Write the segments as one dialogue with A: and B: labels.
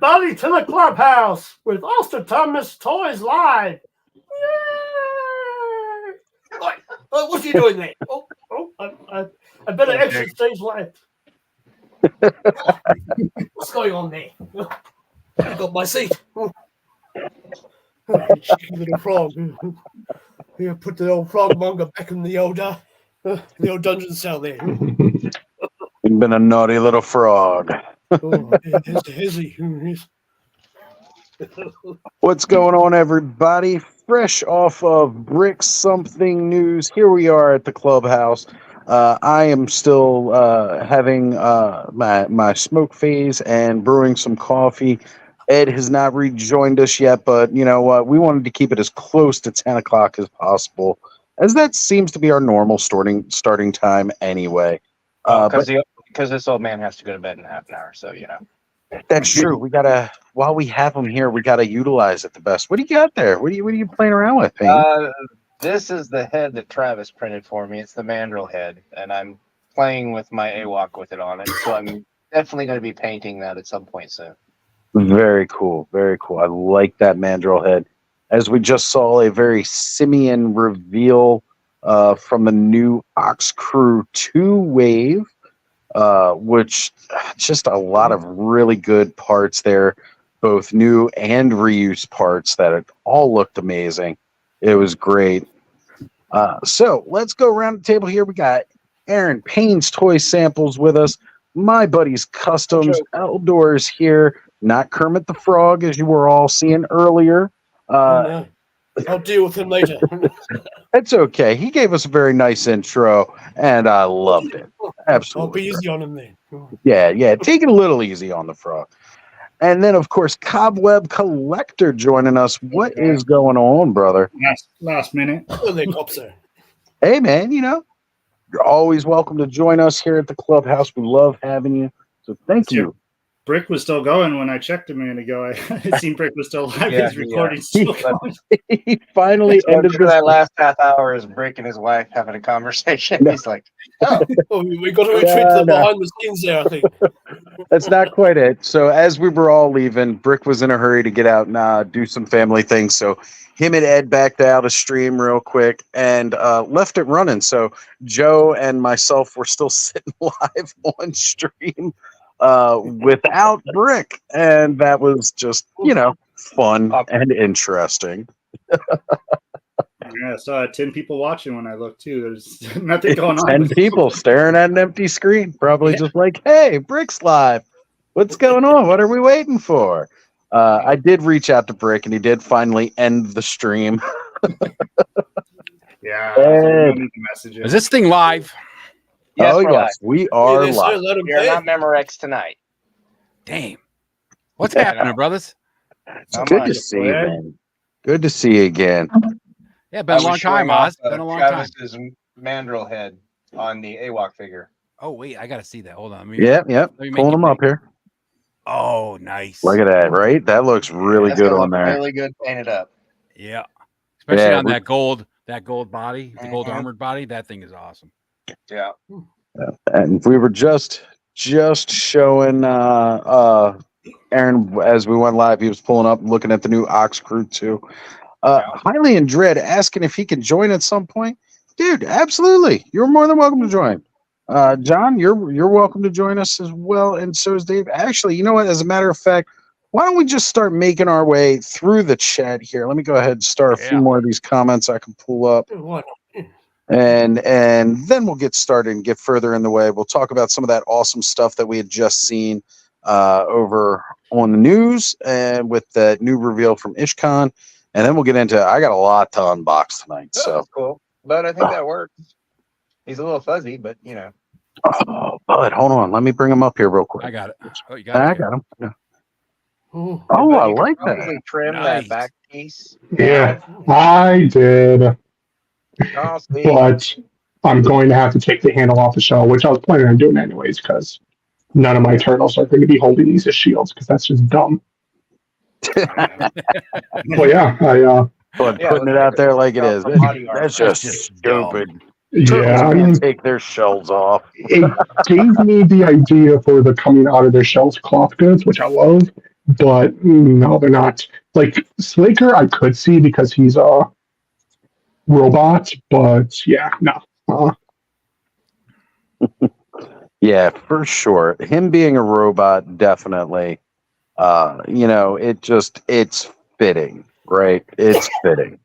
A: everybody to the clubhouse with Ulster Thomas Toys Live. Yay! What are you doing there? I better exit stage left. What's going on there? I got my seat. Cheeky little frog. Here, put the old frogmonger back in the old dungeon cell there.
B: You've been a naughty little frog. What's going on, everybody? Fresh off of Brick Something News, here we are at the clubhouse. I am still having my smoke phase and brewing some coffee. Ed has not rejoined us yet, but you know what? We wanted to keep it as close to 10 o'clock as possible, as that seems to be our normal starting time anyway.
C: Because this old man has to go to bed in half an hour, so you know.
B: That's true. We gotta, while we have him here, we gotta utilize it the best. What do you got there? What are you playing around with, Payne?
C: This is the head that Travis printed for me. It's the mandrill head, and I'm playing with my AWOC with it on it. So I'm definitely going to be painting that at some point soon.
B: Very cool. Very cool. I like that mandrill head. As we just saw a very simian reveal from the new Ox Crew 2 wave, which just a lot of really good parts there, both new and reused parts that all looked amazing. It was great. So let's go around the table here. We got Aaron Payne's Toy Samples with us. My buddy's Customs Outdoors here. Not Kermit the Frog, as you were all seeing earlier.
A: I'll deal with him later.
B: It's okay. He gave us a very nice intro, and I loved it. Absolutely.
A: I'll be easy on him then.
B: Yeah. Take it a little easy on the frog. And then, of course, Cobweb Collector joining us. What is going on, brother?
D: Last minute.
B: Hey, man, you're always welcome to join us here at the clubhouse. We love having you. So thank you.
D: Brick was still going when I checked a minute ago. It seemed Brick was still live. His recording still going.
B: He finally ended
C: that last half hour is Brick and his wife having a conversation.
B: No.
C: He's like,
A: we got to retreat to the behind the scenes there, I think.
B: That's not quite it. So as we were all leaving, Brick was in a hurry to get out and do some family things. So him and Ed backed out of stream real quick and left it running. So Joe and myself were still sitting live on stream without Brick, and that was just fun and interesting.
D: Yeah, I saw 10 people watching when I looked too. There's nothing going on.
B: 10 people staring at an empty screen, probably just like, hey, Brick's live, what's going on, what are we waiting for? I did reach out to Brick, and he did finally end the stream.
E: Is this thing live?
C: Yes,
B: yes, we are live.
C: You're not Memorex tonight.
E: Damn. What's happening, brothers?
B: It's good to see you, man. Good to see you again.
E: Yeah, been a long time, Oz. Been a long time.
C: Travis's mandrill head on the AWOC figure.
E: Oh, wait, I got to see that. Hold on.
B: Yep. Pulling them up here.
E: Oh, nice.
B: Look at that, right? That looks really good on there.
C: Really good painted up.
E: Yeah. Especially on that gold body, the gold armored body. That thing is awesome.
C: Yeah.
B: And we were just showing Aaron as we went live. He was pulling up and looking at the new Ox Crew 2. Highly in Dread asking if he can join at some point. Dude, absolutely. You're more than welcome to join. John, you're welcome to join us as well, and so is Dave. Actually, you know what? As a matter of fact, why don't we just start making our way through the chat here? Let me go ahead and start a few more of these comments I can pull up. And then we'll get started and get further in the way. We'll talk about some of that awesome stuff that we had just seen over on the news and with that new reveal from Ishkan. And then we'll get into, I got a lot to unbox tonight. So
C: that's cool. But I think that works. He's a little fuzzy, but
B: Oh, Bud, hold on. Let me bring him up here real quick.
E: I got it. Oh, you got it?
B: I got him. Yeah. Oh, I like that.
C: Trim that back piece.
F: Yeah, I did. But I'm going to have to take the handle off the shell, which I was planning on doing anyways, because none of my turtles are going to be holding these as shields, because that's just dumb. Well, yeah,
B: putting it out there like it is. That's just stupid.
F: Yeah, I mean,
B: take their shells off.
F: It gave me the idea for the coming out of their shells cloth goods, which I love. but no, they're not. Like Slaker, I could see because he's a robot, but yeah, no.
B: Yeah, for sure. Him being a robot, definitely. It's fitting, right? It's fitting.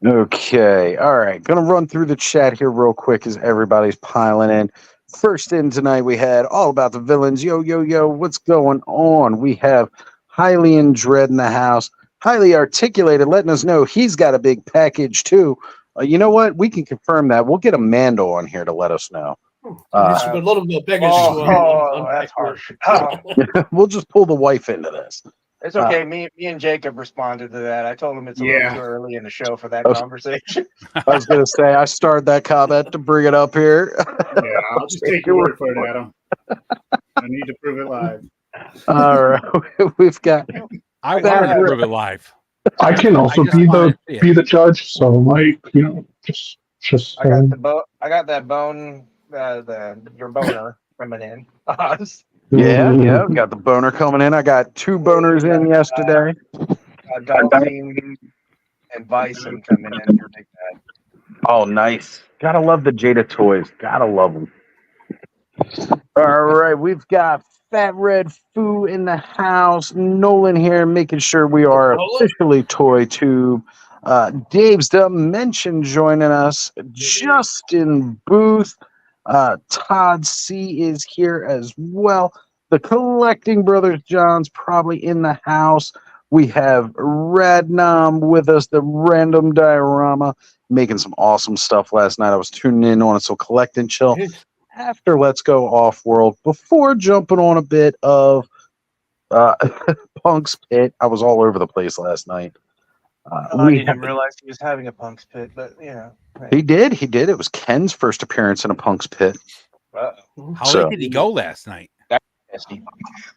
B: Okay, all right. Gonna run through the chat here real quick as everybody's piling in. First in tonight, we had all about the villains. Yo, yo, yo, what's going on? We have Hylian Dread in the house. Highly articulated, letting us know he's got a big package too. You know what? We can confirm that. We'll get Amanda on here to let us know.
A: Yes, we've got a lot of baggage.
C: That's harsh. Oh,
B: We'll just pull the wife into this.
C: it's okay. Me and Jacob responded to that. I told him it's a little too early in the show for that conversation.
B: I was going to say, I started that comment to bring it up here.
D: Yeah, I'll just take your word for it, Adam. I need to prove it live.
B: All right. We've got.
E: I wanted to prove it live.
F: I can also be the judge, so like just.
C: I got that bone. Your boner coming in.
B: Yeah, got the boner coming in. I got 2 boners in yesterday.
C: Dalton and Bison coming in.
B: Oh, nice. Gotta love the Jada toys. Gotta love them. All right, we've got Fat Red Foo in the house. Nolan here, making sure we are officially Toy Tube. Dave's Dimension joining us. Justin Booth. Todd C is here as well. The Collecting Brothers John's probably in the house. We have Radnom with us, the Random Diorama, making some awesome stuff last night. I was tuning in on it, so collect and chill. After Let's Go Off-World, before jumping on a bit of Punk's Pit. I was all over the place last night.
C: I didn't realize he was having a Punk's Pit, but yeah. Right.
B: He did. It was Ken's first appearance in a Punk's Pit.
E: How late did he go last night?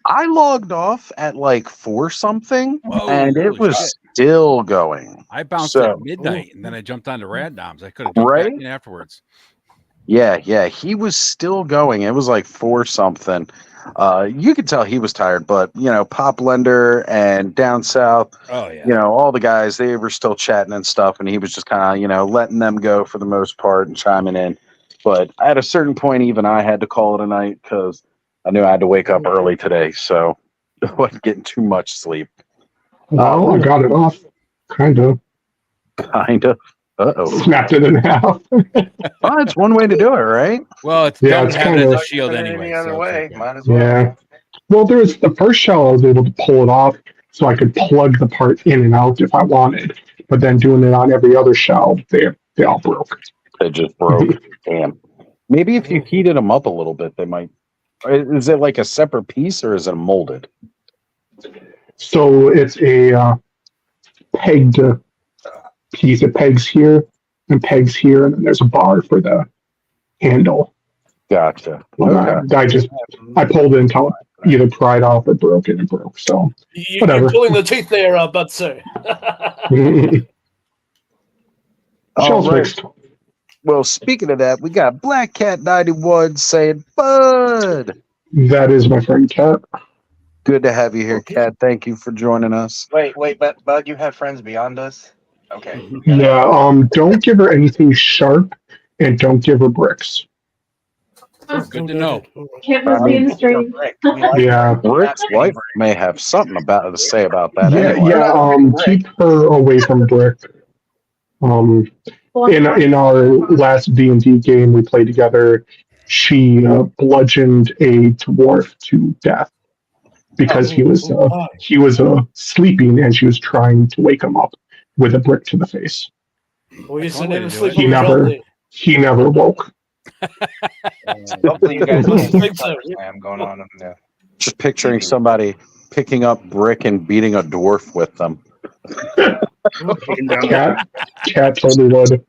B: I logged off at like 4 something, and it was still going.
E: I bounced at midnight, and then I jumped on to Radnoms. I could have jumped back in afterwards.
B: Yeah, he was still going. It was like 4 something. You could tell he was tired, but Pop Lender and Down South, all the guys, they were still chatting and stuff, and he was just kind of, letting them go for the most part and chiming in. But at a certain point, even I had to call it a night because I knew I had to wake up early today, so I wasn't getting too much sleep.
F: Well, I got it off, kind of.
B: Uh-oh.
F: Snapped it in half.
B: Well, it's one way to do it, right?
E: Well, it's
F: it's
E: kind of
F: a
E: shield anyway.
C: Any other way, might as
F: well.
C: well.
F: Yeah. Well, there was the first shell I was able to pull it off, so I could plug the part in and out if I wanted. But then doing it on every other shell, they all broke.
B: They just broke. Damn. Maybe if you heated them up a little bit, they might. Is it like a separate piece or is it molded?
F: So it's a pegged piece. It pegs here and pegs here, and then there's a bar for the handle.
B: Gotcha.
F: I pulled it until it either pried off or broke, and it broke. So whatever.
A: You're pulling the teeth there, Bud, sir.
F: Shell's fixed.
B: Well, speaking of that, we got Black Cat 91 saying, Bud.
F: That is my friend Cat.
B: Good to have you here, Cat. Thank you for joining us.
C: Wait, but Bud, you have friends beyond us? Okay.
F: Yeah, don't give her anything sharp and don't give her bricks.
E: Good to know.
G: Can't miss the industry.
F: Yeah.
B: Brick's wife may have something to say about that.
F: Keep her away from Brick. In our last D&D game we played together, she bludgeoned a dwarf to death because he was sleeping and she was trying to wake him up with a brick to the face.
A: Well,
F: He never woke.
C: Hopefully you guys I'm going on in there.
B: Just picturing somebody picking up brick and beating a dwarf with them.
F: Cat totally would.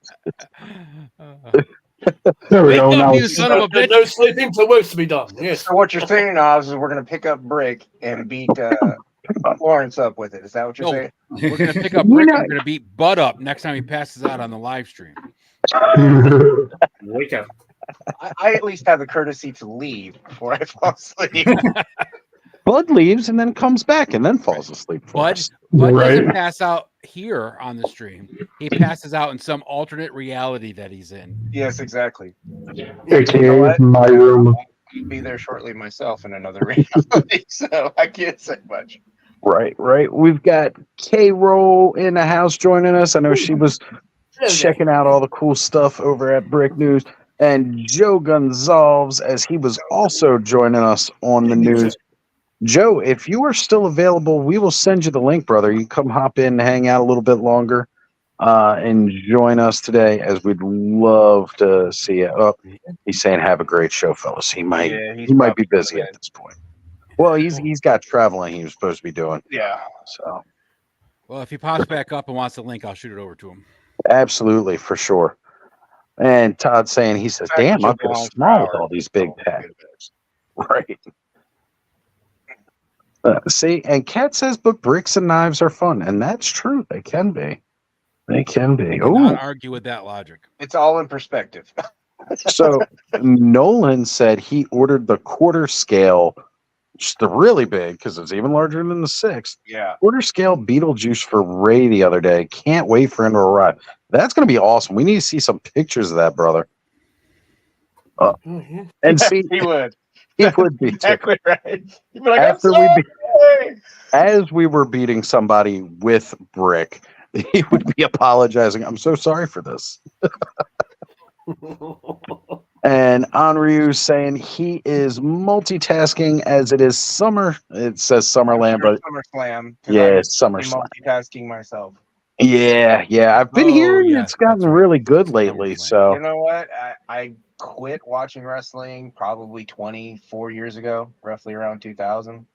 F: There we go. Now
E: you son of a bitch.
A: No sleeping till work's to be done. Yes.
C: So what you're saying now is we're going to pick up Brick and beat Lawrence up with it. Is that what you're saying?
E: We're going to pick up Brick and we're going to beat Bud up next time he passes out on the live stream.
D: Wake up.
C: I at least have the courtesy to leave before I fall asleep.
B: Bud Bud leaves and then comes back and then falls asleep for
E: Bud
B: us.
E: doesn't pass out here on the stream. He passes out in some alternate reality that he's in.
C: Yes, exactly.
F: AKA my room.
C: I'll be there shortly myself in another reality, so I can't say much.
B: Right. We've got K-Roll in the house joining us. I know she was checking out all the cool stuff over at Brick News. And Joe Gonzalez, as he was also joining us on the news. Joe, if you are still available, we will send you the link, brother. You come hop in and hang out a little bit longer and join us today, as we'd love to see you. Oh, he's saying have a great show, fellas. He might be busy at this point. Well, he's got traveling he was supposed to be doing.
C: Yeah.
B: So.
E: Well, if he pops back up and wants the link, I'll shoot it over to him.
B: Absolutely, for sure. And Todd saying, he says, damn, I'm getting small with all these big packs. Right. See, and Kat says, but bricks and knives are fun. And that's true. They can be. They can be.
E: I cannot argue with that logic.
C: It's all in perspective.
B: So Nolan said he ordered the quarter scale, just the really big, because it's even larger than the 6.
C: Yeah.
B: Quarter scale Beetlejuice for Ray the other day. Can't wait for him to arrive. That's going to be awesome. We need to see some pictures of that, brother. And see,
C: he would.
B: He would be
C: exactly right. He'd be like,
B: as we were beating somebody with brick, he would be apologizing. I'm so sorry for this. And Anryu saying he is multitasking as it is summer. It says Summerland, but
C: SummerSlam.
B: Yeah, SummerSlam.
C: Multitasking myself.
B: Yeah. I've been hearing it's gotten really good lately. So
C: you know what? I quit watching wrestling probably 24 years ago, roughly around 2000.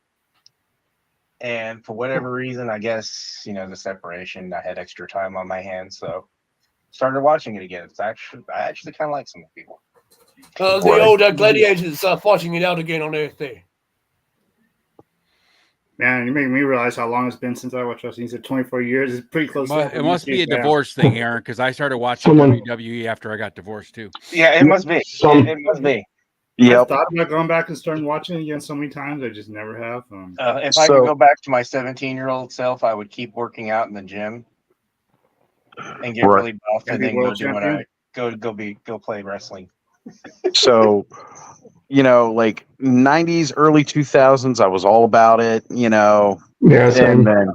C: And for whatever reason, I guess, the separation, I had extra time on my hands, so started watching it again. I actually kind of like some people.
A: The old gladiators fighting it out again on Earth there.
D: Man, you make me realize how long it's been since I watched wrestling. You said 24 years. It's pretty close.
E: It must be a divorce thing, Aaron, because I started watching WWE after I got divorced, too.
C: Yeah, it must be. It must be.
D: I've thought about going back and starting watching it again so many times. I just never have.
C: If I could go back to my 17-year-old self, I would keep working out in the gym and get really buff, and then go play wrestling.
B: So, like 90s, early 2000s, I was all about it, Yeah,
F: same.
B: And then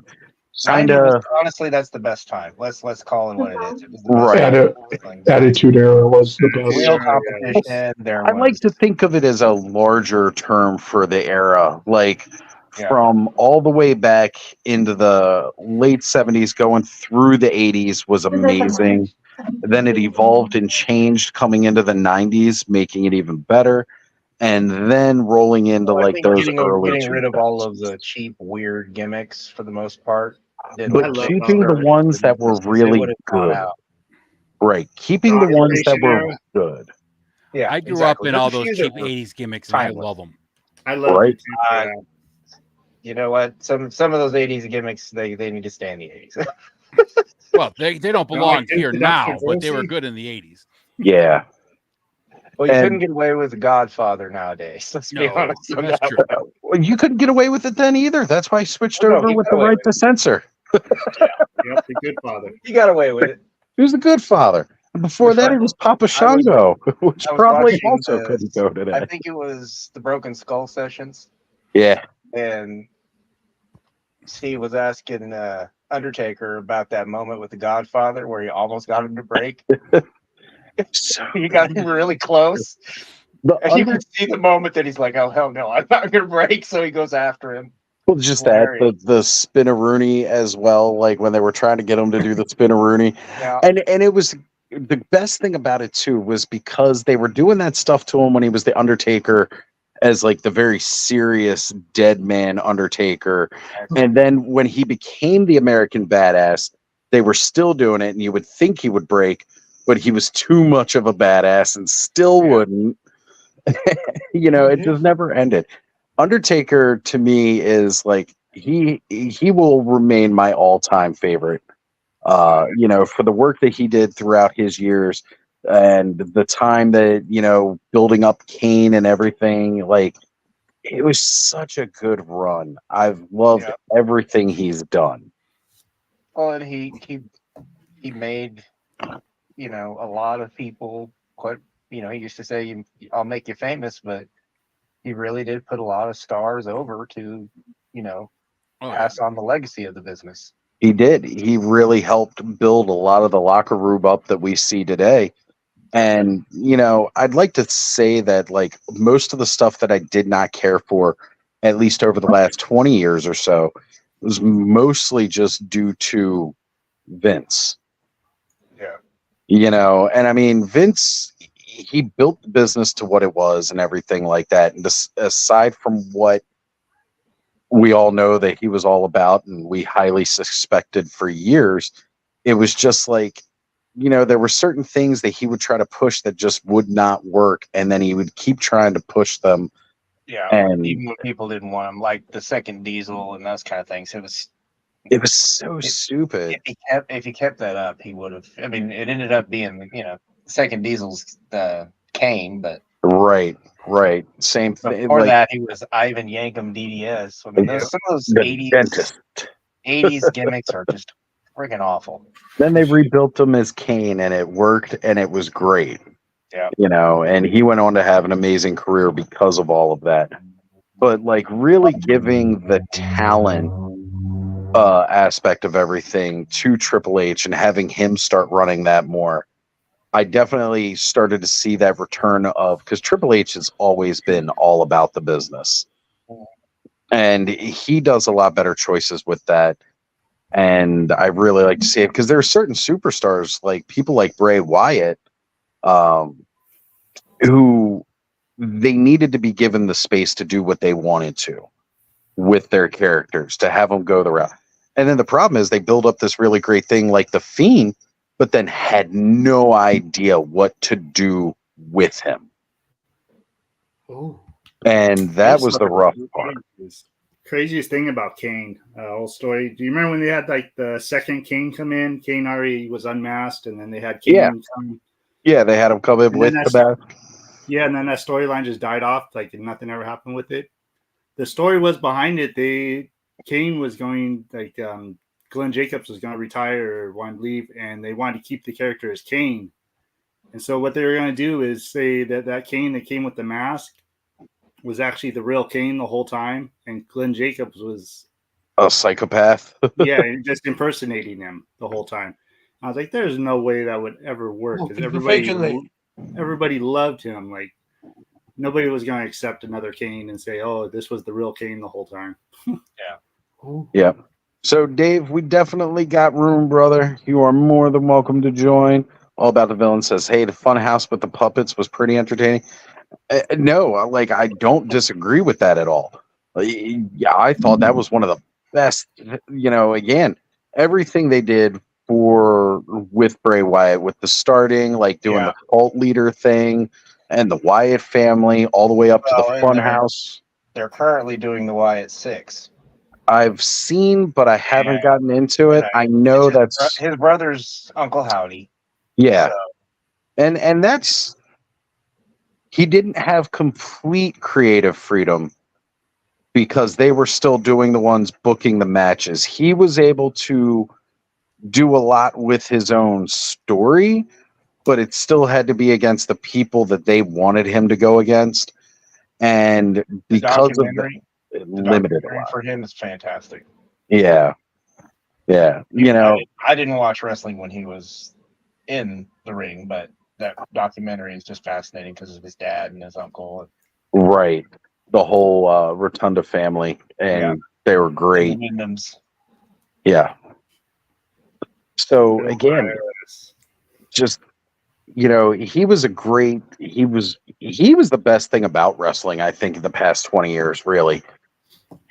B: kind of
C: honestly, that's the best time. Let's call it what it is. It was
B: right.
F: Attitude Era was the best.
C: Real competition.
B: I like to think of it as a larger term for the era, like from all the way back into the late 70s, going through the 80s was amazing. Then it evolved and changed coming into the 90s, making it even better. And then rolling into those
C: getting rid of all of the cheap, weird gimmicks for the most part.
B: But keeping the ones that were really good. Right. Keeping the ones that were good.
C: Yeah.
E: I grew up in all those cheap 80s gimmicks, and I love them.
D: I love it.
C: You know what? Some of those 80s gimmicks, they need to stay in the 80s.
E: Well, they don't belong here now, but they were good in the 80s.
B: Yeah.
C: Well, you couldn't get away with The Godfather nowadays. Let's be honest.
E: That's true.
B: Well, you couldn't get away with it then either. That's why I switched over with the right to censor.
D: Yep, The Good Father.
C: You got away with it.
B: He was the Good Father. And before that, it was Papa Shango, which probably also couldn't go today.
C: I think it was the Broken Skull sessions.
B: Yeah.
C: And Steve was asking Undertaker about that moment with The Godfather where he almost got him to break. He got him really close. And you can see the moment that he's like, oh, hell no, I'm not going to break. So he goes after him.
B: Well, just that, the spin-a-rooney as well, like when they were trying to get him to do the spin-a-rooney.
C: Yeah.
B: And it was, the best thing about it, too, was because they were doing that stuff to him when he was the Undertaker as like the very serious dead man Undertaker. And then when he became the American Badass, they were still doing it, and you would think he would break, but he was too much of a badass and still wouldn't. It just never ended. Undertaker to me is like he will remain my all-time favorite. For the work that he did throughout his years and the time that building up Kane and everything, like it was such a good run. I've loved everything he's done.
C: Well, and he made, you know, a lot of people quite, you know, he used to say, I'll make you famous, but he really did put a lot of stars over to, you know, pass on the legacy of the business.
B: He did. He really helped build a lot of the locker room up that we see today. And, you know, I'd like to say that, like, most of the stuff that I did not care for, at least over the last 20 years or so, was mostly just due to Vince.
C: Yeah.
B: You know, and I mean, Vince, he built the business to what it was and everything like that. And this, aside from what we all know that he was all about and we highly suspected for years, it was just like, you know, there were certain things that he would try to push that just would not work, and then he would keep trying to push them.
C: Yeah,
B: and
C: even when people didn't want him, like the second Diesel and those kind of things. It was
B: so stupid.
C: If he kept that up, he would have. I mean, it ended up being, you know, second Diesel's Kane, but
B: right, same thing.
C: Before that, he was Ivan Yankum DDS. I mean, some of those 80s gimmicks are just freaking awful.
B: Then they rebuilt him as Kane, and it worked, and it was great.
C: Yeah,
B: you know, and he went on to have an amazing career because of all of that. But like, really giving the talent aspect of everything to Triple H and having him start running that more, I definitely started to see that return of, because Triple H has always been all about the business, and he does a lot better choices with that. And I really like to see it, because there are certain superstars, like people like Bray Wyatt, who they needed to be given the space to do what they wanted to with their characters, to have them go the route. And then the problem is they build up this really great thing like The Fiend, but then had no idea what to do with him.
A: Oh.
B: And that was the rough part.
D: Craziest thing about Kane, whole story. Do you remember when they had like the second Kane come in? Kane already was unmasked, and then they had Kane come.
B: Yeah, they had him come in with the mask.
D: Yeah, and then that storyline just died off. Like nothing ever happened with it. The story was behind it. Kane was going, like, Glenn Jacobs was going to retire or want to leave, and they wanted to keep the character as Kane. And so what they were going to do is say that Kane that came with the mask was actually the real Kane the whole time, and Glenn Jacobs was
B: a psychopath.
D: Yeah, just impersonating him the whole time. I was like, there's no way that would ever work, because everybody loved him. Like, nobody was going to accept another Kane and say, oh, this was the real Kane the whole time.
B: Yeah. So, Dave, we definitely got room, brother. You are more than welcome to join. All About the Villain says, hey, the fun house with the puppets was pretty entertaining. No, like, I don't disagree with that at all. Yeah, I thought that was one of the best. You know, again, everything they did with Bray Wyatt, with the starting, like doing the cult leader thing, and the Wyatt family, all the way up to the fun house.
C: They're currently doing the Wyatt 6.
B: I've seen, but I haven't gotten into it. I know that's
C: his brother's Uncle Howdy.
B: Yeah. So. And that's, he didn't have complete creative freedom because they were still doing the ones booking the matches. He was able to do a lot with his own story, but it still had to be against the people that they wanted him to go against. And because of that, it limited a lot.
C: For him is fantastic.
B: Yeah. Yeah. You know,
C: I didn't watch wrestling when he was in the ring, but that documentary is just fascinating because of his dad and his uncle.
B: Right. The whole Rotunda family, and they were great. Yeah. So again, just, you know, he was the best thing about wrestling, I think, in the past 20 years, really.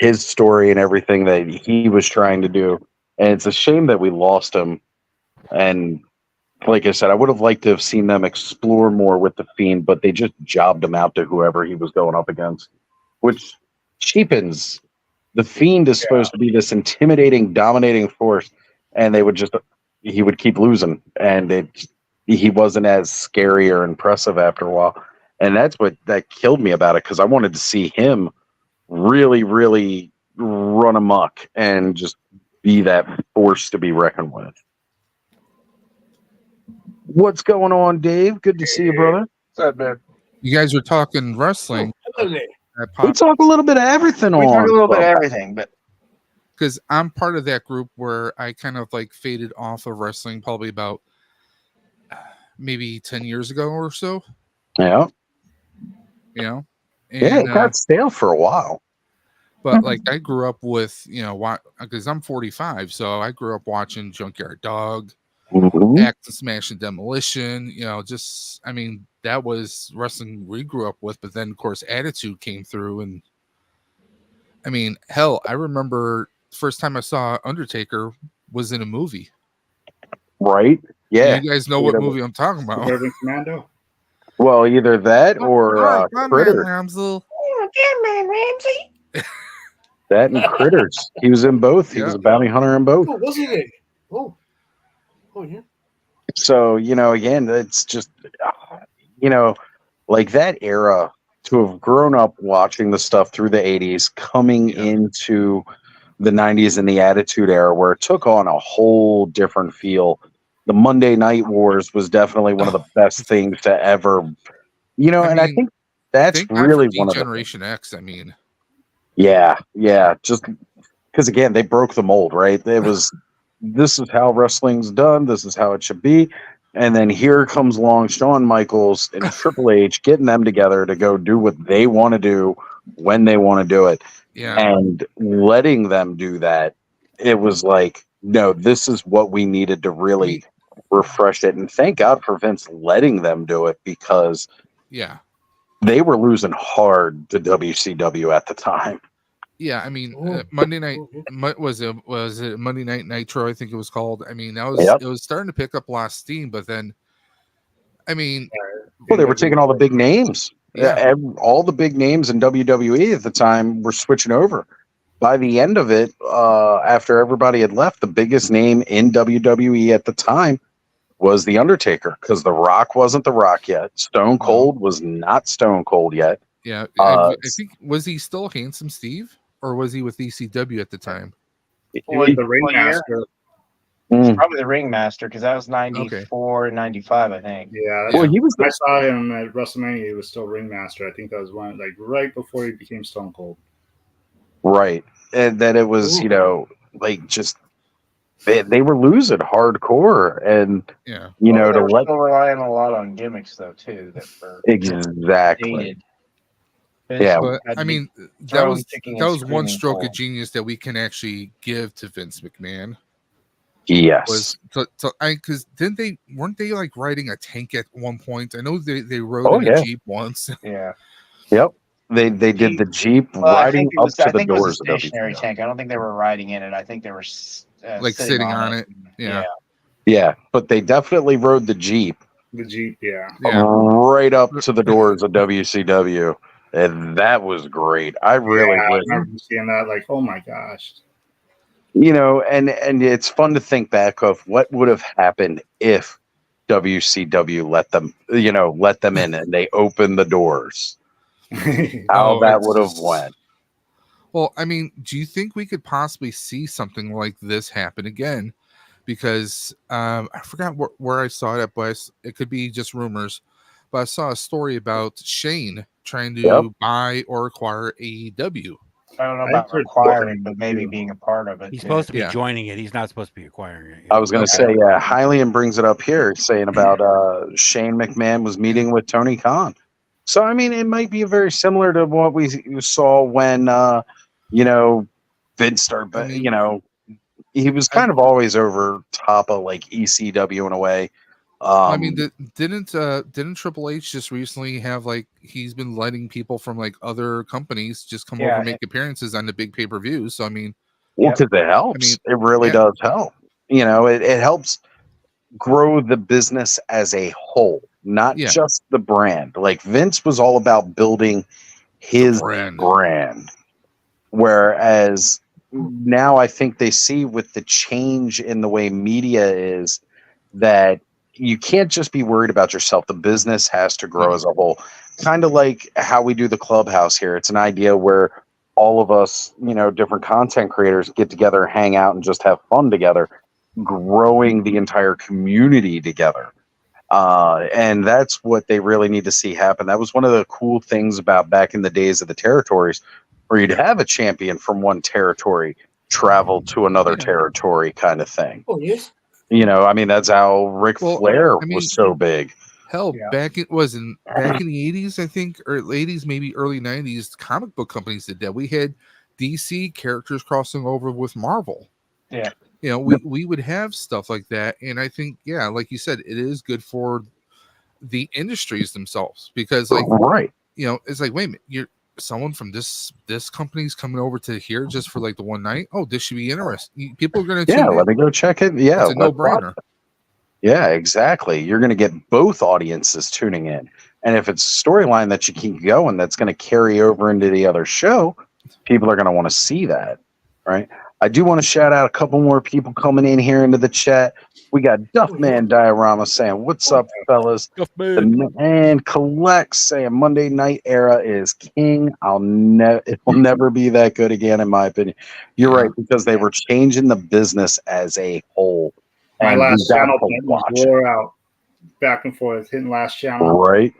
B: His story and everything that he was trying to do. And it's a shame that we lost him. And like I said, I would have liked to have seen them explore more with the Fiend, but they just jobbed him out to whoever he was going up against, which cheapens. The Fiend is supposed to be this intimidating, dominating force, and he would keep losing, and he wasn't as scary or impressive after a while. And that's what killed me about it, because I wanted to see him really, really run amok and just be that force to be reckoned with. What's going on, Dave? Good to see you, brother.
C: What's up, man?
H: You guys were talking wrestling.
A: Hello there.
B: We talk a little bit of everything
C: We
B: on.
C: talk a little bit of everything, but
H: because I'm part of that group where I kind of like faded off of wrestling probably about maybe 10 years ago or so.
B: Yeah.
H: You know?
B: Yeah, it got stale for a while.
H: But like I grew up with, you know, because I'm 45, so I grew up watching Junkyard Dog, Act and Smash and Demolition, you know, just, I mean, that was wrestling we grew up with. But then, of course, Attitude came through. And I mean, hell, I remember the first time I saw Undertaker was in a movie.
B: Right? Yeah.
H: You guys know what movie I'm talking about.
D: Urban Commando?
B: Well, either that or Critters.
C: man, Ramsey.
B: That and Critters. He was in both. He was a bounty hunter in both.
A: Oh, wasn't he? Oh, yeah.
B: So, you know, again, it's just, you know, like that era, to have grown up watching the stuff through the 80s, coming into the 90s and the Attitude Era, where it took on a whole different feel. The Monday Night Wars was definitely one of the best things to ever, you know, I think that's really one of the
H: Generation X, I mean.
B: Yeah, just because, again, they broke the mold, right? It was, this is how wrestling's done, this is how it should be. And then here comes along Shawn Michaels and Triple H getting them together to go do what they want to do when they want to do it.
H: Yeah.
B: And letting them do that, it was like, no, this is what we needed to really refresh it. And thank God for Vince letting them do it, because they were losing hard to WCW at the time.
H: Yeah, I mean, Monday night was it Monday Night Nitro? I think it was called. I mean, that was it was starting to pick up a lot of steam, but then, I mean,
B: well, they were taking all the big names. All the big names in WWE at the time were switching over. By the end of it, after everybody had left, the biggest name in WWE at the time was The Undertaker, because The Rock wasn't The Rock yet. Stone Cold was not Stone Cold yet.
H: Yeah, I think, was he still Handsome Steve, or was he with ECW at the time?
D: He was the Ringmaster.
C: Probably the Ringmaster, because that was 94, 95, I think.
D: Yeah.
B: Well, he was.
D: I saw him at WrestleMania. He was still Ringmaster. I think that was one, like, right before he became Stone Cold.
B: Right. And then it was, you know, like, just they were losing hardcore, and you know,
C: they were still relying a lot on gimmicks though too. That were
B: exactly.
H: Yeah, but I mean, that was one stroke of genius that we can actually give to Vince McMahon.
B: Yes,
H: because weren't they like riding a tank at one point? I know they rode a Jeep once.
C: Yeah.
B: Yep. They did the Jeep riding up to the doors.
C: It was a stationary tank. I don't think they were riding in it. I think they were
H: like sitting on it.
B: Yeah, but they definitely rode the Jeep.
D: The Jeep,
B: right up to the doors of WCW, and that was great. I really
D: I remember seeing that. Like, oh my gosh.
B: You know, and it's fun to think back of what would have happened if WCW let them in and they opened the doors. How that would have went.
H: Well, I mean, do you think we could possibly see something like this happen again? Because I forgot where I saw it, but it could be just rumors. But I saw a story about Shane trying to buy or acquire AEW.
C: I don't know about acquiring, but maybe being a part of it.
E: He's supposed to be joining it. He's not supposed to be acquiring it.
B: I was going to say, Hylian brings it up here, saying about Shane McMahon was meeting with Tony Khan. So, I mean, it might be very similar to what we saw when, Vince started, he was kind of always over top of like ECW in a way.
H: I mean, didn't Triple H just recently have like he's been letting people from like other companies just come over and make appearances on the big pay-per-views? So I mean,
B: because it helps. It really does help. You know, it helps grow the business as a whole, not just the brand. Like Vince was all about building his brand, whereas now I think they see with the change in the way media is that you can't just be worried about yourself. The business has to grow as a whole. Kind of like how we do the clubhouse here. It's an idea where all of us, different content creators get together, hang out, and just have fun together, growing the entire community together. And that's what they really need to see happen. That was one of the cool things about back in the days of the territories, where you'd have a champion from one territory travel to another territory kind of thing.
A: Oh, yes.
B: That's how Ric Flair was so big.
H: Hell, back in the 80s, I think, or 80s, maybe early 90s, comic book companies did that. We had DC characters crossing over with Marvel.
C: Yeah.
H: We would have stuff like that. And I think, like you said, it is good for the industries themselves, because it's like, wait a minute, you're someone from this company's coming over to here just for like the one night. Oh, this should be interesting. People are going to
B: let me go check it. Yeah,
H: it's a no-brainer.
B: Yeah, exactly. You're going to get both audiences tuning in. And if it's a storyline that you keep going that's going to carry over into the other show, people are going to want to see that, right? I do want to shout out a couple more people coming in here into the chat. We got Duffman Diorama saying, "What's up, fellas?" And Collect saying, "Monday Night Era is king. It will never be that good again, in my opinion." You're right, because they were changing the business as a whole.
D: My last channel wore out, back and forth, hitting last channel.
B: Right.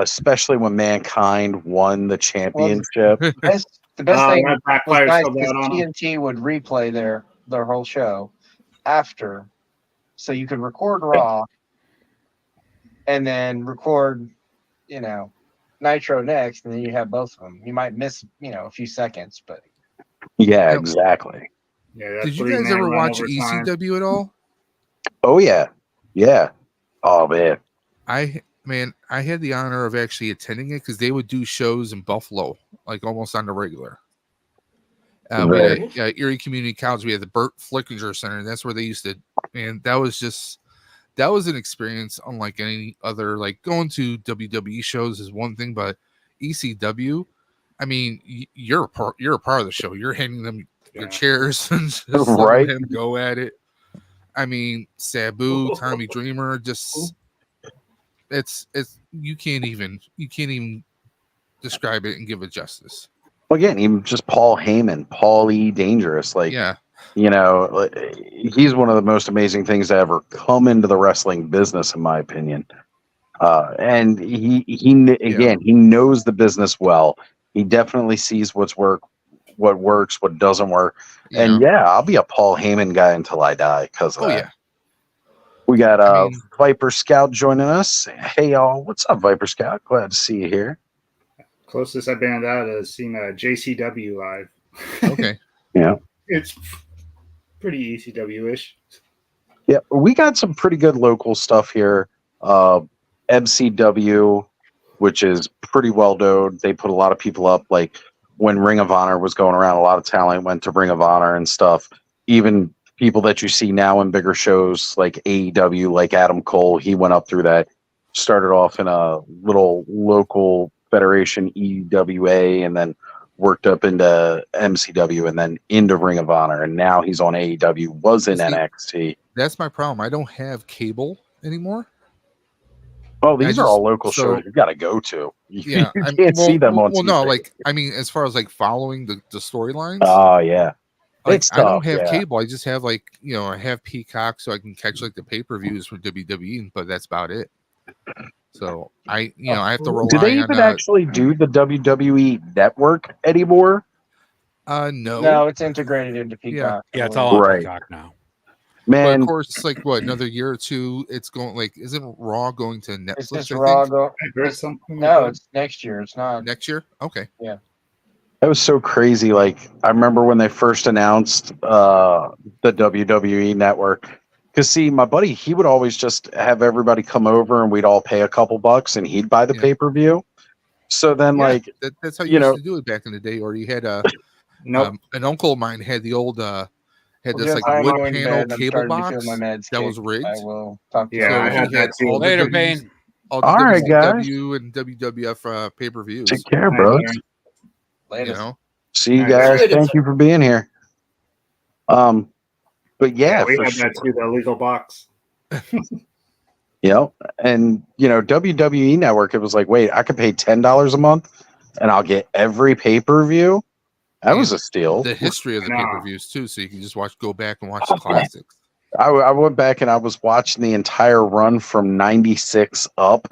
B: Especially when Mankind won the championship.
C: The best thing was nice because TNT would replay their whole show after, so you could record Raw and then record, Nitro next, and then you have both of them. You might miss, a few seconds, but
B: yeah, exactly.
D: Yeah,
H: did you guys ever watch ECW at all?
B: Oh yeah. Oh man.
H: I had the honor of actually attending it, because they would do shows in Buffalo, like almost on the regular. We had Erie Community College. We had the Burt Flickinger Center, and that's where they used to. And that was an experience unlike any other. Like, going to WWE shows is one thing, but ECW, you're a part of the show. You're handing them your chairs and just letting them go at it. Sabu, Tommy Dreamer, just it's you can't even describe it and give it justice.
B: Well, again, even just Paul Heyman, Paul E. Dangerous, he's one of the most amazing things to ever come into the wrestling business, in my opinion. And he knows the business well. He definitely sees what works, what doesn't work. And I'll be a Paul Heyman guy until I die because of that. Yeah. We got Viper Scout joining us. Hey y'all, what's up, Viper Scout? Glad to see you here.
D: Closest I've been out is seeing JCW live.
H: Okay.
B: Yeah.
D: It's pretty ECW-ish.
B: Yeah, we got some pretty good local stuff here. MCW, which is pretty well known. They put a lot of people up. Like when Ring of Honor was going around, a lot of talent went to Ring of Honor and stuff. Even people that you see now in bigger shows like AEW, like Adam Cole, he went up through that. Started off in a little local federation, EWA, and then worked up into MCW and then into Ring of Honor. And now he's on AEW, was in NXT.
H: That's my problem. I don't have cable anymore.
B: Oh, these are all local shows you got to go to. You can't see them on TV.
H: No, as far as following the storylines.
B: Oh, yeah.
H: I don't have cable. I just have I have Peacock, so I can catch the pay-per-views for WWE, but that's about it. So I have to rely on.
B: Do they even actually do the WWE Network anymore?
H: No,
C: it's integrated into Peacock.
E: Yeah, it's all on Peacock now.
H: Man, but of course, another year or two, it's going isn't Raw going to Netflix?
C: It's just Raw No, it's next year. It's not
H: next year. Okay.
C: Yeah.
B: That was so crazy. I remember when they first announced the WWE Network. Because, see, my buddy, he would always just have everybody come over and we'd all pay a couple bucks and he'd buy the pay-per-view. So then,
H: that's how you used to do it back in the day. Or you had an uncle of mine had the old wood panel cable box that was rigged.
C: I will talk to
D: you.
C: I
D: had that too.
E: Later, Bane.
H: All right, guys. And WWF pay-per-views.
B: Take care, bro.
C: Later.
B: See you guys. Thank you for being here. But
D: we had that too, the legal box.
B: And WWE Network, it was wait, I could pay $10 a month. and I'll get every pay-per-view. That was a steal.
H: The history of the
D: Nah.
H: pay-per-views too, so you can just go back and watch the classics.
B: I went back and I was watching the entire run from 96 up.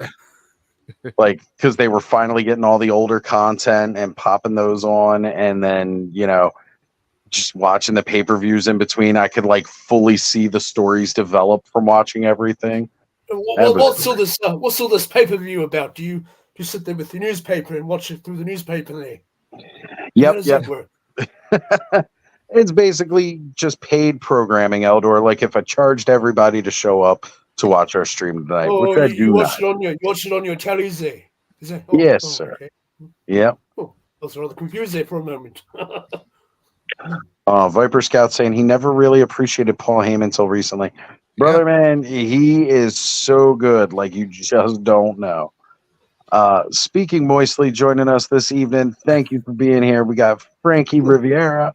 B: Like, because they were finally getting all the older content and popping those on, and then, you know, just watching the pay-per-views in between. I could like fully see the stories develop from watching everything.
A: What's all this pay-per-view about? Do you sit there with the newspaper and watch it through the newspaper there? How does that work?
B: It's basically just paid programming, Eldor. Like if I charged everybody to show up to watch our stream tonight, which I do
A: you watch
B: not.
A: you watch it on your tellies there. Is it?
B: Yes, sir.
A: Okay.
B: Yep.
A: Oh, I was rather confused there for a moment.
B: Viper Scout saying he never really appreciated Paul Heyman until recently. Brother, man, he is so good. Like you just don't know. Speaking Moistly joining us this evening. Thank you for being here. We got Frankie Rivera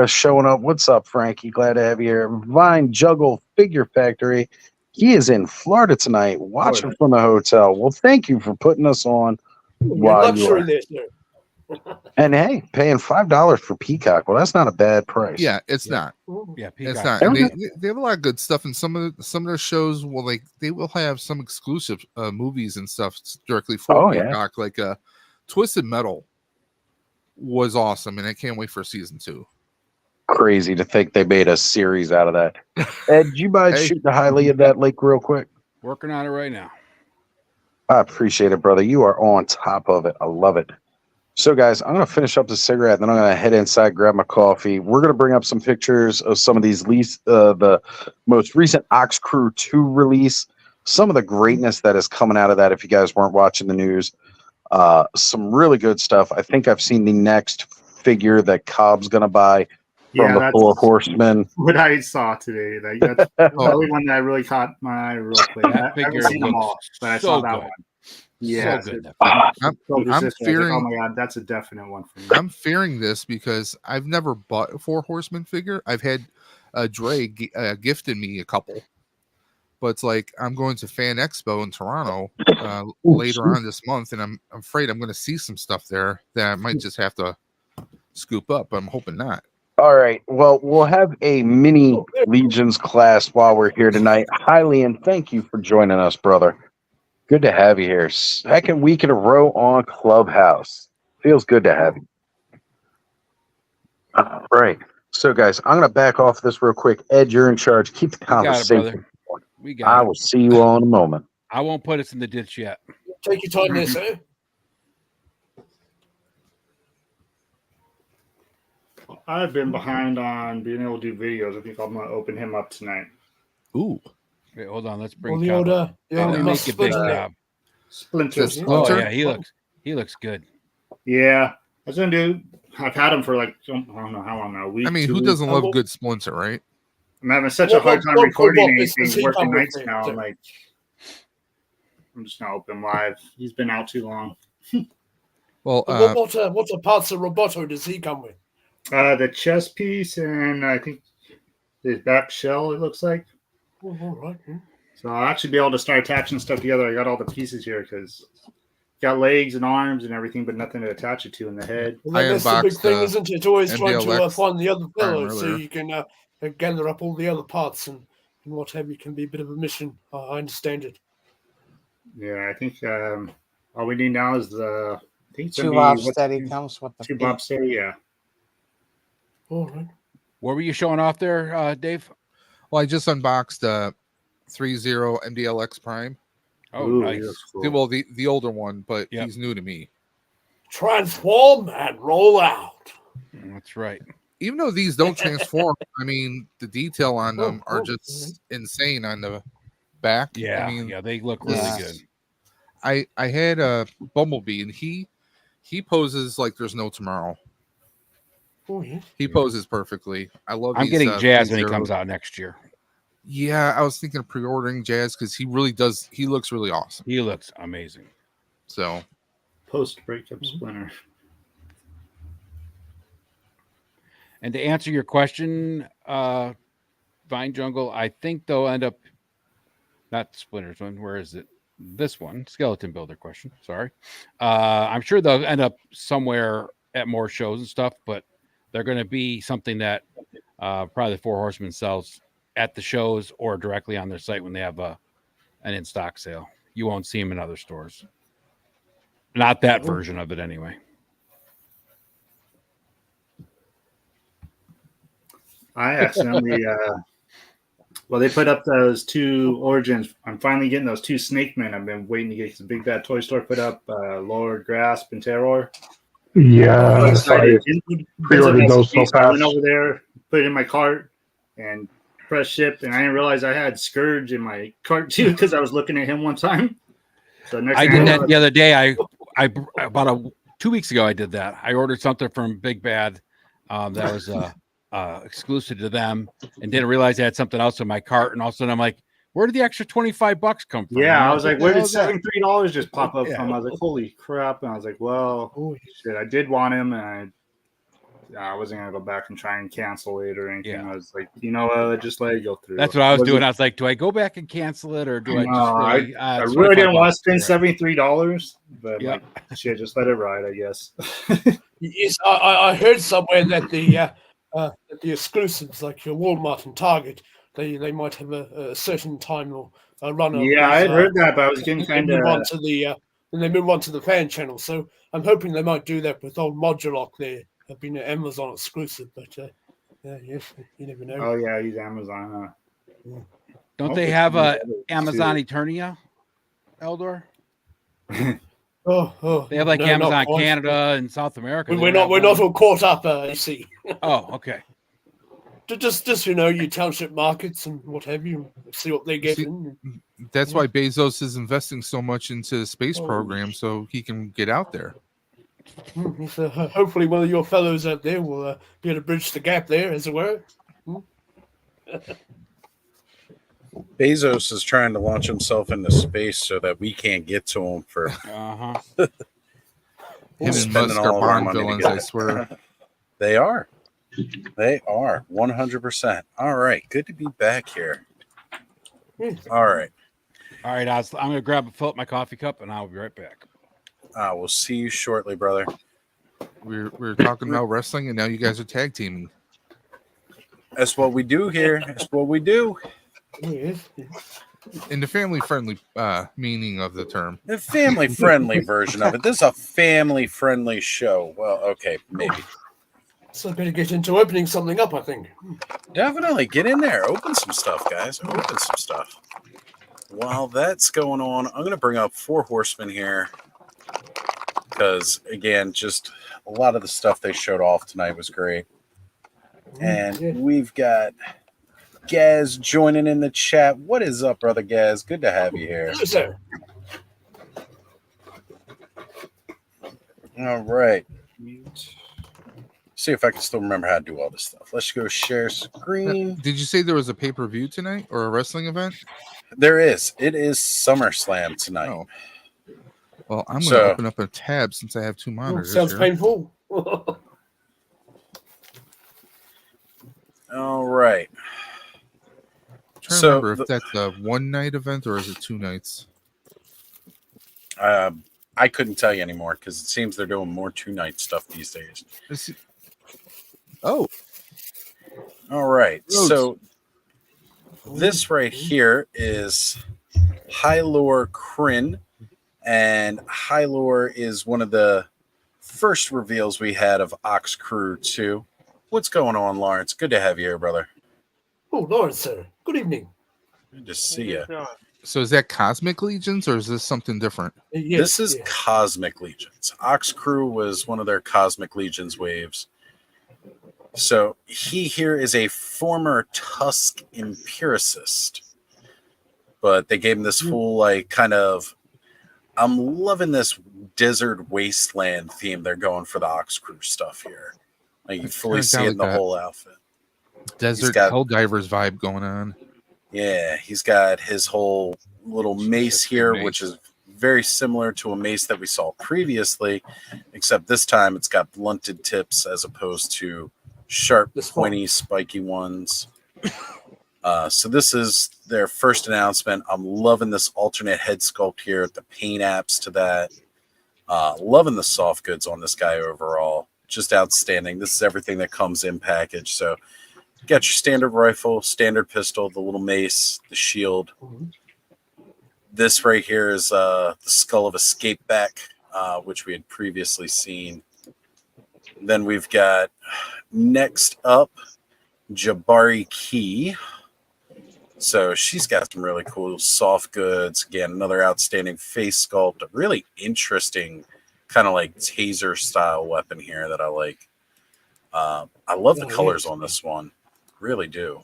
B: showing up. What's up, Frankie? Glad to have you here. Vine Juggle Figure Factory. He is in Florida tonight, watching from the hotel. Well, thank you for putting us on while you are.
A: There, sir.
B: And hey, paying $5 for Peacock. Well, that's not a bad price.
H: Yeah, it's not.
E: Yeah,
H: It's
E: Peacock.
H: not. And they have a lot of good stuff, and some of their shows will they will have some exclusive movies and stuff directly for Peacock. Like Twisted Metal was awesome, and I can't wait for season 2.
B: Crazy to think they made a series out of that. Ed, do you mind shooting the highlight of that link real quick?
E: Working on it right now.
B: I appreciate it, brother. You are on top of it. I love it. So, guys, I'm going to finish up the cigarette, then I'm going to head inside, grab my coffee. We're going to bring up some pictures of some of these the most recent Ox Crew 2 release, some of the greatness that is coming out of that if you guys weren't watching the news. Some really good stuff. I think I've seen the next figure that Cobb's going to buy from the Four Horsemen.
D: What I saw today. That's the only one that really caught my eye real quick. I haven't seen them all, but I saw that one. Yeah,
E: so good.
H: I'm fearing.
D: Oh my god, that's a definite one for me.
H: I'm fearing this because I've never bought a Four Horsemen figure. I've had Dre gifted me a couple, but it's like I'm going to Fan Expo in Toronto later on this month, and I'm afraid I'm going to see some stuff there that I might just have to scoop up. But I'm hoping not.
B: All right. Well, we'll have a mini Legions class while we're here tonight. Hylian, thank you for joining us, brother. Good to have you here. Second week in a row on Clubhouse. Feels good to have you. All right. So, guys, I'm going to back off this real quick. Ed, you're in charge. Keep the conversation going.
E: We got
B: I will see you all in a moment.
E: I won't put us in the ditch yet.
A: Take your time there, sir.
D: I've been behind on being able to do videos. I think I'm going to open him up tonight.
H: Ooh.
E: Wait, hold on. Let's bring
A: Well,
E: Cobb. Let me make it big, Cobb.
D: Splinter.
E: Oh, yeah. He looks good.
D: Yeah. I was going to do. I've had him for like, I don't know how long now. A week,
H: I mean, who doesn't love good Splinter, right?
D: I'm having such a hard time recording anything, working nights now. I'm like, I'm just going to open live. He's been out too long.
E: Well,
A: what parts of Roboto does he come with?
D: The chest piece and I think his back shell, it looks like.
A: Oh, all right.
D: So I'll actually be able to start attaching stuff together. I got all the pieces here because got legs and arms and everything, but nothing to attach it to in the head.
A: Well, that's the big thing, isn't it? Always trying to find the other fellow so you can gather up all the other parts and what have you. Can be a bit of a mission. I understand it.
D: Yeah, I think all we need now is the
I: two Bobsteady comes with the
D: two Bobsteady. Yeah.
A: All right.
E: What were you showing off there, Dave?
H: Well, I just unboxed 30 MDLX Prime.
E: Oh, nice.
H: Cool. Well, the older one, but he's new to me.
A: Transform and roll out.
E: That's right.
H: Even though these don't transform, I mean, the detail on them are just insane on the back.
E: Yeah,
H: I mean,
E: they look really good.
H: I had a Bumblebee, and he poses like there's no tomorrow.
A: Oh, yeah.
H: He poses perfectly. I love.
E: I'm getting Jazz when he comes out next year.
H: Yeah, I was thinking of pre-ordering Jazz because he really does. He looks really awesome.
E: He looks amazing.
H: So,
D: post-breakup Splinter.
E: And to answer your question, Vine Jungle, I think they'll end up not Splinter's one. Where is it? this one, skeleton builder question. Sorry. I'm sure they'll end up somewhere at more shows and stuff, but they're going to be something that probably the Four Horsemen sells at the shows or directly on their site when they have an in-stock sale. You won't see them in other stores. Not that version of it anyway.
D: I accidentally, they put up those 2 Origins. I'm finally getting those 2 Snake Men. I've been waiting to get the Big Bad Toy Store put up, Lord Grasp and Terror.
F: Yeah, I pre-ordered those so
D: I
F: fast.
D: went over there, put it in my cart, and press ship, and I didn't realize I had Scourge in my cart too because I was looking at him one time. So
E: I did that the other day. I about 2 weeks ago I did that. I ordered something from Big Bad that was exclusive to them, and didn't realize I had something else in my cart. And all of a sudden I'm like, where did the extra $25 come from?
D: Yeah, I was like, where did $73 just pop up
E: Yeah.
D: from? I was like, holy crap! And I was like, well, shit, I did want him, and I wasn't gonna go back and try and cancel it or anything.
E: Yeah.
D: I was like, you know what, just let it go through.
E: That's what I was doing. I was like, do I go back and cancel it, or do I just
D: I really didn't want to spend $73, but
E: yeah,
D: shit, just let it ride, I guess.
A: Yes, I heard somewhere that the exclusives like your Walmart and Target, they might have a certain time or a run.
D: Yeah, I had heard that, but I was getting kind of
A: then they move on to the fan channel. So I'm hoping they might do that with old Modulock there. Have been an Amazon exclusive, but yes, you never know.
D: Oh yeah, he's Amazon.
E: Don't they have a Amazon Eternia, Eldor? They have like Amazon Canada and South America.
A: We're not all caught up. You see.
E: Oh, okay.
A: Just your township markets and what have you. See what they get.
H: That's why Bezos is investing so much into the space program so he can get out there.
A: So hopefully one of your fellows out there will be able to bridge the gap there, as it were.
B: Bezos is trying to launch himself into space so that we can't get to him for
H: Him and Musk are Bond villains, I swear.
B: They are 100%. All right, good to be back here. All right,
E: I'm gonna fill up my coffee cup, and I'll be right back.
B: We'll see you shortly, brother.
H: We're talking about wrestling, and now you guys are tag teaming.
B: That's what we do here. That's what we do.
H: In the family-friendly meaning of the term.
B: The family-friendly version of it. This is a family-friendly show. Well, okay, maybe.
A: So I better get into opening something up, I think.
B: Definitely. Get in there. Open some stuff, guys. Open some stuff. While that's going on, I'm going to bring up Four Horsemen here. Because, again, just a lot of the stuff they showed off tonight was great. And we've got Gaz joining in the chat. What is up, brother Gaz? Good to have you here.
A: Hello, sir.
B: All right. See if I can still remember how to do all this stuff. Let's go share screen.
H: Did you say there was a pay-per-view tonight or a wrestling event?
B: There is. It is SummerSlam tonight.
H: Oh. Well, I'm going to open up a tab since I have 2 monitors.
A: Sounds painful.
B: All right.
H: I'm trying to remember if that's a 1-night event or is it 2 nights?
B: I couldn't tell you anymore because it seems they're doing more 2-night stuff these days.
H: Oh.
B: All right. So this right here is Hylor Kryn. And Hylor is one of the first reveals we had of Ox Crew 2. What's going on, Lawrence? Good to have you here, brother.
A: Oh, Lawrence, sir. Good evening.
B: Good to see you.
H: So is that Cosmic Legions or is this something different?
B: This is Cosmic Legions. Ox Crew was one of their Cosmic Legions waves. So he here is a former Tusk empiricist. But they gave him this full, kind of, I'm loving this desert wasteland theme they're going for the Ox Crew stuff here. Like you fully see it in the whole outfit.
H: Desert Helldivers vibe going on.
B: Yeah, he's got his whole little mace here, which is very similar to a mace that we saw previously, except this time it's got blunted tips as opposed to sharp, pointy, spiky ones. So this is their first announcement. I'm loving this alternate head sculpt here, the paint apps to that. Loving the soft goods on this guy overall. Just outstanding. This is everything that comes in package. So you got your standard rifle, standard pistol, the little mace, the shield. This right here is the skull of Escapeback, which we had previously seen. Then we've got next up Jabari Key. So she's got some really cool soft goods. Again, another outstanding face sculpt. A really interesting kind of like taser style weapon here that I like. I love the colors on this one. Really do.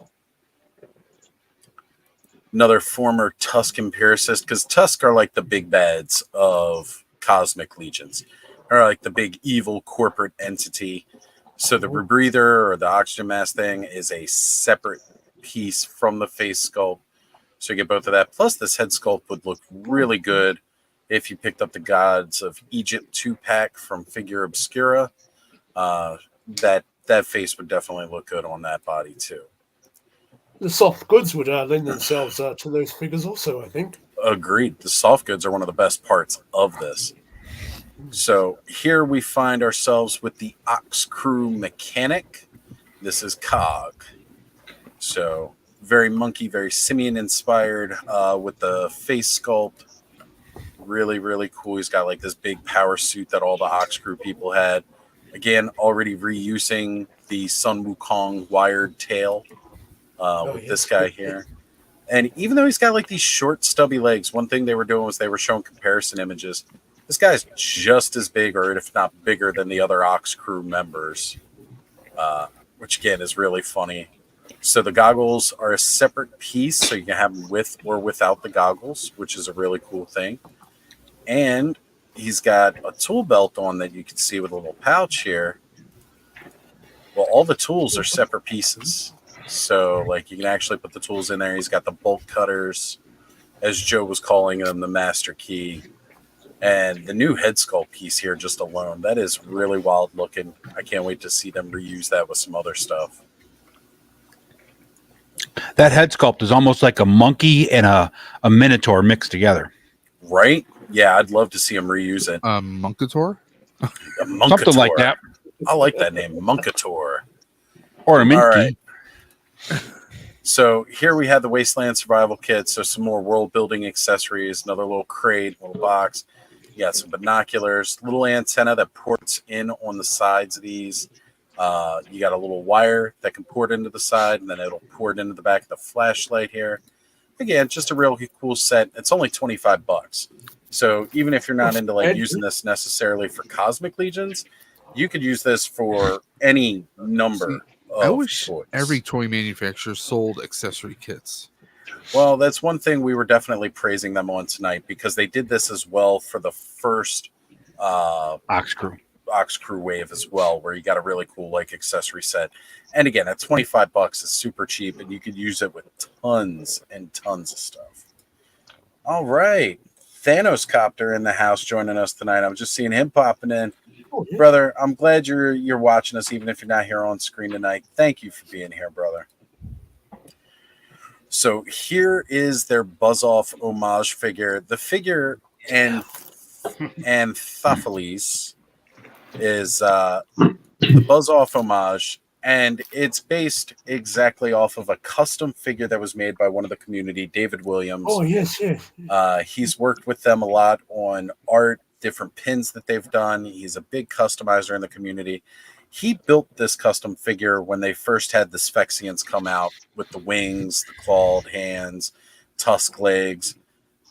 B: Another former Tusk empiricist, because Tusk are like the big bads of Cosmic Legions. They're like the big evil corporate entity. So the rebreather or the oxygen mask thing is a separate piece from the face sculpt. So you get both of that. Plus this head sculpt would look really good if you picked up the Gods of Egypt 2-pack from Figure Obscura. That face would definitely look good on that body too.
A: The soft goods would lend themselves to those figures also, I think.
B: Agreed. The soft goods are one of the best parts of this. So here we find ourselves with the Ox Crew Mechanic. This is Cog. So very monkey, very simian inspired with the face sculpt. Really, really cool. He's got like this big power suit that all the Ox Crew people had. Again, already reusing the Sun Wukong wired tail with this guy here. And even though he's got like these short, stubby legs, one thing they were doing was they were showing comparison images. This guy's just as big, or if not bigger, than the other Ox Crew members, which again is really funny. So the goggles are a separate piece, so you can have them with or without the goggles, which is a really cool thing. And he's got a tool belt on that you can see with a little pouch here. Well, all the tools are separate pieces. So, like, you can actually put the tools in there. He's got the bolt cutters, as Joe was calling them, the master key. And the new head sculpt piece here just alone, that is really wild looking. I can't wait to see them reuse that with some other stuff.
E: That head sculpt is almost like a monkey and a minotaur mixed together.
B: Right? Yeah, I'd love to see them reuse it.
H: Monkator?
E: Something like that.
B: I like that name, Monkator.
E: Or a minky.
B: All right. So here we have the Wasteland Survival Kit. So some more world building accessories, another little crate, little box. You got some binoculars, little antenna that ports in on the sides of these. You got a little wire that can port into the side, and then it'll port into the back of the flashlight here. Again, just a real cool set. It's only $25. So even if you're not into like using this necessarily for Cosmic Legions, you could use this for any number.
H: I wish every toy manufacturer sold accessory kits.
B: Well, that's one thing we were definitely praising them on tonight, because they did this as well for the first
E: Ox Crew
B: wave as well, where you got a really cool like accessory set. And again, at $25 is super cheap, and you could use it with tons and tons of stuff. All right, Thanos Copter in the house joining us tonight. I'm just seeing him popping in. Brother, I'm glad you're watching us, even if you're not here on screen tonight. Thank you for being here, brother. So here is their Buzz Off homage figure. The figure and Anthopheles is the Buzz Off homage, and it's based exactly off of a custom figure that was made by one of the community, David Williams.
A: Oh, yes.
B: He's worked with them a lot on art, different pins that they've done. He's a big customizer in the community. He built this custom figure when they first had the Sphexians come out with the wings, the clawed hands, tusk legs,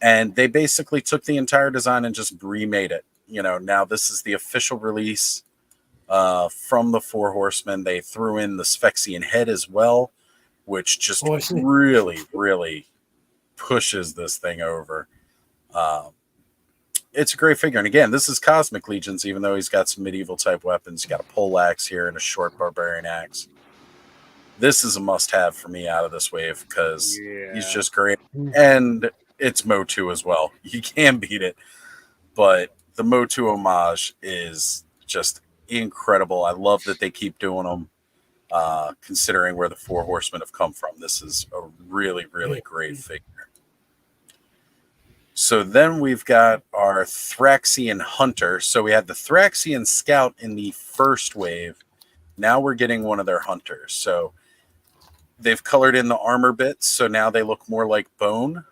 B: and they basically took the entire design and just remade it. You know, now this is the official release from the Four Horsemen. They threw in the Sphexian head as well, which just really, really pushes this thing over. It's a great figure. And again, this is Cosmic Legions, even though he's got some medieval type weapons. You got a pole axe here and a short barbarian axe. This is a must-have for me out of this wave, because he's just great. And it's Motu as well. You can't beat it. But the Motu homage is just incredible. I love that they keep doing them, considering where the Four Horsemen have come from. This is a
J: really, really great figure. So then we've got our Thraxian Hunter. So we had the Thraxian Scout in the first wave. Now we're getting one of their hunters. So they've colored in the armor bits, so now they look more like bone,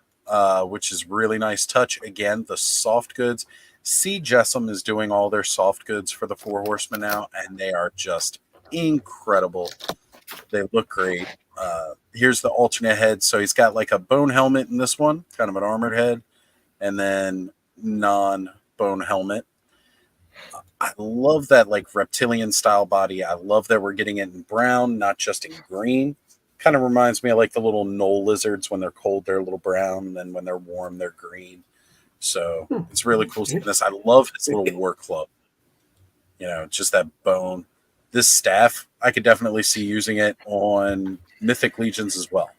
J: which is really nice touch. Again, the soft goods. C. Jessam is doing all their soft goods for the Four Horsemen now, and they are just incredible. They look great. Here's the alternate head. So he's got like a bone helmet in this one, kind of an armored head, and then non-bone helmet. I love that like reptilian style body. I love that we're getting it in brown, not just in green. Kind of reminds me of like the little knoll lizards. When they're cold, they're a little brown, and then when they're warm, they're green. So it's really cool seeing this. I love his little war club. You know, just that bone. This staff, I could definitely see using it on Mythic Legions as well.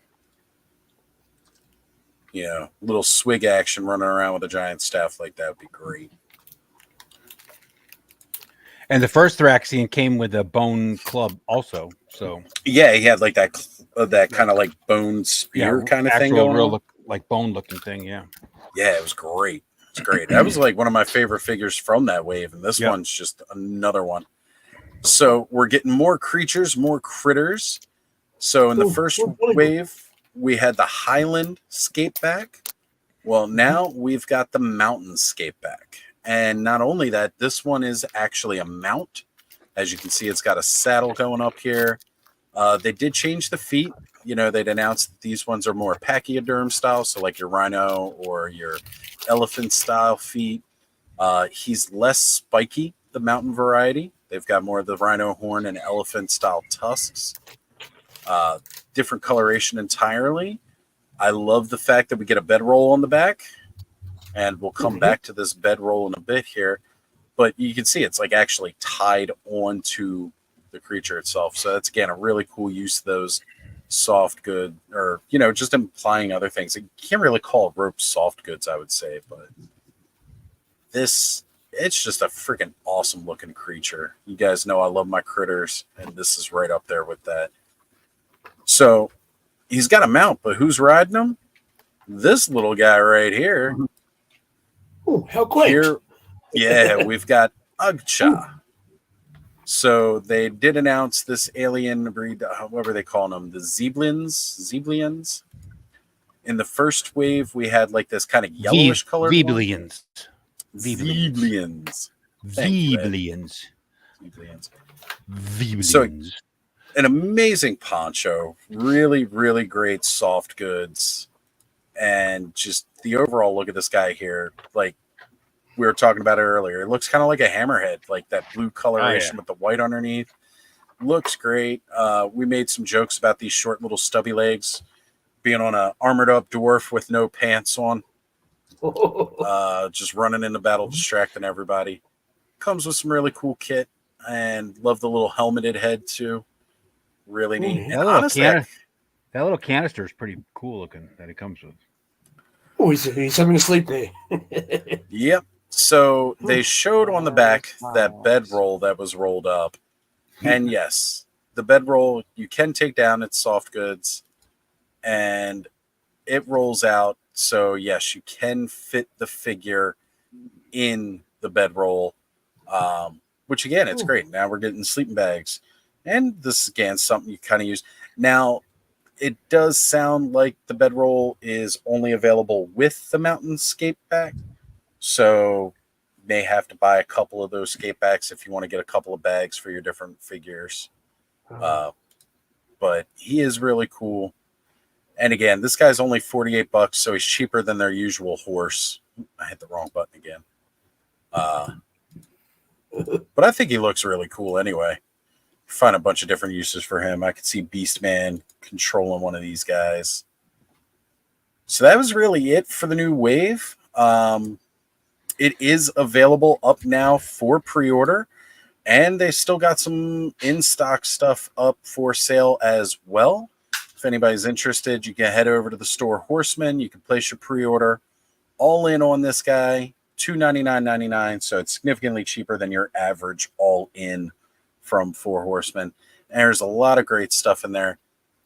J: You know, little swig action running around with a giant staff like that would be great.
E: And the first Thraxian came with a bone club also. So
J: yeah, he had like that kind of like bone spear kind of thing going on.
E: Like bone looking thing, yeah.
J: Yeah, it was great. It's great. That was like one of my favorite figures from that wave, and this one's just another one. So we're getting more creatures, more critters. So in the first wave, we had the Highland Scapeback. Well, now we've got the Mountain Scapeback. And not only that, this one is actually a mount. As you can see, it's got a saddle going up here. They did change the feet. You know, they'd announced that these ones are more pachyderm style, so like your rhino or your elephant style feet. He's less spiky, the mountain variety. They've got more of the rhino horn and elephant style tusks. Different coloration entirely. I love the fact that we get a bedroll on the back. And we'll come back to this bedroll in a bit here. But you can see it's like actually tied onto the creature itself. So that's, again, a really cool use of those soft good, or, you know, just implying other things. You can't really call rope soft goods, I would say. But this, it's just a freaking awesome looking creature. You guys know I love my critters, and this is right up there with that. So he's got a mount, but who's riding him? This little guy right here.
A: Oh, how quick!
J: Here, yeah, we've got Ugcha. So they did announce this alien breed, however they call them, the Zeblians. In the first wave, we had like this kind of yellowish colored
E: Zeblians.
J: So an amazing poncho, really, really great soft goods. And just the overall look at this guy here, like we were talking about it earlier, it looks kind of like a hammerhead, like that blue coloration with the white underneath. Looks great. We made some jokes about these short little stubby legs being on a armored up dwarf with no pants on, just running into battle, distracting everybody. Comes with some really cool kit, and love the little helmeted head too. Really neat. And honestly,
E: that little canister is pretty cool looking that it comes with.
A: Oh, he's having a sleep day.
J: Yep. So they showed on the back that bedroll that was rolled up. And yes, the bedroll you can take down. It's soft goods. And it rolls out. So yes, you can fit the figure in the bedroll. Which again, it's great. Now we're getting sleeping bags. And this is, again, something you kind of use. Now, it does sound like the bedroll is only available with the mountain scapeback. So you may have to buy a couple of those scapebacks if you want to get a couple of bags for your different figures. But he is really cool. And again, this guy's only $48, so he's cheaper than their usual horse. I hit the wrong button again. But I think he looks really cool anyway. Find a bunch of different uses for him. I could see Beastman controlling one of these guys. So that was really it for the new wave. It is available up now for pre-order, and they still got some in-stock stuff up for sale as well. If anybody's interested, you can head over to the store Horseman. You can place your pre-order. All in on this guy, $299.99, so it's significantly cheaper than your average all-in from Four Horsemen. And there's a lot of great stuff in there.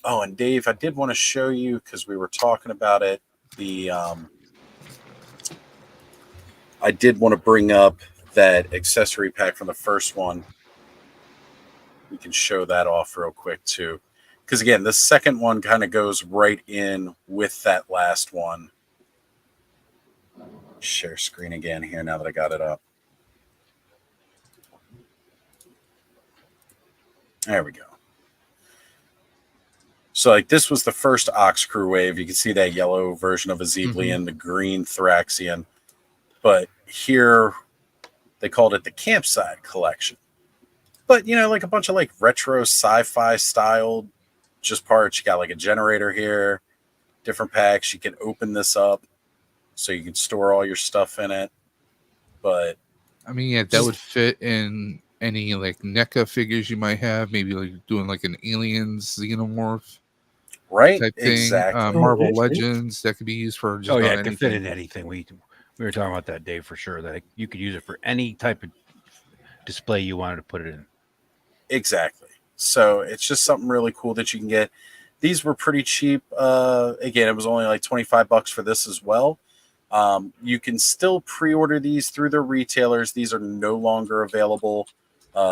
J: Oh, and Dave, I did want to show you because we were talking about it. I did want to bring up that accessory pack from the first one. We can show that off real quick too, because again, the second one kind of goes right in with that last one. Share screen again here now that I got it up. There we go. So like this was the first Ox Crew wave. You can see that yellow version of a Zeblian, the green Thraxian. But here they called it the Campsite Collection. But, you know, like a bunch of like retro sci-fi styled just parts. You got like a generator here, different packs. You can open this up so you can store all your stuff in it. But
H: I mean, yeah, that would fit in any like NECA figures you might have. Maybe like doing like an Aliens Xenomorph.
J: Right,
H: type thing.
J: exactly.
H: Marvel Legends that could be used for just
E: it
H: anything.
E: can fit in anything. We were talking about that, Dave, for sure. That you could use it for any type of display you wanted to put it in.
J: Exactly. So it's just something really cool that you can get. These were pretty cheap. Again, it was only like $25 for this as well. You can still pre-order these through the retailers. These are no longer available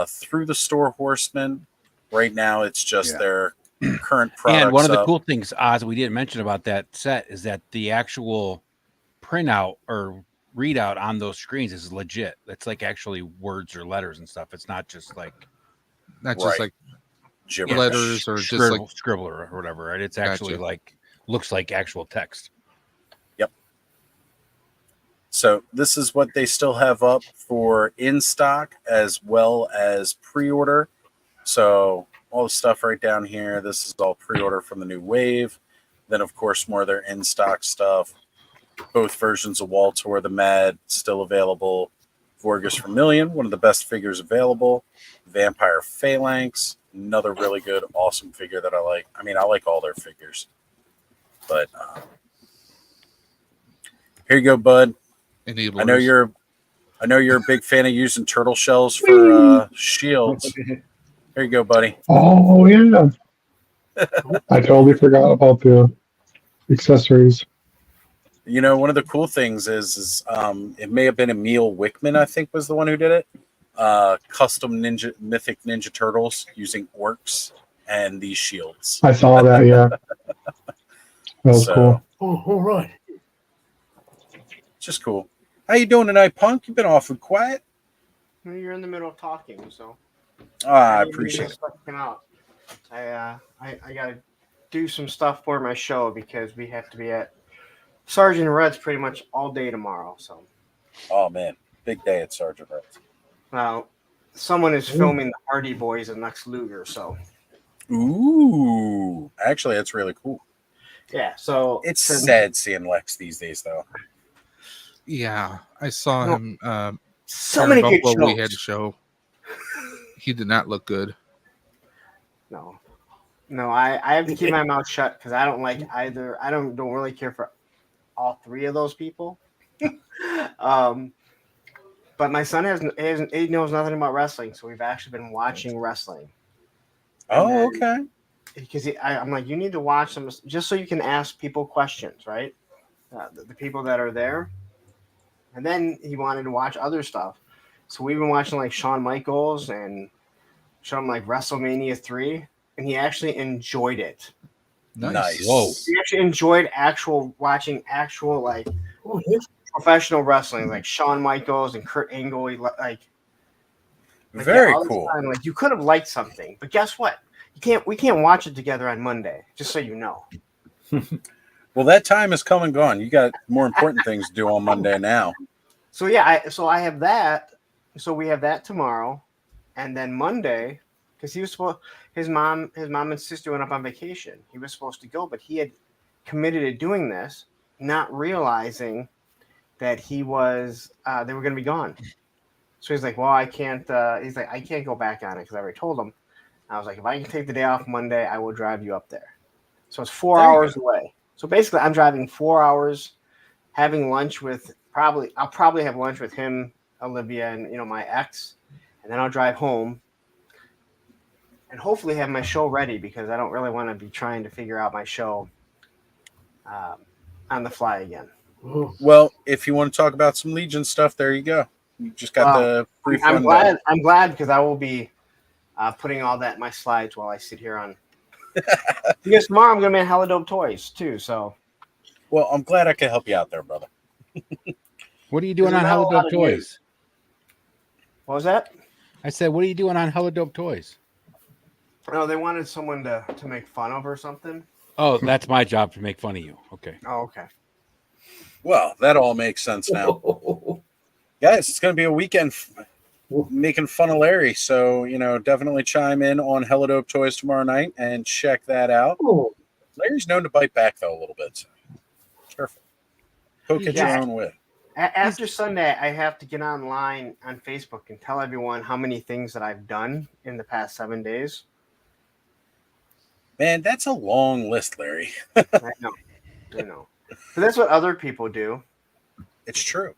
J: through the store Horseman. Right now, it's just their current products.
E: And one of the cool things, Oz, we didn't mention about that set is that the actual printout or readout on those screens is legit. It's like actually words or letters and stuff. It's not just like
H: just like letters or just like
E: scribble or whatever, right? It's actually like looks like actual text.
J: Yep. So this is what they still have up for in stock as well as pre-order. So all the stuff right down here, this is all pre-order from the new wave. Then, of course, more of their in-stock stuff. Both versions of Waltor the Mad still available. Vorgus Vermilion, one of the best figures available. Vampire Phalanx, another really good, awesome figure that I like. I mean, I like all their figures. But here you go, bud. I know you're a big fan of using turtle shells for shields. Here you go, buddy.
F: Oh, yeah. I totally forgot about the accessories.
J: You know, one of the cool things is it may have been Emil Wickman, I think, was the one who did it. Custom Mythic Ninja Turtles using orcs and these shields.
F: I saw that, yeah. That was cool.
A: Oh, all right.
J: Just cool. How you doing tonight, Punk? You've been awfully quiet.
I: You're in the middle of talking, so.
J: I appreciate it.
I: Out. I got to do some stuff for my show because we have to be at Sergeant Red's pretty much all day tomorrow. So.
J: Oh man, big day at Sergeant Red's.
I: Now, someone is filming the Hardy Boys and Lex Luger, so.
J: Ooh, actually, that's really cool.
I: Yeah, so
J: it's sad seeing Lex these days, though.
H: Yeah, I saw him.
I: So many good
H: what we had to show. He did not look good.
I: No, I have to keep my mouth shut because I don't like either. I don't really care for all three of those people. But my son he knows nothing about wrestling, so we've actually been watching wrestling.
J: Oh, okay.
I: Because I'm like, you need to watch them just so you can ask people questions, right? The people that are there. And then he wanted to watch other stuff. So we've been watching like Shawn Michaels and showing like WrestleMania 3, and he actually enjoyed it.
J: Nice.
E: Whoa.
I: He actually enjoyed watching actual like professional wrestling, like Shawn Michaels and Kurt Angle.
J: Very cool.
I: Time, like you could have liked something, but guess what? We can't watch it together on Monday. Just so you know.
J: Well, that time is come and gone. You got more important things to do on Monday now.
I: So yeah, I have that. So we have that tomorrow, and then Monday, because he was supposed. His mom and sister went up on vacation. He was supposed to go, but he had committed to doing this, not realizing that they were going to be gone. So he's like, well, I can't. He's like, I can't go back on it because I already told him. I was like, if I can take the day off Monday, I will drive you up there. So it's 4 hours away. So basically, I'm driving 4 hours, having lunch with I'll probably have lunch with him, Olivia, and my ex, and then I'll drive home. and hopefully have my show ready, because I don't really want to be trying to figure out my show on the fly again.
J: Well, if you want to talk about some Legion stuff, there you go. You just got the brief rundown.
I: I'm glad because I will be putting all that in my slides while I sit here on. Because tomorrow I'm going to be at Hella Dope Toys too. So.
J: Well, I'm glad I could help you out there, brother.
E: What are you doing on Hella Dope Toys?
I: What was that?
E: I said, what are you doing on Hella Dope Toys?
I: Oh, they wanted someone to make fun of or something.
E: Oh, that's my job to make fun of you. Okay.
I: Oh, okay.
J: Well, that all makes sense now. Guys, it's going to be a weekend making fun of Larry. So, definitely chime in on Hella Dope Toys tomorrow night and check that out. Larry's known to bite back, though, a little bit. So careful. Poke it your own way.
I: After Sunday, I have to get online on Facebook and tell everyone how many things that I've done in the past 7 days.
J: Man, that's a long list, Larry.
I: I know. But that's what other people do.
J: It's true.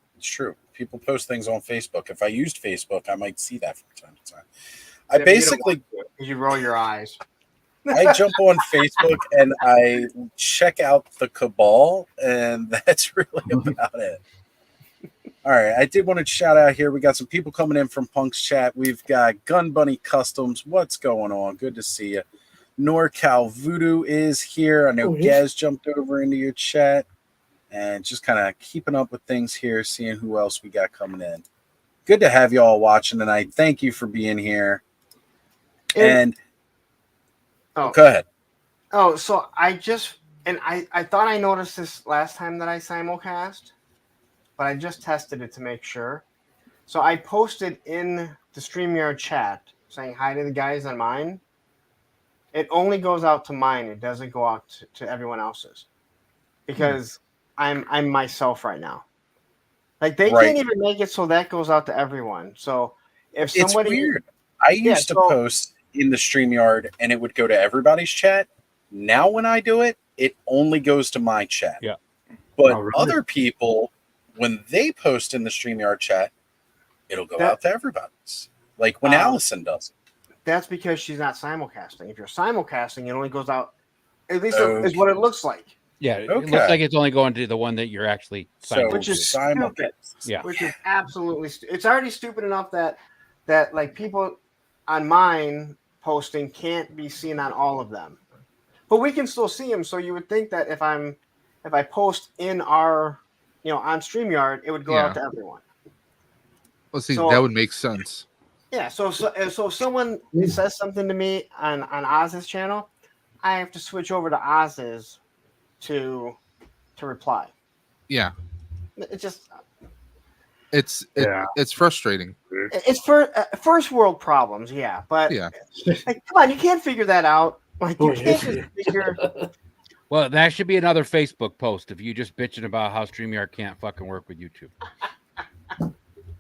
J: People post things on Facebook. If I used Facebook, I might see that from time to time. I basically...
I: You roll your eyes.
J: I jump on Facebook and I check out the cabal, and that's really about it. All right, I did want to shout out here. We got some people coming in from Punk's chat. We've got Gun Bunny Customs. What's going on? Good to see you. NorCal Voodoo is here. I know Gaz jumped over into your chat, and just kind of keeping up with things here, seeing who else we got coming in. Good to have you all watching tonight. Thank you for being here. And go ahead.
I: Oh, so I thought I noticed this last time that I simulcast, but I just tested it to make sure. So I posted in the StreamYard chat saying hi to the guys on mine. It only goes out to mine. It doesn't go out to everyone else's, because I'm myself right now. Like they can't even make it so that goes out to everyone. So if somebody,
J: it's weird. I used to post in the StreamYard and it would go to everybody's chat. Now when I do it, it only goes to my chat.
E: Yeah.
J: But other people, when they post in the StreamYard chat, it'll go out to everybody's. Like when Allison does it.
I: That's because she's not simulcasting. If you're simulcasting, it only goes out. At least is what it looks like.
E: Yeah, it looks like it's only going to the one that you're actually
I: which is stupid.
E: Yeah,
I: which is absolutely. It's already stupid enough that like people on mine posting can't be seen on all of them, but we can still see them. So you would think that if I post in our, on StreamYard, it would go out to everyone.
H: Well, see, that would make sense.
I: Yeah, so if someone says something to me on Oz's channel, I have to switch over to Oz's to reply.
H: Yeah.
I: It just
H: it's frustrating.
I: It's for first world problems, yeah, but like, come on, you can't figure that out. Like you can't just figure.
E: Well, that should be another Facebook post if you just bitching about how StreamYard can't fucking work with YouTube.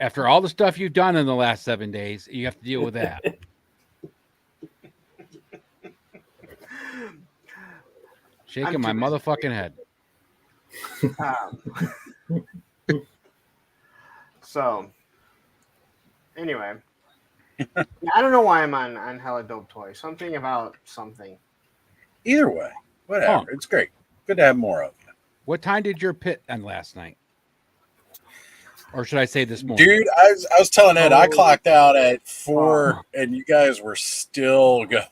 E: After all the stuff you've done in the last 7 days, you have to deal with that. Shaking my motherfucking head.
I: So, anyway, I don't know why I'm on Hella Dope Toys. Something about something.
J: Either way, whatever. It's great. Good to have more of you.
E: What time did your pit end last night? Or should I say this morning?
J: Dude, I was telling Ed, I clocked out at 4, and you guys were still going.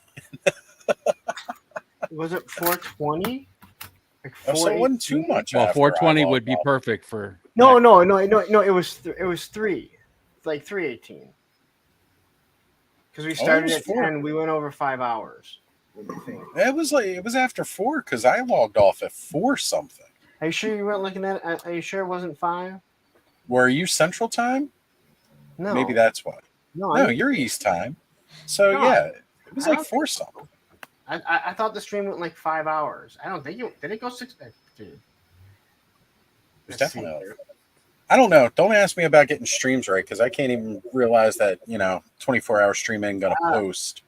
I: Was it 4:20? Like
J: so it wasn't too much.
E: Well, 4:20 would be perfect for.
I: No. It was 3, like 3:18. Because we started at 10, we went over 5 hours.
J: It was after 4 because I logged off at 4 something.
I: Are you sure you weren't looking at it? Are you sure it wasn't 5?
J: Were you Central Time?
I: No.
J: Maybe that's why. No, you're East Time. So yeah, it was like 4 something.
I: I thought the stream went like 5 hours. I don't think did it go 6? Dude.
J: It was definitely. I don't know. Don't ask me about getting streams right because I can't even realize that 24-hour stream ain't gonna post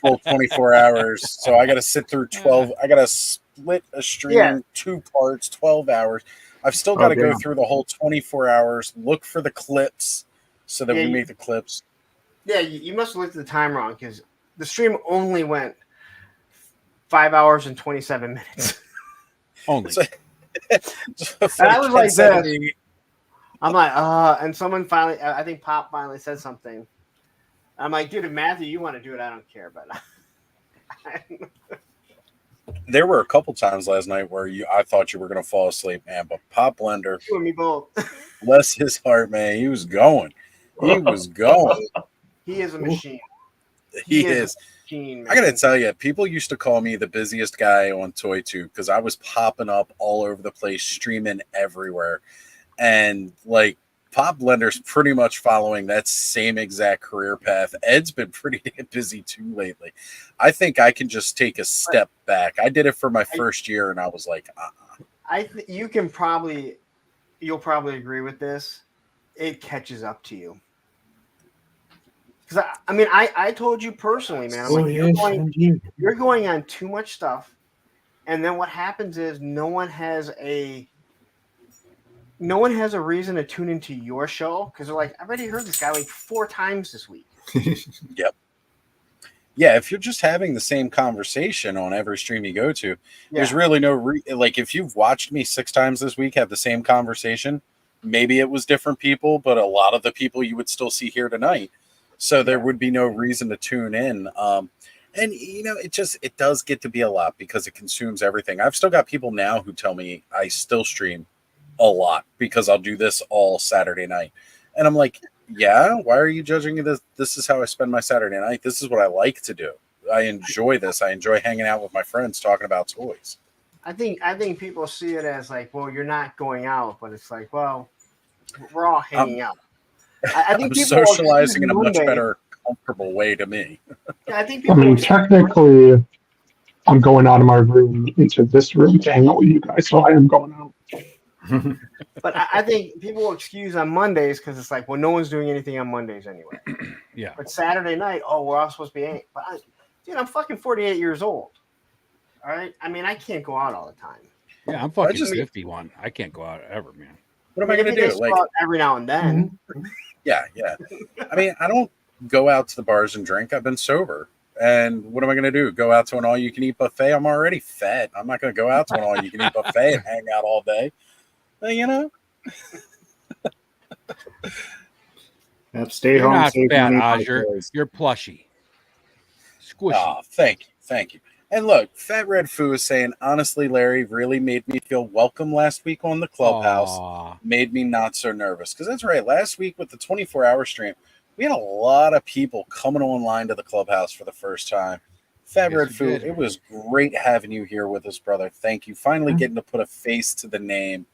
J: full 24 hours. So I got to sit through 12. I got to split a stream 2 parts, 12 hours. I've still got to go through the whole 24 hours. Look for the clips so that we make the clips.
I: Yeah, you must have looked at the time wrong because the stream only went 5 hours and 27 minutes.
E: Only.
I: And I was like this. I'm like, and someone finally, I think Pop finally said something. I'm like, dude, if Matthew, you want to do it, I don't care. But
J: there were a couple times last night where I thought you were going to fall asleep, man. But Pop Blender,
I: you and me both.
J: Bless his heart, man. He was going. He was going.
I: He is a machine.
J: He is.
I: Machine,
J: I got to tell you, people used to call me the busiest guy on ToyTube because I was popping up all over the place, streaming everywhere. And like Pop Blender's pretty much following that same exact career path. Ed's been pretty damn busy too lately. I think I can just take a step back. I did it for my first year, and I was like,
I: you'll probably agree with this. It catches up to you. Because I told you personally, man. I'm like, you're going on too much stuff, and then what happens is no one has a reason to tune into your show because they're like, I've already heard this guy like 4 times this week.
J: Yep. Yeah, if you're just having the same conversation on every stream you go to, there's really no like if you've watched me 6 times this week have the same conversation, maybe it was different people, but a lot of the people you would still see here tonight. So there would be no reason to tune in. And it does get to be a lot because it consumes everything. I've still got people now who tell me I still stream a lot because I'll do this all Saturday night. And I'm like, yeah, why are you judging this? This is how I spend my Saturday night. This is what I like to do. I enjoy this. I enjoy hanging out with my friends talking about toys.
I: I think people see it as like, well, you're not going out, but it's like, well, we're all hanging out. I think
J: I'm socializing in a much better, comfortable way to me.
I: I think
F: technically, I'm going out of my room into this room to hang out with you guys, so I am going out.
I: But I think people will excuse on Mondays because it's like, well, no one's doing anything on Mondays anyway.
E: Yeah.
I: But Saturday night, we're all supposed to be. But I'm fucking 48 years old. All right. I mean, I can't go out all the time.
E: Yeah, I'm fucking 51. I can't go out ever, man.
J: What am I going to do?
I: Like every now and then.
J: Yeah. I mean, I don't go out to the bars and drink. I've been sober. And what am I going to do? Go out to an all-you-can-eat buffet? I'm already fat. I'm not going to go out to an all-you-can-eat buffet and hang out all day. But,
D: stay
E: You're
D: home.
E: not
D: Save
E: fat,
D: money,
E: Ozzer. You're plushy. Squishy.
J: Oh, thank you. And look, Fat Red Foo is saying, honestly, Larry really made me feel welcome last week on the Clubhouse.
E: Aww.
J: Made me not so nervous. Because that's right. Last week with the 24-hour stream, we had a lot of people coming online to the Clubhouse for the first time. Fat Red Foo, it was great having you here with us, brother. Thank you. Finally getting to put a face to the name.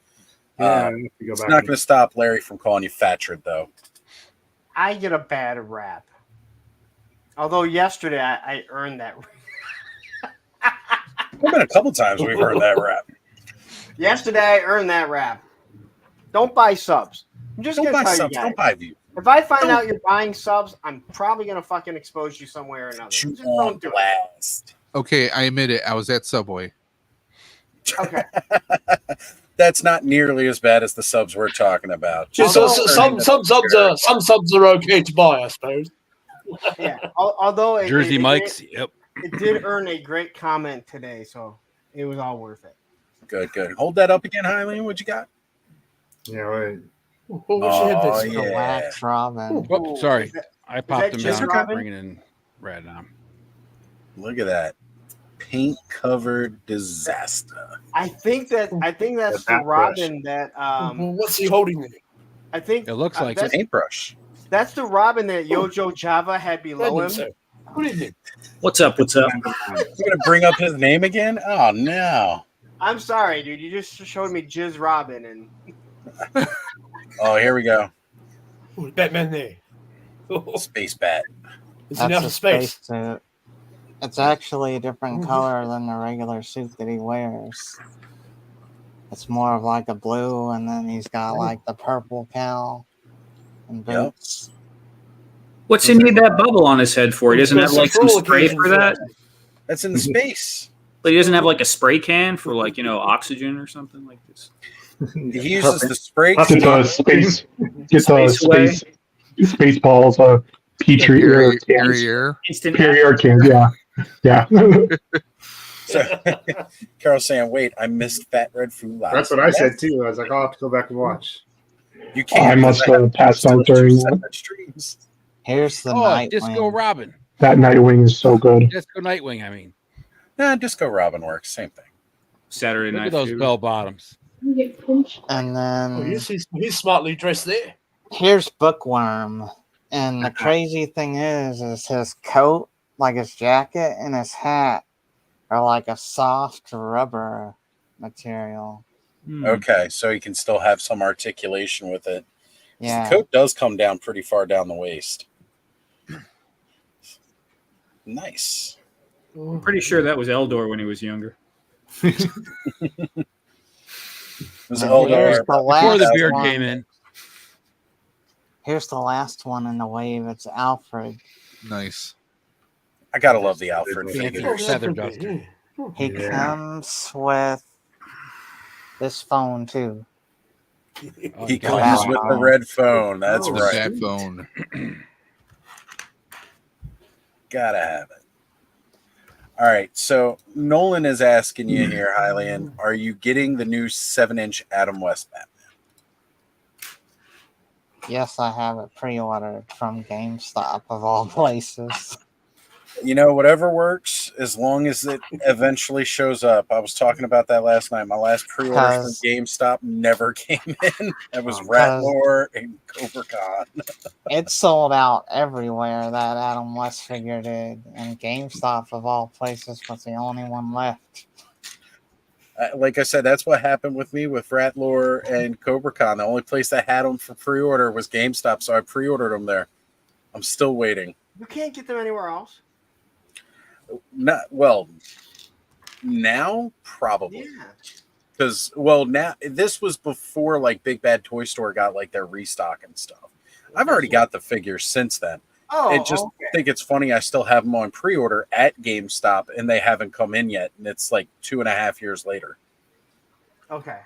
J: It's not going to stop Larry from calling you Fatrid, though.
I: I get a bad rap. Although yesterday I earned that.
J: There's been a couple times we've earned that rap.
I: Yesterday I earned that rap. Don't buy subs. I'm just going to tell you guys.
J: Don't buy views.
I: If I find out you're buying subs, I'm probably going to fucking expose you somewhere or another. Just don't do it.
H: Okay, I admit it. I was at Subway.
I: Okay.
J: That's not nearly as bad as the subs we're talking about.
A: Some subs are okay to buy, I suppose.
I: Yeah. Although
E: Jersey Mike's. Yep.
I: It did earn a great comment today, so it was all worth it.
J: Good. Hold that up again, Hylian. What you got?
D: Yeah, right.
K: Wax Robin.
E: Oh, sorry. I popped him
I: just
E: down.
I: Robin?
E: Bringing in Red now.
J: Look at that. Paint covered disaster.
I: I think that's the Robin that
A: what's he holding there?
I: I think
E: It looks like
J: It's a paintbrush.
I: that's the Robin that Yojo Java had below him.
A: What is it?
L: What's up?
J: You're gonna bring up his name again? Oh no.
I: I'm sorry, dude. You just showed me Jizz Robin and
J: Oh, here we go.
A: Ooh, Batman there.
J: Space Bat.
A: It's in outer space.
K: Suit. It's actually a different color than the regular suit that he wears. It's more of like a blue, and then he's got like the purple cowl and boots.
L: What's he need that bubble on his head for? He doesn't have like some spray for that?
J: That's in space.
L: But he doesn't have like a spray can for like, oxygen or something like this.
J: He uses the spray
F: Get
J: can.
F: space balls, Petri air cans.
L: Instant
F: Petri air cans, yeah. Yeah.
J: So Carol's saying, wait, I missed Fat Red Fruit Lots.
D: That's what I said too. I was like, I'll have to go back and watch.
J: You can't.
F: I must have passed out during that.
J: Streams.
K: Here's the
E: Disco Robin.
F: That Nightwing is so good.
E: Disco Nightwing, I mean.
J: Nah, Disco Robin works. Same thing.
L: Saturday
E: Look
L: night.
E: at those bell bottoms.
K: And then
A: he's smartly dressed there.
K: here's Bookworm. And the crazy thing is his coat, like his jacket and his hat, are like a soft rubber material.
J: Okay, so you can still have some articulation with it.
K: Yeah.
J: The coat does come down pretty far down the waist. Nice.
L: I'm pretty sure that was Eldor when he was younger.
J: Was
K: Here's the
E: Before the
K: last
E: beard
K: one.
E: came in.
K: Here's the last one in the wave. It's Alfred.
H: Nice.
J: I gotta love the Alfred
E: Fancy
J: figures.
E: feather duster.
K: He comes with this phone too.
J: He comes with the red phone. That's right.
H: That phone.
J: Gotta have it. All right. So Nolan is asking you here, Hylian, are you getting the new 7-inch Adam West Batman?
K: Yes, I have it pre-ordered from GameStop of all places.
J: You know, whatever works, as long as it eventually shows up. I was talking about that last night. My last pre-order from GameStop never came in. That was Ratlore and Cobra Khan.
K: It sold out everywhere, that Adam West figure did. And GameStop, of all places, was the only one left.
J: Like I said, that's what happened with me with Ratlore and Cobra Khan. The only place that had them for pre-order was GameStop, so I pre-ordered them there. I'm still waiting.
I: You can't get them anywhere else.
J: Not well. Now probably. Because now this was before like Big Bad Toy Store got like their restock and stuff. I've already got the figures since then. I think it's funny. I still have them on pre-order at GameStop, and they haven't come in yet. And it's like 2.5 years later.
I: Okay.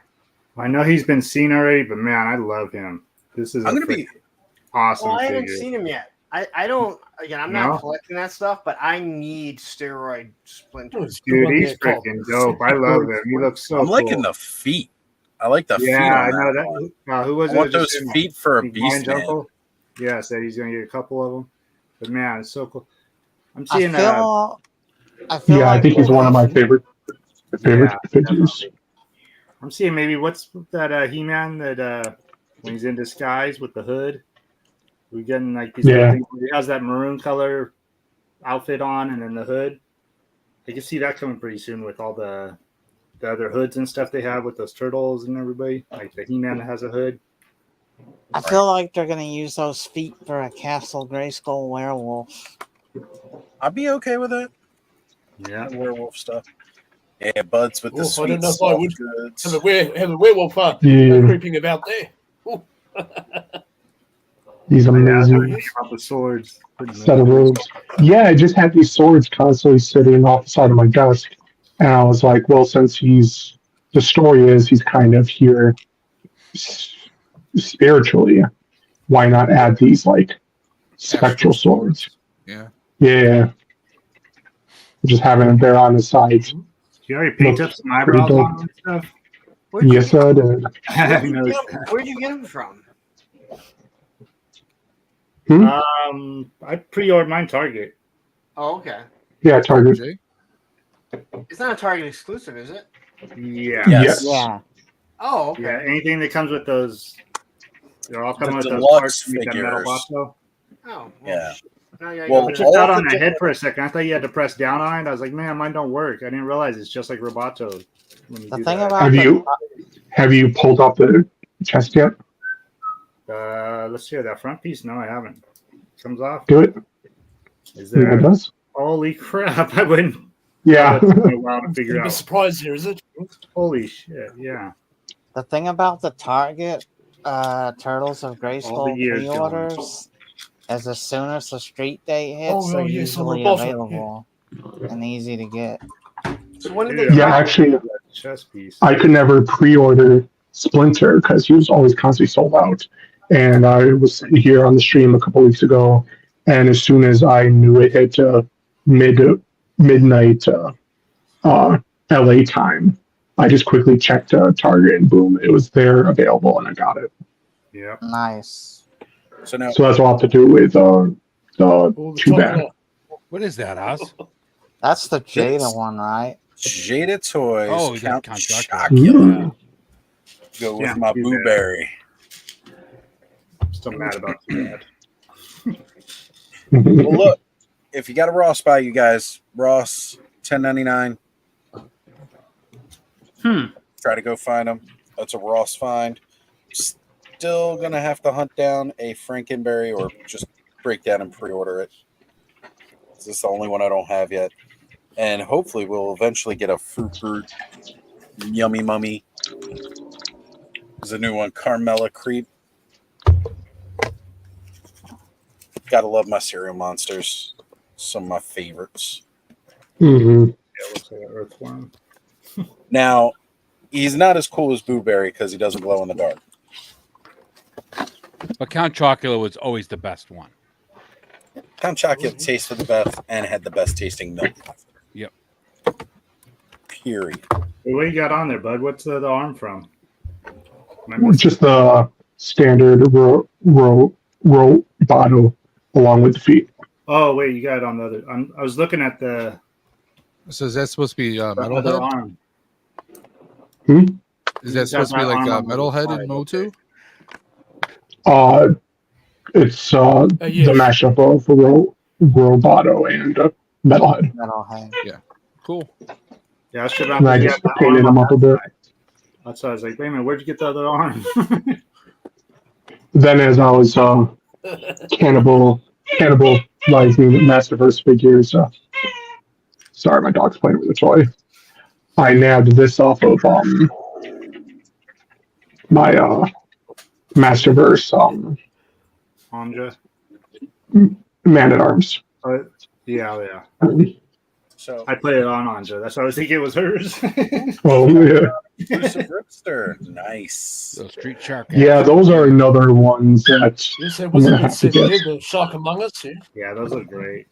D: I know he's been seen already, but man, I love him. This is awesome.
I: Well, I haven't
D: figure.
I: seen him yet. I don't. Again, I'm not collecting that stuff, but I need steroid splinters.
D: Dude, he's freaking dope. I love him. He looks so.
J: I'm liking the feet. I like the feet.
D: Yeah,
J: on
D: I know
J: that.
D: that. Who was
J: I
D: it?
J: want those feet for a beast man.
D: Uncle? Yeah, said he's gonna get a couple of them. But man, it's so cool. I'm
K: I
D: seeing.
K: feel
F: Yeah, I
K: like
F: think he's one of my favorite figures.
D: I'm seeing maybe what's that He-Man that when he's in disguise with the hood. We're getting like these little things where he has that maroon color outfit on and then the hood. I can see that coming pretty soon with all the other hoods and stuff they have with those turtles and everybody. Like the He-Man that has a hood.
K: I feel like they're gonna use those feet for a Castle Grayskull werewolf.
J: I'd be okay with it.
D: Yeah,
J: werewolf stuff. Yeah, buds with the
A: I
J: sweet
A: don't know if I would
J: goods.
A: have a werewolf creeping about there.
F: These amazing
D: the swords.
F: set of robes. Yeah, I just had these swords constantly sitting off the side of my desk. And I was like, well, since the story is he's kind of here spiritually, why not add these like spectral swords?
H: Yeah.
F: Yeah. Just having them there on the sides.
D: You already picked up some eyebrows on them and stuff?
F: Yes, I did.
I: Where'd you get them from?
D: I pre-ordered mine Target.
I: Oh, okay.
F: Yeah, Target.
I: It's not a Target exclusive, is it?
D: Yeah.
F: Yes.
K: Yeah.
I: Oh, okay.
D: Yeah, anything that comes with those, they're all coming with those
J: deluxe
D: parts to make that metal
J: figures.
D: box though.
I: Oh,
J: Yeah.
D: Well, I checked out on the head for a second. I thought you had to press down on it. I was like, man, mine don't work. I didn't realize it's just like Roboto. When you
K: The
D: do
K: thing
D: that.
K: about
F: Have you pulled up the chest yet?
D: Let's see that front piece. No, I haven't. Comes off.
F: Do it.
D: Is
F: Yeah,
D: there?
F: it does.
D: Holy crap! I wouldn't.
F: Yeah.
D: That took me a while to figure
A: You'd be
D: out.
A: surprised here, is it?
D: Holy shit! Yeah.
K: the thing about the Target Turtles of Grayskull
D: years
K: pre-orders is as soon as the street date hits, they're
A: yes, on the
K: usually
A: bottom,
K: available and easy to get.
I: So when did
D: Dude,
I: they?
F: Yeah, actually,
D: chest piece.
F: I could never pre-order Splinter because he was always constantly sold out. And I was sitting here on the stream a couple weeks ago, and as soon as I knew it hit midnight LA time, I just quickly checked Target, and boom, it was there available, and I got it.
D: Yeah.
K: Nice.
J: So now,
F: So that's all I have to do with the two-band.
E: What is that, Oz?
K: That's the Jada one, right?
J: Jada Toys.
E: Oh, you got
J: Count
E: Chocula.
J: Chocula. Go with
D: Yeah,
J: my
D: Boo
J: Blueberry.
D: Still mad about that.
J: Well, look, if you got a Ross by you guys, Ross, $10.99. Try to go find them. That's a Ross find. Still gonna have to hunt down a Frankenberry or just break down and pre-order it. This is the only one I don't have yet, and hopefully we'll eventually get a Fruit Brute Yummy Mummy. There's a new one, Carmella Creep. Gotta love my cereal monsters. Some of my favorites.
F: Mm-hmm.
D: Yeah, it looks like an earthworm.
J: Now, he's not as cool as Blueberry because he doesn't glow in the dark.
E: But Count Chocula was always the best one.
J: Count Chocula tasted the best and had the best tasting milk.
E: Yep.
J: Period.
D: Hey, what you got on there, bud? What's the arm from?
F: Just the standard row bottle along with the feet.
D: Oh wait, you got it on the other. I was looking at the.
H: So is that supposed to be
D: other
H: Metalhead?
D: arm.
H: Is that supposed to be like Metalhead and Motu?
F: It's the mashup of Roboto and Metalhead.
K: Metalhead.
H: Yeah. Cool.
D: Yeah, I should
F: And I just painted them up a bit.
D: That's why I was like, wait a minute, where'd you get the other arm?
F: Then as I was cannibalizing Masterverse figures, sorry, my dog's playing with a toy. I nabbed this off of my Masterverse
D: Anja?
F: Man at Arms.
D: Yeah.
J: So
D: I played it on Anja. That's why I was thinking it was hers.
F: Oh yeah.
J: Exclusive Ripster. Nice.
E: Those Street Shark.
F: Yeah, those are another ones that
A: Yes, it
F: I'm
A: was a
F: gonna
A: good
F: have to
A: set
F: get.
A: here, the Shark Among Us. Yeah.
D: Yeah, those look great.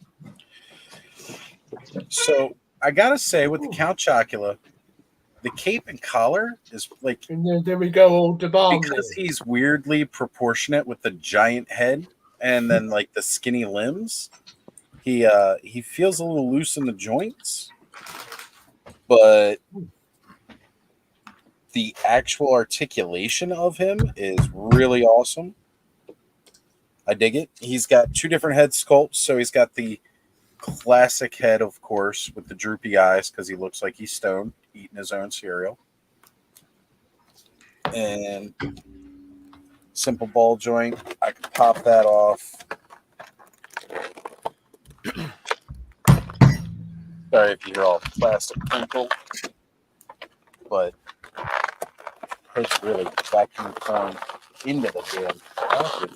J: So I gotta say, with the Count Chocula, the cape and collar is like.
A: And then there we go, old Debon.
J: Because he's weirdly proportionate with the giant head and then like the skinny limbs. He feels a little loose in the joints, but the actual articulation of him is really awesome. I dig it. He's got two different head sculpts. So he's got the classic head, of course, with the droopy eyes because he looks like he's stoned, eating his own cereal. And simple ball joint. I can pop that off. Sorry if you hear all plastic crinkle, but it's really vacuum thrown into the damn package.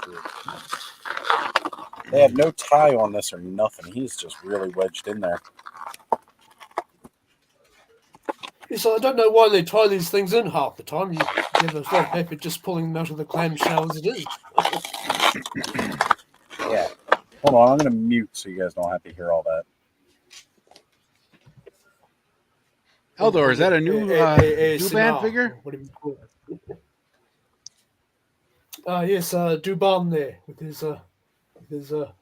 J: They have no tie on this or nothing. He's just really wedged in there.
A: So I don't know why they tie these things in half the time. You get a lot of paper just pulling them out of the clamshell as it is.
J: Yeah. Hold on, I'm going to mute so you guys don't have to hear all that.
E: Eldor, is that a new band figure?
A: What do you call it? Yes, Duban there with his a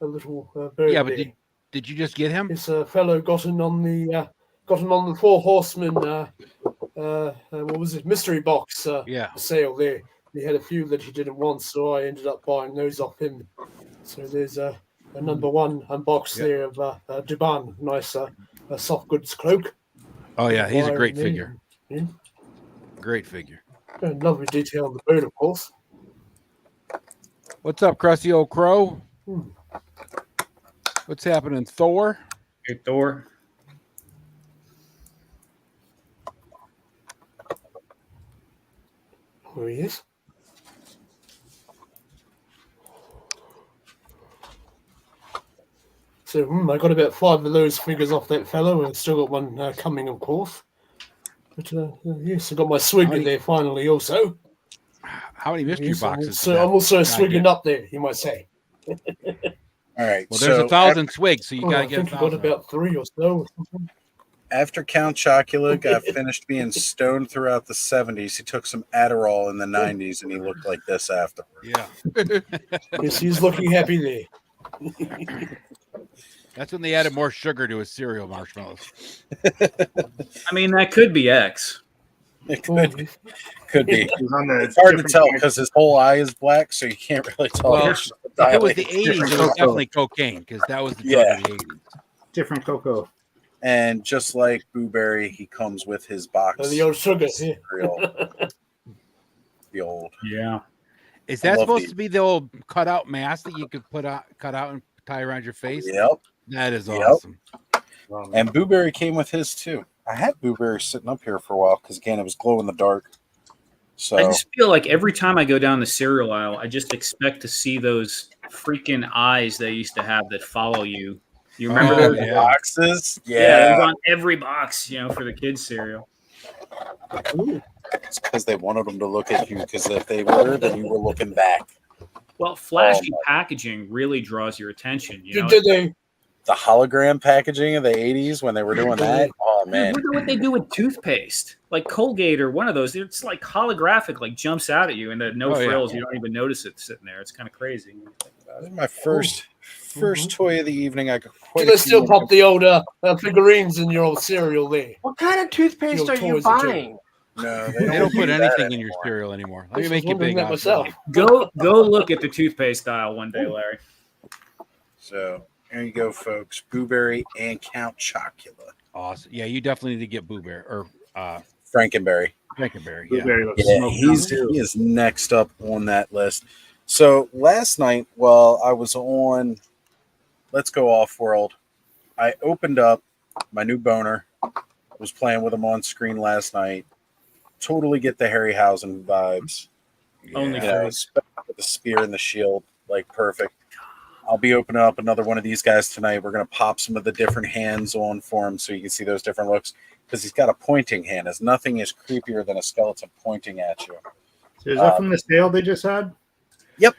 A: little bird.
E: Yeah, but
A: there.
E: did you just get him?
A: This fellow got him on the Four Horsemen. What was it? Mystery box. Sale there. He had a few that he didn't want, so I ended up buying those off him. So there's a number one unbox there of Duban. Nice soft goods cloak.
E: Oh yeah, he's a great
A: there.
E: figure.
A: Yeah.
E: Great figure.
A: And lovely detail on the bird, of course.
E: What's up, crusty old crow? What's happening, Thor?
L: Hey, Thor.
A: Where he is. So I got about 5 of those figures off that fellow, and still got one coming, of course. But yes, I got my swigger there finally. Also,
E: how many mystery boxes?
A: So I'm also swigging up there, you might say.
J: All right.
E: Well, there's 1,000 swigs, so you got to get.
A: I think he got about 3 or so.
J: After Count Chocula got finished being stoned throughout the 70s, he took some Adderall in the 90s, and he looked like this afterwards.
E: Yeah.
A: Yes, he's looking happy there.
E: That's when they added more sugar to his cereal marshmallows.
L: I mean, that could be X.
J: It could be. It's hard to tell because his whole eye is black, so you can't really tell.
E: Well, if it was the 80s, it was definitely cocaine because that was the drug of the 80s.
D: Different cocoa.
J: And just like Blueberry, he comes with his box.
A: The old sugar.
J: Cereal. The old.
L: Yeah.
E: Is that supposed to be the old cutout mask that you could cut out and tie around your face?
J: Yep.
E: That is awesome.
J: And Blueberry came with his too. I had Blueberry sitting up here for a while because again it was glow in the dark. So
L: I just feel like every time I go down the cereal aisle, I just expect to see those freaking eyes they used to have that follow you. You remember those
J: boxes?
L: Yeah, it was on every box, for the kids' cereal.
J: It's because they wanted them to look at you. Because if they were, then you were looking back.
L: Well, flashy packaging really draws your attention.
A: Did they?
J: The hologram packaging of the 80s when they were doing that. Oh man!
L: Look at what they do with toothpaste, like Colgate or one of those. It's like holographic, like jumps out at you, and the no frills. You don't even notice it sitting there. It's kind of crazy.
J: That was my first toy of the evening. I could
A: Do they still pop the old figurines in your old cereal there?
I: What kind of toothpaste are you buying?
J: No,
E: they don't put anything in your cereal anymore. Let me make you big
L: myself. Go look at the toothpaste aisle one day, Larry.
J: So there you go, folks. Blueberry and Count Chocula.
E: Awesome. Yeah, you definitely need to get Blueberry or
J: Frankenberry.
E: Frankenberry.
J: Yeah, he is next up on that list. So last night, while I was on Let's Go Off World, I opened up my new boner. Was playing with him on screen last night. Totally get the Harryhausen vibes.
L: Only
J: with the spear and the shield, like perfect. I'll be opening up another one of these guys tonight. We're gonna pop some of the different hands on for him so you can see those different looks. Because he's got a pointing hand. As nothing is creepier than a skeleton pointing at you.
D: So is that from the sale they just had?
J: Yep.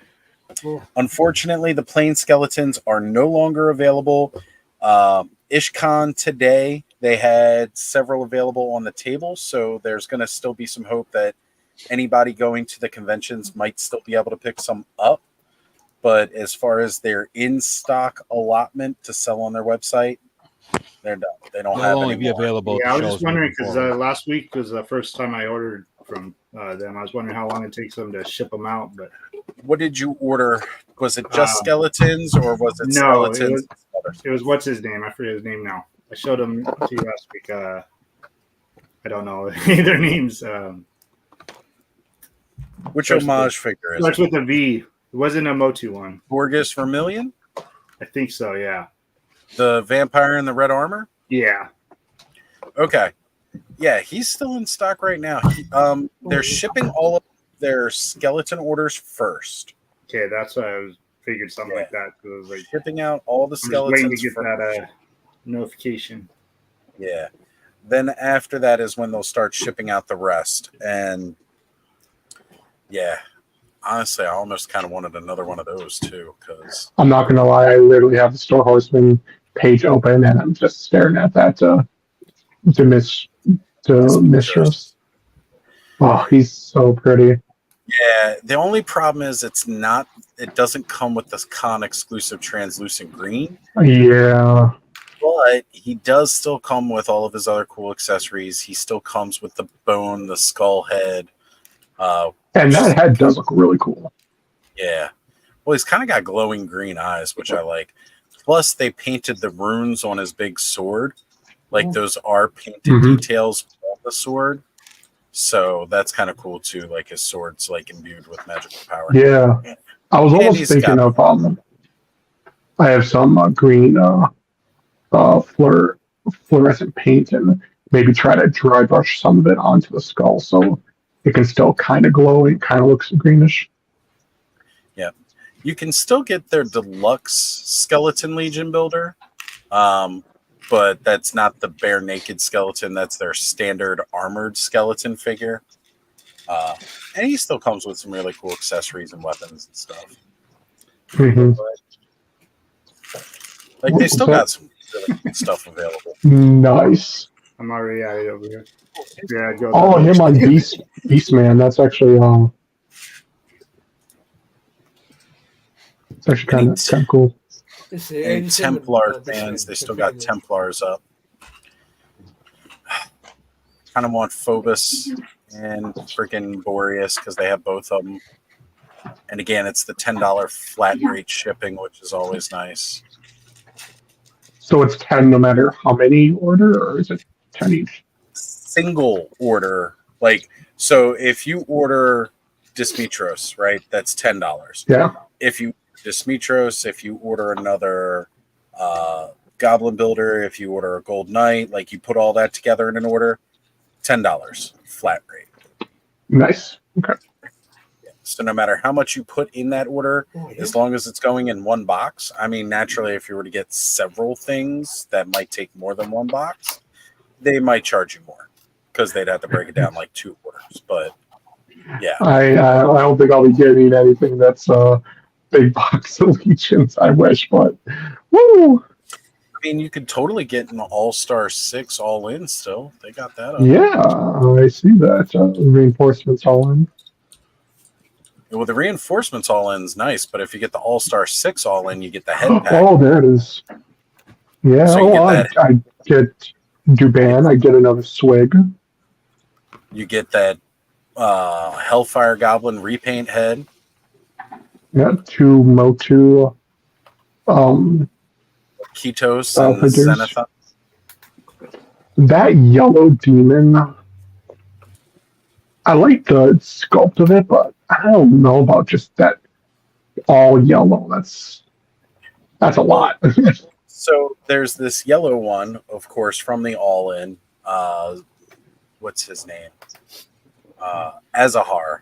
J: Unfortunately, the plain skeletons are no longer available. Ishcon today, they had several available on the table, so there's going to still be some hope that anybody going to the conventions might still be able to pick some up. But as far as their in-stock allotment to sell on their website, they're done. They don't have
E: only
J: any
E: be available.
D: Yeah, I was just wondering because last week was the first time I ordered from them. I was wondering how long it takes them to ship them out. But
J: what did you order? Was it just skeletons or was it skeletons?
D: It was what's his name? I forget his name now. I showed him to you last week. I don't know their names.
J: Which homage figure is
D: starts
J: it?
D: with a V. It wasn't a Motu one.
J: Gorgas Vermilion?
D: I think so, yeah.
J: The vampire in the red armor?
D: Yeah.
J: Okay. Yeah, he's still in stock right now. They're shipping all of their skeleton orders first.
D: Okay, that's what I was figured something like that. It was like
J: shipping out all the skeletons.
D: Waiting to get that notification.
J: Yeah. Then after that is when they'll start shipping out the rest. And yeah, honestly, I almost kind of wanted another one of those too. Because
F: I'm not gonna lie, I literally have the Store Horseman page open and I'm just staring at that Mistress. Oh, he's so pretty.
J: Yeah, the only problem is it doesn't come with this con exclusive translucent green.
F: Yeah.
J: But he does still come with all of his other cool accessories. He still comes with the bone, the skull head.
F: And that head does look really cool.
J: Yeah. Well, he's kind of got glowing green eyes, which I like. Plus, they painted the runes on his big sword. Like those are painted details on the sword. So that's kind of cool too. Like his sword's like imbued with magical power.
F: Yeah. I was almost thinking of I have some green fluorescent paint and maybe try to dry brush some of it onto the skull so it can still kind of glow. It kind of looks greenish.
J: Yeah. You can still get their deluxe skeleton legion builder. But that's not the bare naked skeleton. That's their standard armored skeleton figure. And he still comes with some really cool accessories and weapons and stuff.
F: Mm-hmm.
J: Like they still got some really good stuff available.
F: Nice.
D: I'm already at it over here. Yeah, go.
F: Oh, him on Beastman. That's actually it's actually kind of cool.
J: And Templar fans, they still got Templars up. Kind of want Phobos and freaking Boreas because they have both of them. And again, it's the $10 flat rate shipping, which is always nice.
F: So it's 10 no matter how many you order, or is it 10 each?
J: Single order. Like, so if you order Dismetros, right, that's $10.
F: Yeah.
J: If you Dismetros, if you order another Goblin Builder, if you order a Gold Knight, like you put all that together in an order, $10 flat rate.
F: Nice. Okay.
J: So no matter how much you put in that order, as long as it's going in one box, I mean, naturally, if you were to get several things that might take more than one box, they might charge you more because they'd have to break it down like 2 orders. But yeah,
F: I don't think I'll be getting anything that's big box Allegiance. I wish, but woo.
J: I mean, you could totally get an All-Star 6 all in still. They got that up.
F: Yeah, I see that. Reinforcements all in.
J: Well, the reinforcements all in is nice, but if you get the All-Star 6 all in, you get the head pack.
F: Oh, there it is. Yeah,
J: So
F: I get Duban. I get another Swig.
J: You get that Hellfire Goblin repaint head.
F: Yeah, 2 Motu.
J: Ketos and Zenithon.
F: That yellow demon, I like the sculpt of it, but I don't know about just that all yellow. That's a lot.
J: So there's this yellow one, of course, from the all-in. What's his name? Azahar.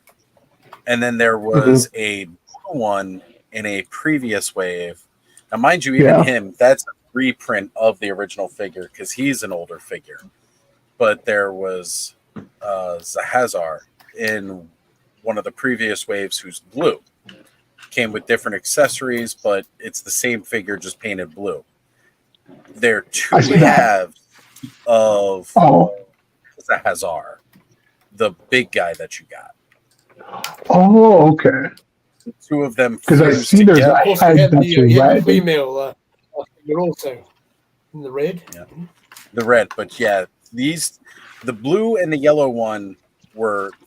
J: And then there was a blue one in a previous wave. Now, mind you, even him, that's a reprint of the original figure because he's an older figure. But there was Zahazar in one of the previous waves who's blue. Came with different accessories, but it's the same figure, just painted blue. There are 2 halves of Zahazar, the big guy that you got.
F: Oh, okay.
J: 2 of them
F: because I see there's a head that's red.
A: Female you're also in the red.
J: Yeah, the red, but yeah, the blue and the yellow one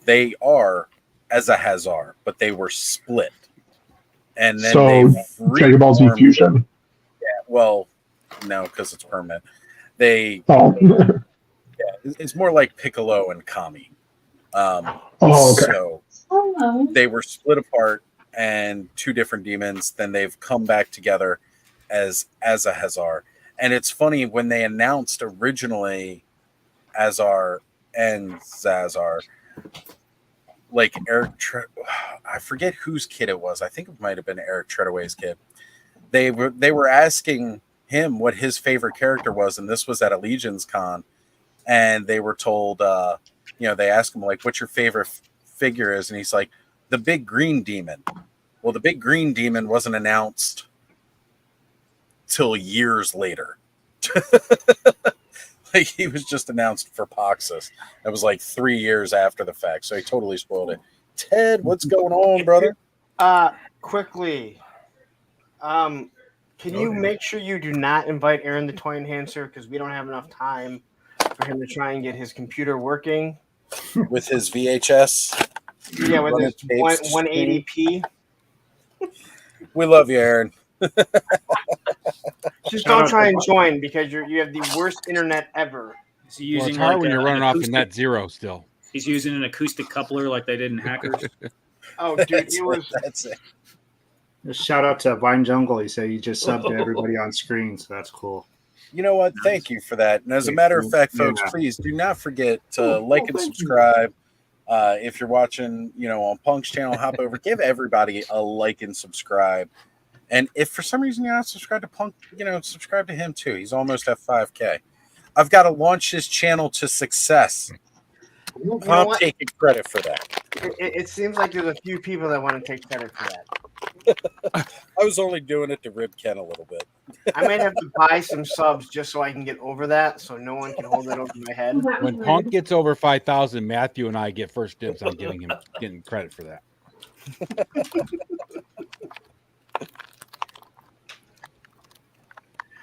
J: they are as a Hazard, but they were split, and then
F: so Dragon Ball Z fusion.
J: Yeah, well, no, because it's permanent. Yeah, it's more like Piccolo and Kami.
F: Okay.
J: So they were split apart and 2 different demons. Then they've come back together as a Hazard. And it's funny when they announced originally Azar and Zazar, like I forget whose kid it was. I think it might have been Eric Treadaway's kid. They were asking him what his favorite character was, and this was at Allegiance Con, and they were told, they asked him like, "What's your favorite figure is?" And he's like, "The big green demon." Well, the big green demon wasn't announced till years later. Like he was just announced for Poxus. It was like 3 years after the fact, so he totally spoiled it. Ted, what's going on, brother?
I: Quickly, can you make sure you do not invite Aaron the Toy Enhancer because we don't have enough time for him to try and get his computer working
J: with his VHS.
I: Yeah, with his 180p.
J: We love you, Aaron.
I: Just don't try and join because you have the worst internet ever.
E: Is he using it's hard when you're running off in net zero still.
L: He's using an acoustic coupler like they did in Hackers.
I: Oh, dude, it was.
J: That's it.
D: Shout out to Vine Jungle. He said he just subbed to everybody on screen, so that's cool.
J: You know what? Thank you for that. And as a matter of fact, folks, please do not forget to like and subscribe. If you're watching, on Punk's channel, hop over, give everybody a like and subscribe. And if for some reason you're not subscribed to Punk, subscribe to him too. He's almost at 5K. I've got to launch his channel to success. I'm taking credit for that.
I: It seems like there's a few people that want to take credit for that.
J: I was only doing it to rib Ken a little bit.
I: I might have to buy some subs just so I can get over that, so no one can hold it over my head.
E: When Punk gets over 5,000, Matthew and I get first dibs on getting credit for that.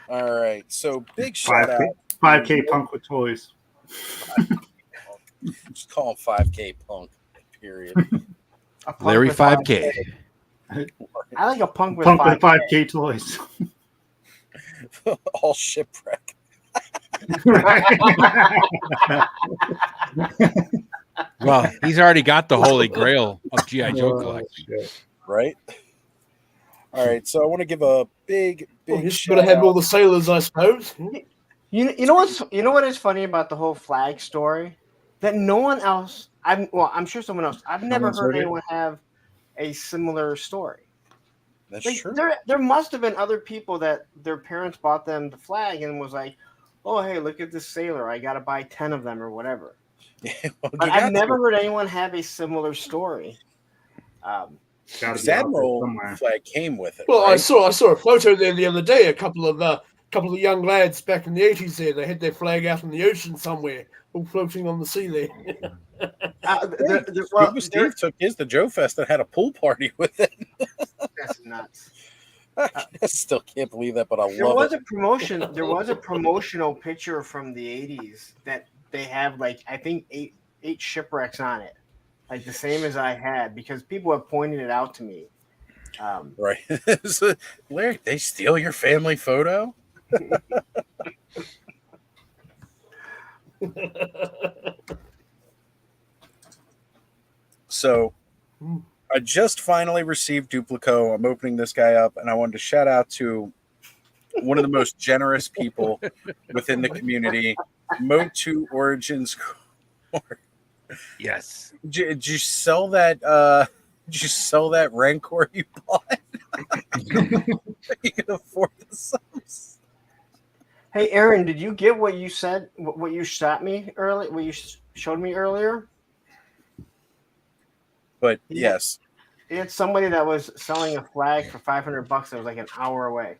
J: All right, so big shout out.
D: 5K Punk with toys.
J: Just call him 5K Punk. Period.
E: Larry 5K.
I: I like a punk with
D: Punk
I: 5K.
D: with 5K toys.
J: All shipwreck.
E: Well, he's already got the holy grail of G.I. Joe collection.
J: Right? All right, so I want to give a big
A: He's
J: shout
A: got to have
J: out.
A: all the sailors, I suppose.
I: You know what is funny about the whole flag story? That no one else. I'm sure someone else. I've never heard anyone have a similar story.
J: That's
I: like,
J: true.
I: There must have been other people that their parents bought them the flag and was like, "Oh, hey, look at this sailor! I got to buy 10 of them or whatever."
J: Well,
I: but I've never heard anyone have a similar story.
J: Admiral flag came with it.
A: Well,
J: right?
A: I saw a photo there the other day. A couple of young lads back in the 80s there. They had their flag out in the ocean somewhere, all floating on the sea there.
J: Steve took his to Joe Fest and had a pool party with it.
I: That's nuts.
J: I still can't believe that, but I
I: There
J: love
I: was
J: it.
I: a promotion. There was a promotional picture from the 80s that they have, like, I think eight shipwrecks on it, like the same as I had, because people have pointed it out to me.
J: Right, so, Larry, they steal your family photo. So I just finally received Duplico. I'm opening this guy up, and I wanted to shout out to one of the most generous people within the community, Mo2 Origins.
E: Yes.
J: Did you sell that? Did you sell that Rancor you bought? You can afford the subs.
I: Hey, Aaron, did you get what you said? What you shot me early? What you showed me earlier?
J: But yes,
I: it's somebody that was selling a flag for $500 that was like an hour away.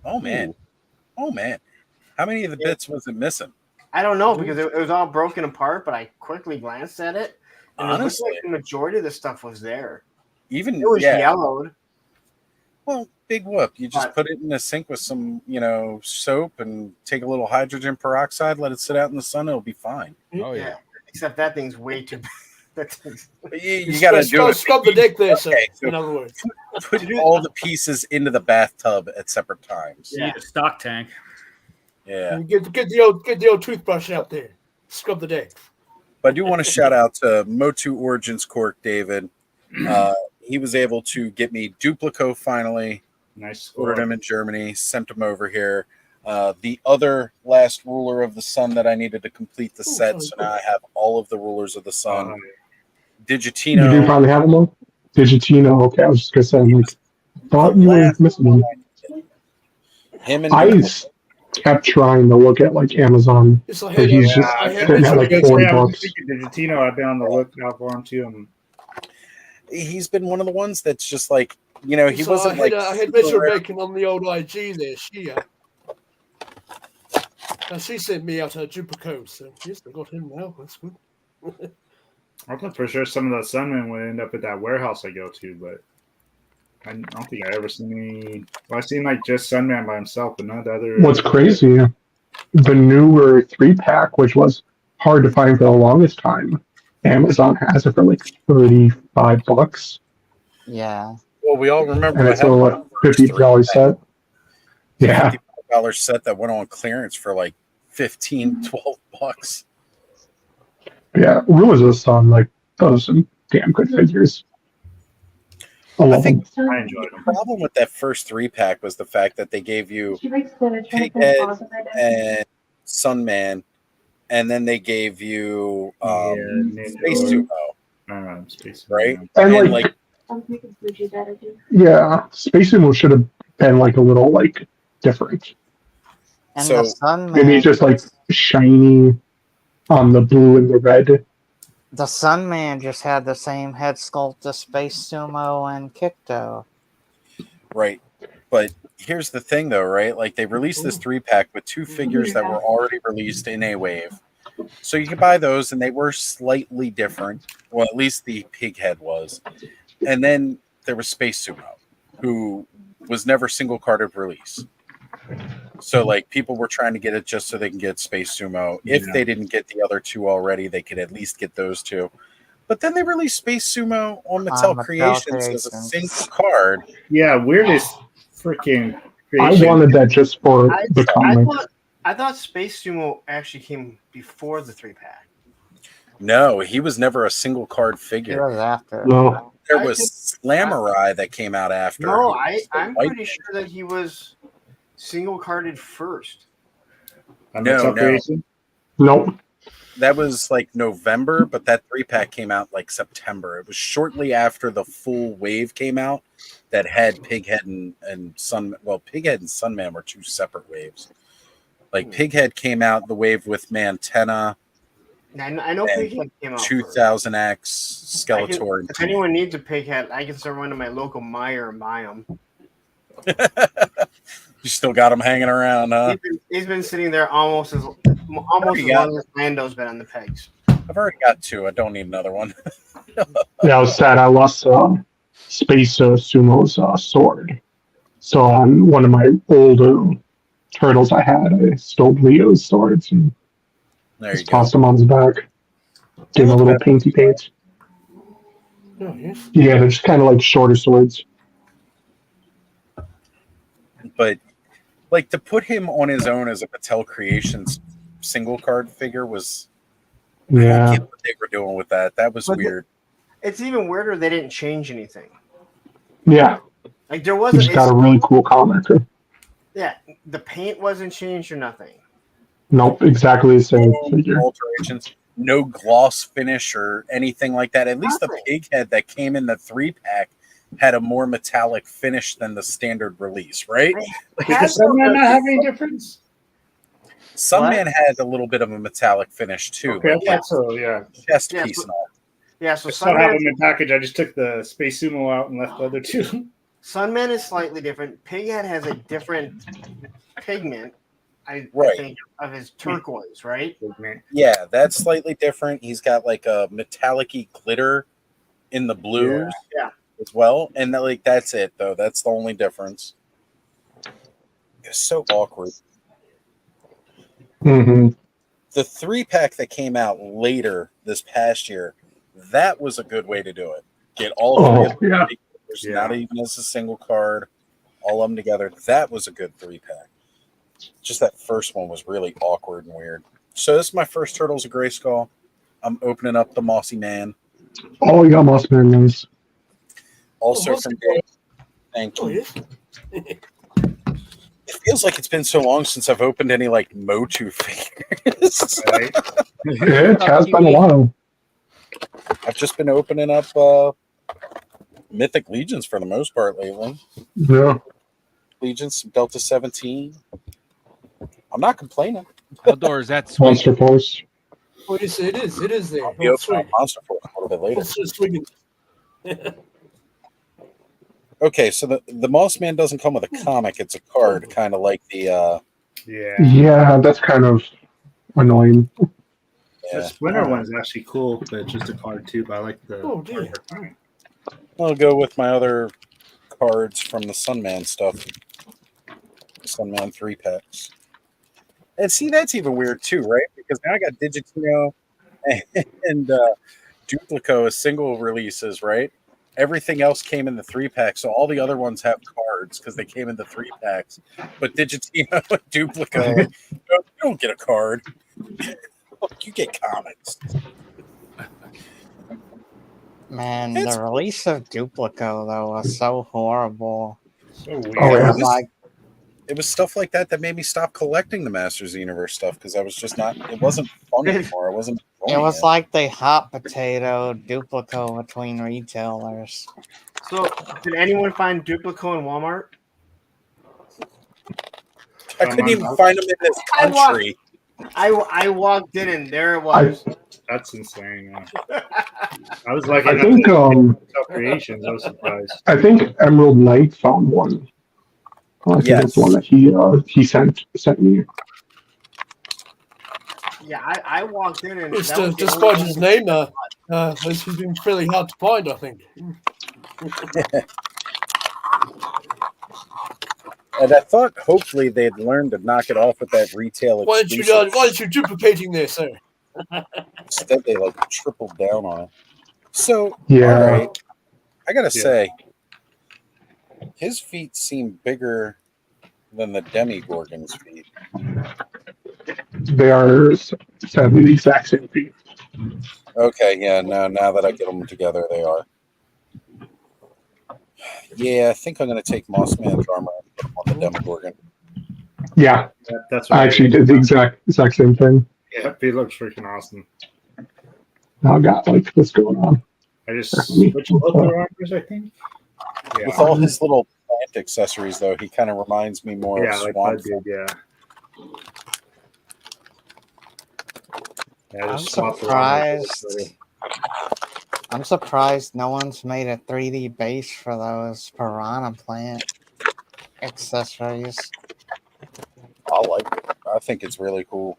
J: Oh man, how many of the bits was it missing?
I: I don't know because it was all broken apart. But I quickly glanced at it, and
J: Honestly,
I: it looked like the majority of the stuff was there.
J: Even
I: it was yellowed.
J: Well, big whoop. You just put it in a sink with some, soap and take a little hydrogen peroxide, let it sit out in the sun. It'll be fine.
E: Oh yeah.
I: Except that thing's way too.
J: You got to do it.
A: Scrub the deck there, sir.
J: Okay, so
A: in other words,
J: put all the pieces into the bathtub at separate times.
L: Yeah, a stock tank.
J: Yeah.
A: Get the old toothbrush out there. Scrub the deck.
J: But I do want to shout out to Mo2 Origins Cork David. He was able to get me Duplico finally.
D: Nice.
J: Ordered him in Germany, sent him over here. The other last ruler of the sun that I needed to complete the set, so now I have all of the rulers of the sun. Digitino.
F: You do finally have them all? Digitino, okay. I was just gonna say, thought you were missing them.
J: Him and
F: I kept trying to look at like Amazon, but he's just sitting at like $40.
D: Digitino, I've been on the lookout for him too.
J: He's been one of the ones that's just like, he wasn't like.
A: I had Metro Bacon on the old IG there. She sent me out her Duplico, so yes, I got him now. That's good.
D: I thought for sure some of the Sunmen would end up at that warehouse I go to, but I don't think I ever seen any. Well, I seen like just Sunman by himself, but not the other.
F: What's crazy, the newer 3-pack, which was hard to find for the longest time, Amazon has it for like $35.
K: Yeah.
J: Well, we all remember.
F: And it's a $50 set. Yeah.
J: $50 set that went on clearance for like $15-$12.
F: Yeah, Rulers of the Sun, like, those are some damn good figures.
J: I think
D: I enjoyed them.
J: The problem with that first 3-pack was the fact that they gave you Pighead and Sunman, and then they gave you Space Sumo, right?
F: And like yeah, Space Sumo should have been like a little like different.
K: And
J: so
K: the Sunman,
F: maybe it's just like shiny on the blue and the red.
K: The Sunman just had the same head sculpt as Space Sumo and Kikto.
J: Right, but here's the thing, though, right? Like they released this 3-pack with 2 figures that were already released in a wave, so you could buy those, and they were slightly different. Well, at least the pig head was, and then there was Space Sumo, who was never single carded release. So like people were trying to get it just so they can get Space Sumo. If they didn't get the other 2 already, they could at least get those 2. But then they released Space Sumo on Mattel Creations as a single card.
D: Yeah, weirdest freaking
F: creation. I wanted that just for the comic.
I: I thought Space Sumo actually came before the 3-pack.
J: No, he was never a single card figure.
K: It was after.
F: No.
J: There was Slamurai that came out after.
I: No, I'm pretty sure that he was single carded first.
J: No.
F: Nope.
J: That was like November, but that 3-pack came out like September. It was shortly after the full wave came out that had Pighead and Sun. Well, Pighead and Sunman were 2 separate waves. Like Pighead came out the wave with Mantenna.
I: I know Pighead came out
J: 2000X, Skeletor.
I: If anyone needs a Pighead, I can start running to my local Meijer and buy them.
J: You still got him hanging around, huh?
I: He's been sitting there almost as long as Lando's been on the pegs.
J: I've already got 2. I don't need another one.
F: Yeah, I was sad. I lost Space Sumo's sword. So on one of my old turtles I had, I stole Leo's swords and just tossed them on his back. Gave him a little painty paint.
A: Oh, yes.
F: Yeah, they're just kind of like shorter swords.
J: But like to put him on his own as a Mattel Creations single card figure was I don't get what they were doing with that. That was weird.
I: It's even weirder they didn't change anything.
F: Yeah.
I: Like there wasn't.
F: Just got a really cool comic.
I: Yeah, the paint wasn't changed or nothing.
F: Nope, exactly the same figure.
J: Alterations, no gloss finish or anything like that. At least the pig head that came in the 3-pack had a more metallic finish than the standard release, right?
A: Did the Sunman not have any difference?
J: Sunman had a little bit of a metallic finish too.
A: Okay, I thought so, yeah.
J: Chest piece and all.
I: Yeah, so
D: I still have them in package. I just took the Space Sumo out and left the other 2.
I: Sunman is slightly different. Pighead has a different pigment, I think, of his turquoise, right?
J: Yeah, that's slightly different. He's got like a metallic-y glitter in the blues as well. And that's it, though. That's the only difference. It's so awkward.
F: Mm-hmm.
J: The 3-pack that came out later this past year, that was a good way to do it. Get all of them. Not even as a single card, all of them together. That was a good 3-pack. Just that first one was really awkward and weird. So this is my first Turtles of Grayskull. I'm opening up the Mossy Man.
F: Oh, you got Mossy Man nice.
J: Also from Dave. Thank you. It feels like it's been so long since I've opened any like Motu figures.
F: Yeah, it has been a while.
J: I've just been opening up Mythic Legions for the most part lately.
F: Yeah.
J: Legions, Delta 17. I'm not complaining.
E: Outdoors, that's
F: Monster Force.
A: Oh, it is there.
J: I'll be opening Monster Force a little bit later. Okay, so the Moss Man doesn't come with a comic; it's a card, kind of like the.
F: Yeah, that's kind of annoying.
D: The Splinter one is actually cool, but it's just a card too. But I like the.
A: Oh dear.
J: I'll go with my other cards from the Sunman stuff. Sunman 3-packs. And see, that's even weird too, right? Because now I got Digitino and Duplico as single releases, right? Everything else came in the 3-pack, so all the other ones have cards because they came in the 3-packs. But Digitino and Duplico, you don't get a card. You get comics.
K: Man, the release of Duplico though was so horrible.
J: So weird.
K: Oh,
J: it was stuff like that made me stop collecting the Masters of the Universe stuff because I was just not. It wasn't fun anymore. I wasn't.
K: It was like they hot potato Duplico between retailers.
I: So, did anyone find Duplico in Walmart?
J: I couldn't even find them in this country.
I: I walked in and there it was.
D: That's insane. I was like,
F: I think
D: Creations. I was surprised.
F: I think Emerald Knight found one. I think that's the one that he sent me.
I: Yeah, I walked in and
A: despite his name, he's been fairly hard to find, I think.
J: And I thought hopefully they'd learn to knock it off with that retail exclusive.
A: Why aren't you duplicating this, sir?
J: Instead, they like tripled down on it. So,
F: yeah.
J: All right, I gotta say, his feet seem bigger than the Demigorgon's feet.
F: They are sadly the exact same feet.
J: Okay, yeah, now that I get them together, they are. Yeah, I think I'm going to take Mossman's armor and put him on the Demogorgon.
F: Yeah,
D: that's what
F: I actually did the exact same thing.
D: Yeah, he looks freaking awesome.
F: Now I got like this going on.
D: I just switched both their armors, I think.
J: Yeah. With all his little plant accessories, though, he kind of reminds me more of Swamp.
D: Like did, yeah.
K: I'm surprised. I'm surprised no one's made a 3D base for those piranha plant accessories.
J: I like it. I think it's really cool.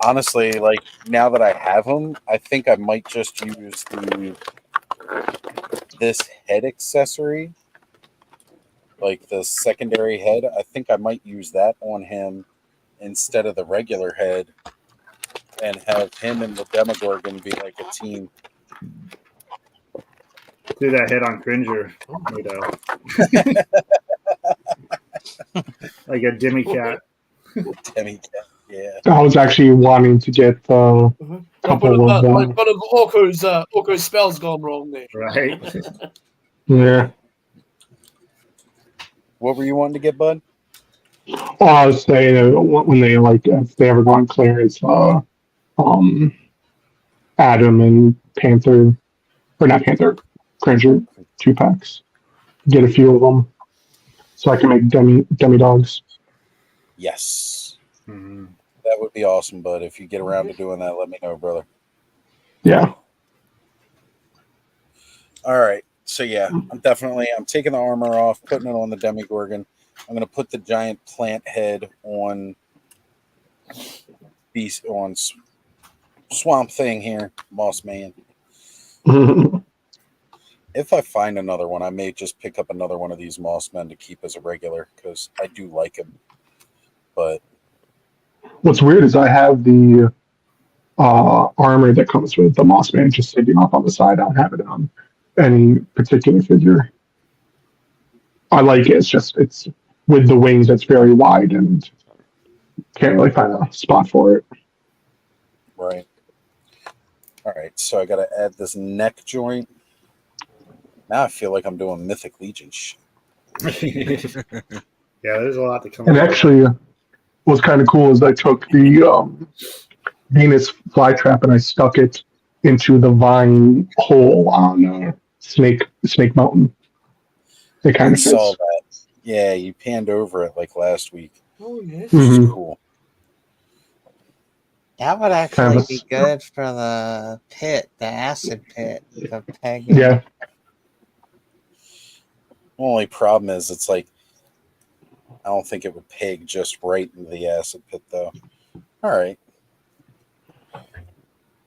J: Honestly, like now that I have them, I think I might just use this head accessory, like the secondary head. I think I might use that on him instead of the regular head, and have him and the Demogorgon be like a team.
D: Do that head on Cringer, like a demi-cat.
J: Demi-cat, yeah.
F: I was actually wanting to get a couple of them.
A: One of Orko's spells gone wrong there.
D: Right.
F: Yeah.
J: What were you wanting to get, bud?
F: I was saying when they if they ever go on clearance, Adam and Panther, or not Panther, Cringer 2-packs. Get a few of them, so I can make demi dogs.
J: Yes, that would be awesome. But if you get around to doing that, let me know, brother.
F: Yeah.
J: All right. So yeah, I'm taking the armor off, putting it on the Demogorgon. I'm gonna put the giant plant head on Swamp Thing here, Moss Man. If I find another one, I may just pick up another one of these Moss Men to keep as a regular because I do like him. But
F: what's weird is I have the armor that comes with the Moss Man just sitting off on the side. I don't have it on any particular figure. I like it. It's with the wings. It's very wide and can't really find a spot for it.
J: Right. All right. So I got to add this neck joint. Now I feel like I'm doing Mythic Legion shit.
D: Yeah, there's a lot to come.
F: And actually, what's kind of cool is I took the Venus flytrap and I stuck it into the vine hole on Snake Mountain. It kind of
J: saw that. Yeah, you panned over it like last week.
A: Oh yes,
J: which is cool.
K: That would actually be good for the pit, the acid pit, the pegging.
F: Yeah.
J: Only problem is it's like I don't think it would peg just right into the acid pit though. All right.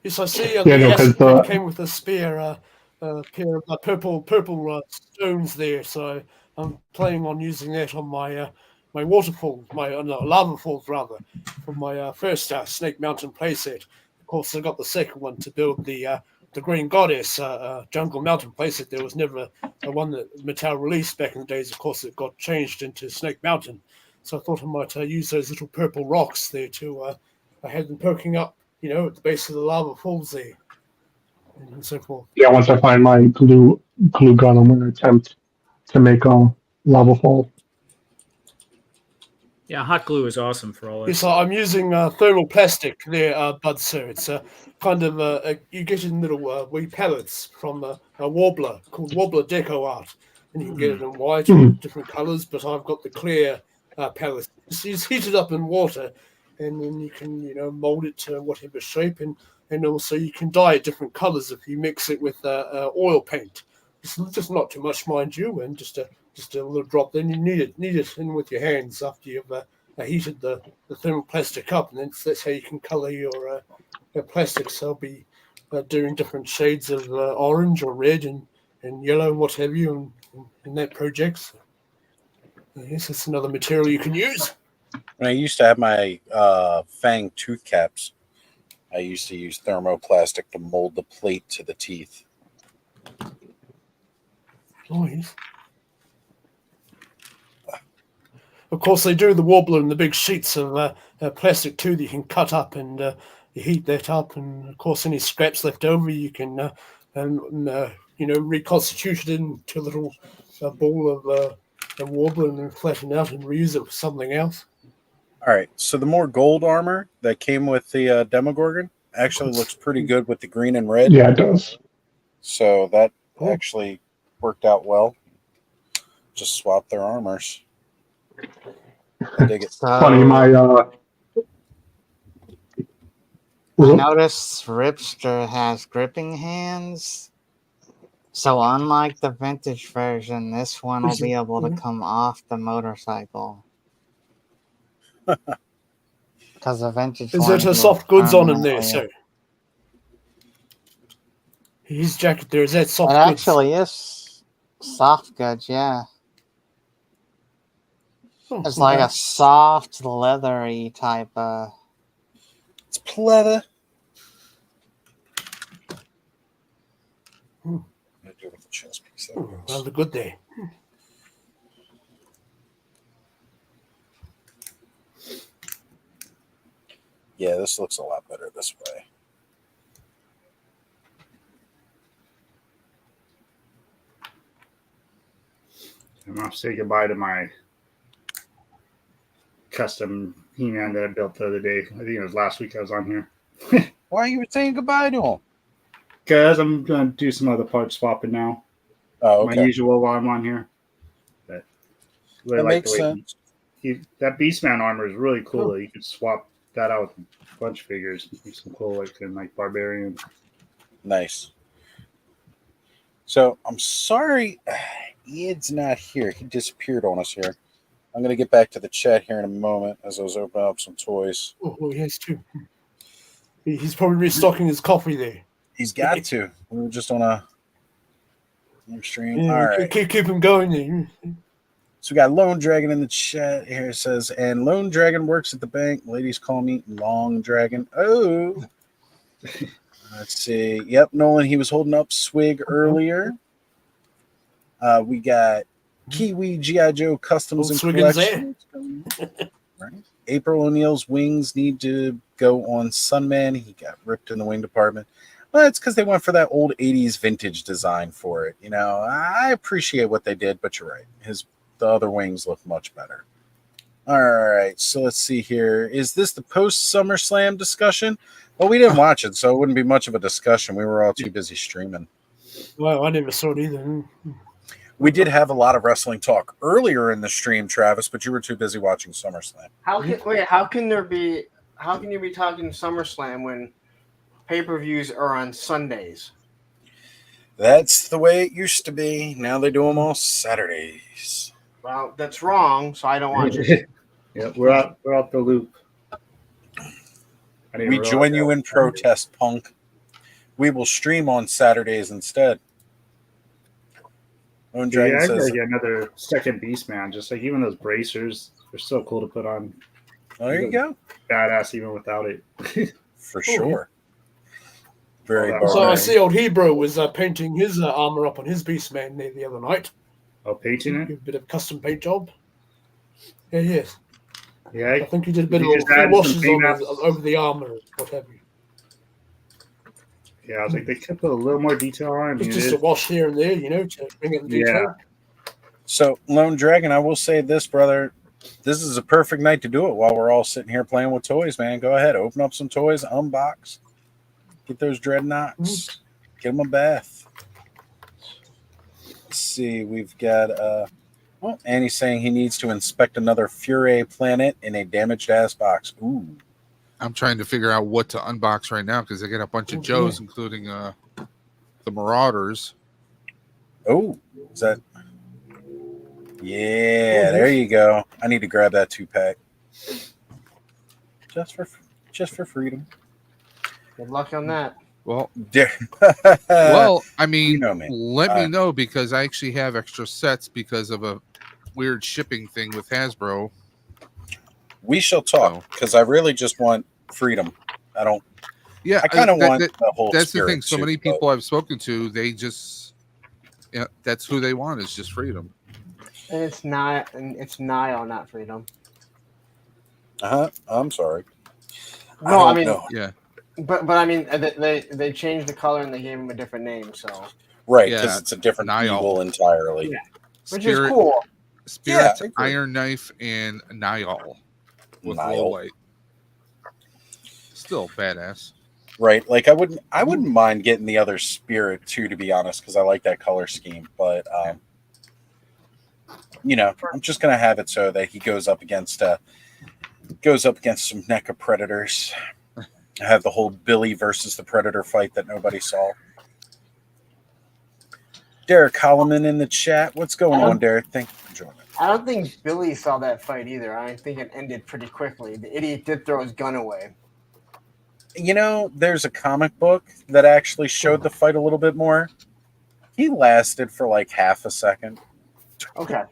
A: Yes, I see. The acid pit came with a spear, a pair of purple stones there. So I'm planning on using that on my my waterfall, lava falls rather, for my first Snake Mountain playset. Of course, I got the second one to build the Green Goddess Jungle Mountain playset. There was never one that Mattel released back in the days. Of course, it got changed into Snake Mountain. So I thought I might use those little purple rocks there to I had them poking up, at the base of the lava falls there, and so forth.
F: Yeah, once I find my glue gun, I'm going to attempt to make a lava fall.
L: Yeah, hot glue is awesome for all that.
A: Yes, I'm using thermoplastic there, Bud, sir. It's kind of you get in little wee pellets from a warbler called Warbler Deco Art, and you can get it in white or different colors. But I've got the clear pellets. It's heated up in water, and then you can mold it to whatever shape, and also you can dye it different colors if you mix it with oil paint. It's just not too much, mind you, and just a just a little drop. Then you knead it in with your hands after you've heated the thermoplastic up, and then that's how you can color your plastics. I'll be doing different shades of orange or red and yellow and what have you in that project. So, yes, it's another material you can use.
J: When I used to have my Fang tooth caps, I used to use thermoplastic to mold the plate to the teeth.
A: Oh, yes. Of course, they do the warbler in the big sheets of plastic too that you can cut up, and you heat that up, and of course, any scraps left over, you can reconstitute it into a little ball of a warbler and then flatten out and reuse it for something else.
J: All right, so the more gold armor that came with the Demogorgon actually looks pretty good with the green and red.
F: Yeah, it does.
J: So that actually worked out well. Just swap their armors. I dig it.
F: Funny,
K: I noticed Ripster has gripping hands. So unlike the vintage version, this one will be able to come off the motorcycle. Because the vintage
A: Is
K: one
A: it a soft goods on in there,
K: permanently-
A: sir? His jacket there, is that soft
K: It
A: goods?
K: actually is soft goods, yeah. It's like a soft, leathery type of...
J: It's pleather. I do with the chest piece.
A: Well, a good day.
J: Yeah, this looks a lot better this way.
D: I'm going to say goodbye to my custom He-Man that I built the other day. I think it was last week I was on here.
J: Why are you saying goodbye to him?
D: Because I'm going to do some other part swapping now.
J: Oh, okay.
D: My usual while I'm on here. But really
J: That makes
D: the way
J: sense.
D: That Beastman armor is really cool. Though. You could swap that out with a bunch of figures. Make some cool, like Barbarian.
J: Nice. So I'm sorry, Ed's not here. He disappeared on us here. I'm going to get back to the chat here in a moment as I was opening up some toys.
A: Oh, he has too. He's probably restocking his coffee there.
J: He's got to. We were just on a stream.
A: Yeah,
J: All right.
A: keep him going there.
J: So we got Lone Dragon in the chat here. It says, and Lone Dragon works at the bank. Ladies call me Long Dragon. Oh. Let's see. Yep, Nolan, he was holding up Swig earlier. We got Kiwi G.I. Joe Customs and Collections. Right. April O'Neil's wings need to go on Sunman. He got ripped in the wing department. Well, it's because they went for that old 80s vintage design for it. You know, I appreciate what they did, but you're right. The other wings look much better. All right, so let's see here. Is this the post-SummerSlam discussion? Well, we didn't watch it, so it wouldn't be much of a discussion. We were all too busy streaming.
A: Well, I never saw it either.
J: We did have a lot of wrestling talk earlier in the stream, Travis, but you were too busy watching SummerSlam.
I: How can you be talking SummerSlam when pay-per-views are on Sundays?
J: That's the way it used to be. Now they do them all Saturdays.
I: Well, that's wrong, so I don't watch it.
D: Yeah, we're out the loop.
J: We join you in protest, punk. We will stream on Saturdays instead.
D: I gotta get another second Beastman. Just like even those bracers, they're so cool to put on.
J: There you go.
D: Badass even without it.
J: For sure. Very
A: So I see old Hebrew was painting his armor up on his Beastman there the other night.
D: Oh, painting it?
A: A bit of custom paint job. Yeah, yes.
D: Yeah,
A: I think he did a bit of washes over the armor, what have you.
D: Yeah, I was like, they could put a little more detail on it.
A: Just a wash here and there, to bring it in detail.
J: So, Lone Dragon, I will say this, brother. This is a perfect night to do it while we're all sitting here playing with toys, man. Go ahead, open up some toys, unbox, get those dreadnoughts, get them a bath. Let's see, we've got Annie's saying he needs to inspect another Fury planet in a damaged ass box. Ooh.
H: I'm trying to figure out what to unbox right now because I get a bunch of Joes, including the Marauders.
J: Oh, is that? Yeah, there you go. I need to grab that 2-pack. Just for freedom.
I: Good luck on that.
H: Well,
J: well,
H: I mean,
J: you know me.
H: Let me know because I actually have extra sets because of a weird shipping thing with Hasbro.
J: We shall talk because I really just want freedom. I don't.
H: Yeah,
J: I kind of want the whole.
H: That's the thing. So
J: too,
H: many people I've spoken to, they just, that's who they want is just freedom.
I: And it's not, and it's Nile, not freedom.
J: I'm sorry.
I: No, I mean,
J: know.
H: Yeah.
I: But I mean, they changed the color and they gave him a different name. So
J: right, because it's a different eagle entirely.
I: Yeah, which is cool.
H: Spirit, Iron Knife, and Niall with low light. Still badass.
J: Right, like I wouldn't mind getting the other Spirit too, to be honest, because I like that color scheme. But I'm just gonna have it so that he goes up against some NECA Predators. I have the whole Billy versus the Predator fight that nobody saw. Derek Holloman in the chat. What's going on, Derek? Thank you for joining.
I: I don't think Billy saw that fight either. I think it ended pretty quickly. The idiot did throw his gun away.
J: There's a comic book that actually showed the fight a little bit more. He lasted for like half a second.
I: Okay.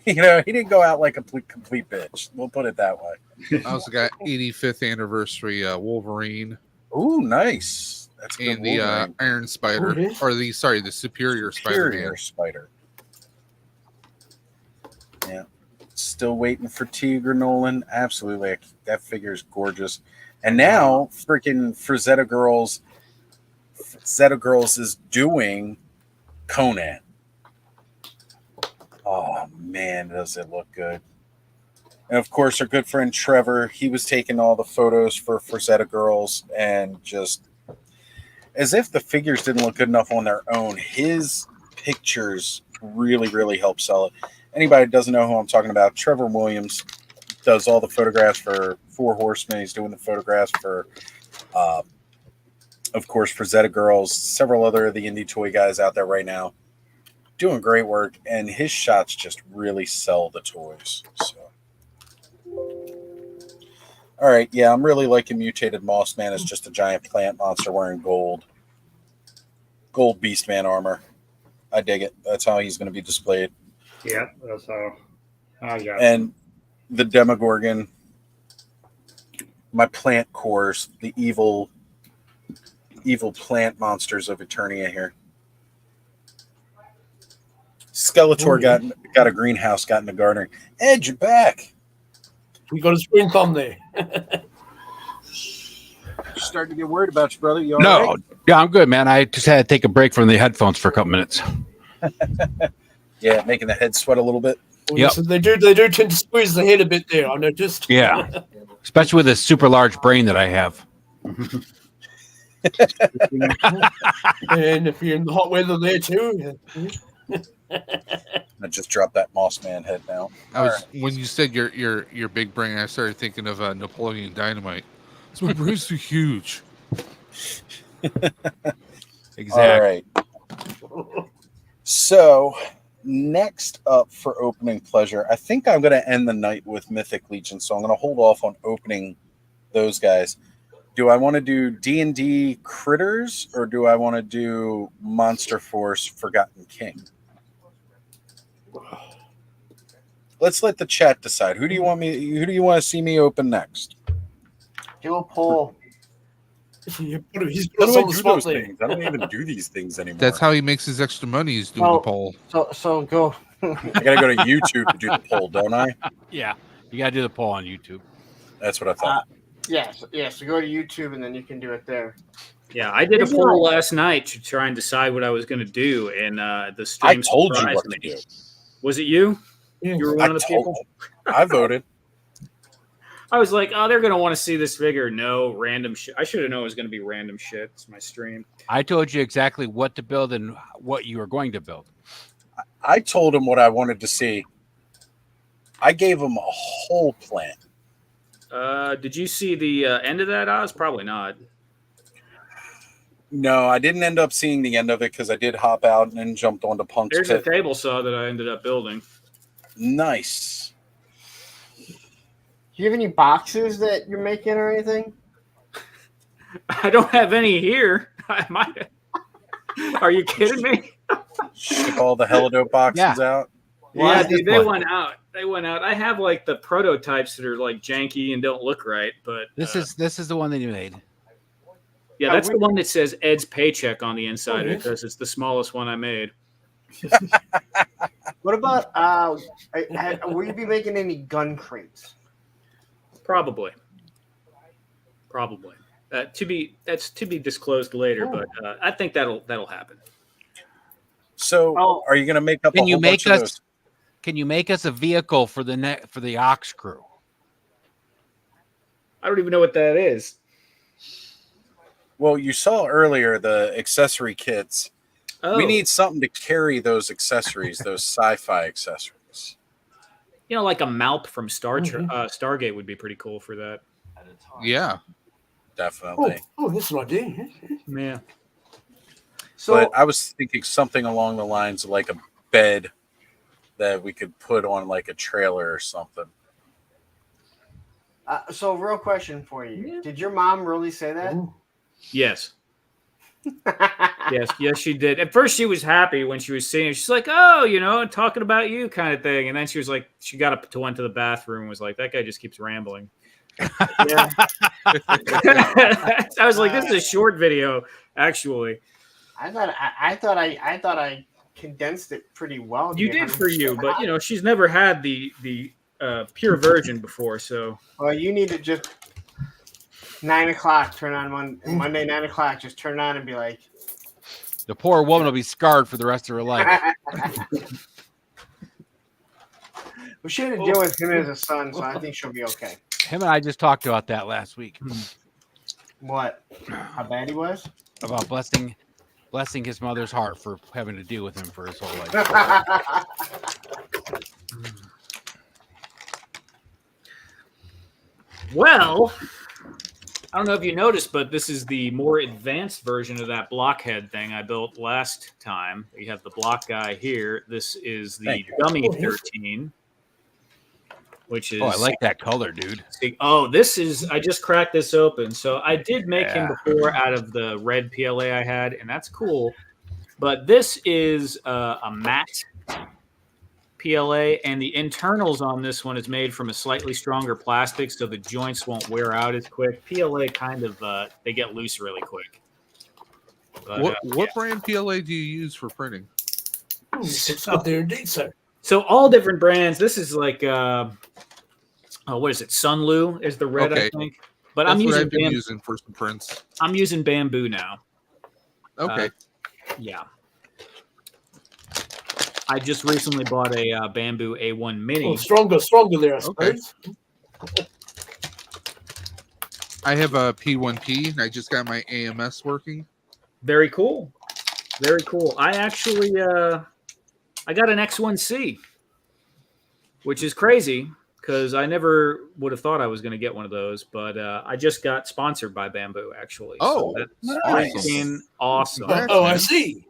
J: He didn't go out like a complete bitch. We'll put it that way.
H: I also got 85th anniversary Wolverine.
J: Ooh, nice. That's good.
H: And the Iron Spider, or the Superior Spider-Man.
J: Spider. Yeah. Still waiting for Tigre Nolan. Absolutely. That figure is gorgeous. And now, freaking Frazetta Girls is doing Conan. Oh, man, does it look good. And, of course, our good friend Trevor, he was taking all the photos for Frazetta Girls and just as if the figures didn't look good enough on their own, his pictures really, really help sell it. Anybody that doesn't know who I'm talking about, Trevor Williams does all the photographs for Four Horsemen. He's doing the photographs for, of course, Frazetta Girls, several other of the indie toy guys out there right now. Doing great work, and his shots just really sell the toys. So, all right, yeah, I'm really liking Mutated Moss Man as just a giant plant monster wearing gold Beastman armor. I dig it. That's how he's going to be displayed.
D: Yeah, that's how I got it.
J: And the Demogorgon, my plant cores, the evil plant monsters of Eternia here. Skeletor got a greenhouse, got into gardening. Ed, you're back.
A: You got a screen thumb there.
J: Starting to get worried about you, brother. You all
E: No,
J: right?
E: yeah, I'm good, man. I just had to take a break from the headphones for a couple minutes.
J: Yeah, making the head sweat a little bit.
A: Well, yep. They do tend to squeeze the head a bit there, I noticed.
E: Yeah, especially with this super large brain that I have.
A: And if you're in the hot weather there too.
J: I just dropped that Moss Man head now.
H: When you said your big brain, I started thinking of Napoleon Dynamite. So my brain's too huge.
E: Exactly.
J: All right. So next up for opening pleasure, I think I'm going to end the night with Mythic Legion. So I'm going to hold off on opening those guys. Do I want to do D&D Critters or do I want to do Monster Force Forgotten King? Let's let the chat decide. Who do you want to see me open next?
I: Do a poll.
A: He's
J: How do I do those things? I don't even do these things anymore.
H: That's how he makes his extra money. He's doing the poll.
I: So go.
J: I gotta go to YouTube to do the poll, don't I?
E: Yeah, you gotta do the poll on YouTube.
J: That's what I thought.
I: Yes. So go to YouTube and then you can do it there.
L: Yeah, I did a poll last night to try and decide what I was going to do, and the stream.
J: I told you what to do.
L: Was it you? You were one of the people.
J: I voted.
L: I was like, oh, they're going to want to see this figure. No, random shit. I should have known it was going to be random shit. It's my stream.
E: I told you exactly what to build and what you were going to build.
J: I told him what I wanted to see. I gave him a whole plan.
L: Did you see the end of that, Oz? Probably not.
J: No, I didn't end up seeing the end of it because I did hop out and then jumped onto Punk's
L: There's
J: pit.
L: a table saw that I ended up building.
J: Nice.
I: Do you have any boxes that you're making or anything?
L: I don't have any here. I might. Are you kidding me?
J: Ship all the Helidope boxes out.
L: Yeah, dude, they went out. They went out. I have like the prototypes that are like janky and don't look right, but
E: this is the one that you made.
L: Yeah, that's the one that says Ed's paycheck on the inside because it's the smallest one I made.
I: What about will you be making any gun crates?
L: Probably. That's to be disclosed later, but I think that'll happen.
J: So, are you going to make up?
E: Can you make us? Can you make us a vehicle for the Ox Crew?
L: I don't even know what that is.
J: Well, you saw earlier the accessory kits.
L: Oh.
J: We need something to carry those accessories, those sci-fi accessories.
L: You know, like a Malp from Stargate would be pretty cool for that.
H: Yeah,
J: definitely.
A: Oh, that's an idea.
L: Yeah.
J: So, but I was thinking something along the lines of like a bed that we could put on like a trailer or something.
I: So, real question for you: did your mom really say that?
L: Yes. yes, she did. At first, she was happy when she was seeing it. She's like, "Oh, you know, talking about you," kind of thing. And then she was like, she got up to went to the bathroom and was like, "That guy just keeps rambling." Yeah. I was like, "This is a short video, actually."
I: I thought I condensed it pretty well.
L: You did for you, but you know, she's never had the pure version before, so.
I: Well, you need to just 9 o'clock. Turn on Monday 9 o'clock. Just turn it on and be like.
E: The poor woman will be scarred for the rest of her life.
I: We should have deal with him as a son, so I think she'll be okay.
E: Him and I just talked about that last week.
I: What? How bad he was?
E: About blessing his mother's heart for having to deal with him for his whole life.
L: Well, I don't know if you noticed, but this is the more advanced version of that blockhead thing I built last time. We have the block guy here. This is the Dummy 13, which is...
E: Oh, I like that color, dude.
L: Oh, this is... I just cracked this open. So I did make him before out of the red PLA I had, and that's cool. But this is a matte PLA, and the internals on this one is made from a slightly stronger plastic, so the joints won't wear out as quick. PLA kind of they get loose really quick. But,
H: what brand PLA do you use for printing?
A: It's up there indeed, sir.
L: So all different brands. This is like what is it? Sunlu is the red, I think. But
H: That's
L: I'm
H: what I've been using for some prints.
L: I'm using bamboo now.
H: Okay.
L: Yeah. I just recently bought a bamboo A1 mini.
A: Oh, stronger there, I suppose.
H: Okay. I have a P1P, and I just got my AMS working.
L: Very cool. Very cool. I actually I got an X1C, which is crazy because I never would have thought I was going to get one of those, but I just got sponsored by Bamboo, actually.
H: Oh,
L: so that's freaking awesome.
A: Oh, I see.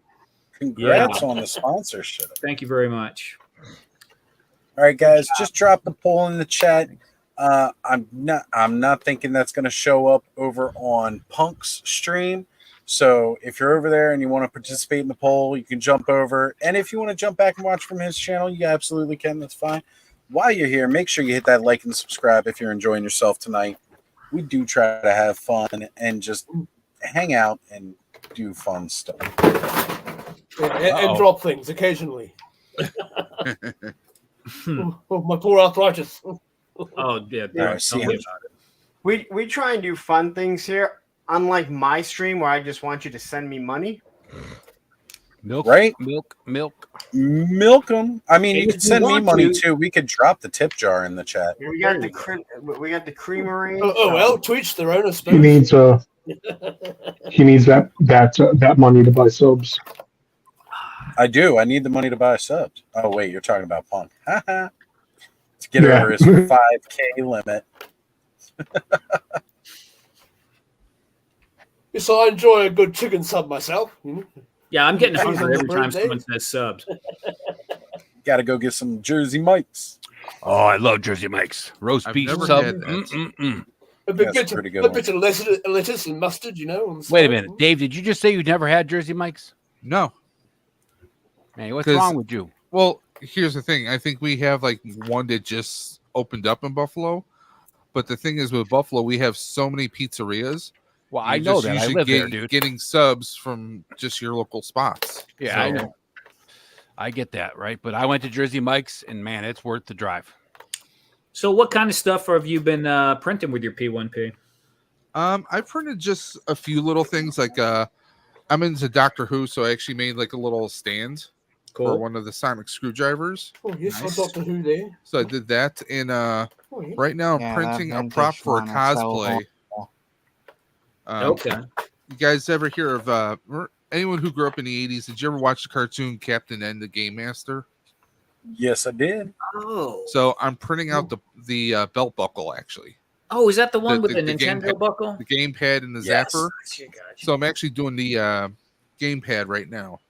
J: Congrats on the sponsorship.
L: Thank you very much.
J: All right, guys, just drop the poll in the chat. I'm not thinking that's going to show up over on Punk's stream. So if you're over there and you want to participate in the poll, you can jump over. And if you want to jump back and watch from his channel, you absolutely can. That's fine. While you're here, make sure you hit that like and subscribe if you're enjoying yourself tonight. We do try to have fun and just hang out and do fun stuff.
A: And drop things occasionally. Oh, my poor arthritis.
L: Oh, yeah.
I: We try and do fun things here. Unlike my stream where I just want you to send me money.
E: Milk,
J: right?
E: Milk
J: them. I mean, you could send me money too. We could drop the tip jar in the chat.
I: We got the creamery.
A: Well, to each their own.
F: He needs that money to buy subs.
J: I do. I need the money to buy subs. Oh wait, you're talking about Punk. To get over his 5K limit.
A: So I enjoy a good chicken sub myself.
L: Yeah, I'm getting hungry every time someone says subs.
J: Got to go get some Jersey Mike's.
E: Oh, I love Jersey Mike's roast beef
H: never
E: sub.
H: had that.
A: A bit of lettuce and mustard, you know.
E: Wait a minute, Dave. Did you just say you'd never had Jersey Mike's?
H: No.
E: Man, what's wrong with you?
H: Well, here's the thing. I think we have like one that just opened up in Buffalo. But the thing is, with Buffalo, we have so many pizzerias.
E: Well, I know that. I live there, dude.
H: Getting subs from just your local spots.
E: Yeah, so, I know. I get that, right? But I went to Jersey Mike's, and man, it's worth the drive.
L: So what kind of stuff have you been printing with your P1P?
H: I printed just a few little things. Like I'm into Doctor Who, so I actually made like a little stand for one of the sonic screwdrivers.
A: Oh, yes, nice. Doctor Who there.
H: So I did that. And right now I'm printing a prop for a cosplay.
L: Okay.
H: You guys ever hear of anyone who grew up in the 80s? Did you ever watch the cartoon Captain N, the Game Master?
J: Yes, I did.
L: Oh.
H: So I'm printing out the belt buckle, actually.
L: Oh, is that the one with the Nintendo buckle?
H: The gamepad and the zapper. Gotcha. So I'm actually doing the gamepad right now.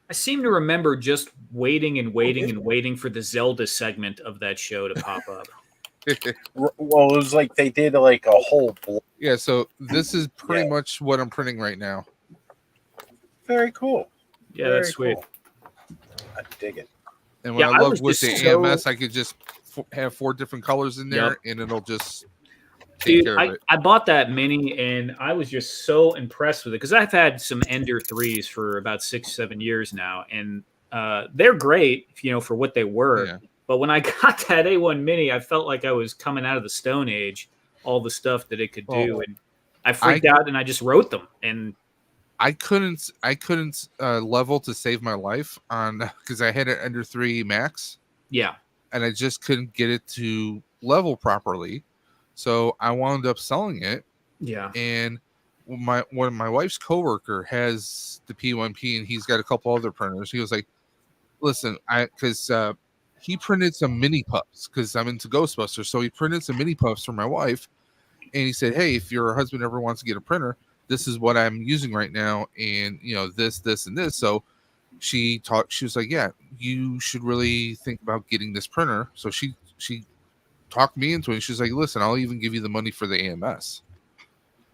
L: I seem to remember just waiting and waiting for the Zelda segment of that show to pop up.
J: Well, it was like they did like a whole.
H: Yeah, so this is pretty much what I'm printing right now.
J: Very cool.
L: Yeah, that's sweet.
J: Cool. I dig it.
H: And what I love with the AMS, I could just have 4 different colors in there, and it'll just take care of it.
L: I bought that mini, and I was just so impressed with it because I've had some Ender 3s for about 6-7 years now, and they're great, for what they were. Yeah. But when I got that A1 mini, I felt like I was coming out of the Stone Age, all the stuff that it could do, and I freaked out, and I just wrote them. And
H: I couldn't level to save my life on because I had an Ender 3 Max.
L: Yeah.
H: And I just couldn't get it to level properly. So I wound up selling it.
L: Yeah.
H: And my wife's coworker has the P1P and he's got a couple other printers. He was like, listen, because he printed some mini puffs because I'm into Ghostbusters. So he printed some mini puffs for my wife. And he said, hey, if your husband ever wants to get a printer, this is what I'm using right now. And, this, and this. So she was like, yeah, you should really think about getting this printer. So she talked me into it. She's like, listen, I'll even give you the money for the AMS.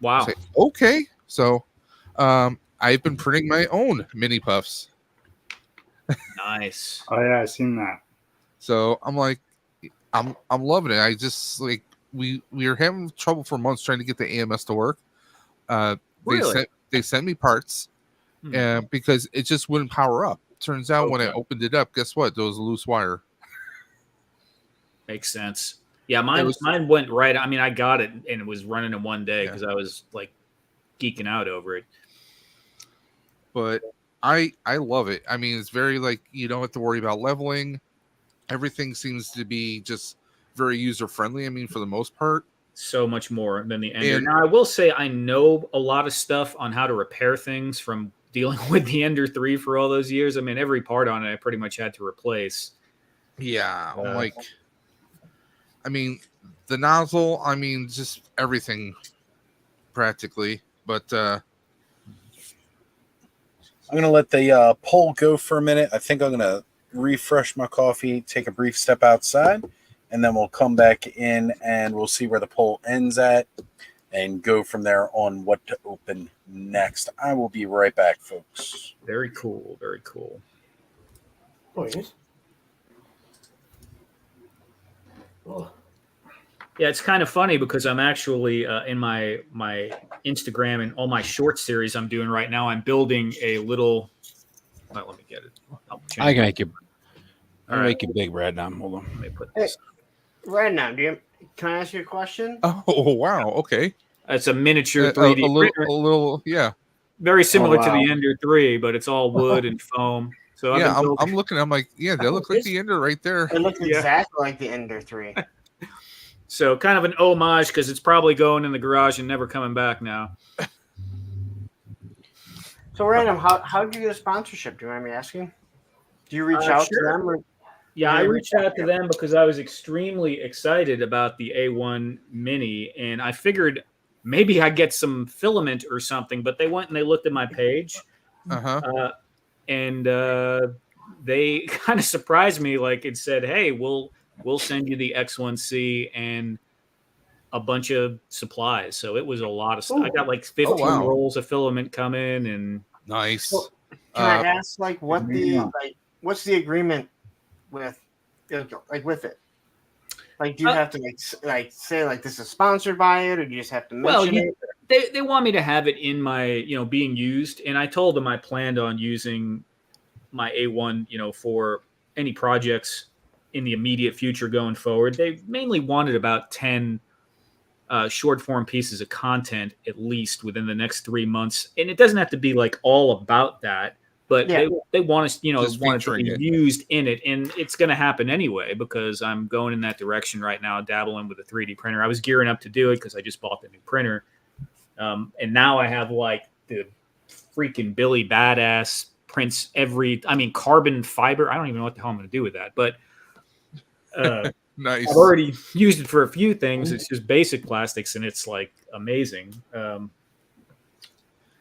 L: Wow.
H: Like, okay. So I've been printing my own mini puffs.
L: Nice.
D: Oh yeah, I've seen that.
H: So I'm like, I'm loving it. I just like we were having trouble for months trying to get the AMS to work.
L: Really?
H: They sent me parts because it just wouldn't power up. Turns out when I opened it up, guess what? There was a loose wire.
L: Makes sense. Yeah, mine went right. I mean, I got it and it was running in one day because I was like geeking out over it.
H: But I love it. I mean, it's very like you don't have to worry about leveling. Everything seems to be just very user friendly. I mean, for the most part.
L: So much more than the Ender. Now, I will say I know a lot of stuff on how to repair things from dealing with the Ender 3 for all those years. I mean, every part on it I pretty much had to replace.
H: Yeah, I mean, the nozzle, I mean, just everything practically. But I'm
J: going to let the poll go for a minute. I think I'm going to refresh my coffee, take a brief step outside, and then we'll come back in and we'll see where the poll ends at and go from there on what to open next. I will be right back, folks.
L: Very cool. Very cool.
A: Oh, yes. Oh.
L: Yeah, it's kind of funny because I'm actually in my Instagram and all my short series I'm doing right now. I'm building a little. Let me get it.
E: I can make you. I'll make you big, Radnam. Hold on.
L: Let me put this.
I: Radnam, can I ask you a question?
H: Oh wow! Okay.
L: It's a miniature 3D printer.
H: A little, yeah.
L: Very similar to the Ender 3, but it's all wood and foam. So
H: yeah, I'm looking. I'm like, yeah, they look like the Ender right there.
I: It looks exactly like the Ender 3.
L: So kind of an homage because it's probably going in the garage and never coming back now.
I: So, Random, how did you get a sponsorship? Do you mind me asking? Do you reach out to them? Or?
L: Yeah, I reached out to them because I was extremely excited about the A1 Mini, and I figured maybe I'd get some filament or something, but they went and they looked at my page, and they kind of surprised me. Like it said, "Hey, we'll send you the X1C and a bunch of supplies." So it was a lot of stuff. I got like 15 rolls of filament coming, and
H: nice.
I: So, can I ask, like, what's the agreement with, like, with it? Like, do you have to like say like this is sponsored by it, or do you just have to mention it?
L: They want me to have it in my being used, and I told them I planned on using my A1 for any projects in the immediate future going forward. They mainly wanted about 10 short form pieces of content at least within the next 3 months, and it doesn't have to be like all about that, but they want us want it to be used in it, and it's going to happen anyway because I'm going in that direction right now, dabbling with a 3D printer. I was gearing up to do it because I just bought the new printer, and now I have like the freaking Billy Badass prints carbon fiber. I don't even know what the hell I'm going to do with that, but
H: nice.
L: I've already used it for a few things. It's just basic plastics, and it's like amazing.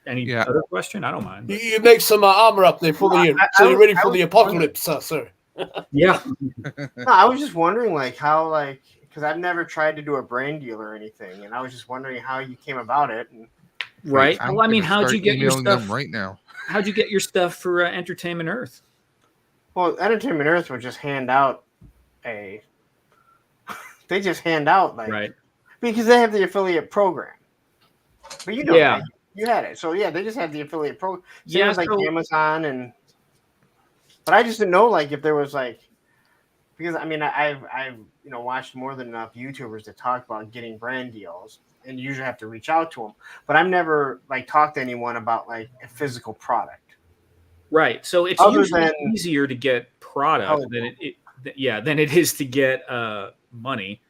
L: Any other question? I don't mind.
A: You make some armor up there for so you're ready for the apocalypse, sir.
L: Yeah.
I: No, I was just wondering, like, how, like, because I've never tried to do a brand deal or anything, and I was just wondering how you came about it.
L: Right. Well, I mean, how'd you get your stuff
H: right now?
L: How'd you get your stuff for Entertainment Earth?
I: Well, Entertainment Earth would just hand out they just hand out because they have the affiliate program. But you had it, so they just have the affiliate program. Same as like Amazon but I just didn't know like if there was like, because I mean I've watched more than enough YouTubers that talk about getting brand deals, and you usually have to reach out to them. But I've never like talked to anyone about like a physical product.
L: Right. So it's usually easier to get product than it is to get money.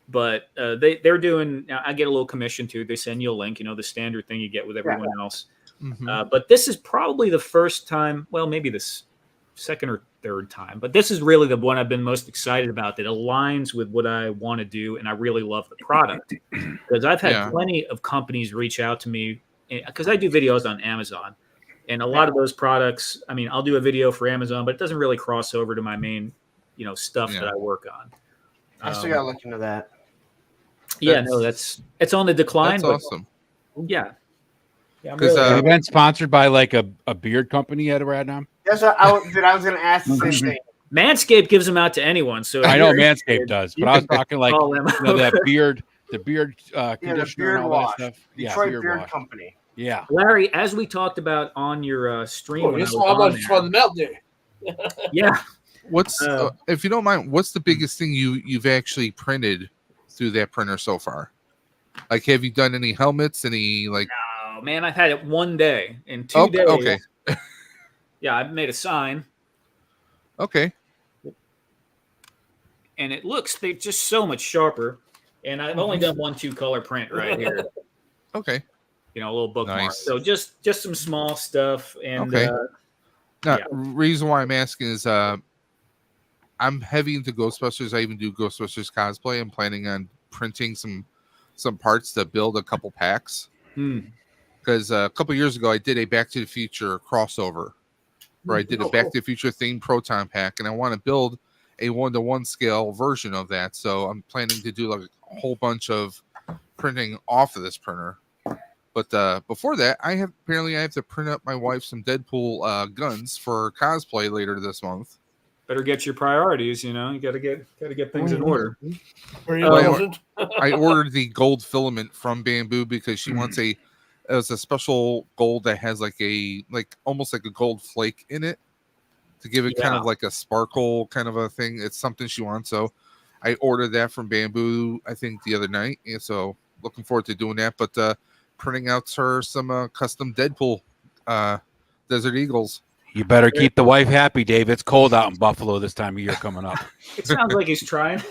L: But they're doing. I get a little commission too. They send you a link, the standard thing you get with everyone else.
H: Mm-hmm.
L: But this is probably the first time. Well, maybe this second or third time, but this is really the one I've been most excited about that aligns with what I want to do, and I really love the product because I've had plenty of companies reach out to me because I do videos on Amazon, and a lot of those products. I mean, I'll do a video for Amazon, but it doesn't really cross over to my main, stuff that I work on.
I: I still gotta look into that.
L: It's on the decline.
H: That's awesome.
L: Yeah.
E: Because really been sponsored by like a beard company yet right now.
I: That's what I was going to ask the same thing.
L: Manscaped gives them out to anyone, so
E: I know Manscaped does, but I was talking like that beard, the beard conditioner and all
I: wash.
E: that stuff.
I: Detroit Beard Company.
E: Yeah,
L: Larry, as we talked about on your stream,
A: that's why I'm going to try them out there.
L: Yeah.
H: What's if you don't mind? What's the biggest thing you've actually printed through that printer so far? Like, have you done any helmets? Any like?
L: No, man, I've had it one day in 2 days.
H: Okay.
L: Yeah, I made a sign.
H: Okay.
L: And it looks just so much sharper. And I've only done 1-2 color print right here.
H: Okay.
L: A little bookmark.
H: Nice.
L: So just some small stuff. And
H: reason why I'm asking is I'm heavy into Ghostbusters. I even do Ghostbusters cosplay. I'm planning on printing some parts to build a couple packs. Because a couple years ago I did a Back to the Future crossover where I did a Back to the Future themed proton pack, and I want to build a 1-to-1 scale version of that. So I'm planning to do like a whole bunch of printing off of this printer. But before that, I have to print up my wife some Deadpool guns for cosplay later this month.
L: Better get your priorities. You got to get things in order.
H: I ordered the gold filament from Bamboo because she wants a special gold that has almost like a gold flake in it to give it kind of like a sparkle kind of a thing. It's something she wants. So I ordered that from Bamboo, I think the other night. And so looking forward to doing that, but printing out her some custom Deadpool Desert Eagles.
E: You better keep the wife happy, Dave. It's cold out in Buffalo this time of year coming up.
L: It sounds like he's trying.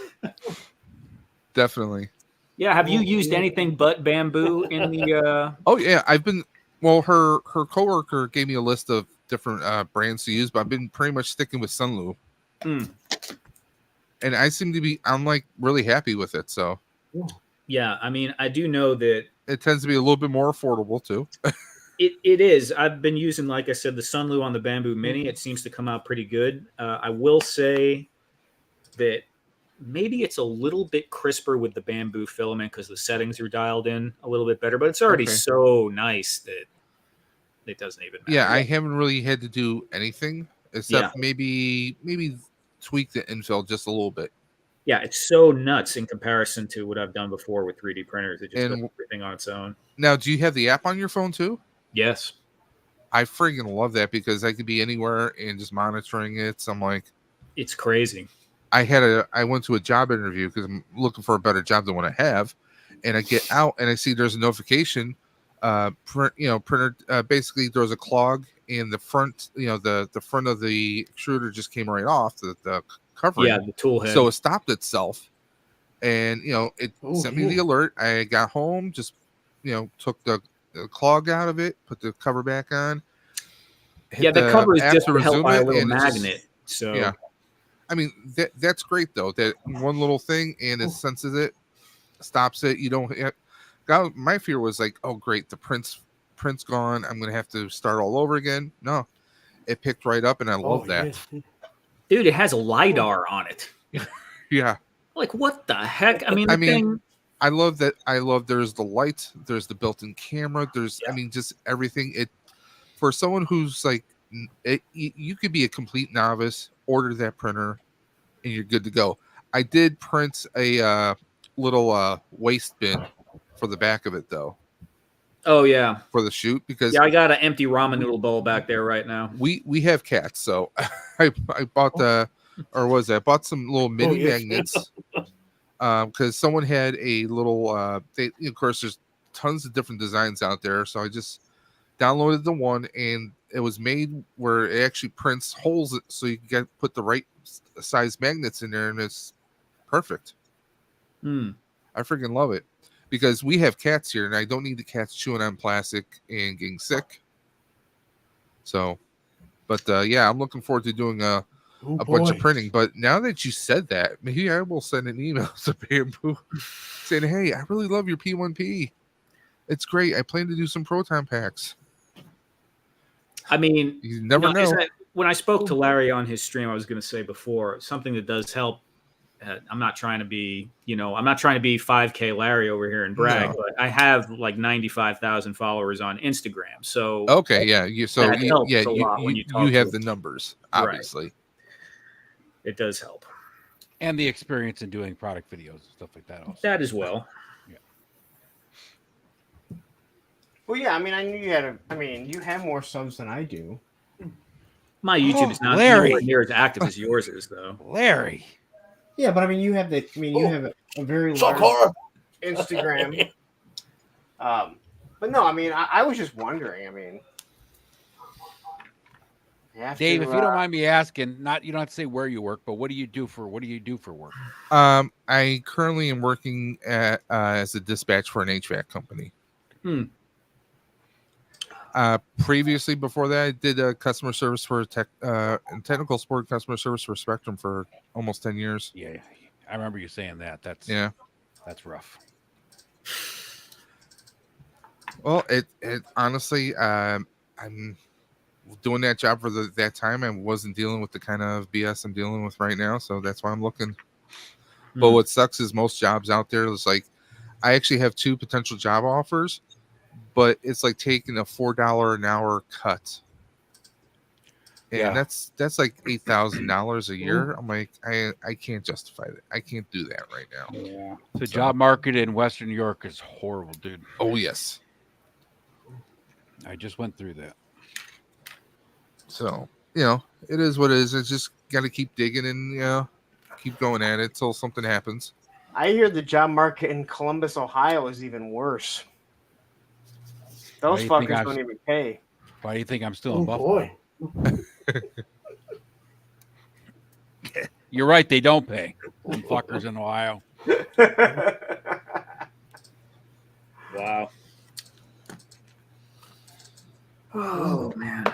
H: Definitely.
L: Yeah, have you used anything but Bamboo in the?
H: Oh yeah, I've been. Well, her coworker gave me a list of different brands to use, but I've been pretty much sticking with Sunlu. And I'm like really happy with it. So.
L: Yeah, I mean, I do know that
H: it tends to be a little bit more affordable too.
L: It is. I've been using, like I said, the Sunlu on the Bamboo Mini. It seems to come out pretty good. I will say that maybe it's a little bit crisper with the bamboo filament because the settings are dialed in a little bit better, but it's already so nice that it doesn't even matter.
H: Yeah, I haven't really had to do anything except maybe tweak the infill just a little bit.
L: Yeah, it's so nuts in comparison to what I've done before with 3D printers. It just does everything on its own.
H: Now, do you have the app on your phone too?
L: Yes.
H: I freaking love that because I could be anywhere and just monitoring it. So I'm like,
L: it's crazy.
H: I went to a job interview because I'm looking for a better job than what I have, and I get out and I see there's a notification. Printer basically there's a clog in the front. The front of the extruder just came right off the covering.
L: Yeah, the tool head.
H: So it stopped itself, and it sent me the alert. I got home, just took the clog out of it, put the cover back on.
L: Yeah, the cover is just held by a little magnet. So
H: yeah, I mean that's great though. That one little thing and it senses it, stops it. You don't. My fear was like, oh great, the print's gone. I'm gonna have to start all over again. No, it picked right up, and I love that.
L: Yeah. Dude, it has a LiDAR on it.
H: Yeah.
L: Like what the heck? I mean,
H: I love that. I love there's the light, there's the built-in camera, there's just everything. It for someone who's like you could be a complete novice, order that printer and you're good to go. I did print a little waste bin for the back of it though.
L: Oh yeah.
H: For the shoot because
L: I got an empty ramen noodle bowl back there right now.
H: We have cats, so I bought bought some little mini magnets. Because someone had a little of course there's tons of different designs out there, so I just downloaded the one and it was made where it actually prints holes so you can put the right size magnets in there, and it's perfect. I freaking love it because we have cats here and I don't need the cats chewing on plastic and getting sick. So but I'm looking forward to doing a bunch of printing. But now that you said that, maybe I will send an email to Bamboo saying, hey, I really love your P1P. It's great. I plan to do some Proton packs.
L: I mean,
H: you never know.
L: When I spoke to Larry on his stream, I was going to say before, something that does help. I'm not trying to be, I'm not trying to be 5K Larry over here and brag, but I have like 95,000 followers on Instagram. So
H: okay, yeah, you have the numbers, obviously.
L: Right. It does help.
E: And the experience in doing product videos and stuff like that also.
L: That as well.
E: Yeah.
I: Well, yeah, I mean, I knew you had you have more subs than I do.
L: My YouTube is not nowhere near as active as yours is, though.
E: Larry.
I: Yeah, but you have you have a very large Instagram. But no, I was just wondering,
E: Dave, if you don't mind me asking, you don't have to say where you work, but what do you do for work?
H: I currently am working at as a dispatch for an HVAC company. Previously, before that, I did customer service for technical support customer service for Spectrum for almost 10 years.
E: Yeah, I remember you saying that. That's rough.
H: Well, it honestly, I'm doing that job for that time. I wasn't dealing with the kind of BS I'm dealing with right now, so that's why I'm looking. But what sucks is most jobs out there is like, I actually have 2 potential job offers, but it's like taking a $4 an hour cut, and that's like $8,000 a year. I'm like, I can't justify that. I can't do that right now.
E: Yeah, the job market in Western New York is horrible, dude.
H: Oh yes,
E: I just went through that.
H: So it is what it is. It's just got to keep digging and keep going at it till something happens.
I: I hear the job market in Columbus, Ohio, is even worse. Those fuckers don't even pay.
E: Why do you think I'm still in Buffalo?
A: Boy.
E: You're right. They don't pay. Them fuckers in Ohio.
L: Wow. Oh man.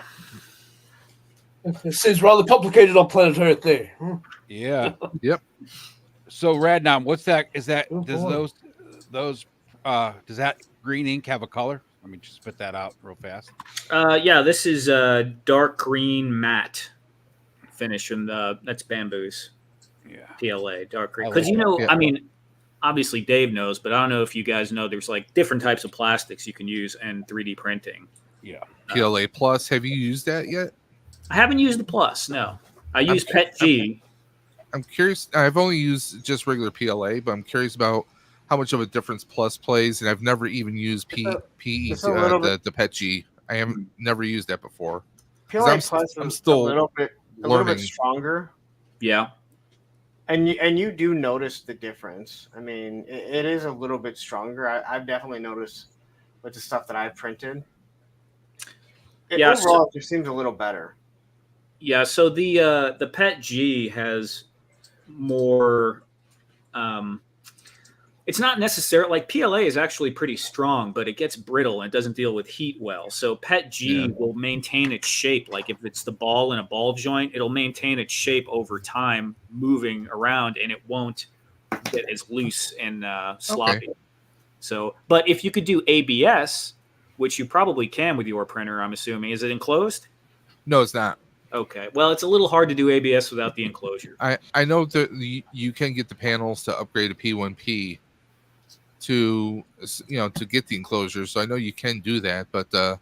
A: It seems rather complicated on planet Earth there.
E: Yeah.
H: Yep.
E: So Radnom, what's that? Is that does that green ink have a color Let me just spit that out real fast.
L: Yeah, this is dark green matte finish, and that's Bamboo's.
E: Yeah.
L: PLA dark green.
E: I
L: Because
E: like
L: I mean, obviously Dave knows, but I don't know if you guys know. There's like different types of plastics you can use in 3D printing.
E: Yeah.
H: PLA Plus. Have you used that yet?
L: I haven't used the Plus. No, I use PET G.
H: I'm curious. I've only used just regular PLA, but I'm curious about how much of a difference Plus plays, and I've never even used the PET G. I haven't never used that before.
I: PLA Plus
H: I'm
I: is
H: still
I: a little bit stronger.
L: Yeah,
I: and you do notice the difference. I mean, it is a little bit stronger. I've definitely noticed with the stuff that I've printed. Overall, it just seems a little better.
L: Yeah, so the PET G has more. It's not necessarily like PLA is actually pretty strong, but it gets brittle and it doesn't deal with heat well. So PET G will maintain its shape. Like if it's the ball in a ball joint, it'll maintain its shape over time, moving around, and it won't get as loose and sloppy. Okay. So, but if you could do ABS, which you probably can with your printer, I'm assuming, is it enclosed?
H: No, it's not.
L: Okay. Well, it's a little hard to do ABS without the enclosure.
H: I know that you can get the panels to upgrade a P1P to get the enclosure, so I know you can do that. But let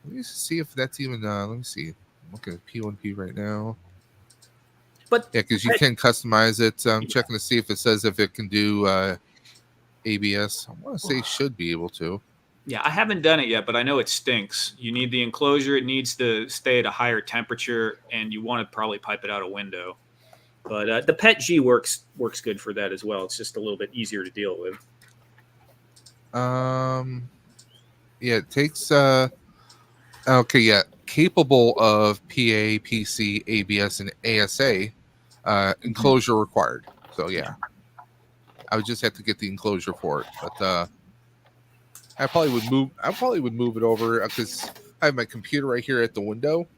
H: me see if that's even. Let me see. I'm looking at P1P right now.
L: But
H: yeah, because you can customize it. I'm checking to see if it says if it can do ABS. I want to say it should be able to.
L: Yeah, I haven't done it yet, but I know it stinks. You need the enclosure. It needs to stay at a higher temperature, and you want to probably pipe it out a window. But the PET G works good for that as well. It's just a little bit easier to deal with.
H: Yeah, it takes capable of PA, PC, ABS, and ASA. Enclosure required. So yeah, I would just have to get the enclosure for it. But I probably would move it over because I have my computer right here at the window.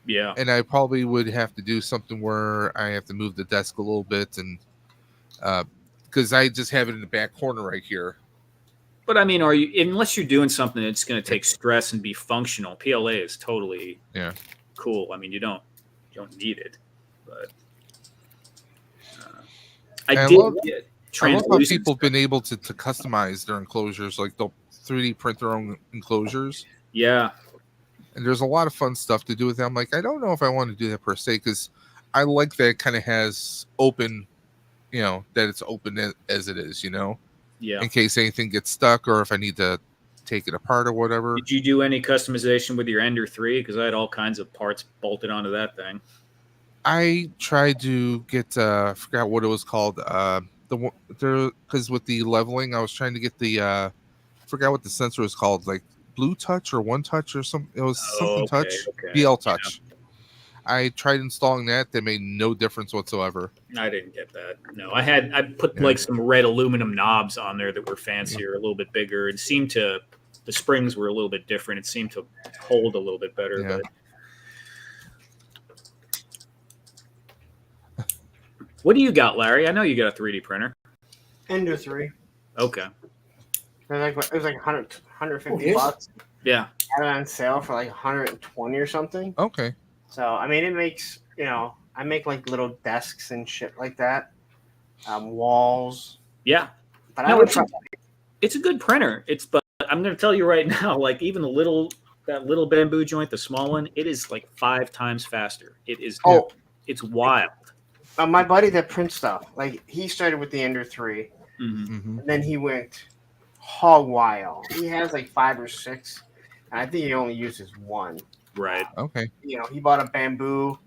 L: Yeah,
H: and I probably would have to do something where I have to move the desk a little bit, and because I just have it in the back corner right here.
L: But I mean, unless you're doing something that's going to take stress and be functional, PLA is totally cool. I mean, you don't need it, but I love
H: how people have been able to customize their enclosures, like they'll 3D print their own enclosures.
L: Yeah,
H: and there's a lot of fun stuff to do with them. Like I don't know if I want to do that per se because I like that it kind of has open, that it's open as it is,
L: Yeah.
H: In case anything gets stuck or if I need to take it apart or whatever.
L: Did you do any customization with your Ender 3? Because I had all kinds of parts bolted onto that thing.
H: I tried to get I forgot what it was called. Because with the leveling, I was trying to get the forgot what the sensor was called, like Blue Touch or One Touch or something. It was something Touch, BL Touch. Yeah. I tried installing that. That made no difference whatsoever.
L: I didn't get that. No, I put like some red aluminum knobs on there that were fancier, a little bit bigger. It seemed the springs were a little bit different. It seemed to hold a little bit better.
H: Yeah.
L: But what do you got, Larry? I know you got a 3D printer.
I: Ender 3.
L: Okay.
I: It was like 150 bucks.
L: Yeah.
I: Had it on sale for like 120 or something.
H: Okay.
I: So, I mean, it makes, I make like little desks and shit like that. Walls.
L: Yeah.
I: But
L: it's a good printer. But I'm going to tell you right now, like even that little bamboo joint, the small one, it is like 5 times faster. It is.
I: Oh,
L: it's wild.
I: My buddy that prints stuff, like he started with the Ender 3.
L: Mm-hmm.
I: And then he went hog wild. He has like 5 or 6. And I think he only uses 1.
L: Right.
H: Okay.
I: He bought a bamboo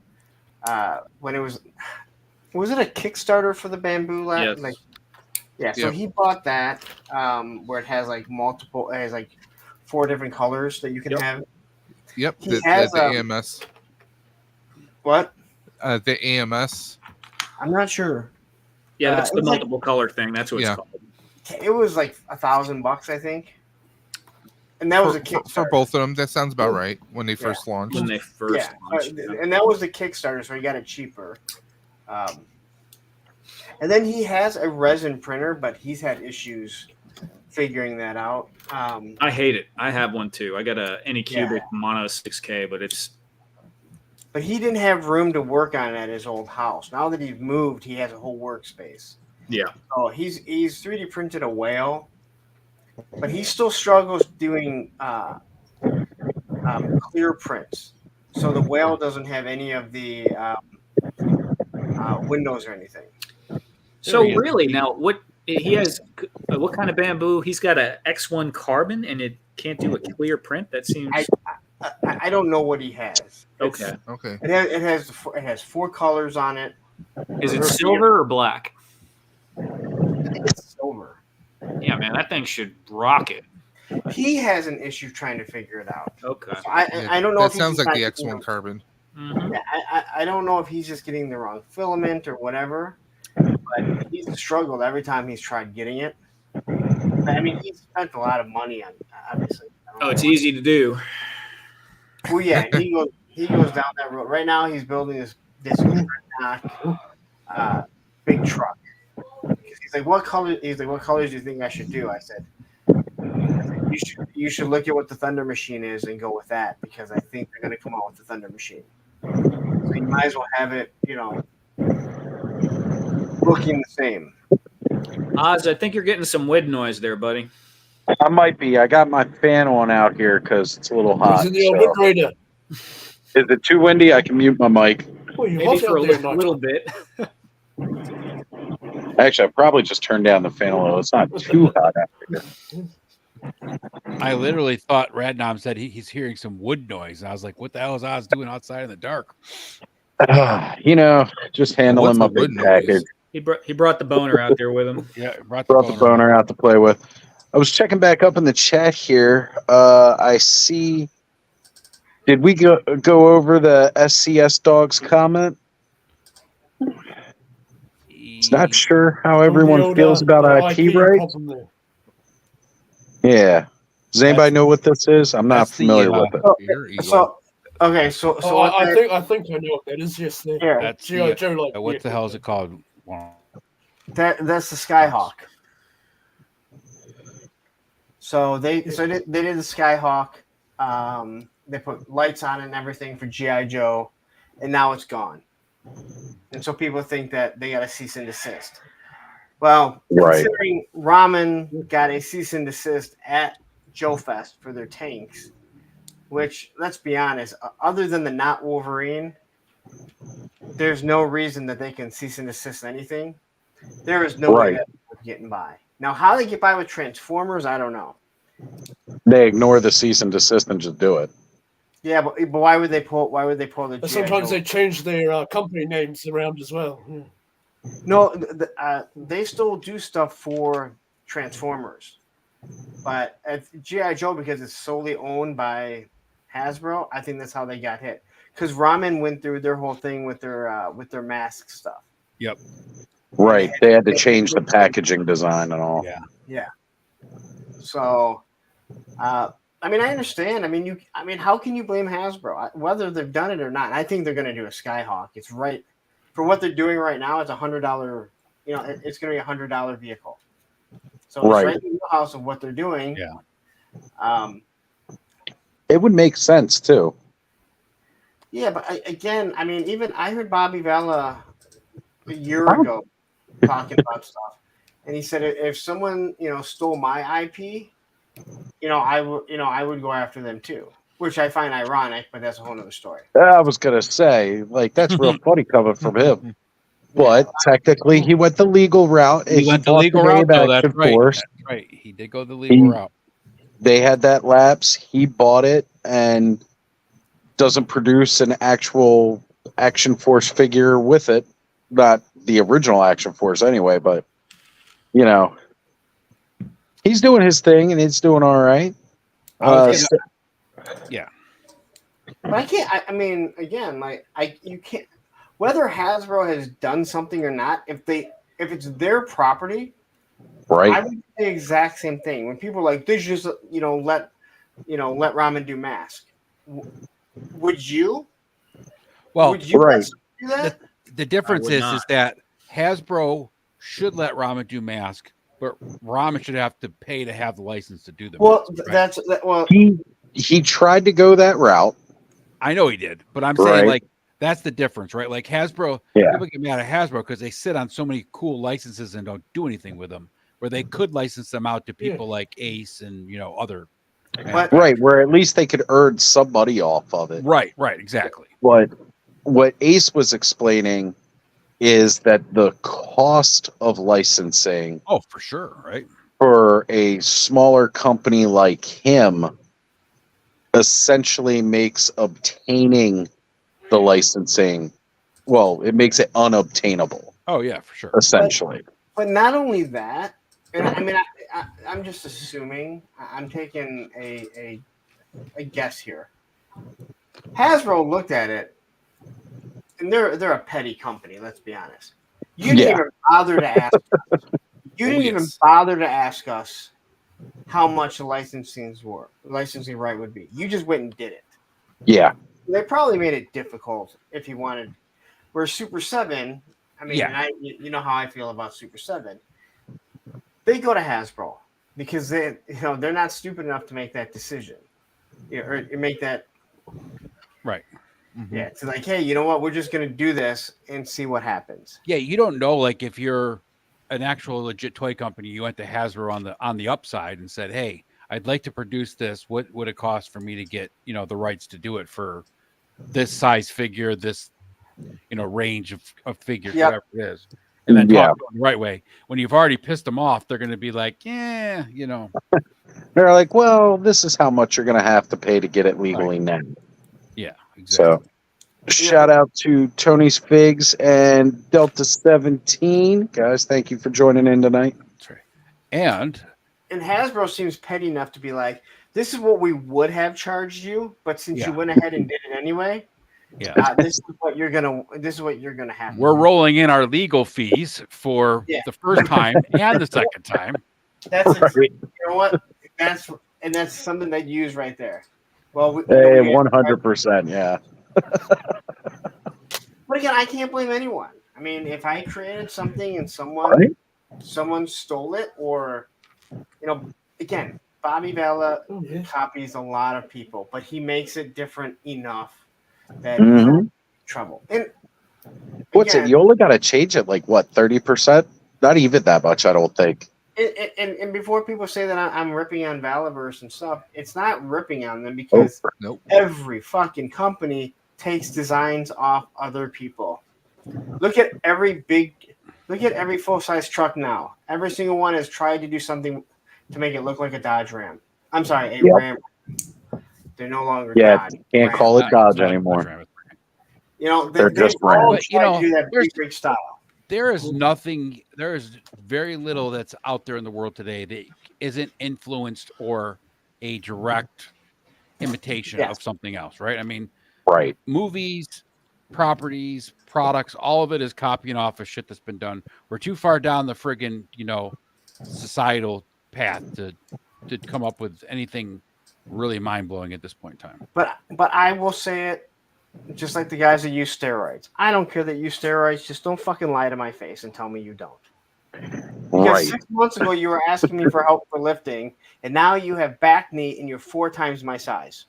I: when it was it a Kickstarter for the bamboo lab?
L: Yes.
I: So he bought that where it has like multiple, it has like 4 different colors that you can have.
H: Yep.
I: He has
H: the AMS.
I: What?
H: The AMS.
I: I'm not sure.
L: Yeah, that's the multiple color thing. That's what it's called.
I: It was like $1,000, I think. And that was a Kickstarter.
H: For both of them. That sounds about right when they first launched.
L: When they first launched.
I: And that was the Kickstarter, so he got it cheaper. And then he has a resin printer, but he's had issues figuring that out.
L: I hate it. I have one too. I got a Anycubic Mono 6K, but
I: he didn't have room to work on at his old house. Now that he's moved, he has a whole workspace.
L: Yeah.
I: So he's 3D printed a whale, but he still struggles doing clear prints. So the whale doesn't have any of the windows or anything.
L: So really, now what he has? What kind of bamboo? He's got a X1 carbon, and it can't do a clear print. That seems.
I: I don't know what he has.
L: Okay.
I: It has 4 colors on it.
L: Is it silver or black?
I: I think it's silver.
L: Yeah, man, that thing should rock it.
I: He has an issue trying to figure it out.
L: Okay.
I: So I don't know.
H: That sounds like the X1 carbon.
L: Mm-hmm.
I: I don't know if he's just getting the wrong filament or whatever, but he's struggled every time he's tried getting it. I mean, he's spent a lot of money on obviously.
L: Oh, it's easy to do.
I: Well, yeah, he goes down that road. Right now, he's building this big truck. He's like, what color? He's like, what colors do you think I should do? I said, you should look at what the Thunder Machine is and go with that, because I think they're going to come out with the Thunder Machine. So you might as well have it, looking the same.
L: Oz, I think you're getting some wind noise there, buddy.
B: I might be. I got my fan on out here because it's a little hot.
A: He's in the old grader.
B: Is it too windy? I can mute my mic.
L: Maybe for a little bit.
B: Actually, I probably just turned down the fan a little. It's not too hot out here.
E: I literally thought Radnom said he's hearing some wood noise. And I was like, what the hell is Oz doing outside in the dark?
B: Just handling my big package.
L: He brought the boner out there with him.
E: Yeah,
B: brought the boner out to play with. I was checking back up in the chat here. I see. Did we go over the SCS Dogs comment? It's not sure how everyone feels about IP rights. Yeah. Does anybody know what this is? I'm not familiar with it.
I: I
A: think I know what that is. Yes,
E: that's Joe. What the hell is it called?
I: That's the Skyhawk. So they did the Skyhawk. They put lights on it and everything for G.I. Joe, and now it's gone. And so people think that they got a cease and desist. Well, considering Ramen got a cease and desist at Joe Fest for their tanks, which, let's be honest, other than the Not Wolverine, there's no reason that they can cease and desist anything. There is no way that they're getting by. Now, how they get by with Transformers, I don't know.
B: They ignore the cease and desist and just do it.
I: Yeah, but why would they pull? Why would they pull the?
A: Sometimes they change their company names around as well. Yeah.
I: No, they still do stuff for Transformers, but at G.I. Joe, because it's solely owned by Hasbro, I think that's how they got hit. Because Ramen went through their whole thing with their mask stuff.
E: Yep.
B: Right, they had to change the packaging design and all.
I: Yeah. So, I mean, I understand. I mean, how can you blame Hasbro? Whether they've done it or not, I think they're going to do a Skyhawk. It's right for what they're doing right now. It's $100. It's going to be $100 vehicle. So it's right in the house of what they're doing.
B: Yeah. It would make sense too.
I: Yeah, but again, I mean, even I heard Bobby Vella a year ago talking about stuff, and he said if someone stole my IP, I would go after them too, which I find ironic, but that's a whole other story.
B: I was gonna say, that's real funny coming from him, but technically he went the legal route.
E: He went the legal route, though. That's right. That's right. He did go the legal route.
B: They had that lapse. He bought it and doesn't produce an actual Action Force figure with it. Not the original Action Force anyway, but he's doing his thing and he's doing all right.
E: Yeah.
I: But I can't. I mean, again, you can't. Whether Hasbro has done something or not, if it's their property,
B: right?
I: I would do the exact same thing. When people are like, they just let Ramen do mask. Would you?
E: Well,
I: would you do that?
E: The difference is that Hasbro should let Ramen do mask But Ramen should have to pay to have the license to do the
I: Well,
E: masks, right?
B: He tried to go that route.
E: I know he did, but I'm saying like that's the difference, right? Like Hasbro, people get mad at Hasbro because they sit on so many cool licenses and don't do anything with them, where they could license them out to people like Ace and other.
B: Right, where at least they could earn some money off of it.
E: Right, exactly.
B: But what Ace was explaining is that the cost of licensing,
E: for sure, right,
B: for a smaller company like him, essentially makes obtaining the licensing, well, it makes it unobtainable.
E: Oh yeah, for sure.
B: Essentially,
I: but not only that, and I mean, I'm just assuming. I'm taking a guess here. Hasbro looked at it, and they're a petty company. Let's be honest. You didn't even bother to ask. You didn't even bother to ask us how much the licensing right would be. You just went and did it.
B: Yeah.
I: They probably made it difficult if you wanted. Where Super 7, I mean, you know how I feel about Super 7. They go to Hasbro because they're not stupid enough to make that decision, or make that
E: right.
I: Mm-hmm. Yeah, it's like, hey, you know what? We're just gonna do this and see what happens.
E: Yeah, you don't know, like if you're an actual legit toy company, you went to Hasbro on the upside and said, hey, I'd like to produce this. What would it cost for me to get the rights to do it for this size figure, this range of figures, whatever it is, and then talk the right way. When you've already pissed them off, they're going to be like, They're
B: like, well, this is how much you're going to have to pay to get it legally now.
E: Yeah, exactly.
B: So, shout out to Tony's Figs and Delta 17, guys. Thank you for joining in tonight.
E: That's right. And
I: Hasbro seems petty enough to be like, this is what we would have charged you, but since you went ahead and did it anyway, this is what you're gonna have.
E: We're rolling in our legal fees for the first time and the second time.
I: That's you know what? That's something that you use right there. Well,
B: 100%, yeah.
I: But again, I can't blame anyone. I mean, if I created something and someone stole it, or again, Bobby Vela copies a lot of people, but he makes it different enough that he's trouble. And
B: what's it? You only got to change it like what, 30%? Not even that much, I don't think.
I: And before people say that I'm ripping on Valaverse and stuff, it's not ripping on them because every fucking company takes designs off other people. Look at every full-size truck now. Every single one has tried to do something to make it look like a Dodge Ram. I'm sorry, a Ram. They're no longer Dodge.
B: You can't call it Dodge anymore.
I: They're just Ram. To do that big style.
E: There is very little that's out there in the world today that isn't influenced or a direct imitation of something else, right? I mean, movies, properties, products, all of it is copying off of shit that's been done. We're too far down the friggin', societal path to come up with anything really mind-blowing at this point in time.
I: But I will say it, just like the guys that use steroids. I don't care that you use steroids. Just don't fucking lie to my face and tell me you don't. Because 6 months ago you were asking me for help for lifting, and now you have back knee and you're 4 times my size.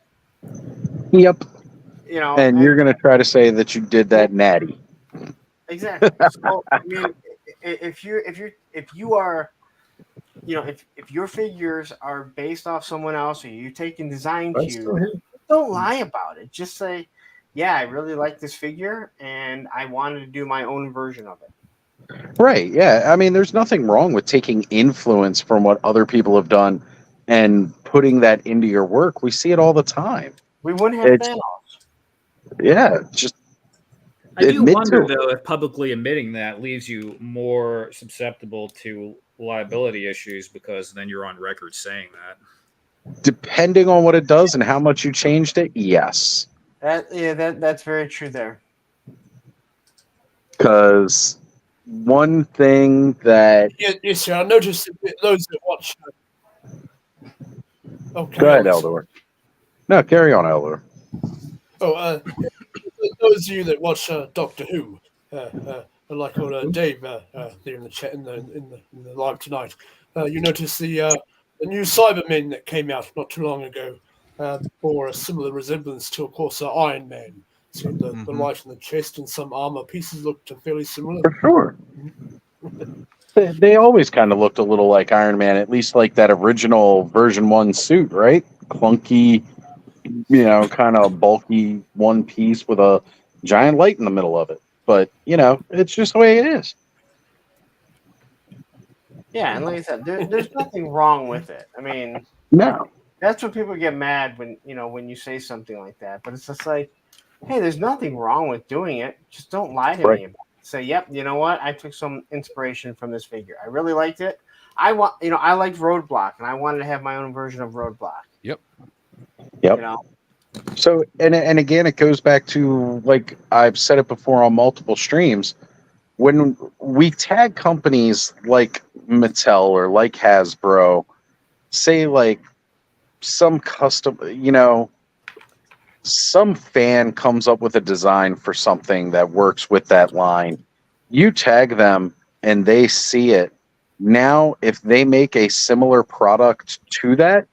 B: Yep. And you're going to try to say that you did that natty.
I: Exactly. So, I mean, if you are, if your figures are based off someone else, or you're taking design cues, don't lie about it. Just say, yeah, I really like this figure, and I wanted to do my own version of it.
B: Right, yeah. I mean, there's nothing wrong with taking influence from what other people have done and putting that into your work. We see it all the time.
I: We wouldn't have Thanos.
B: Yeah, just
L: I do wonder, though, if publicly admitting that leaves you more susceptible to liability issues, because then you're on record saying that.
B: Depending on what it does and how much you changed it, yes.
I: That's very true there.
B: Because one thing that...
A: Yes, sir. I noticed that those that watch...
B: Go ahead, Eldor. No, carry on, Eldor.
A: Those of you that watch Doctor Who, like Dave there in the chat in the live tonight, you notice the new Cybermen that came out not too long ago bore a similar resemblance to, of course, Iron Man. So the light on the chest and some armor pieces looked fairly similar.
B: For sure. They always kind of looked a little like Iron Man, at least like that original version 1 suit, right? Clunky, kind of bulky one piece with a giant light in the middle of it. But, it's just the way it is.
I: Yeah, and like I said, there's nothing wrong with it. I mean,
B: no.
I: That's when people get mad when you say something like that. But it's just like, hey, there's nothing wrong with doing it. Just don't lie to me about it. Say, yep, you know what? I took some inspiration from this figure. I really liked it. I liked Roadblock, and I wanted to have my own version of Roadblock.
E: Yep.
B: So, and again, it goes back to, like I've said it before on multiple streams, when we tag companies like Mattel or like Hasbro, say like some custom, some fan comes up with a design for something that works with that line, you tag them and they see it. Now, if they make a similar product to that,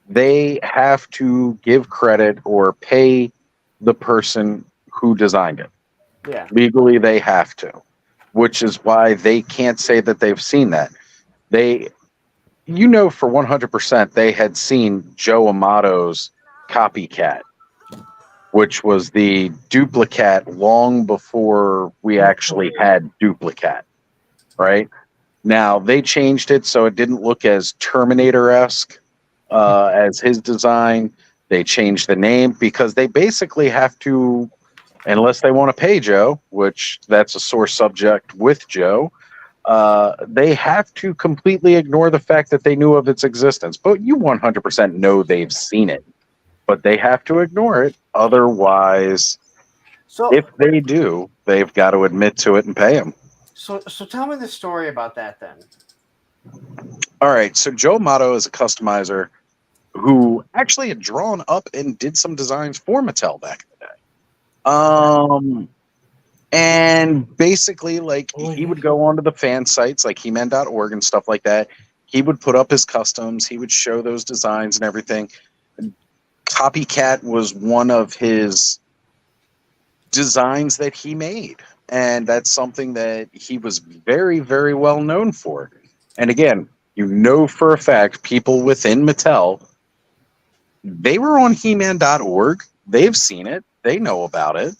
B: they have to give credit or pay the person who designed it.
I: Yeah.
B: Legally, they have to, which is why they can't say that they've seen that. For 100% they had seen Joe Amato's Copycat, which was the Duplicat long before we actually had Duplicat, right? Now, they changed it so it didn't look as Terminator-esque as his design. They changed the name because they basically have to, unless they want to pay Joe, which that's a sore subject with Joe, they have to completely ignore the fact that they knew of its existence. But you 100% know they've seen it. But they have to ignore it. Otherwise, if they do, they've got to admit to it and pay them.
I: So tell me the story about that then.
B: All right. So Joe Amato is a customizer who actually had drawn up and did some designs for Mattel back in the day. And basically, like, he would go onto the fan sites like He-Man.org and stuff like that. He would put up his customs. He would show those designs and everything. Copycat was one of his designs that he made. And that's something that he was very, very well known for. And again, for a fact, people within Mattel, they were on He-Man.org. They've seen it. They know about it.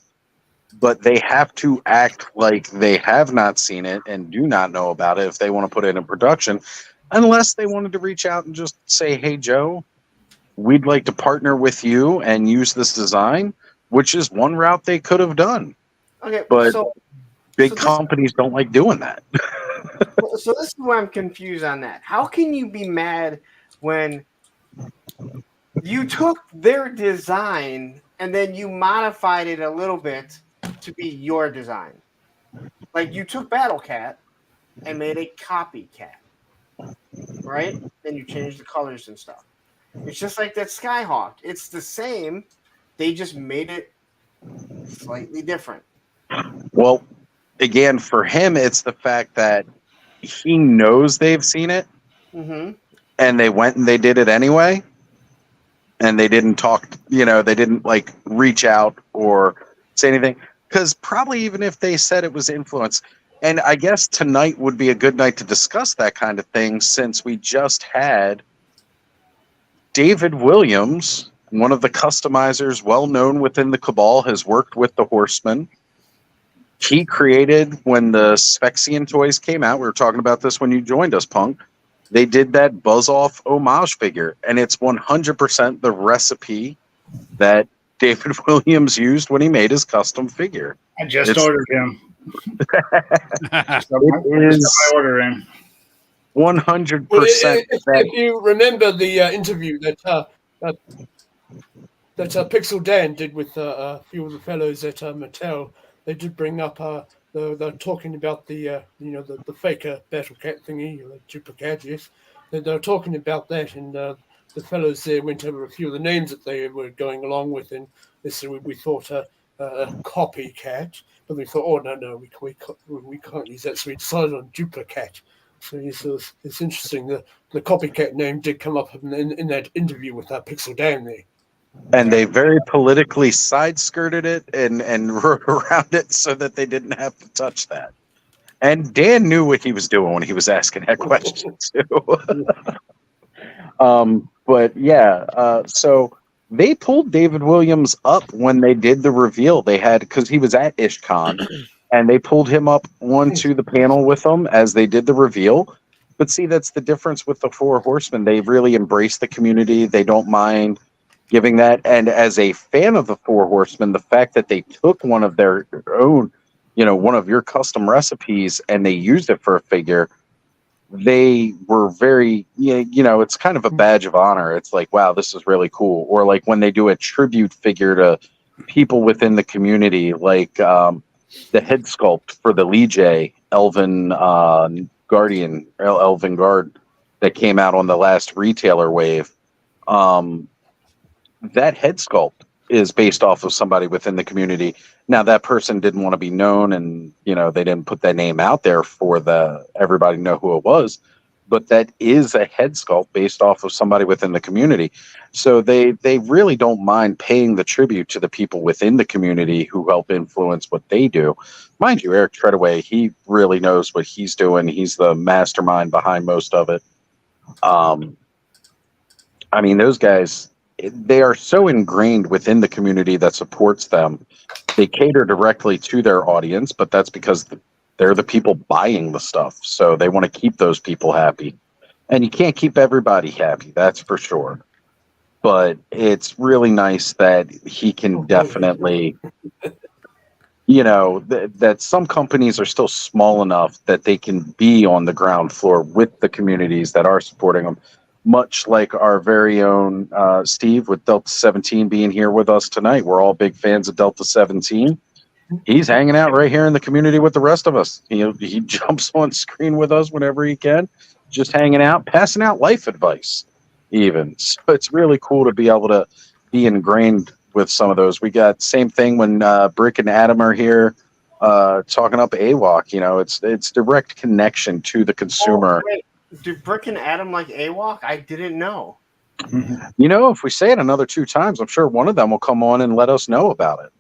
B: But they have to act like they have not seen it and do not know about it if they want to put it in production, unless they wanted to reach out and just say, hey, Joe, we'd like to partner with you and use this design, which is one route they could have done.
I: Okay,
B: but big companies don't like doing that.
I: So this is where I'm confused on that. How can you be mad when you took their design and then you modified it a little bit to be your design? Like, you took Battle Cat and made a copycat, right? Then you changed the colors and stuff. It's just like that Skyhawk. It's the same. They just made it slightly different.
B: Well, again, for him, it's the fact that he knows they've seen it, and they went and they did it anyway, and they didn't talk, they didn't like reach out or say anything, because probably even if they said it was influence, and I guess tonight would be a good night to discuss that kind of thing, since we just had David Williams, one of the customizers well known within the Cabal, has worked with the Horsemen. He created, when the Sphexian toys came out, we were talking about this when you joined us, Punk, they did that Buzz-Off homage figure, and it's 100% the recipe that David Williams used when he made his custom figure.
D: I just ordered him.
B: It is
D: my order in.
B: 100%.
A: If you remember the interview that Pixel Dan did with a few of the fellows at Mattel, they did bring up they're talking about the faker Battle Cat thingy, Duplicate, yes. They're talking about that, and the fellows there went over a few of the names that they were going along with, and they said we thought a copycat, but we thought, oh no, we can't use that, so we decided on Duplicate. So it's interesting. The copycat name did come up in that interview with that Pixel Dan there.
B: And they very politically side-skirted it and wrote around it so that they didn't have to touch that. And Dan knew what he was doing when he was asking that question too. But yeah, so they pulled David Williams up when they did the reveal. They had, because he was at IshCon, and they pulled him up onto the panel with them as they did the reveal. But see, that's the difference with the Four Horsemen. They really embrace the community. They don't mind giving that. And as a fan of the Four Horsemen, the fact that they took one of their own, one of your custom recipes and they used it for a figure, they were very, it's kind of a badge of honor. It's like, wow, this is really cool. Or like when they do a tribute figure to people within the community, like the head sculpt for the Lee Elven Guardian, Elven Guard that came out on the last retailer wave. That head sculpt is based off of somebody within the community. Now that person didn't want to be known, and they didn't put that name out there for everybody to know who it was, but that is a head sculpt based off of somebody within the community. So they really don't mind paying the tribute to the people within the community who help influence what they do. Mind you, Eric Treadaway, he really knows what he's doing. He's the mastermind behind most of it. I mean, those guys, they are so ingrained within the community that supports them. They cater directly to their audience, but that's because they're the people buying the stuff. So they want to keep those people happy. And you can't keep everybody happy, that's for sure. But it's really nice that he can definitely, that some companies are still small enough that they can be on the ground floor with the communities that are supporting them. Much like our very own Steve with Delta 17 being here with us tonight. We're all big fans of Delta 17. He's hanging out right here in the community with the rest of us. He jumps on screen with us whenever he can, just hanging out, passing out life advice even. So it's really cool to be able to be ingrained with some of those. We got same thing when Brick and Adam are here talking up AWOC. It's direct connection to the consumer.
I: Oh, do Brick and Adam like AWOC? I didn't know.
B: If we say it another 2 times, I'm sure one of them will come on and let us know about it.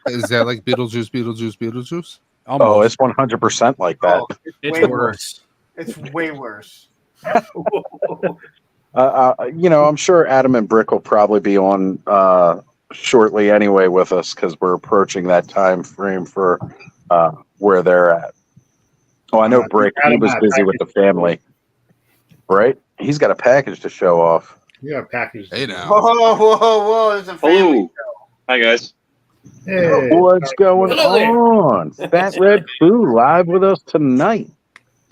H: Is that like Beetlejuice?
B: Almost. Oh, it's 100% like that.
I: Oh, it's worse. It's way worse.
B: I'm sure Adam and Brick will probably be on shortly anyway with us because we're approaching that time frame for where they're at. Oh, I know Brick. He was busy with the family, right? He's got a package to show off.
D: Yeah, package.
H: Hey now.
I: Whoa! It's a family show.
M: Hi guys.
B: Hey, what's going on? Fat Red Foo live with us tonight.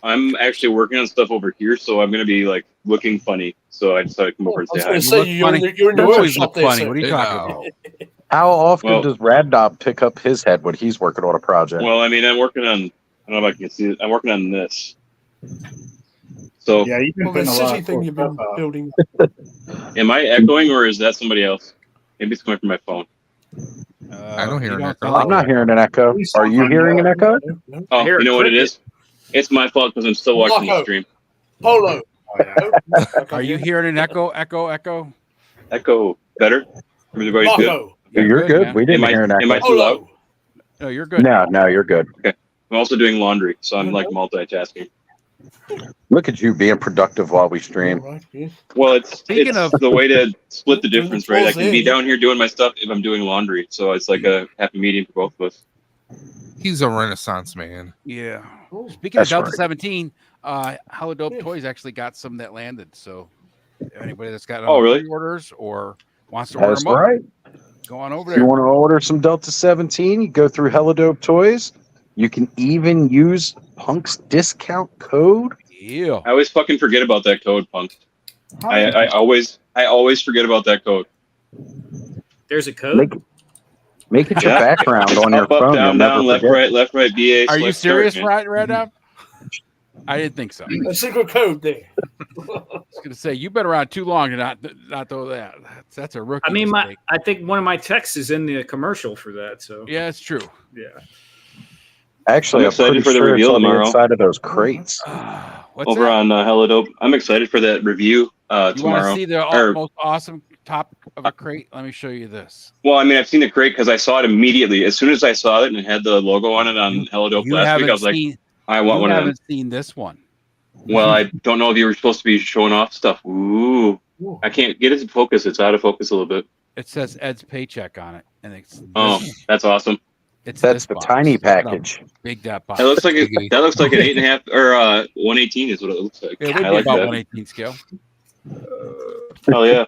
M: I'm actually working on stuff over here, so I'm going to be like looking funny. So I decided to come over and say hi.
A: You're in the workshop.
E: Funny. What are you talking about?
B: How often does Rad Dog pick up his head when he's working on a project?
M: Well, I mean, I'm working on. I don't know if I can see it. I'm working on this. So
D: yeah, you've been
A: the city thing you've been building.
M: Am I echoing or is that somebody else? Maybe it's coming from my phone.
H: I don't hear an echo.
B: I'm not hearing an echo. Are you hearing an echo?
M: Oh, you know what it is? It's my fault because I'm still watching the stream.
A: Polo.
E: Are you hearing an echo?
M: Echo better? Everybody's good?
B: You're good. We didn't hear an echo.
M: Am I too loud?
E: No, you're good.
B: No, you're good.
M: Okay. I'm also doing laundry, so I'm like multitasking.
B: Look at you being productive while we stream.
M: Well, it's the way to split the difference, right? I can be down here doing my stuff if I'm doing laundry, so it's like a happy medium for both of us.
H: He's a Renaissance man.
E: Yeah. Speaking of Delta 17, Hello Dope Toys actually got some that landed. So anybody that's got orders or wants to order them up, go on over there.
B: If you want to order some Delta 17, you go through Hello Dope Toys. You can even use Punk's discount code.
E: Yeah.
M: I always fucking forget about that code, Punk. I always forget about that code.
L: There's a code?
B: Make it your background on your
M: up,
B: phone.
M: Down, left, right, BA.
E: Are you serious, right now? I didn't think so.
A: A secret code there.
E: I was going to say, you've been around too long to not know that. That's a rookie.
L: I mean,
E: mistake.
L: I think one of my texts is in the commercial for that. So
E: yeah, it's true.
L: Yeah.
B: Actually,
M: I'm
B: I'm pretty
M: excited for the
B: sure it's
M: reveal
B: on the
M: tomorrow.
B: inside of those crates.
M: Over on Hello Dope. I'm excited for that review
E: You want
M: tomorrow.
E: to see the
M: Or-
E: most awesome top of a crate? Let me show you this.
M: Well, I mean, I've seen the crate because I saw it immediately. As soon as I saw it and it had the logo on it on Hello Dope last week, I was like, I want one of them.
E: You haven't seen this one.
M: Well, I don't know if you were supposed to be showing off stuff. Ooh. I can't get it to focus. It's out of focus a little bit.
E: It says Ed's paycheck on it, and it's
M: that's awesome.
B: That's the tiny package.
E: Big that box.
M: That looks like that looks like an 8.5 or 118 is what it looks like.
E: It would
M: I
E: be
M: like
E: about
M: that.
E: 118 scale.
M: Oh yeah.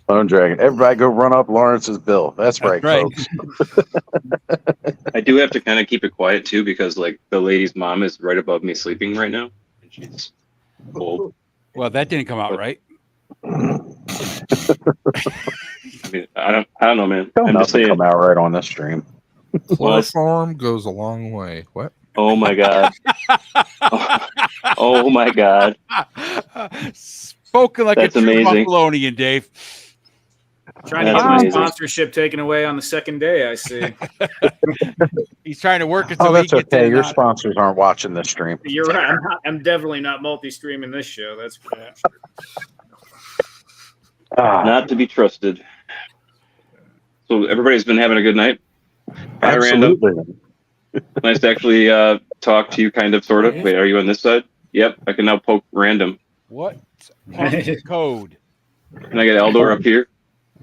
B: Bone Dragon. Everybody go run up Lawrence's bill. That's right, folks.
M: I do have to kind of keep it quiet too because like the lady's mom is right above me sleeping right now, and she's old.
E: Well, that didn't come out right.
M: I mean, I don't know, man. I'm just
B: Nothing
M: saying.
B: come out right on this stream.
H: Chloroform goes a long way. What?
M: Oh my god. Oh my god.
E: Spoken like
M: That's
E: a true
M: amazing.
E: Buffalonian, Dave.
L: Trying to get my sponsorship taken away on the second day, I see.
E: He's trying to work it.
B: Oh, that's okay. Your sponsors aren't watching this stream.
L: You're right. I'm definitely not multi-streaming this show. That's for damn sure.
M: Not to be trusted. So everybody's been having a good night. Hi, Random. Nice to actually talk to you, kind of, sort of. Wait, are you on this side? Yep, I can now poke Random.
E: What? Code.
M: Can I get Eldor up here?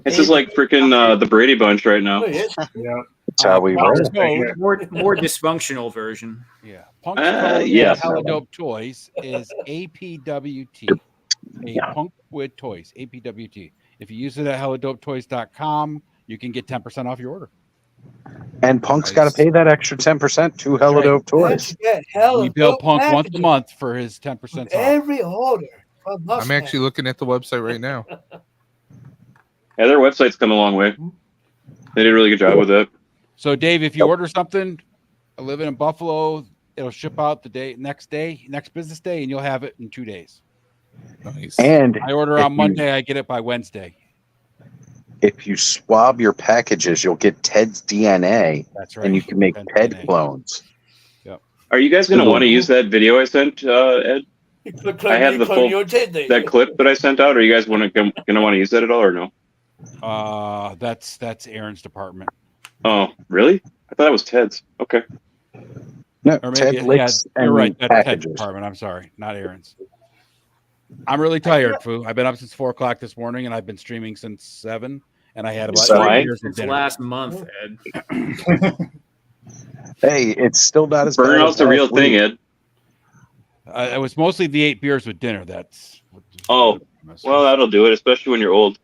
M: This is like freaking the Brady Bunch right now.
I: Yeah.
B: That's how we roll.
L: More dysfunctional version.
E: Yeah. Punk's code
M: yes.
E: Hello Dope Toys is APWT. A punk with toys. APWT. If you use it at hellodopetoys.com, you can get 10% off your order.
B: And Punk's got to pay that extra 10% to Hello Dope Toys.
E: We bill Punk once a month for his 10% off.
A: Every order.
H: I'm actually looking at the website right now.
M: Yeah, their website's come a long way. They did a really good job with it.
E: So, Dave, if you order something, living in Buffalo, it'll ship out the next business day, and you'll have it in 2 days.
H: Nice.
B: And
E: I order on Monday, I get it by Wednesday.
B: If you swab your packages, you'll get Ted's DNA.
E: That's right.
B: And you can make Ted clones.
E: Yep.
M: Are you guys going to want to use that video I sent, Ed? I have the full that clip that I sent out. Are you guys going to want to use that at all or no?
E: That's Aaron's department.
M: Oh, really? I thought it was Ted's. Okay.
B: No,
E: Or
B: Ted
E: maybe,
B: licks
E: you're
B: and
E: right. That's Ted's
B: packages.
E: department. I'm sorry, not Aaron's. I'm really tired, Foo. I've been up since 4 o'clock this morning, and I've been streaming since 7. And I had about 8 beers
L: Since
E: dinner.
L: last month, Ed.
B: Hey, it's still not as bad.
M: Burnout's
B: as
M: the real
B: last
M: thing,
B: week.
M: Ed.
E: It was mostly the 8 beers with dinner. That's
M: Oh, well, that'll do it, especially when you're old.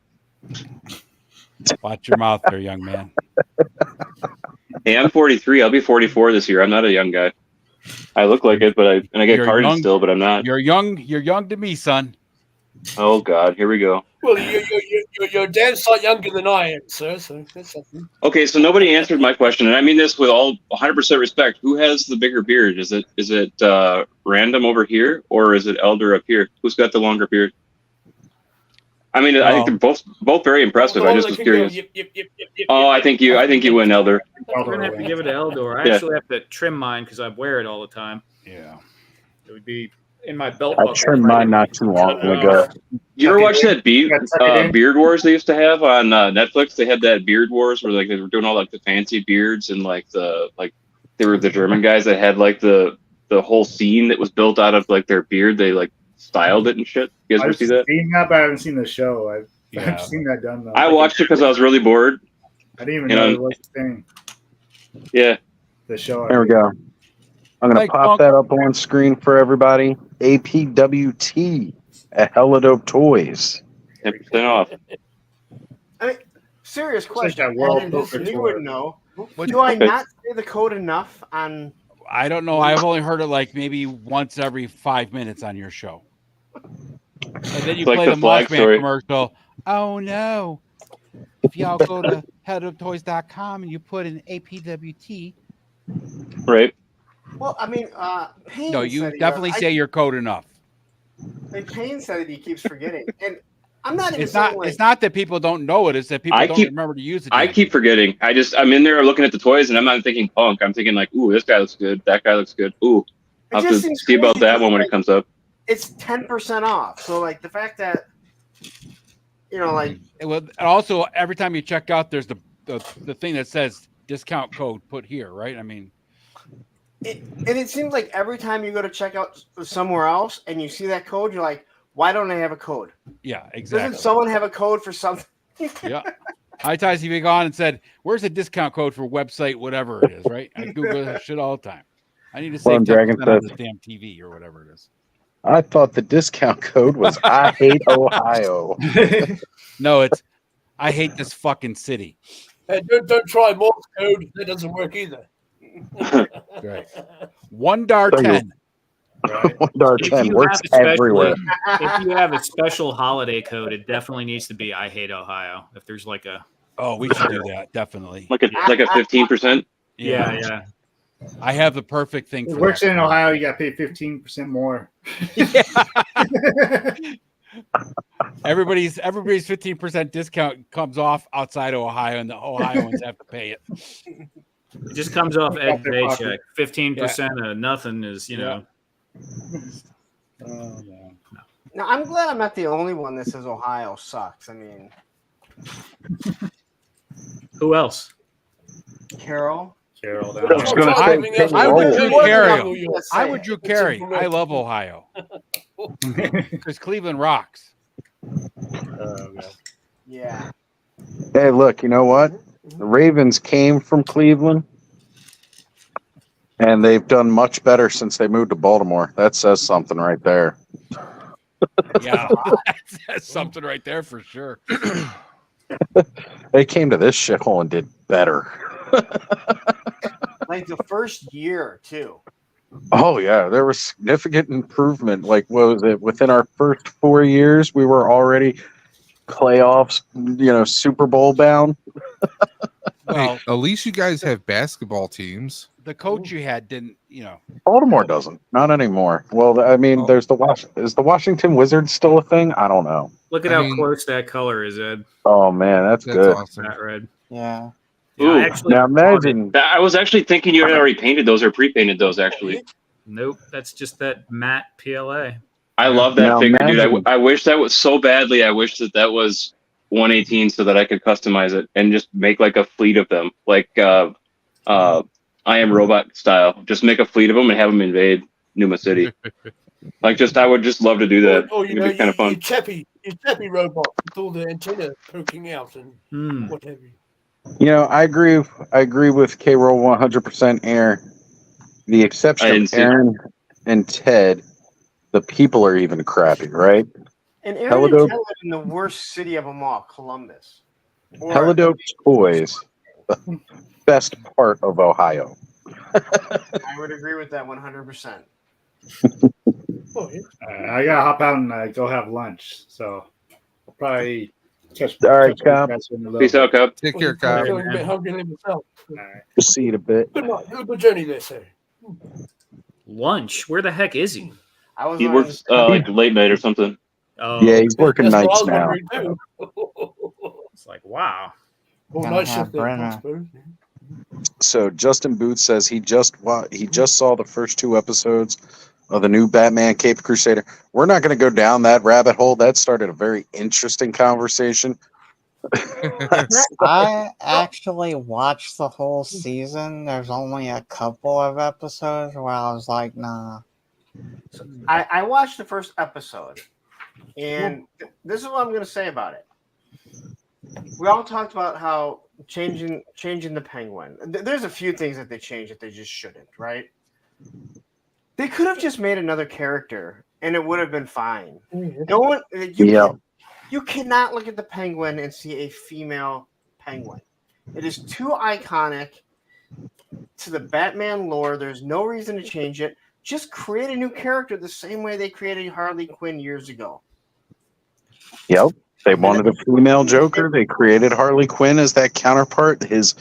E: Watch your mouth there, young man.
M: Hey, I'm 43. I'll be 44 this year. I'm not a young guy. I look like it, but I get
E: You're
M: carded
E: young.
M: still, but I'm not.
E: You're young. You're young to me, son.
M: Oh God, here we go.
A: Well, you're damn sight younger than I am, sir. So that's something.
M: Okay, so nobody answered my question, and I mean this with all 100% respect. Who has the bigger beard? Is it Random over here, or is it Elder up here? Who's got the longer beard? I mean, I think they're both very impressive. I just was curious. Oh, I think you win, Elder.
L: We're gonna have to give it to Eldor. I
M: Yeah.
L: actually have to trim mine because I wear it all the time.
E: Yeah.
L: It would be in my belt
B: I
L: buckle.
B: trimmed mine not too long ago.
M: You ever watch that Beard Wars they used to have on Netflix? They had that Beard Wars where like they were doing all like the fancy beards and like they were the German guys that had like the whole scene that was built out of like their beard. They like styled it and shit. You guys ever
D: I've
M: see that?
D: seen that, but I haven't seen the show.
E: Yeah.
D: I've seen that done though.
M: I watched it because I was really bored.
D: I didn't even
M: You
D: know
M: know,
D: it was a thing.
M: Yeah.
D: The show.
B: There we go. I'm going
E: Hey,
B: to pop
E: Punk.
B: that up on screen for everybody. APWT at Hello Dope Toys.
M: 10% off.
I: I mean, serious
D: like
I: question.
D: that World
I: And
D: Poker
I: you
D: Tour.
I: would know.
E: What-
I: Do I not say the code enough on?
E: I don't know. I've only heard it like maybe once every 5 minutes on your show. And then you
M: It's like
E: play
M: the
E: the
M: flag
E: Mothman
M: story.
E: commercial. Oh no. If y'all go to hellodopetoys.com and you put in APWT,
M: Right.
I: Well, I mean, Payne
E: no, you
I: said it,
E: definitely say your code enough.
I: Payne said it. He keeps forgetting, and I'm not even
E: It's
I: saying
E: not.
I: like,
E: It's not that people don't know it. It's that people don't remember to use it.
M: I keep forgetting. I'm in there looking at the toys, and I'm not thinking punk. I'm thinking like, ooh, this guy looks good. That guy looks good. Ooh, I'll have to see about that one when it comes up.
I: It's 10% off. So like the fact that like
E: also every time you check out, there's the thing that says discount code put here, right? I mean,
I: it seems like every time you go to check out somewhere else and you see that code, you're like, why don't I have a code?
E: Yeah, exactly.
I: Doesn't someone have a code for something?
E: Yeah. High Ties TV gone and said, "Where's the discount code for website, whatever it is?" Right? I Google that shit all the time. I need to save 10% on this damn TV or whatever it is.
B: I thought the discount code was "I hate Ohio."
E: No, it's "I hate this fucking city."
A: Hey, don't try Morse code. That doesn't work either.
E: Right. $1.10.
L: Right.
B: $1.10 works everywhere.
L: If you have a special holiday code, it definitely needs to be "I hate Ohio." If there's like a
E: we should do that definitely.
M: Like a 15%.
L: Yeah.
E: I have the perfect thing.
D: It
E: for
D: works
E: that.
D: in Ohio. You got to pay 15% more.
E: Everybody's 15% discount comes off outside of Ohio, and the Ohioans have to pay it.
L: It just comes off Ed's paycheck. 15% of nothing is,
I: Now, I'm glad I'm not the only one that says Ohio sucks. I mean,
L: Who else?
I: Carol.
E: I would Drew Carey. I love Ohio because Cleveland rocks.
I: Yeah.
B: Hey, look, you know what? The Ravens came from Cleveland, and they've done much better since they moved to Baltimore. That says something right there.
E: Yeah, that's something right there for sure.
B: They came to this shithole and did better.
I: Like the first year, too.
B: Oh, yeah. There was significant improvement. Like, what was it? Within our first 4 years, we were already playoffs, Super Bowl bound.
H: Well, at least you guys have basketball teams.
E: The coach you had didn't,
B: Baltimore doesn't. Not anymore. Well, I mean, there's is the Washington Wizards still a thing? I don't know.
L: Look at how close that color is, Ed.
B: Oh, man, that's good.
H: Awesome.
L: That red.
K: Yeah.
M: Ooh,
B: now imagine.
M: I was actually thinking you had already painted those or pre-painted those, actually.
L: Nope, that's just that matte PLA.
M: I love that
B: Now
M: figure,
B: imagine.
M: dude. I wish that was so badly. I wish that was 118 so that I could customize it and just make like a fleet of them, like I Am Robot style. Just make a fleet of them and have them invade Numa City. I would just love to do that. It'd be kind of fun.
A: Your Chappie robot with all the antenna poking out and what have you.
B: I agree with K-Roll 100%. Aaron, the exception of Aaron and Ted, the people are even crappy, right?
I: And Aaron and Ted live in the worst city of them all, Columbus.
B: Helidope Toys, the best part of Ohio.
I: I would agree with that 100%.
D: I gotta hop out and go have lunch, so I'll probably catch.
B: All right, Cobb.
M: Peace out, Cobb.
H: Take care, Cobb.
B: Proceed a bit.
A: Good night. Have a good journey there, sir.
L: Lunch? Where the heck is he?
M: He works like late night or something.
L: Oh,
B: Yeah, he's working nights now.
L: It's like, wow.
A: Well, night shift then, I suppose.
B: So Justin Booth says he just saw the first 2 episodes of the new Batman Cape Crusader. We're not going to go down that rabbit hole. That started a very interesting conversation.
K: I actually watched the whole season. There's only a couple of episodes where I was like, nah.
I: I watched the first episode, and this is what I'm going to say about it. We all talked about how changing the Penguin. There's a few things that they changed that they just shouldn't, right? They could have just made another character, and it would have been fine. No one, you cannot look at the Penguin and see a female Penguin. It is too iconic to the Batman lore. There's no reason to change it. Just create a new character the same way they created Harley Quinn years ago.
B: Yep. They wanted a female Joker. They created Harley Quinn as that counterpart, his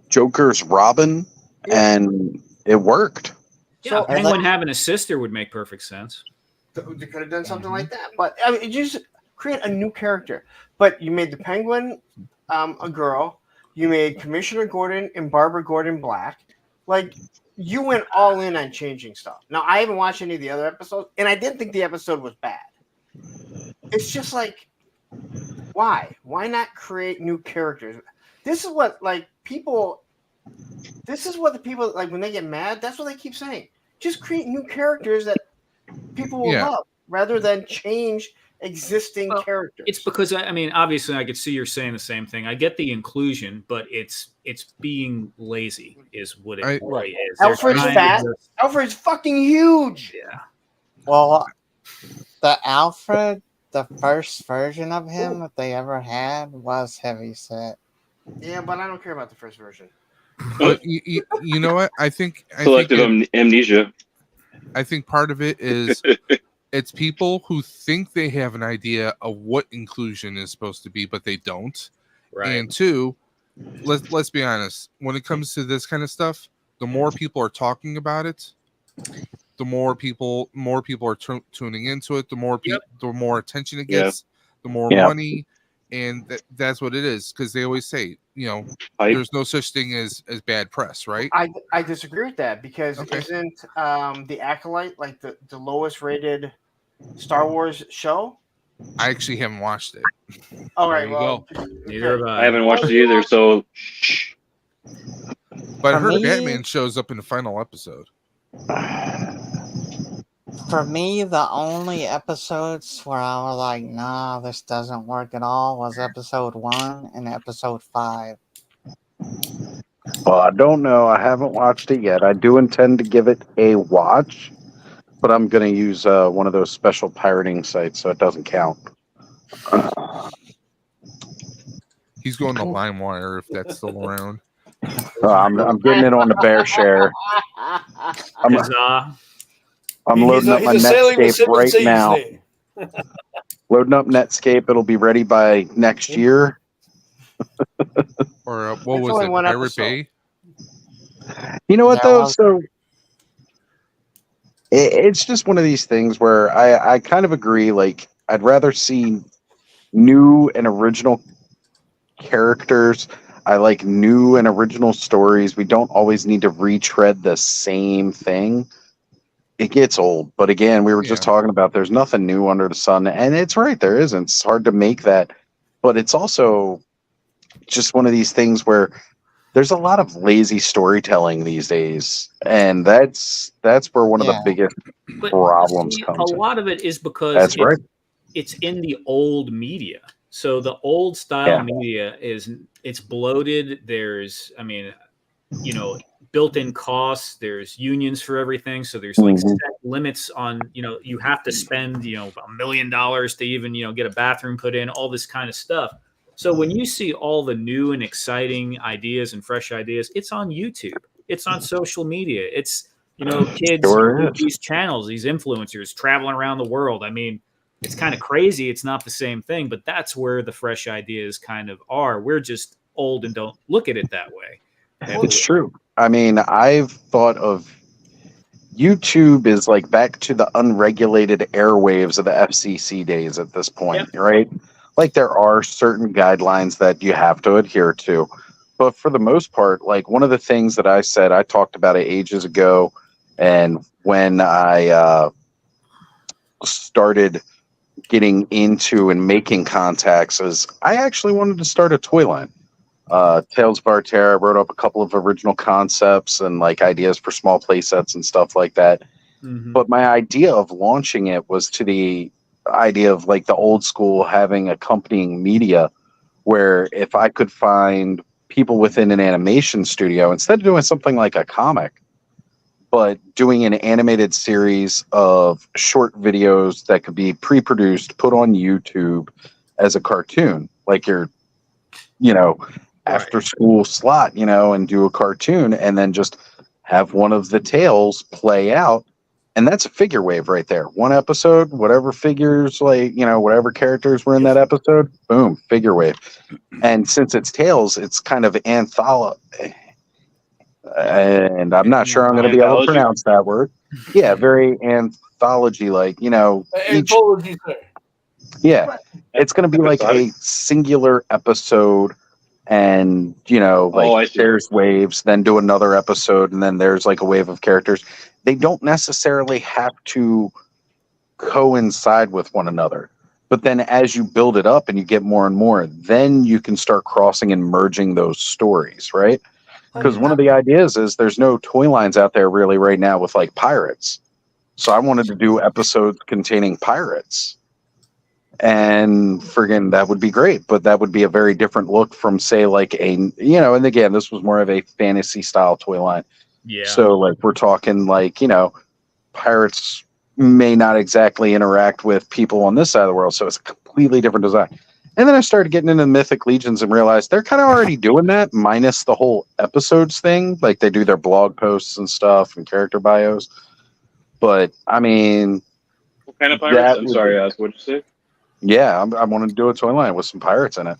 B: Joker's Robin, and it worked.
L: Yeah, Penguin having a sister would make perfect sense.
I: They could have done something like that. But I mean, create a new character. But you made the Penguin a girl. You made Commissioner Gordon and Barbara Gordon black. Like, you went all in on changing stuff. Now, I haven't watched any of the other episodes, and I didn't think the episode was bad. It's just like, why? Why not create new characters? This is what, like, people... This is what the people, like, when they get mad, that's what they keep saying. Just create new characters that people will love, rather than change existing characters.
L: It's because, I mean, obviously I could see you're saying the same thing. I get the inclusion, but it's being lazy is what it really is.
I: Alfred's fat. Alfred's fucking huge.
L: Yeah.
K: Well, the Alfred, the first version of him that they ever had was heavyset.
I: Yeah, but I don't care about the first version.
H: But you know what? I think
M: amnesia.
H: I think part of it is it's people who think they have an idea of what inclusion is supposed to be, but they don't.
L: Right.
H: And two, let's be honest. When it comes to this kind of stuff, the more people are talking about it, the more people are tuning into it. The more attention it gets, the more money. And that's what it is, because they always say, there's no such thing as bad press, right?
I: I disagree with that, because isn't The Acolyte like the lowest rated Star Wars show?
H: I actually haven't watched it.
I: All right, well,
L: neither have I.
M: I haven't watched it either, so.
H: But I heard Batman shows up in the final episode.
K: For me, the only episodes where I was like, nah, this doesn't work at all was episode 1 and episode 5.
B: Well, I don't know. I haven't watched it yet. I do intend to give it a watch, but I'm going to use one of those special pirating sites, so it doesn't count.
H: He's going to LimeWire if that's still around.
B: I'm getting it on the Bear Share. I'm loading up my Netscape right now. Loading up Netscape. It'll be ready by next year.
H: Or what was it? Pirate Bay?
B: You know what, though? So it's just one of these things where I kind of agree. Like, I'd rather see new and original characters. I like new and original stories. We don't always need to retread the same thing. It gets old, but again, we were just talking about there's nothing new under the sun, and it's right, there isn't. It's hard to make that, but it's also just one of these things where there's a lot of lazy storytelling these days, and that's where one of the biggest problems comes.
L: A lot of it is because it's in the old media. So the old style media it's bloated. There's, built-in costs, there's unions for everything, so there's like set limits on, you have to spend $1 million to even get a bathroom put in, all this kind of stuff. So when you see all the new and exciting ideas and fresh ideas, it's on YouTube, it's on social media, it's kids these channels, these influencers traveling around the world. I mean, it's kind of crazy. It's not the same thing, but that's where the fresh ideas kind of are. We're just old and don't look at it that way.
B: It's true. I mean, I've thought of YouTube is like back to the unregulated airwaves of the FCC days at this point, right? Like, there are certain guidelines that you have to adhere to. But for the most part, like, one of the things that I talked about it ages ago, and when I started getting into and making contacts, is I actually wanted to start a toy line. Tales of Arterra. I wrote up a couple of original concepts and like ideas for small play sets and stuff like that. But my idea of launching it was to the idea of like the old school, having accompanying media, where if I could find people within an animation studio, instead of doing something like a comic, but doing an animated series of short videos that could be pre-produced, put on YouTube as a cartoon, like your, after school slot, and do a cartoon, and then just have one of the tales play out. And that's a figure wave right there. One episode, whatever figures, whatever characters were in that episode, boom, figure wave. And since it's tales, it's kind of anthology. And I'm not sure I'm going to be able to pronounce that word. Yeah, very anthology-like,
A: Anthology,
B: Yeah, it's going to be like a singular episode, and there's waves, then do another episode, and then there's like a wave of characters. They don't necessarily have to coincide with one another, but then as you build it up and you get more and more, then you can start crossing and merging those stories, right? Because one of the ideas is there's no toy lines out there really right now with like pirates. So I wanted to do episodes containing pirates. And friggin' that would be great, but that would be a very different look from, say, like and again, this was more of a fantasy style toy line.
L: Yeah.
B: So like we're talking like, pirates may not exactly interact with people on this side of the world, so it's a completely different design. And then I started getting into Mythic Legions and realized they're kind of already doing that, minus the whole episodes thing. Like they do their blog posts and stuff and character bios. But I mean,
M: what kind of pirates? I'm sorry, what'd you say?
B: Yeah, I want to do a toy line with some pirates in it.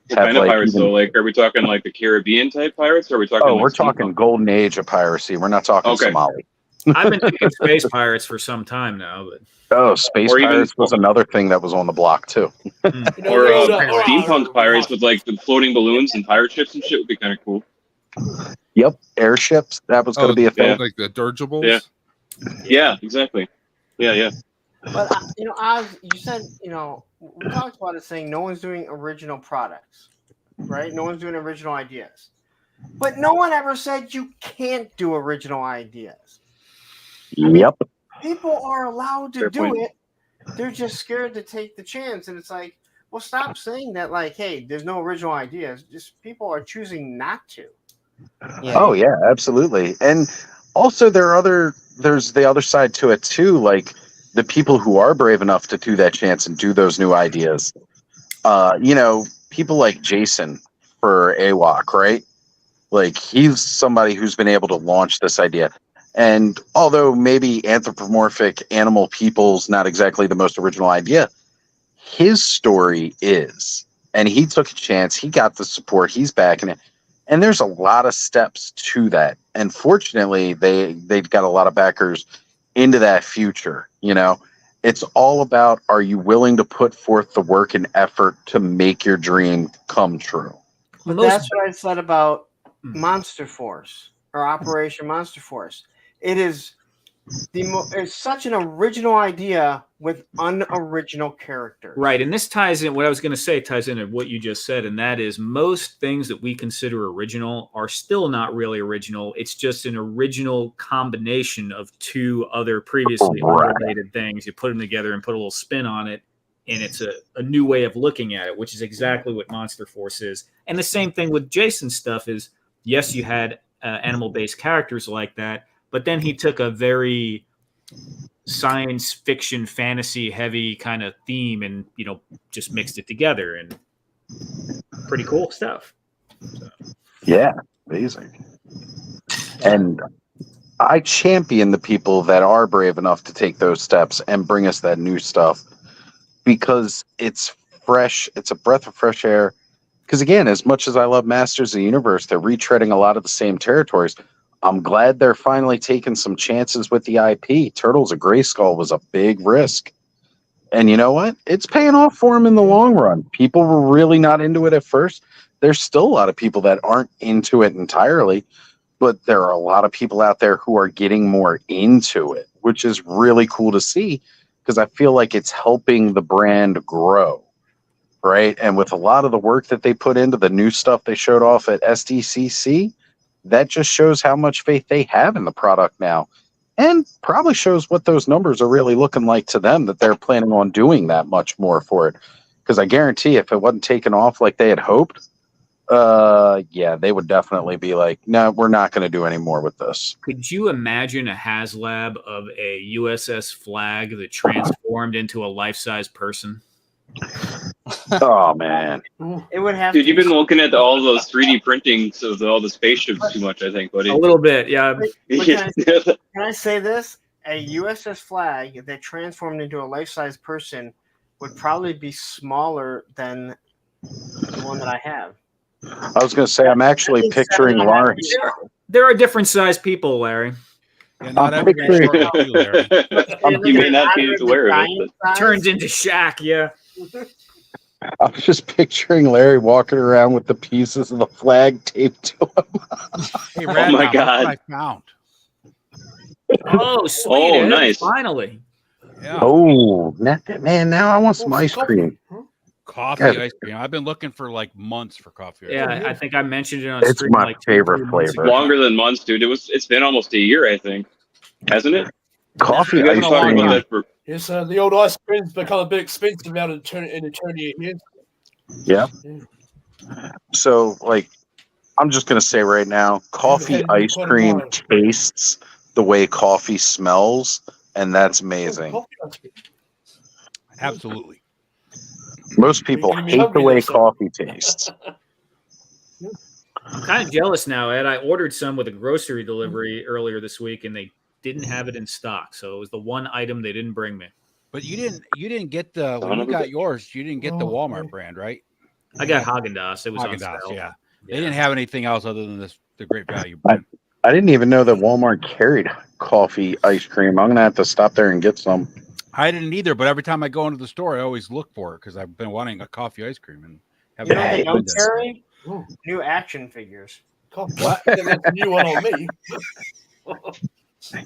M: What kind of pirates though? Like, are we talking like the Caribbean type pirates? Or are we talking?
B: Oh, we're talking golden age of piracy. We're not talking Somali.
L: I've been thinking space pirates for some time now, but
B: space pirates was another thing that was on the block too.
M: Or steampunk pirates with like the floating balloons and pirate ships and shit would be kind of cool.
B: Yep, airships. That was going to be a thing.
H: Like the dirigibles.
M: Yeah. Yeah, exactly. Yeah.
I: But Oz, you said we talked about it saying no one's doing original products, right? No one's doing original ideas, but no one ever said you can't do original ideas.
B: Yep.
I: People are allowed to do it. They're just scared to take the chance, and it's like, well, stop saying that. Like, hey, there's no original ideas. Just people are choosing not to.
B: Yeah. Oh yeah, absolutely. And also there's the other side to it too. Like the people who are brave enough to do that chance and do those new ideas. People like Jason for AWOC, right? Like he's somebody who's been able to launch this idea. And although maybe anthropomorphic animal people's not exactly the most original idea, his story is. And he took a chance. He got the support. He's backing it. And there's a lot of steps to that. And fortunately, they've got a lot of backers into that future. It's all about, are you willing to put forth the work and effort to make your dream come true?
I: But that's what I said about Monster Force or Operation Monster Force. It is it's such an original idea with unoriginal characters.
L: Right, and this ties in. What I was going to say ties into what you just said, and that is most things that we consider original are still not really original. It's just an original combination of two other previously unrelated things. You put them together and put a little spin on it, and it's a new way of looking at it, which is exactly what Monster Force is. And the same thing with Jason's stuff is, yes, you had animal-based characters like that, but then he took a very science fiction, fantasy heavy kind of theme and, just mixed it together, and pretty cool stuff. So.
B: Yeah, amazing. And I champion the people that are brave enough to take those steps and bring us that new stuff because it's fresh. It's a breath of fresh air. Because again, as much as I love Masters of the Universe, they're retreading a lot of the same territories. I'm glad they're finally taking some chances with the IP. Turtles of Grayskull was a big risk. And you know what? It's paying off for them in the long run. People were really not into it at first. There's still a lot of people that aren't into it entirely, but there are a lot of people out there who are getting more into it, which is really cool to see because I feel like it's helping the brand grow, right? And with a lot of the work that they put into the new stuff they showed off at SDCC, that just shows how much faith they have in the product now, and probably shows what those numbers are really looking like to them, that they're planning on doing that much more for it. Because I guarantee if it wasn't taken off like they had hoped, they would definitely be like, no, we're not going to do any more with this.
L: Could you imagine a HasLab of a USS Flag that transformed into a life-size person?
B: Oh man,
I: it would have.
M: Dude, you've been looking at all those 3D printings of all the spaceships too much, I think, buddy.
L: A little bit, yeah.
I: Can I say this? A USS Flag that transformed into a life-size person would probably be smaller than the one that I have.
B: I was going to say, I'm actually picturing Lawrence.
L: There are different sized people, Larry.
E: Yeah, not everybody.
M: You may not be aware of it.
L: Turns into Shaq, yeah.
B: I was just picturing Larry walking around with the pieces of the flag taped to him.
E: Hey,
M: Oh
E: Rad,
M: my
E: look what
M: God.
E: I found.
L: Oh, sweet.
M: Oh,
L: Ed,
M: nice.
L: Finally.
E: Yeah.
B: Oh, man! Now I want some ice cream.
E: Coffee ice cream. I've been looking for like months for coffee ice
L: Yeah,
E: cream.
L: I think I mentioned it on
B: It's
L: stream
B: my
L: like 2
B: favorite
L: 3 months
B: flavor.
L: ago.
M: Longer than months, dude. It's been almost a year, I think, hasn't it?
B: Coffee
M: You guys
B: ice
M: were talking
B: cream.
M: about that for.
A: Yes, the old ice cream's become a bit expensive out in eternity here.
B: Yeah. So, like, I'm just gonna say right now, coffee
A: Headed
B: ice
A: quite a
B: cream
A: mile.
B: tastes the way coffee smells, and that's amazing.
A: Coffee ice cream.
E: Absolutely.
B: Most people
A: Making me
B: hate the
A: hungry
B: way
A: there, son.
B: coffee tastes.
L: I'm kind of jealous now, Ed. I ordered some with a grocery delivery earlier this week, and they didn't have it in stock. So it was the one item they didn't bring me.
E: But you didn't get the when
M: Son
E: you
M: of a
E: got
M: bitch.
E: yours, you didn't get the Walmart brand, right?
L: I got Haagen-Dazs. It was on
E: Haagen-Dazs,
L: sale.
E: yeah. They didn't have anything else other than the great value
B: I,
E: brand.
B: I didn't even know that Walmart carried coffee ice cream. I'm gonna have to stop there and get some.
E: I didn't either, but every time I go into the store, I always look for it because I've been wanting a coffee ice cream and
I: You
E: haven't
I: know what they
E: had
I: don't
E: it.
I: carry? New action figures.
A: What? That's a new one on me.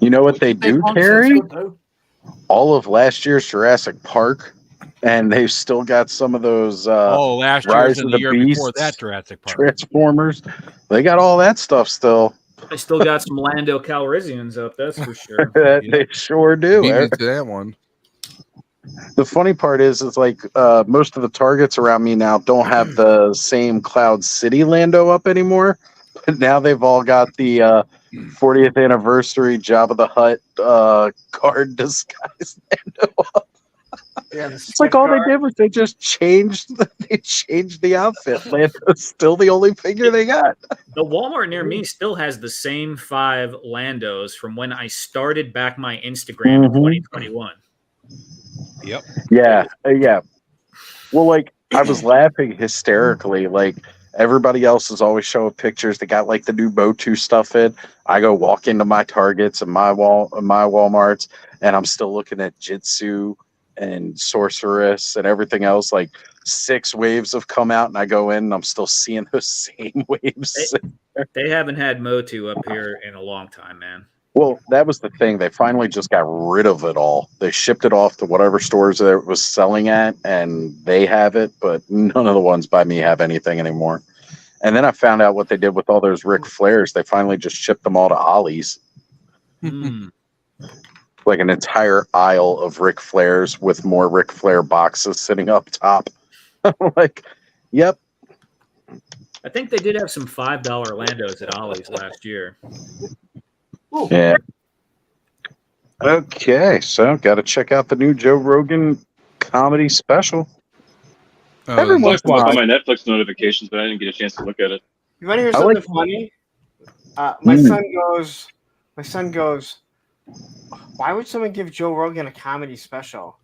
B: You know what they do carry?
A: That's good, though.
B: All of last year's Jurassic Park, and they've still got some of those
E: last year's
B: Rise
E: and
B: of
E: the
B: the
E: year
B: Beasts,
E: before that Jurassic Park.
B: Transformers. They got all that stuff still.
L: I still got some Lando Calrissians up, that's for sure.
B: They sure do.
H: Beat me to that one.
B: The funny part is like most of the Targets around me now don't have the same Cloud City Lando up anymore, but now they've all got the 40th anniversary Jabba the Hutt card disguise Lando up.
I: Yeah,
B: It's like all they did was they just changed the outfit. Lando's still the only figure they got.
L: The Walmart near me still has the same 5 Landos from when I started back my Instagram in 2021.
E: Yep.
B: Yeah. Well, like I was laughing hysterically. Like everybody else is always showing pictures. They got like the new Motu stuff in. I go walk into my Targets and my Walmarts, and I'm still looking at Jitsu and Sorceress and everything else. Like 6 waves have come out, and I go in, and I'm still seeing those same waves.
L: They haven't had Motu up here in a long time, man.
B: Well, that was the thing. They finally just got rid of it all. They shipped it off to whatever stores that it was selling at, and they have it, but none of the ones by me have anything anymore. And then I found out what they did with all those Ric Flairs. They finally just shipped them all to Ollie's. Like an entire aisle of Ric Flairs with more Ric Flair boxes sitting up top. Like, yep.
L: I think they did have some $5 Landos at Ollie's last year.
B: Yeah. Okay, so got to check out the new Joe Rogan comedy special.
M: Every once in a while, on my Netflix notifications, but I didn't get a chance to look at it.
I: You want to hear something funny? My son goes, why would someone give Joe Rogan a comedy special?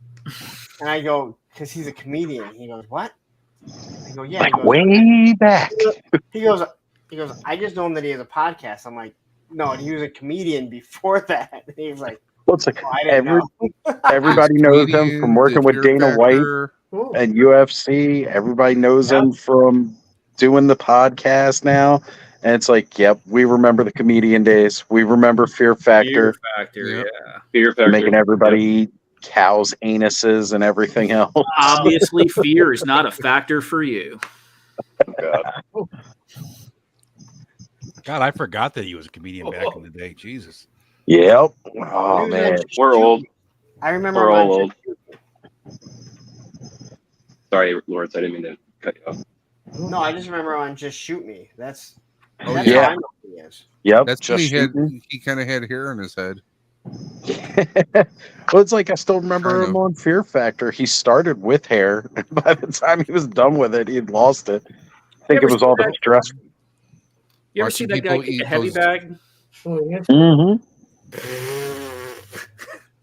I: And I go, because he's a comedian. He goes, what? I go, yeah.
B: Like
I: he goes,
B: way back.
I: He goes, I just know him that he has a podcast. I'm like, no, he was a comedian before that. And he was like,
B: well, it's like
I: I didn't know.
B: everybody knows him from working with Dana White and UFC. Everybody knows him from doing the podcast now. And it's like, yep, we remember the comedian days. We remember Fear Factor.
L: Fear Factor, yeah.
M: Fear Factor.
B: Making everybody eat cows' anuses and everything else.
L: Obviously, fear is not a factor for you.
E: God, I forgot that he was a comedian back in the day. Jesus.
B: Yep. Oh, man.
M: We're old.
I: I remember
M: We're
I: him
M: all
I: on
M: old. Sorry, Lawrence, I didn't mean to cut you off.
I: No, I just remember on Just Shoot Me. That's how I know who he is.
B: Yep.
H: That's when he kind of had hair in his head.
B: Well, it's like I still remember him on Fear Factor. He started with hair, and by the time he was done with it, he had lost it. I think it was all the stress.
L: You ever see that guy kick a heavy bag?
B: Mm-hmm.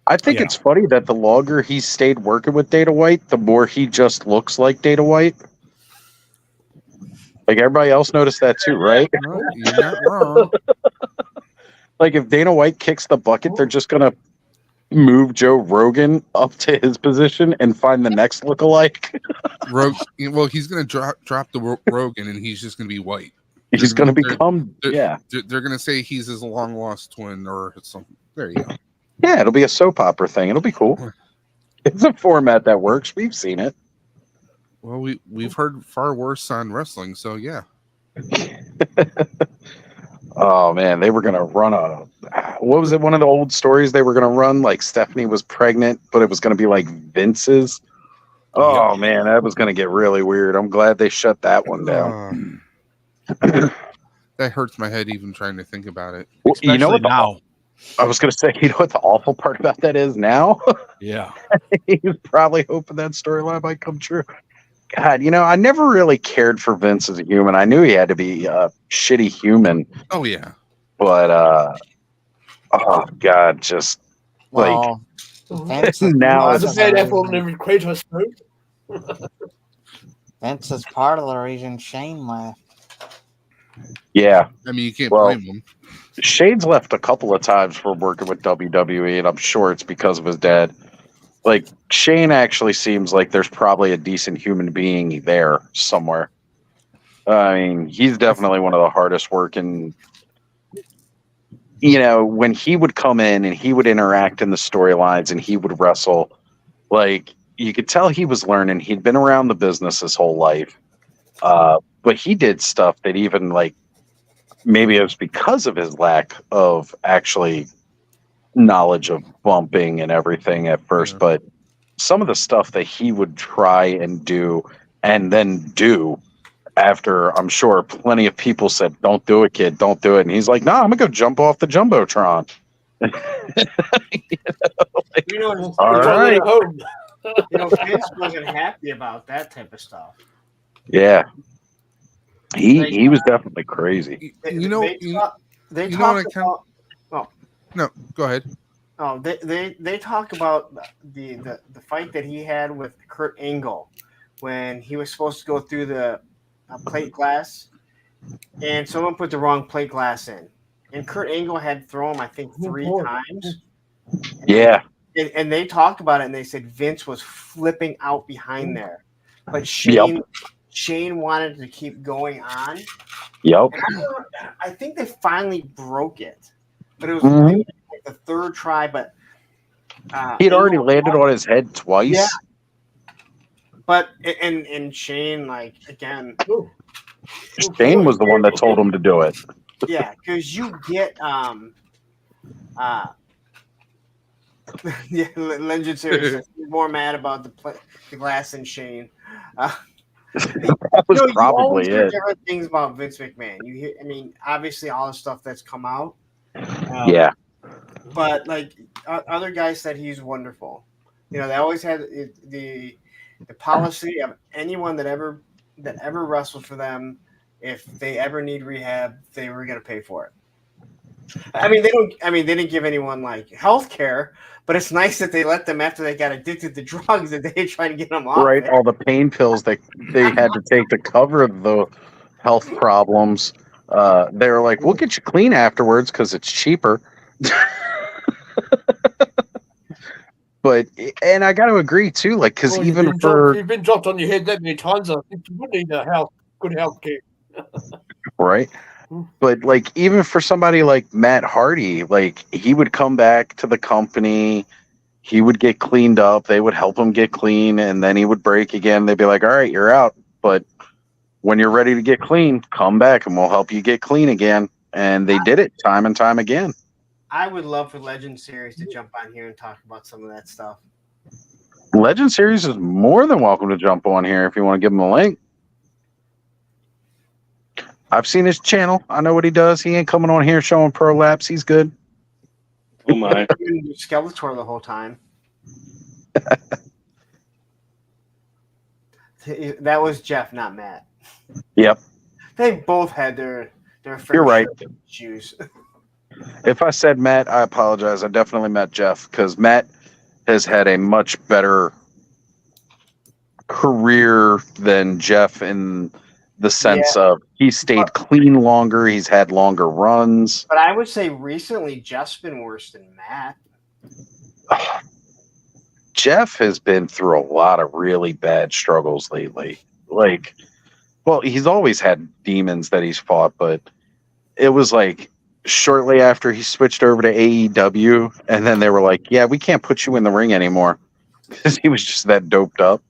B: I think it's funny that the longer he stayed working with Dana White, the more he just looks like Dana White. Like everybody else noticed that too, right?
H: You're not wrong.
B: Like if Dana White kicks the bucket, they're just gonna move Joe Rogan up to his position and find the next lookalike.
H: Well, he's going to drop the Rogan, and he's just going to be white.
B: He's going to become,
H: They're going to say he's his long lost twin or something. There you go.
B: Yeah, it'll be a soap opera thing. It'll be cool. It's a format that works. We've seen it.
H: Well, we've heard far worse on wrestling, so yeah.
B: Oh man, they were gonna run what was it? One of the old stories they were gonna run, like Stephanie was pregnant, but it was gonna be like Vince's. Oh man, that was gonna get really weird. I'm glad they shut that one down.
H: That hurts my head even trying to think about it.
B: Well, you know what
E: now.
B: I was gonna say, you know what the awful part about that is now?
E: Yeah.
B: He was probably hoping that storyline might come true. God, I never really cared for Vince as a human. I knew he had to be a shitty human.
H: Oh yeah.
B: But oh God, just
K: Well,
A: Vince
B: now
A: it's a bad apple in every Kratos fruit.
K: Vince is part of the reason Shane left.
B: Yeah.
H: I mean, you can't blame him.
B: Shane's left a couple of times for working with WWE, and I'm sure it's because of his dad. Like, Shane actually seems like there's probably a decent human being there somewhere. I mean, he's definitely one of the hardest working. When he would come in and he would interact in the storylines and he would wrestle, like, you could tell he was learning. He'd been around the business his whole life. But he did stuff that even, like, maybe it was because of his lack of actually knowledge of bumping and everything at first, but some of the stuff that he would try and do and then do after, I'm sure plenty of people said, "Don't do it, kid, don't do it," and he's like, "No, I'm gonna go jump off the jumbotron." All right.
I: Vince wasn't happy about that type of stuff.
B: Yeah, he was definitely crazy.
I: They talk about.
H: No, go ahead.
I: Oh, they talk about the fight that he had with Kurt Angle when he was supposed to go through the plate glass, and someone put the wrong plate glass in, and Kurt Angle had thrown him, I think, 3 times.
B: Yeah.
I: And they talked about it, and they said Vince was flipping out behind there, but Shane wanted to keep going on.
B: Yep.
I: I think they finally broke it, but it was like the 3rd try. But
B: he'd already landed on his head twice.
I: Yeah. But and Shane, like, again,
B: Shane was the one that told him to do it.
I: Yeah, because you get yeah, Legend Series more mad about the glass than Shane.
B: That was probably
I: you hear
B: it.
I: different things about Vince McMahon. You hear, I mean, obviously all the stuff that's come out.
B: Yeah.
I: But like other guys said, he's wonderful. They always had the policy of anyone that ever wrestled for them, if they ever need rehab, they were going to pay for it. They didn't give anyone like health care, but it's nice that they let them after they got addicted to drugs that they try to get them off.
B: Right, all the pain pills that they had to take to cover the health problems. They were like, "We'll get you clean afterwards because it's cheaper." But I got to agree too, like, because even
A: if you've been dropped on your head that many times, I think you would need good health care.
B: Right. But like, even for somebody like Matt Hardy, like, he would come back to the company, he would get cleaned up, they would help him get clean, and then he would break again. They'd be like, "All right, you're out, but when you're ready to get clean, come back and we'll help you get clean again." And they did it time and time again.
I: I would love for Legend Series to jump on here and talk about some of that stuff.
B: Legend Series is more than welcome to jump on here if you want to give him a link. I've seen his channel. I know what he does. He ain't coming on here showing pro laps. He's good.
M: Oh my!
I: Skeletor the whole time. That was Jeff, not Matt.
B: Yep.
I: They both had their
B: You're right.
I: Issues.
B: If I said Matt, I apologize. I definitely meant Jeff, because Matt has had a much better career than Jeff in the sense of he stayed clean longer. He's had longer runs.
I: But I would say recently Jeff's been worse than Matt.
B: Jeff has been through a lot of really bad struggles lately. Like, well, he's always had demons that he's fought, but it was like shortly after he switched over to AEW, and then they were like, "Yeah, we can't put you in the ring anymore," because he was just that doped up.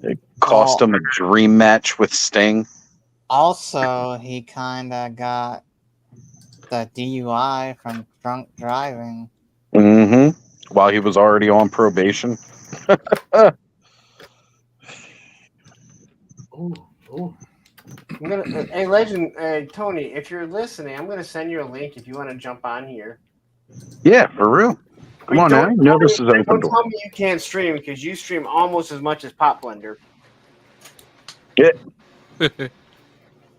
B: It cost him a dream match with Sting.
K: Also, he kind of got the DUI from drunk driving.
B: Mm-hmm. While he was already on probation.
I: Hey, Legend, Tony, if you're listening, I'm gonna send you a link if you want to jump on here.
B: Yeah, for real. Come on now. You know this is open
I: Don't
B: door.
I: tell me you can't stream because you stream almost as much as Pop Blender.
B: Yeah.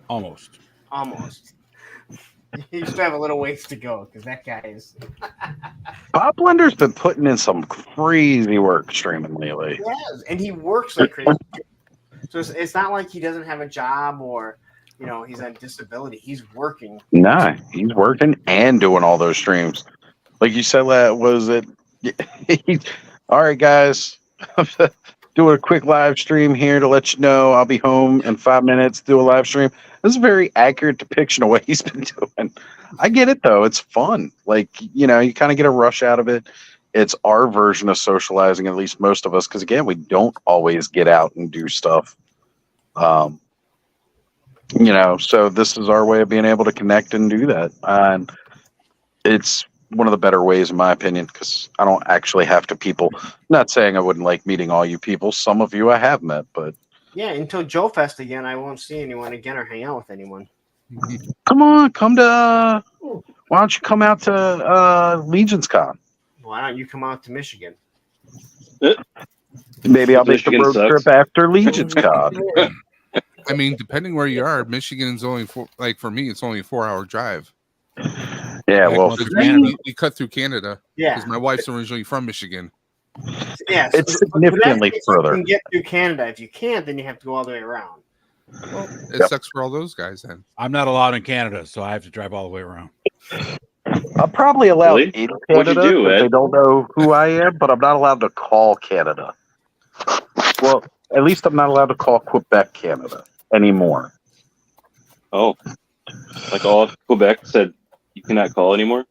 E: Almost.
I: You still have a little ways to go because that guy is.
B: Pop Blender's been putting in some crazy work streaming lately.
I: Yes, and he works like crazy. So it's not like he doesn't have a job or, he's on disability. He's working.
B: Nah, he's working and doing all those streams. Like you said, was it? All right, guys. Doing a quick live stream here to let you know I'll be home in 5 minutes. Do a live stream. This is a very accurate depiction of what he's been doing. I get it though; it's fun. Like you kind of get a rush out of it. It's our version of socializing, at least most of us, because again, we don't always get out and do stuff. So this is our way of being able to connect and do that, and it's one of the better ways, in my opinion, because I don't actually have to people. Not saying I wouldn't like meeting all you people. Some of you I have met, but
I: yeah, until Joe Fest again, I won't see anyone again or hang out with anyone.
B: Come on, come to. Why don't you come out to Legion's Con?
I: Why don't you come out to Michigan?
B: Maybe I'll make the road trip after Legion's Con.
H: I mean, depending where you are, Michigan's only for me, it's only a 4-hour drive.
B: Yeah, well,
H: we cut through Canada.
I: Yeah,
H: because my wife's originally from Michigan.
I: Yeah,
B: it's significantly further.
I: You can get through Canada. If you can't, then you have to go all the way around.
H: Well, it sucks for all those guys then.
E: I'm not allowed in Canada, so I have to drive all the way around.
B: I'm probably allowed in Canada.
M: What'd you do, Ed?
B: They don't know who I am, but I'm not allowed to call Canada. Well, at least I'm not allowed to call Quebec Canada anymore.
M: Oh, like all of Quebec said you cannot call anymore?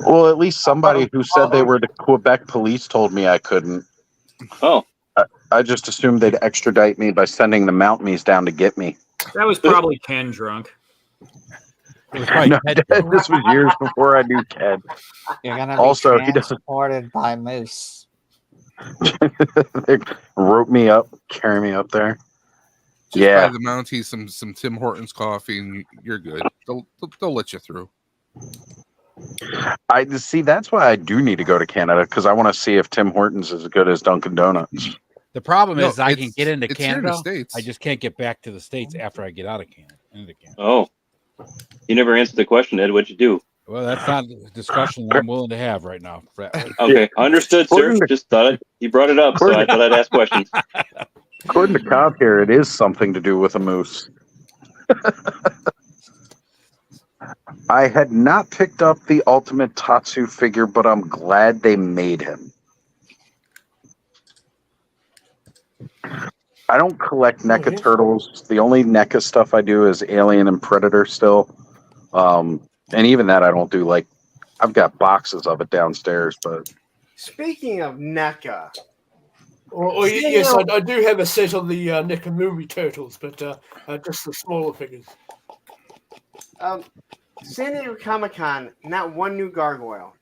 B: Well, at least somebody who said they were the Quebec police told me I couldn't.
M: Oh.
B: I just assumed they'd extradite me by sending the Mounties down to get me.
L: That was probably Ken drunk.
E: It was probably
B: this was years before I knew Ken.
K: You're gonna
B: Also,
K: be
B: he doesn't
K: transported by moose.
B: they rope me up, carry me up there.
H: Just buy the Mounties some Tim Hortons coffee, and you're good. They'll let you through.
B: I see. That's why I do need to go to Canada, because I want to see if Tim Hortons is as good as Dunkin' Donuts.
E: The problem is I can get into Canada.
H: States.
E: I just can't get back to the States after I get out of Canada.
M: Oh, you never answered the question, Ed. What'd you do?
E: Well, that's not a discussion I'm willing to have right now.
M: Okay, understood, sir. Just thought you brought it up, so I thought I'd ask questions.
B: According to Cobb here, it is something to do with a moose. I had not picked up the Ultimate Tatsu figure, but I'm glad they made him. I don't collect NECA turtles. The only NECA stuff I do is Alien and Predator still. And even that I don't do. Like, I've got boxes of it downstairs, but...
I: Speaking of NECA...
A: Yes, I do have a set of the NECA movie turtles, but just the smaller figures.
I: San Diego Comic-Con, not one new gargoyle.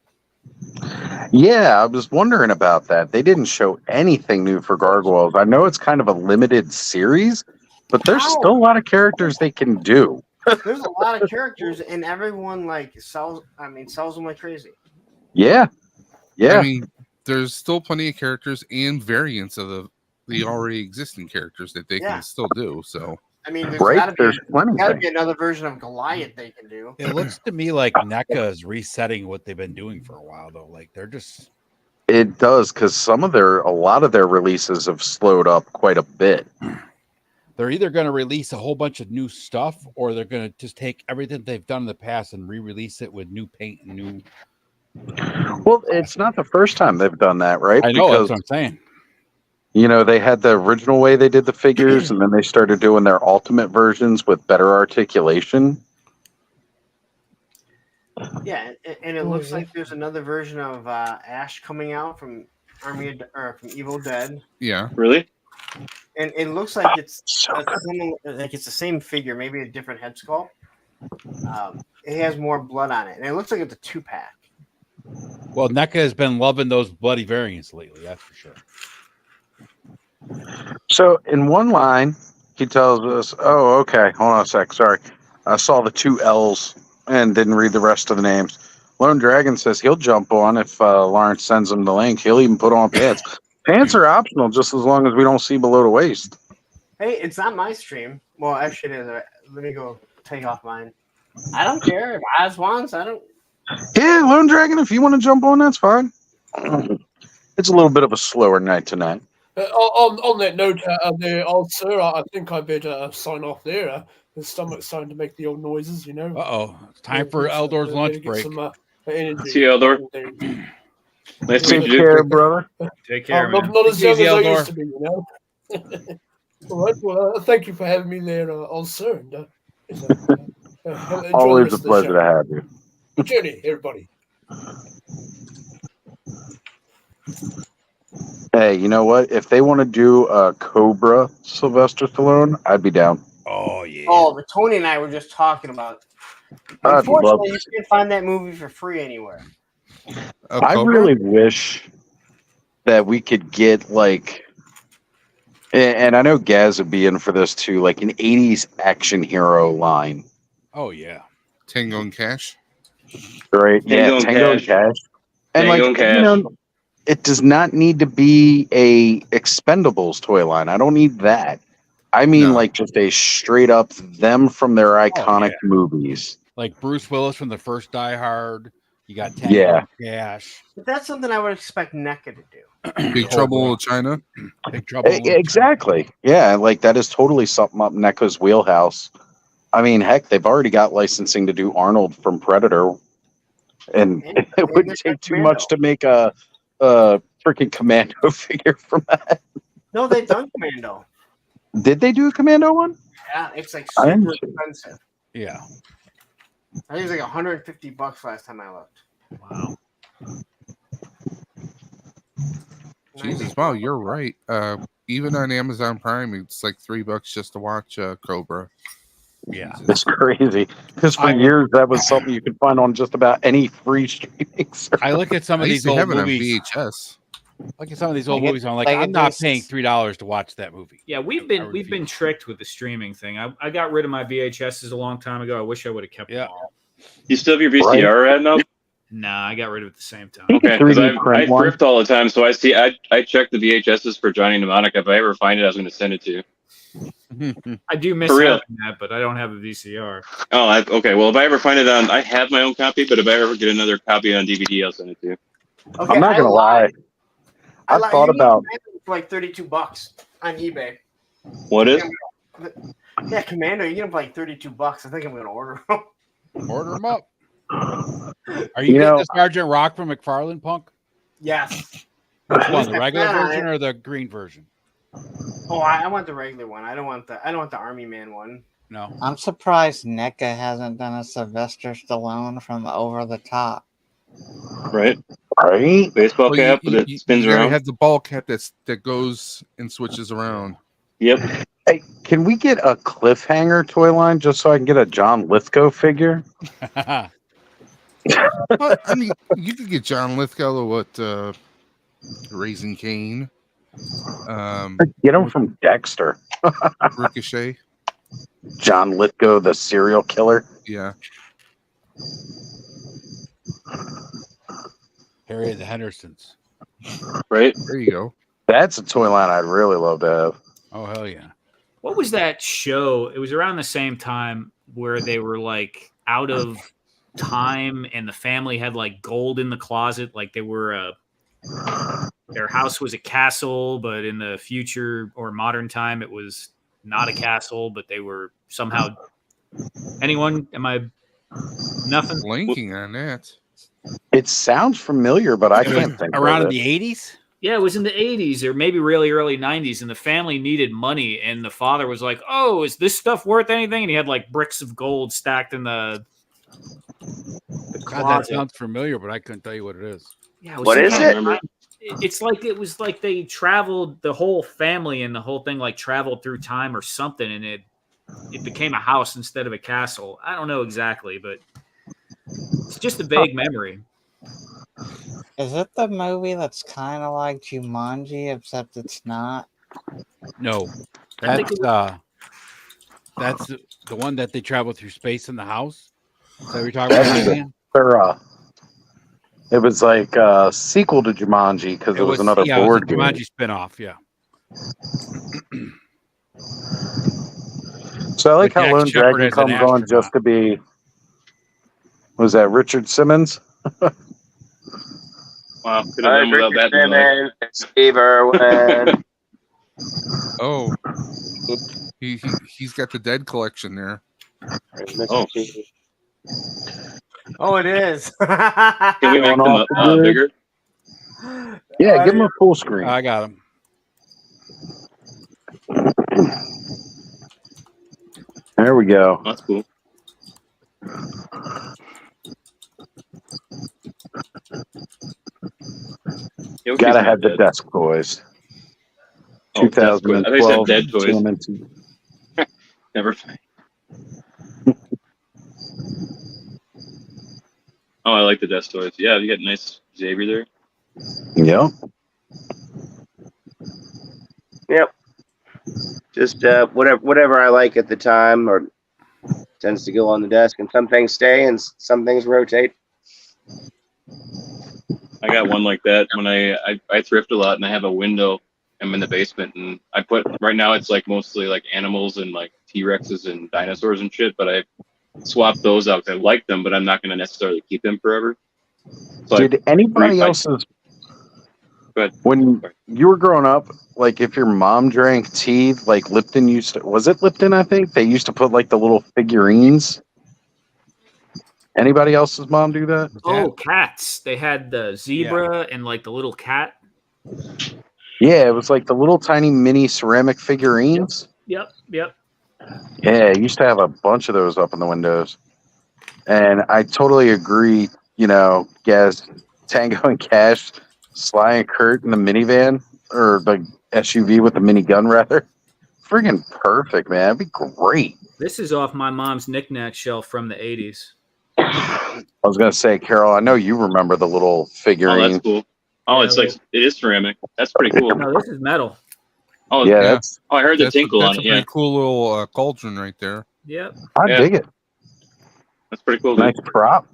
B: Yeah, I was wondering about that. They didn't show anything new for Gargoyles. I know it's kind of a limited series, but there's still a lot of characters they can do.
I: There's a lot of characters, and everyone sells them like crazy.
B: Yeah.
H: I mean, there's still plenty of characters and variants of the already existing characters that they can still do. So
I: I mean, there's
B: got
I: to be another version of Goliath they can do.
E: It looks to me like NECA is resetting what they've been doing for a while, though. Like they're just.
B: It does, because a lot of their releases have slowed up quite a bit.
E: They're either going to release a whole bunch of new stuff, or they're going to just take everything they've done in the past and re-release it with new paint and new
B: Well, it's not the first time they've done that, right?
E: I know,
B: Because,
E: that's what I'm saying.
B: you know, they had the original way they did the figures, and then they started doing their ultimate versions with better articulation.
I: Yeah, and it looks like there's another version of Ash coming out from from Evil Dead.
H: Yeah.
M: Really?
I: And it looks like it's it's the same figure, maybe a different head sculpt. It has more blood on it, and it looks like it's a 2-pack.
E: Well, NECA has been loving those bloody variants lately, that's for sure.
B: So in one line, he tells us, "Oh, okay, hold on a sec. Sorry, I saw the 2 L's and didn't read the rest of the names." Lone Dragon says he'll jump on if Lawrence sends him the link. He'll even put on pants. Pants are optional, just as long as we don't see below the waist.
I: Hey, it's not my stream. Well, actually, it is. Let me go take off mine. I don't care if Oz wants. I don't.
B: Yeah, Lone Dragon, if you want to jump on, that's fine. It's a little bit of a slower night tonight.
A: On that note, there, sir, I think I better sign off there. The stomach's starting to make the old noises, you know.
E: Uh-oh. It's time for Eldor's lunch break.
A: Energy.
M: See you, Eldor. Nice to meet you,
B: care, brother.
L: Take care, man.
A: Not as young
E: easy,
A: as I
E: Eldor.
A: used to be, you know. All right. Well, thank you for having me there, sir. And, enjoy
B: Always
A: the
B: a
A: rest of the
B: pleasure
A: show.
B: to have you.
A: Good journey, everybody.
B: Hey, you know what? If they want to do a Cobra Sylvester Stallone, I'd be down.
E: Oh, yeah.
I: Oh, but Tony and I were just talking about.
B: I'd love
I: Unfortunately, you
B: to.
I: can't find that movie for free anywhere.
B: I really wish that we could get like, and I know Gaz would be in for this too, like an 80s action hero line.
E: Oh, yeah.
H: Tango and Cash.
B: Right?
M: Tango
B: Yeah,
M: and
B: Tango and
M: Cash.
B: Cash. And
M: Tango
B: like,
M: and Cash.
B: you know, it does not need to be a Expendables toy line. I don't need that. I mean,
H: No.
B: like just a straight up them from their iconic movies.
E: Like Bruce Willis from the first Die Hard. You got Tango
B: Yeah.
E: and Cash.
I: But that's something I would expect NECA to do.
H: Big Trouble in Little China.
E: Big Trouble in Little China.
B: Exactly. Yeah, like that is totally something up NECA's wheelhouse. I mean, heck, they've already got licensing to do Arnold from Predator, and it wouldn't take too much to make a freaking Commando figure from that.
I: No, they've done Commando.
B: Did they do a Commando one?
I: Yeah, it's like
B: I
I: super
B: didn't-
I: expensive.
E: Yeah.
I: I think it was like $150 last time I looked.
E: Wow.
H: Jesus, wow, you're right. Even on Amazon Prime, it's like $3 just to watch Cobra.
E: Yeah,
B: it's crazy. Because for years that was something you could find on just about any free streaming service.
E: I look at some of
H: I
E: these
H: used to
E: old
H: have it on
E: movies.
H: VHS.
E: Look at some of these old
K: Like it-
E: movies. I'm like,
K: like
E: I'm
K: it
E: not
K: is-
E: paying $3 to watch that movie.
L: Yeah, we've been tricked with the streaming thing. I got rid of my VHSs a long time ago. I wish I would have kept them all.
M: You still have your VCR ad now?
L: Nah, I got rid of it at the same time.
M: Okay, because
B: 3D
M: I
B: print one.
M: thrift all the time, so I check the VHSs for Johnny Mnemonic. If I ever find it, I was going to send it to you.
L: I do miss
M: For real.
L: having that, but I don't have a VCR.
M: Oh, okay. Well, if I ever find it I have my own copy, but if I ever get another copy on DVD, I'll send it to you.
I: Okay,
B: I'm not gonna lie. I thought
I: You can
B: about.
I: get it for like $32 on eBay.
M: What is?
I: Yeah, Commando. You get them for like $32. I think I'm gonna order them.
E: Order them up. Are
B: You
E: you getting
B: know-
E: the Sergeant Rock from McFarlane Punk?
I: Yes.
E: Which one, the
I: Got
E: regular
I: that on
E: version
I: it.
E: or the green version?
I: Oh, I want the regular one. I don't want the Army Man one.
E: No.
K: I'm surprised NECA hasn't done a Sylvester Stallone from Over the Top.
M: Right?
B: Right?
M: Baseball
H: Well,
M: cap that spins
H: you gotta
M: around.
H: have the ball cap that goes and switches around.
M: Yep.
B: Hey, can we get a cliffhanger toy line just so I can get a John Lithgow figure?
H: Well, I mean, you could get John Lithgow or what? Raising Cane.
B: Get him from Dexter.
H: Ricochet.
B: John Lithgow, the serial killer.
H: Yeah.
E: Harriet the Hendersons.
M: Right?
H: There you go.
B: That's a toy line I'd really love to have.
E: Oh, hell yeah.
L: What was that show? It was around the same time where they were like out of time and the family had like gold in the closet. Like they were their house was a castle, but in the future or modern time, it was not a castle, but they were somehow. Anyone? Am I nothing?
H: Blanking on that.
B: It sounds familiar, but I can't think
E: around
B: of
E: in
B: it.
E: the 80s.
L: Yeah, it was in the 80s or maybe really early 90s, and the family needed money, and the father was like, "Oh, is this stuff worth anything?" And he had like bricks of gold stacked in the
E: God, that sounds familiar, but I couldn't tell you what it is.
L: Yeah, it
N: What is it?
L: It's like it was like they traveled, the whole family and the whole thing like traveled through time or something, and it became a house instead of a castle. I don't know exactly, but it's just a vague memory.
K: Is it the movie that's kind of like Jumanji, except it's not?
E: No,
L: I think
E: that's the one that they travel through space in the house. Is that what you're talking about? Ian?
B: It was like a sequel to Jumanji because it was another board game.
E: Jumanji spinoff, yeah.
B: So I like
E: But
B: how
E: Jack
B: Lone
E: Shepherd
B: Dragon
E: as an
B: comes on just to be. Was that Richard Simmons?
M: Wow, could have done without that.
N: Simmons, Steve Irwin.
H: Oh, he's got the Dead collection there.
I: Oh, it is.
M: Can we make them bigger?
B: Yeah, give him a full screen.
E: I got him.
B: There we go.
M: That's cool.
B: Gotta have the desk toys.
M: Oh,
B: 2012.
M: I thought you said dead toys. Never mind. Oh, I like the desk toys. Yeah, you got nice Xavier there.
B: Yep.
N: Yep. Just whatever I like at the time, or tends to go on the desk, and some things stay and some things rotate.
M: I got one like that when I thrift a lot, and I have a window. I'm in the basement, and I put right now it's like mostly like animals and like T-Rexes and dinosaurs and shit. But I swapped those out. I like them, but I'm not going to necessarily keep them forever. So
B: Did anybody else's? When you were growing up, like if your mom drank tea, like Lipton used to, was it Lipton? I think they used to put like the little figurines. Anybody else's mom do that?
L: Oh, cats. They had the zebra and like the little cat.
B: Yeah, it was like the little tiny mini ceramic figurines.
L: Yep.
B: Yeah, I used to have a bunch of those up in the windows. And I totally agree, you know, Gaz, Tango and Cash, Sly and Kurt in the minivan, or the SUV with the minigun, rather. Friggin' perfect, man. That'd be great.
L: This is off my mom's knickknack shelf from the 80s.
B: I was going to say, Carol, I know you remember the little figurine.
M: Oh, that's cool. Oh, it's like, it is ceramic. That's pretty cool.
L: No, this is metal.
M: Oh,
B: yeah. That's,
M: I heard the tinkle
H: that's
M: on it.
H: a pretty cool little cauldron right there.
L: Yep.
B: I dig it.
M: That's pretty cool.
B: Nice prop.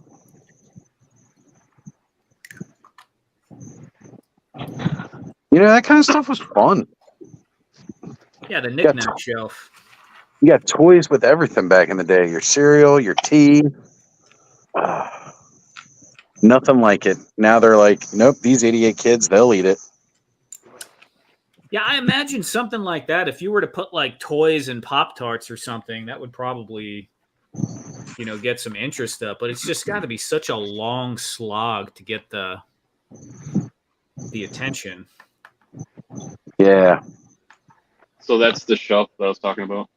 B: You know, that kind of stuff was fun.
L: Yeah, the knickknack shelf.
B: You got toys with everything back in the day. Your cereal, your tea. Nothing like it. Now they're like, nope, these idiot kids, they'll eat it.
L: Yeah, I imagine something like that. If you were to put like toys and Pop-Tarts or something, that would probably, you know, get some interest up. But it's just got to be such a long slog to get the attention.
B: Yeah.
M: So that's the shelf that I was talking about.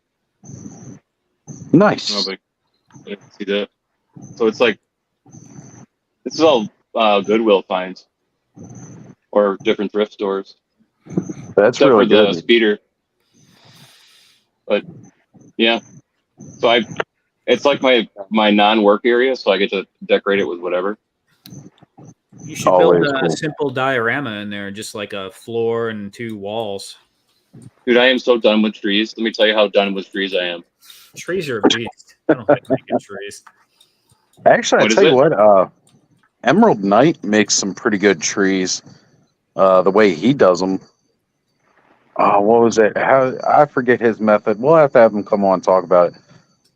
B: Nice.
M: I didn't see that. So it's like, this is all Goodwill finds or different thrift stores.
B: That's
M: except
B: really
M: for
B: good.
M: The speeder. But yeah, so it's like my non-work area, so I get to decorate it with whatever.
L: You should build a simple diorama in there, just like a floor and 2 walls.
M: Dude, I am so done with trees. Let me tell you how done with trees I am.
L: Trees are a beast. I don't like making trees.
B: Actually, I tell you what, Emerald Knight makes some pretty good trees. The way he does them. Oh, what was it? I forget his method. We'll have to have him come on and talk about it.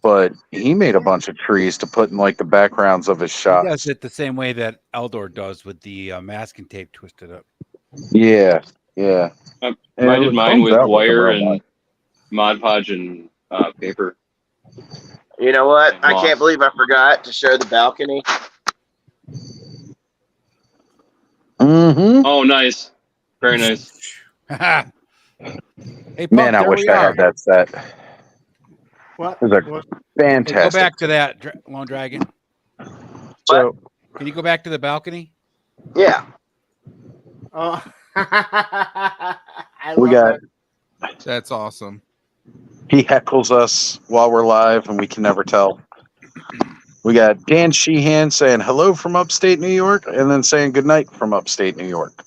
B: But he made a bunch of trees to put in like the backgrounds of his shots.
E: He does it the same way that Eldor does with the masking tape twisted up.
B: Yeah, yeah.
M: I did mine with wire and Mod Podge and paper.
N: You know what? I can't believe I forgot to show the balcony.
B: Mm-hmm.
M: Oh, nice. Very nice.
E: Hey, Punk,
B: Man, I
E: there
B: wish
E: we
B: I
E: are.
B: had that set.
I: What?
B: It was a
E: Hey,
B: fantastic.
E: go back to that, Lone Dragon.
B: So,
E: can you go back to the balcony?
N: Yeah.
I: Oh,
B: we got.
H: That's awesome.
B: He heckles us while we're live, and we can never tell. We got Dan Sheehan saying hello from upstate New York, and then saying goodnight from upstate New York.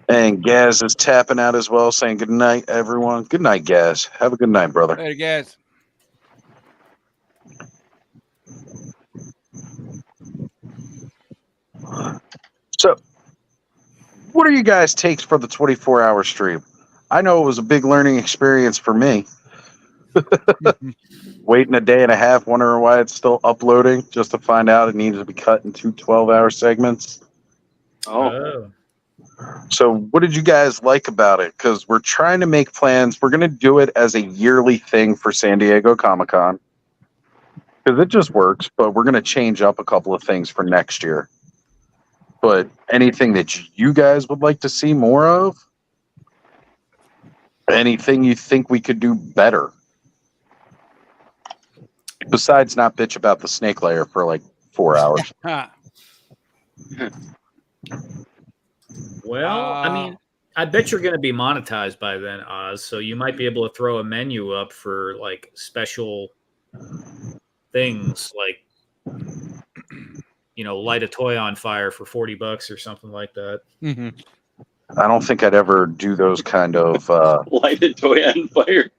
B: And Gaz is tapping out as well, saying good night, everyone. Good night, Gaz. Have a good night, brother.
E: Later, guys.
B: So, what are you guys' takes for the 24-hour stream? I know it was a big learning experience for me. Waiting a day and a half, wondering why it's still uploading, just to find out it needs to be cut into 12-hour segments.
L: Oh.
B: So what did you guys like about it? Because we're trying to make plans. We're going to do it as a yearly thing for San Diego Comic-Con. Because it just works, but we're going to change up a couple of things for next year. But anything that you guys would like to see more of? Anything you think we could do better? Besides not bitch about the snake layer for like 4 hours.
L: Well, I mean, I bet you're going to be monetized by then, Oz. So you might be able to throw a menu up for like special things, like light a toy on fire for $40 or something like that.
E: Mm-hmm.
B: I don't think I'd ever do those kind of
M: light a toy on fire.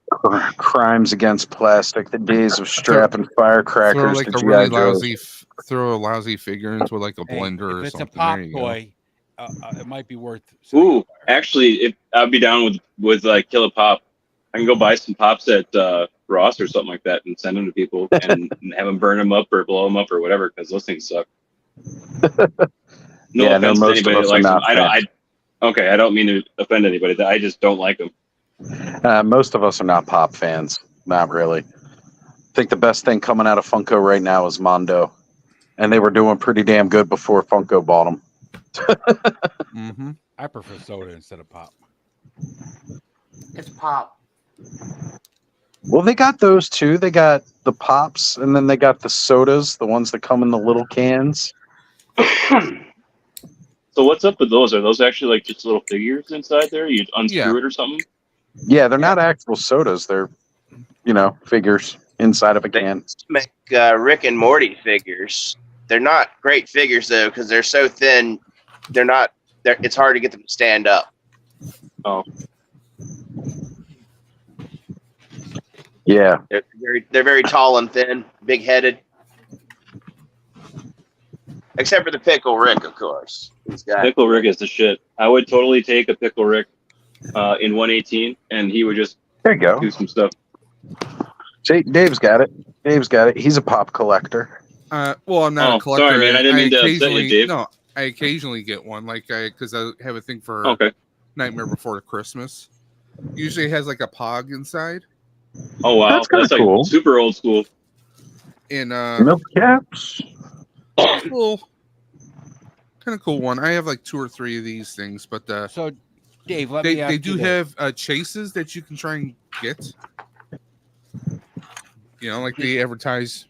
B: Crimes against plastic. The days of strapping firecrackers
H: Throw like
B: to
H: a really
B: G.I. Joes.
H: throw a lousy figure into like a blender or
E: If it's
H: something.
E: a pop
H: There you go.
E: toy, it might be worth.
M: Ooh, actually, I'd be down with like Kill a Pop. I can go buy some pops at Ross or something like that and send them to people and have them burn them up or blow them up or whatever because those things suck. No
B: Yeah,
M: offense
B: no,
M: to
B: most
M: anybody
B: of
M: that
B: us
M: likes
B: are
M: them.
B: not
M: Okay, I don't mean to offend anybody. I just don't like them.
B: Most of us are not pop fans. Not really. I think the best thing coming out of Funko right now is Mondo. And they were doing pretty damn good before Funko bought them.
E: Mm-hmm. I prefer soda instead of pop.
I: It's pop.
B: Well, they got those too. They got the pops, and then they got the sodas, the ones that come in the little cans.
M: So what's up with those? Are those actually like just little figures inside there? You unscrew it or something?
B: Yeah, they're not actual sodas. They're, figures inside of a can.
N: Make Rick and Morty figures. They're not great figures though because they're so thin. It's hard to get them to stand up.
M: Oh.
B: Yeah.
N: They're very tall and thin, big headed. Except for the Pickle Rick, of course.
M: Pickle Rick is the shit. I would totally take a Pickle Rick in 118, and he would just do some stuff.
B: See, Dave's got it. He's a pop collector.
H: Well, I'm not a collector.
M: Sorry, man. I didn't mean to upset you, Dave.
H: No, I occasionally get one, because I have a thing for Nightmare Before Christmas. Usually it has like a Pog inside.
M: Oh wow, that's like cool. Super old school.
H: And
B: milk caps.
H: Cool, kind of cool one. I have like 2 or 3 of these things, but
E: so Dave,
H: they do have chases that you can try and get. Like they advertise,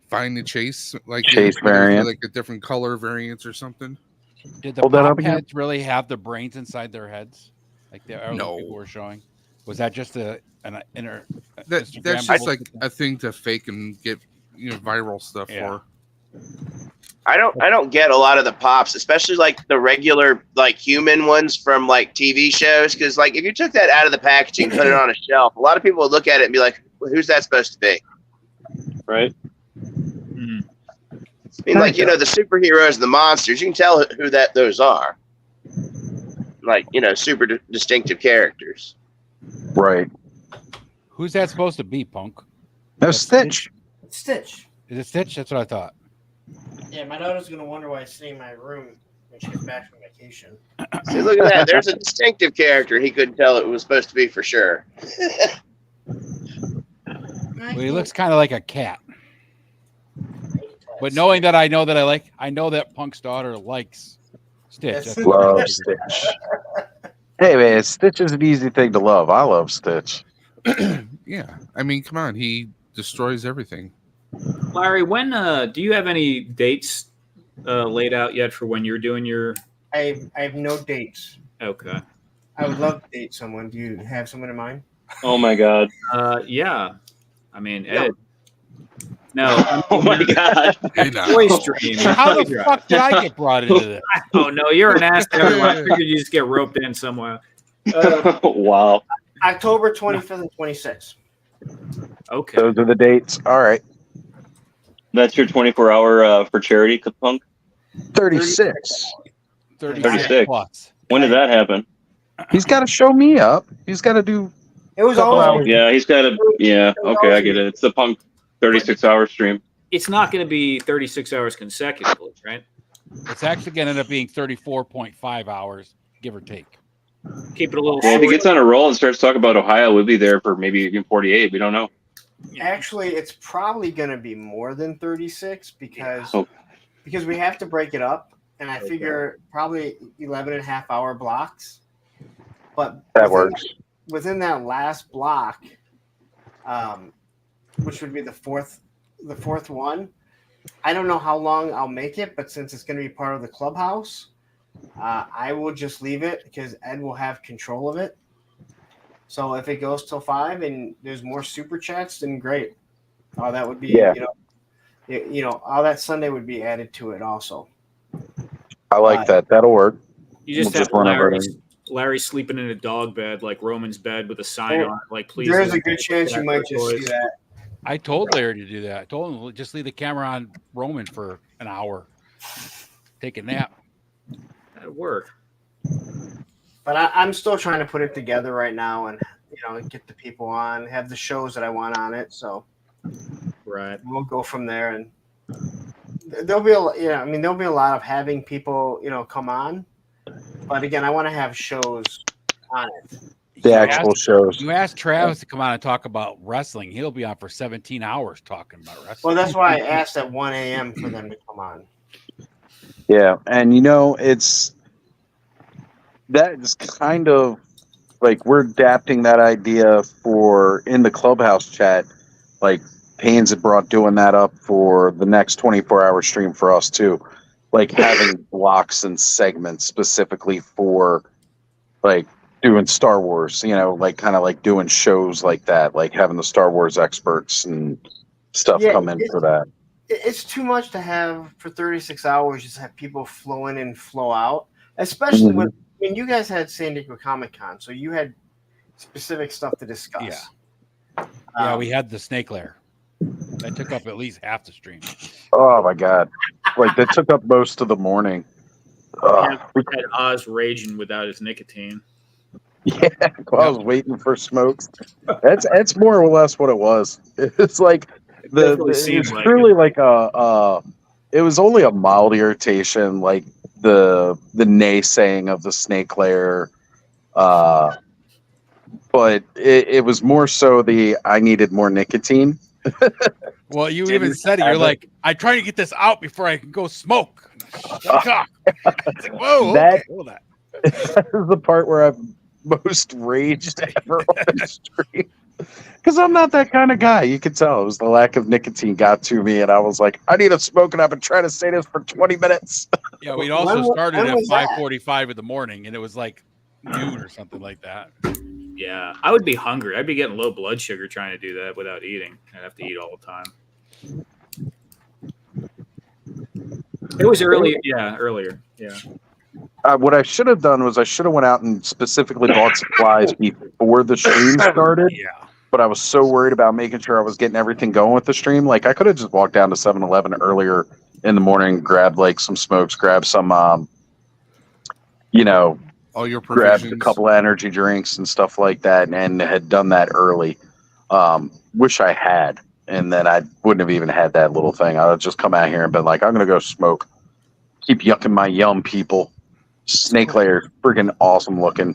H: find the chase, like
B: chase variant,
H: like a different color variants or something.
E: Did the pop heads really have the brains inside their heads, like the people were showing? Was that just an inner?
H: That's just like a thing to fake and get viral stuff for.
N: I don't get a lot of the pops, especially like the regular like human ones from like TV shows, because like if you took that out of the packaging and put it on a shelf, a lot of people would look at it and be like, well, "Who's that supposed to be?"
M: Right.
N: I mean, like the superheroes and the monsters, you can tell who those are. Like super distinctive characters.
B: Right.
E: Who's that supposed to be, Punk?
B: No, Stitch.
I: Stitch.
E: Is it Stitch? That's what I thought.
I: Yeah, my daughter's gonna wonder why I stay in my room when she gets back from vacation.
N: See, look at that. There's a distinctive character. He couldn't tell it was supposed to be for sure.
E: Well, he looks kind of like a cat. But knowing that I know that Punk's daughter likes Stitch.
B: Love Stitch. Hey man, Stitch is an easy thing to love. I love Stitch.
H: Yeah, I mean, come on, he destroys everything.
L: Larry, when do you have any dates laid out yet for when you're doing your?
I: I have no dates.
L: Okay.
I: I would love to date someone. Do you have someone in mind?
M: Oh my god.
L: Yeah. I mean, Ed. No.
M: Oh my god.
L: Toy stream.
E: How the fuck did I get brought into this?
L: Oh no, you're an ass. I figured you just get roped in somewhere.
M: Wow.
I: October 25th and 26th.
L: Okay.
B: Those are the dates. All right.
M: That's your 24-hour for charity, Punk?
B: 36.
M: 36.
E: Plus.
M: When did that happen?
B: He's got to show me up. He's got to do.
I: It was
B: Couple
I: all.
B: hours.
M: Yeah, he's got to. Yeah, okay, I get it. It's the Punk 36-hour stream.
L: It's not going to be 36 hours consecutively, right?
E: It's actually going to end up being 34.5 hours, give or take.
L: Keep it a little.
M: Yeah, if he gets on a roll and starts talking about Ohio, we'll be there for maybe even 48. We don't know.
I: Actually, it's probably going to be more than 36 because
M: Oh.
I: because we have to break it up, and I figure probably 11.5-hour blocks. But
B: That works.
I: Within that last block, which would be the fourth one, I don't know how long I'll make it, but since it's going to be part of the clubhouse, I will just leave it because Ed will have control of it. So if it goes till 5 and there's more super chats, then great. That would be, all that Sunday would be added to it also.
B: I like that. That'll work.
L: You just
B: We'll
L: have
B: run over
L: Larry sleeping in a dog bed, like Roman's bed, with a sign on it, like please.
I: There's a good chance you might just see that.
E: I told Larry to do that. I told him just leave the camera on Roman for an hour, take a nap.
L: That'd work.
I: But I'm still trying to put it together right now, and get the people on, have the shows that I want on it. So,
L: right,
I: we'll go from there, and there'll be there'll be a lot of having people come on. But again, I want to have shows on it.
B: The actual shows.
E: You asked Travis to come on and talk about wrestling. He'll be on for 17 hours talking about wrestling.
I: Well, that's why I asked at 1 a.m. for them to come on.
B: Yeah, and that's kind of like we're adapting that idea for in the clubhouse chat. Like Haynes had brought doing that up for the next 24-hour stream for us too. Like having blocks and segments specifically for like doing Star Wars, like kind of like doing shows like that, like having the Star Wars experts and stuff come in for that.
I: It's too much to have for 36 hours, just have people flow in and flow out, especially when you guys had San Diego Comic-Con, so you had specific stuff to discuss.
E: Yeah, we had the snake lair. That took up at least half the stream.
B: Oh my god. Like that took up most of the morning.
L: We had Oz raging without his nicotine.
B: Yeah, I was waiting for smokes. That's more or less what it was. It's like it's truly like it was only a mild irritation, like the naysaying of the snake lair, but it was more so I needed more nicotine.
E: Well, you even said it. You're like, I'm trying to get this out before I can go smoke. It's like, whoa,
B: that
E: is
B: the part where I've most raged ever on the stream. Because I'm not that kind of guy. You could tell it was the lack of nicotine got to me, and I was like, I need a smoke, and I've been trying to say this for 20 minutes.
E: Yeah, we'd also started at 5:45 in the morning, and it was like noon or something like that.
L: Yeah, I would be hungry. I'd be getting low blood sugar trying to do that without eating. I'd have to eat all the time. It was earlier. Yeah, earlier. Yeah.
B: What I should have done was I should have went out and specifically bought supplies before the stream started.
E: Yeah.
B: But I was so worried about making sure I was getting everything going with the stream. Like I could have just walked down to 7-Eleven earlier in the morning, grabbed like some smokes, grabbed some,
H: all your
B: grabbed a couple of energy drinks and stuff like that, and had done that early. Wish I had, and then I wouldn't have even had that little thing. I would just come out here and been like, I'm gonna go smoke. Keep yucking my yum, people. Snake layer, freaking awesome looking.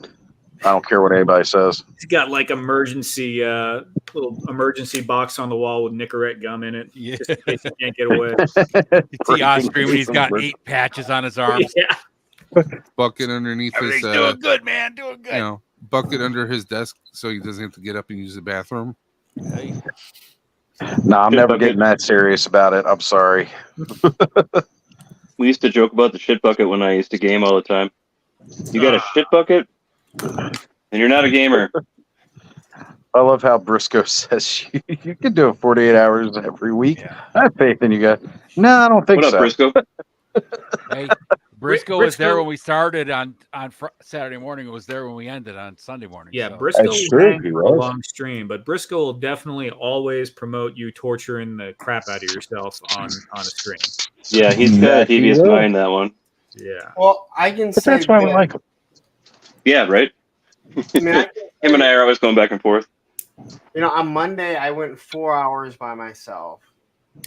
B: I don't care what anybody says.
L: He's got like emergency little emergency box on the wall with Nicorette gum in it.
E: Yeah,
L: just in case he can't get away.
E: You see Osprey when he's got 8 patches on his arms.
L: Yeah.
H: bucket underneath his.
E: Doing good, man. Doing good.
H: You know, bucket under his desk so he doesn't have to get up and use the bathroom.
E: Hey.
B: No, I'm
M: Shit
B: never
M: bucket.
B: getting that serious about it. I'm sorry.
M: We used to joke about the shit bucket when I used to game all the time. You got a shit bucket, and you're not a gamer.
B: I love how Briscoe says you can do it 48 hours every week.
E: Yeah.
B: I have faith in you guys. No, I don't think
M: What up,
B: so.
M: Briscoe?
E: Hey, Briscoe was there when we started on Saturday morning. It was there when we ended on Sunday morning.
L: Yeah,
E: so.
L: Briscoe
B: That's
L: was
B: true,
L: hanging
B: he
L: for a
B: was.
L: long stream, but Briscoe will definitely always promote you torturing the crap out of yourself on a stream.
M: Yeah, he's got a devious mind, that one.
L: Yeah.
I: Well, I can
B: But
I: say
B: that's why we
I: that-
B: like him.
M: Yeah, right?
I: I mean,
M: Him and I are always going back and forth.
I: you know, on Monday I went 4 hours by myself.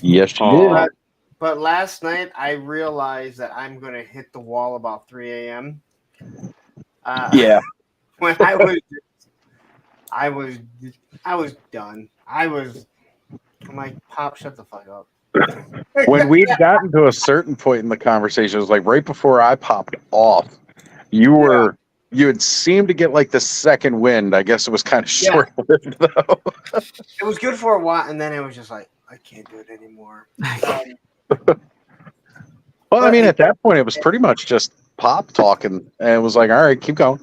B: Yes, you
M: Aw.
B: did.
I: But last night I realized that I'm going to hit the wall about 3 a.m.
B: Yeah.
I: When I was done. I'm like, Pop, shut the fuck up.
B: When we'd gotten to a certain point in the conversation, it was like right before I popped off. You had seemed to get like the second wind. I guess it was kind of short lived though.
I: It was good for a while, and then it was just like, I can't do it anymore.
B: Well, I mean, at that point, it was pretty much just Pop talking, and it was like, all right, keep going.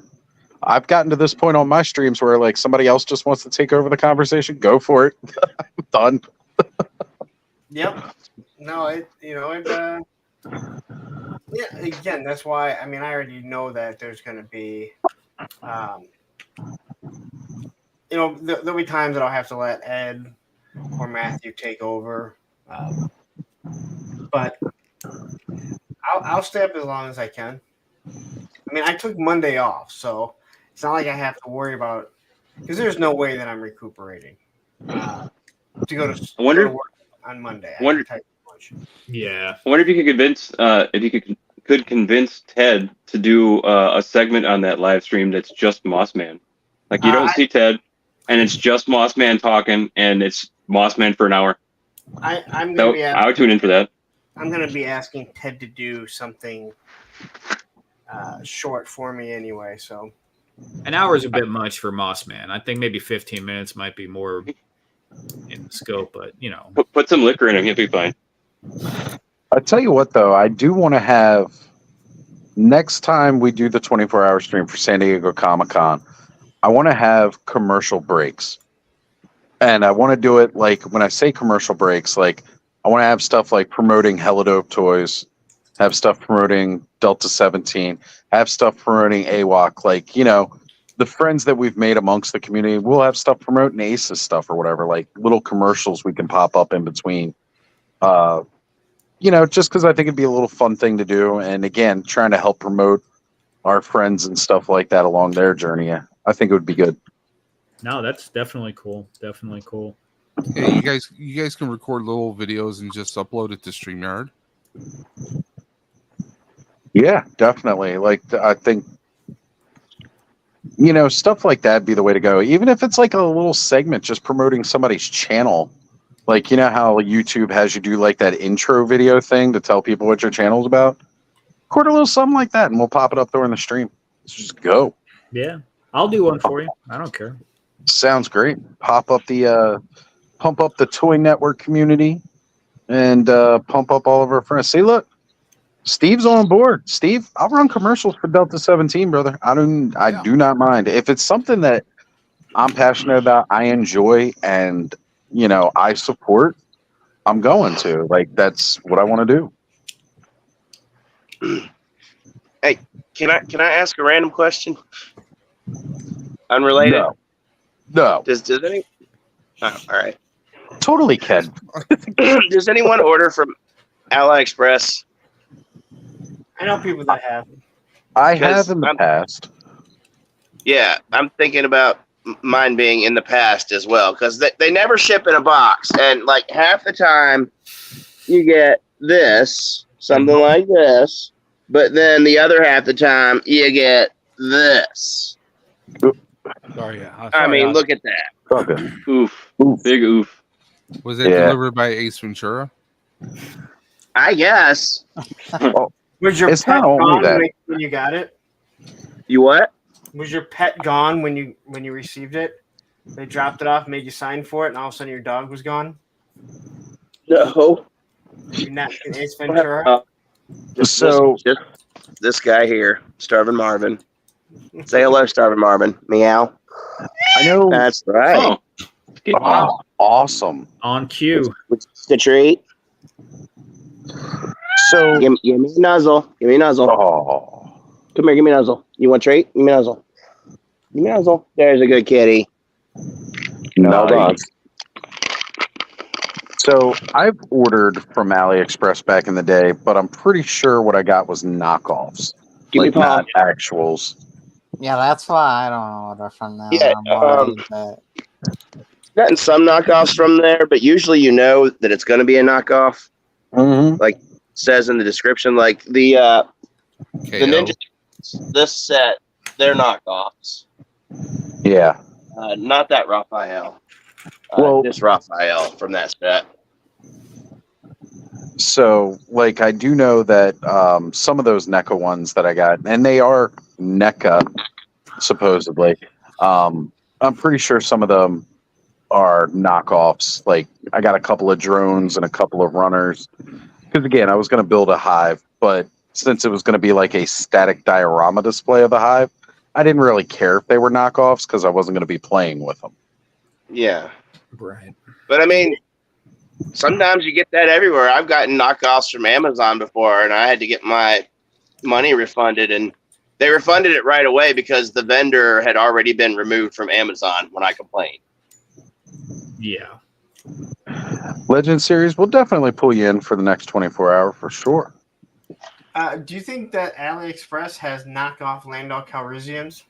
B: I've gotten to this point on my streams where like somebody else just wants to take over the conversation. Go for it. I'm done.
I: Yep. No, yeah, again, that's why, I mean, I already know that there's going to be, there'll be times that I'll have to let Ed or Matthew take over. But I'll stay up as long as I can. I mean, I took Monday off, so it's not like I have to worry about, because there's no way that I'm recuperating to go to work on Monday.
L: Yeah.
M: I wonder if you could convince could convince Ted to do a segment on that live stream that's just Mossman. Like you don't see Ted, and it's just Mossman talking, and it's Mossman for an hour.
I: I'm gonna be
M: I would tune in for that.
I: I'm gonna be asking Ted to do something short for me anyway. So
L: An hour is a bit much for Mossman. I think maybe 15 minutes might be more in the scope, but
M: Put some liquor in him, he'll be fine.
B: I tell you what, though, I do want to have next time we do the 24-hour stream for San Diego Comic-Con, I want to have commercial breaks. And I want to do it like when I say commercial breaks, like I want to have stuff like promoting Helidope toys, have stuff promoting Delta 17, have stuff promoting AWOC, like, the friends that we've made amongst the community. We'll have stuff promoting ACES stuff or whatever, like little commercials we can pop up in between. Just because I think it'd be a little fun thing to do. And again, trying to help promote our friends and stuff like that along their journey. I think it would be good.
L: No, that's definitely cool. Definitely cool.
H: Yeah, you guys can record little videos and just upload it to StreamYard.
B: Yeah, definitely. Like, I think, stuff like that would be the way to go. Even if it's like a little segment just promoting somebody's channel. Like, you know how YouTube has you do like that intro video thing to tell people what your channel's about? Record a little something like that and we'll pop it up during the stream. Let's just go.
L: Yeah, I'll do one for you. I don't care.
B: Sounds great. Pump up the Toy Network community and pump up all of our friends. See, look, Steve's on board. Steve, I'll run commercials for Delta 17, brother. I do not mind. If it's something that I'm passionate about, I enjoy, and I support, I'm going to. Like, that's what I want to
N: do. Hey, can I ask a random question? Unrelated?
B: No.
N: Does any? Oh, all right.
B: Totally can.
N: Does anyone order from AliExpress?
I: I know people that have.
B: I have in the past.
N: Yeah, I'm thinking about mine being in the past as well, because they never ship in a box, and like half the time you get something like this, but then the other half the time you get this.
E: Sorry,
N: I mean, look at that.
B: Okay.
M: Oof. Big oof.
H: Was it delivered by Ace Ventura?
N: I guess.
I: Was your
B: It's
I: pet
B: not only
I: gone
B: that.
I: when you got it?
N: You what?
I: Was your pet gone when you received it? They dropped it off, made you sign for it, and all of a sudden your dog was gone.
N: No.
I: You not in Ace Ventura?
N: Just this guy here, Starvin Marvin. Say hello, Starvin Marvin. Meow.
B: I know.
N: That's right.
B: Oh, awesome.
L: On cue.
N: What's the treat?
B: So
N: give me a nuzzle. Give me a nuzzle.
B: Oh.
N: Come here, give me a nuzzle. You want a treat? Give me a nuzzle. Give me a nuzzle. There's a good kitty. No dogs.
B: So I've ordered from AliExpress back in the day, but I'm pretty sure what I got was knockoffs.
N: Give me
B: not actuals.
K: Yeah, that's why I don't order from them.
N: Yeah,
K: I'm worried that
N: gotten some knockoffs from there, but usually you know that it's going to be a knockoff.
B: Mm-hmm.
N: Like says in the description, like the Ninja, this set, they're knockoffs.
B: Yeah.
N: Not that Raphael. This Raphael from that set.
B: So, like, I do know that some of those NECA ones that I got, and they are NECA, supposedly. I'm pretty sure some of them are knockoffs. Like, I got a couple of drones and a couple of runners. Because, again, I was going to build a hive, but since it was going to be like a static diorama display of the hive, I didn't really care if they were knockoffs because I wasn't going to be playing with them.
N: Yeah.
L: Right.
N: But, I mean, sometimes you get that everywhere. I've gotten knockoffs from Amazon before, and I had to get my money refunded, and they refunded it right away because the vendor had already been removed from Amazon when I complained.
L: Yeah.
B: Legend Series will definitely pull you in for the next 24 hours for sure.
I: Do you think that AliExpress has knockoff Landau Calrissians?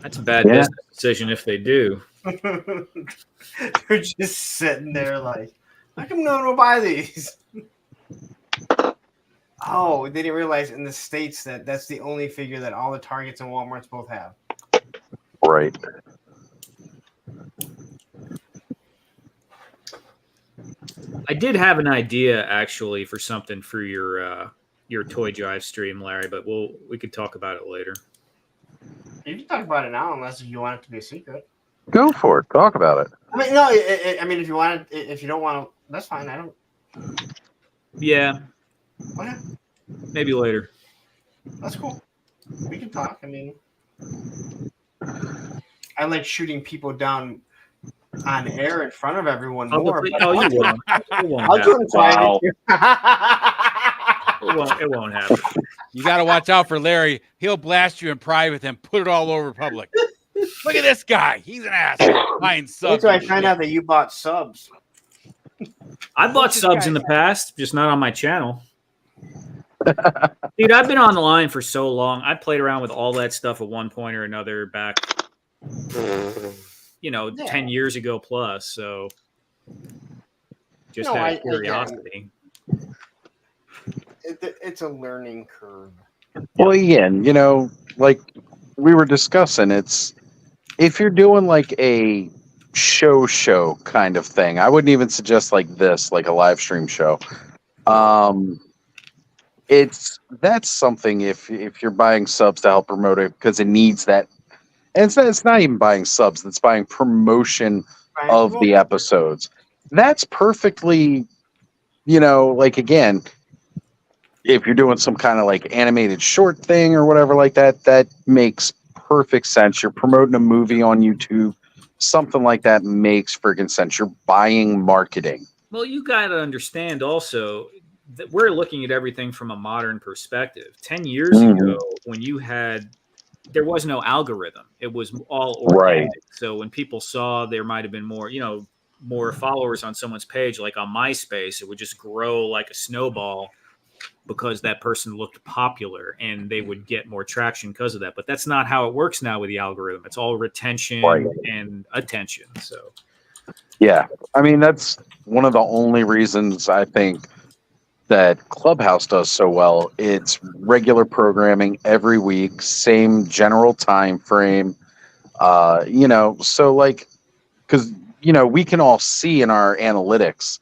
L: That's a bad business decision if they do.
I: They're just sitting there like, how come no one will buy these? Oh, they didn't realize in the States that that's the only figure that all the Targets and Walmarts both have.
B: Right.
L: I did have an idea actually for something for your toy drive stream, Larry, but we could talk about it later.
I: You can talk about it now, unless you want it to be a secret.
B: Go for it. Talk about it.
I: I mean, no. I mean, if you want it, if you don't want to, that's fine. I don't.
L: Yeah.
I: What?
L: Maybe later.
I: That's cool. We can talk. I mean, I like shooting people down on air in front of everyone more.
L: No, you won't. It won't
I: I'll do it in private.
L: It won't happen.
E: You got to watch out for Larry. He'll blast you in private and put it all over public. Look at this guy. He's an asshole. Buying subs.
I: Wait till I find out that you bought subs.
L: I bought subs in the past, just not on my channel. Dude, I've been on the line for so long. I played around with all that stuff at one point or another back, 10 years ago plus. So just out of curiosity.
I: It's a learning curve.
B: Well, again, like we were discussing, it's if you're doing like a show kind of thing, I wouldn't even suggest like this, like a live stream show. That's something if you're buying subs to help promote it because it needs that. And it's not even buying subs, it's buying promotion of the episodes. That's perfectly, like again, if you're doing some kind of like animated short thing or whatever like that, that makes perfect sense. You're promoting a movie on YouTube, something like that makes friggin' sense. You're buying marketing.
L: Well, you got to understand also that we're looking at everything from a modern perspective. 10 years ago, when there was no algorithm. It was all organic. Right. So when people saw there might have been more followers on someone's page, like on MySpace, it would just grow like a snowball because that person looked popular and they would get more traction because of that. But that's not how it works now with the algorithm. It's all retention and attention. So,
B: yeah, I mean, that's one of the only reasons I think that Clubhouse does so well. It's regular programming every week, same general time frame, so like, because, we can all see in our analytics,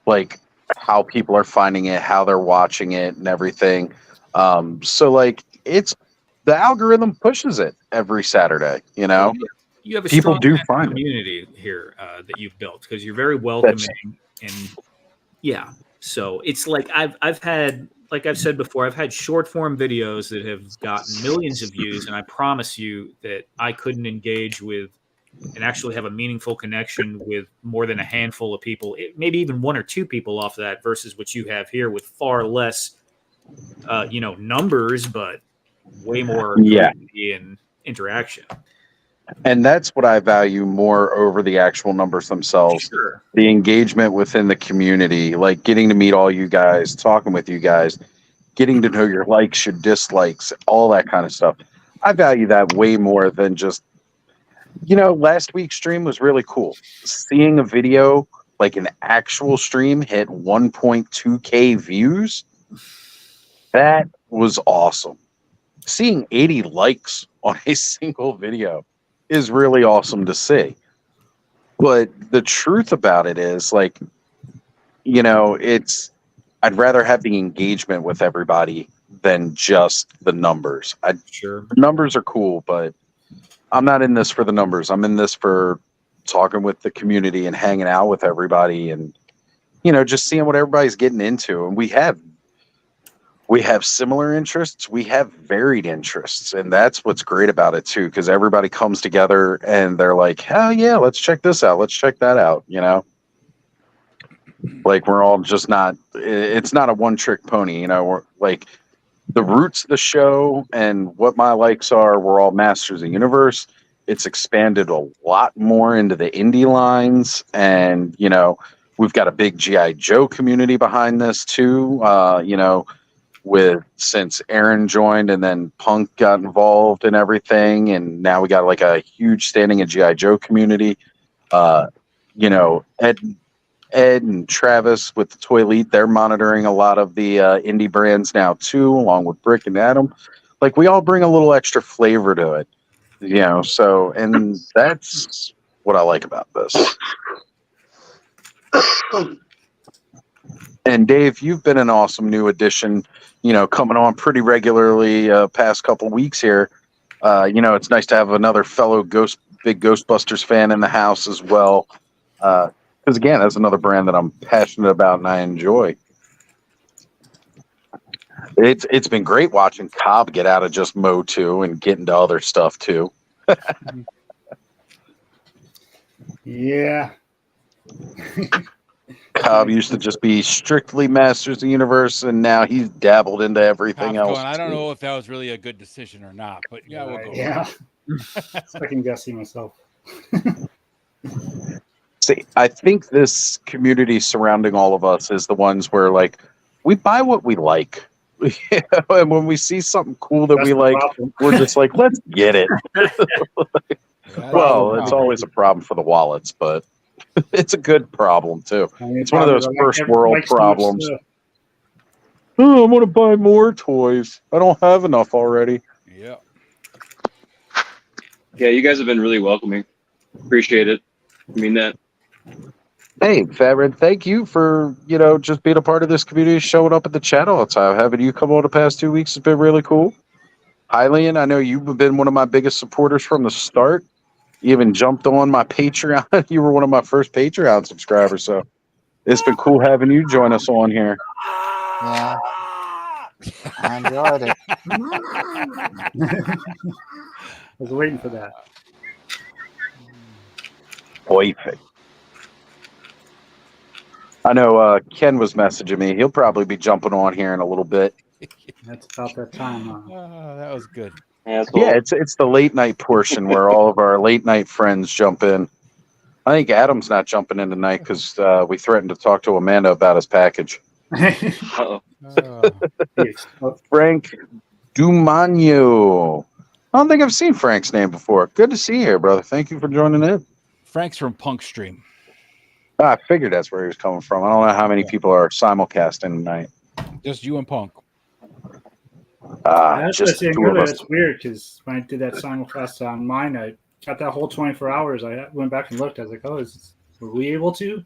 B: like how people are finding it, how they're watching it, and everything. So like it's the algorithm pushes it every Saturday. You know,
L: you have a
B: people
L: strong
B: do
L: sense of
B: find it.
L: community here that you've built because you're very welcoming and yeah. So it's like I've had, like I've said before, I've had short form videos that have gotten millions of views, and I promise you that I couldn't engage with and actually have a meaningful connection with more than a handful of people, maybe even one or two people off that, versus what you have here with far less, numbers, but way more community and interaction.
B: And that's what I value more over the actual numbers themselves.
L: Sure.
B: The engagement within the community, like getting to meet all you guys, talking with you guys, getting to know your likes, your dislikes, all that kind of stuff. I value that way more than just, last week's stream was really cool. Seeing a video, like an actual stream, hit 1.2K views, that was awesome. Seeing 80 likes on a single video is really awesome to see. But the truth about it is, like, I'd rather have the engagement with everybody than just the numbers.
L: Sure.
B: The numbers are cool, but I'm not in this for the numbers. I'm in this for talking with the community and hanging out with everybody and, just seeing what everybody's getting into. And we have similar interests. We have varied interests. And that's what's great about it too, because everybody comes together and they're like, hell yeah, let's check this out. Let's check that out. Like we're all just it's not a one trick pony, we're like the roots of the show and what my likes are. We're all masters of the universe. It's expanded a lot more into the indie lines. And, we've got a big G.I. Joe community behind this too. Since Aaron joined and then Punk got involved and everything, and now we got like a huge standing in G.I. Joe community. Ed and Travis with the Toy Elite, they're monitoring a lot of the indie brands now too, along with Brick and Adam. Like we all bring a little extra flavor to it, so, and that's what I like about this. And Dave, you've been an awesome new addition, coming on pretty regularly past couple weeks here. It's nice to have another fellow big Ghostbusters fan in the house as well. Because again, that's another brand that I'm passionate about and I enjoy. It's been great watching Cobb get out of just Mo 2 and get into other stuff too.
D: Yeah.
B: Cobb used to just be strictly Masters of the Universe, and now he's dabbled into everything else.
E: I don't know if that was really a good decision or not, but yeah, we'll go.
D: Yeah. Second guessing myself.
B: See, I think this community surrounding all of us is the ones where, like, we buy what we like. And when we see something cool that we like, we're just like, let's get it. Well, it's always a problem for the wallets, but it's a good problem too. It's one of those first world problems. Oh, I'm going to buy more toys. I don't have enough already.
E: Yeah.
M: Yeah, you guys have been really welcoming. Appreciate it. I mean that.
B: Hey, Fabred, thank you for, just being a part of this community, showing up at the chat all the time. Having you come over the past 2 weeks has been really cool. Hylian, I know you've been one of my biggest supporters from the start. You even jumped on my Patreon. You were one of my first Patreon subscribers, so it's been cool having you join us on here.
K: Yeah. I enjoyed it.
D: I was waiting for that.
B: Perfect. I know Ken was messaging me. He'll probably be jumping on here in a little bit.
D: That's about that time, huh?
E: That was good.
B: Yeah, it's the late night portion where all of our late night friends jump in. I think Adam's not jumping in tonight because we threatened to talk to Amanda about his package.
M: Uh-oh.
B: Frank Dumagno. I don't think I've seen Frank's name before. Good to see you here, brother. Thank you for joining in.
E: Frank's from Punk Stream.
B: I figured that's where he was coming from. I don't know how many people are simulcasting tonight.
E: Just you and Punk.
B: Just the two of us.
D: That's weird because when I did that simulcast on mine, I got that whole 24 hours. I went back and looked. I was like, were we able to?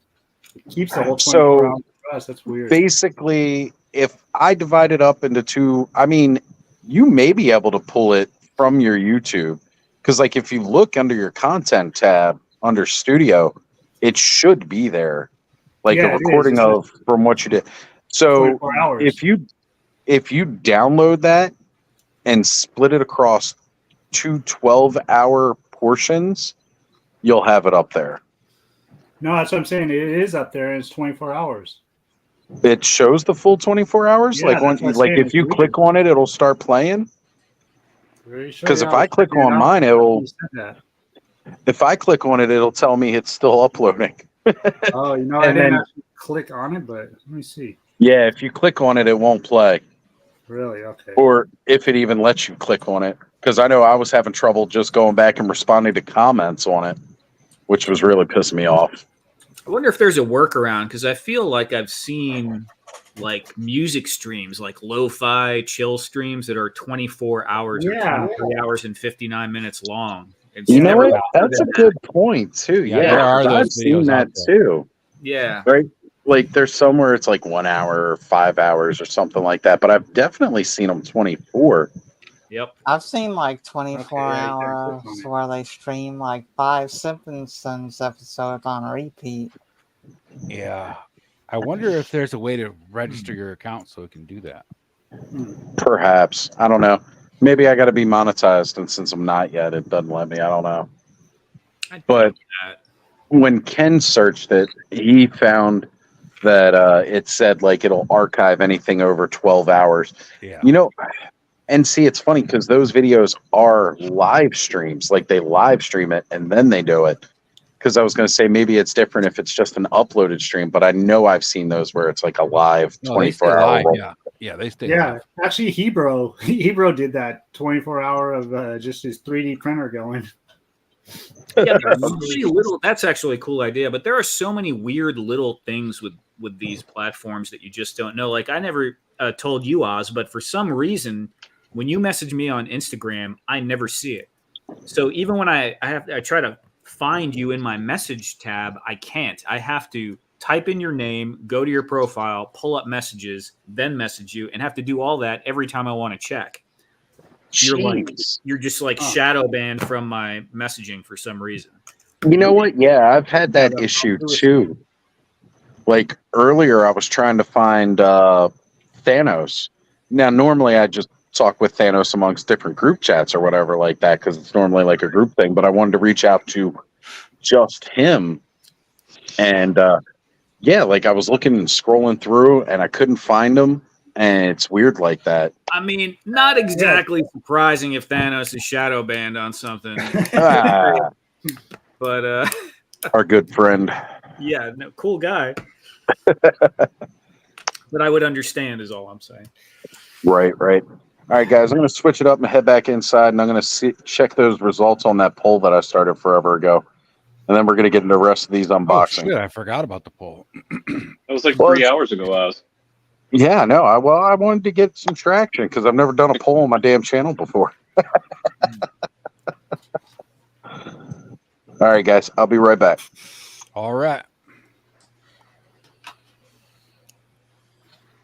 D: It keeps the whole 24 hours. Gosh, that's weird.
B: Basically, if I divide it up into two, I mean, you may be able to pull it from your YouTube. Because, like, if you look under your content tab under studio, it should be there. Like a recording of from what you did. So if you download that and split it across two 12-hour portions, you'll have it up there.
D: No, that's what I'm saying. It is up there. And it's 24 hours.
B: It shows the full 24 hours.
D: Yeah,
B: if you click on it, it'll start playing. Because if I click on mine, if I click on it, it'll tell me it's still uploading.
D: Oh, you know, I didn't actually click on it, but let me see.
B: Yeah, if you click on it, it won't play.
D: Really? Okay.
B: Or if it even lets you click on it. Because I know I was having trouble just going back and responding to comments on it, which was really pissing me off.
L: I wonder if there's a workaround, because I feel like I've seen like music streams, like lo-fi chill streams that are 24 hours or 23 hours and 59 minutes long.
B: You know what? That's a good point too. Yeah,
E: there are
B: I've
E: those
B: seen
E: videos
B: that
E: out there.
B: too.
L: Yeah.
B: Right? Like there's somewhere it's like 1 hour or 5 hours or something like that, but I've definitely seen them 24.
L: Yep.
K: I've seen like 24 hours where they stream like 5 Simpsons episodes on repeat.
E: Yeah. I wonder if there's a way to register your account so it can do that.
B: Perhaps. I don't know. Maybe I got to be monetized, and since I'm not yet, it doesn't let me. I don't know. But when Ken searched it, he found that it said like it'll archive anything over 12 hours.
E: Yeah.
B: You know, and see, it's funny because those videos are live streams. Like they live stream it and then they do it. Because I was going to say maybe it's different if it's just an uploaded stream, but I know I've seen those where it's like a live 24-hour.
E: Yeah, they stay.
D: Yeah,
E: live.
D: actually, Hebro did that 24-hour of just his 3D printer going.
L: Yeah, there's so many little. That's actually a cool idea, but there are so many weird little things with these platforms that you just don't know. Like I never told you, Oz, but for some reason, when you message me on Instagram, I never see it. So even when I try to find you in my message tab, I can't. I have to type in your name, go to your profile, pull up messages, then message you, and have to do all that every time I want to check. You're just like shadow banned from my messaging for some reason.
B: You know what? Yeah, I've had that issue too. Like earlier, I was trying to find Thanos. Now, normally I just talk with Thanos amongst different group chats or whatever like that because it's normally like a group thing. But I wanted to reach out to just him, and like I was looking and scrolling through, and I couldn't find him. And it's weird like that.
L: I mean, not exactly surprising if Thanos is shadow banned on something. But
B: our good friend.
L: Yeah, no, cool guy. But I would understand is all I'm saying.
B: Right. All right, guys, I'm going to switch it up and head back inside, and I'm going to check those results on that poll that I started forever ago. And then we're going to get into the rest of these unboxing.
E: Oh, shit, I forgot about the poll.
M: That was like 3 hours ago, Oz.
B: Yeah, no, I wanted to get some traction because I've never done a poll on my damn channel before. All right, guys, I'll be right back.
E: All right.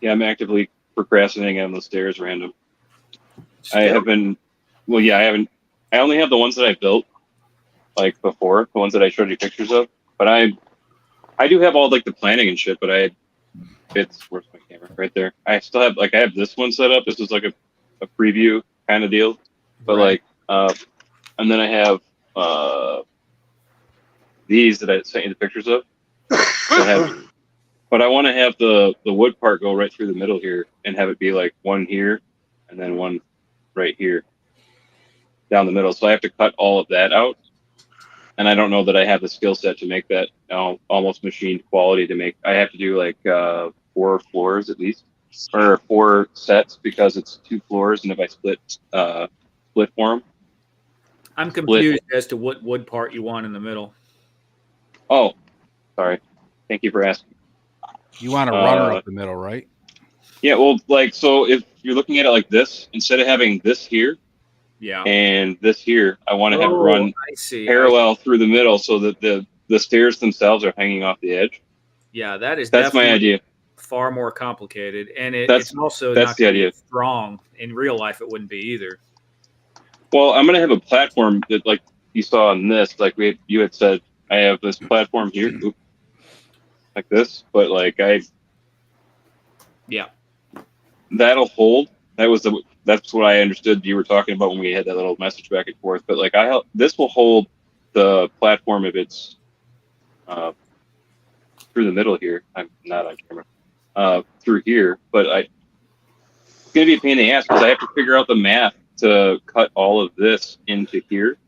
M: Yeah, I'm actively procrastinating on the stairs random. I haven't. I only have the ones that I built like before, the ones that I showed you pictures of. But I do have all like the planning and shit. But where's my camera? Right there. I still have I have this one set up. This is like a preview kind of deal. But and then I have these that I sent you the pictures of. But I want to have the wood part go right through the middle here and have it be like one here and then one right here down the middle. So I have to cut all of that out. And I don't know that I have the skill set to make that almost machined quality to make. I have to do like 4 floors at least, or 4 sets because it's 2 floors. And if I split for them.
L: I'm confused as to what wood part you want in the middle.
M: Oh, sorry. Thank you for asking.
E: You want a runner up the middle, right?
M: Yeah, well, so if you're looking at it like this, instead of having this here, and this here, I want to have it run parallel through the middle so that the stairs themselves are hanging off the edge.
L: Yeah, that's
M: my idea.
L: far more complicated, and
M: That's
L: it's also
M: the
L: not gonna be
M: idea.
L: strong. In real life, it wouldn't be either.
M: Well, I'm gonna have a platform that, like you saw on this, like you had said, I have this platform here, like this, but like
L: Yeah.
M: that'll hold. That's what I understood you were talking about when we had that little message back and forth. But like this will hold the platform if it's through the middle here. I'm not on camera. Through here, but it's gonna be a pain in the ass because I have to figure out the math to cut all of this into here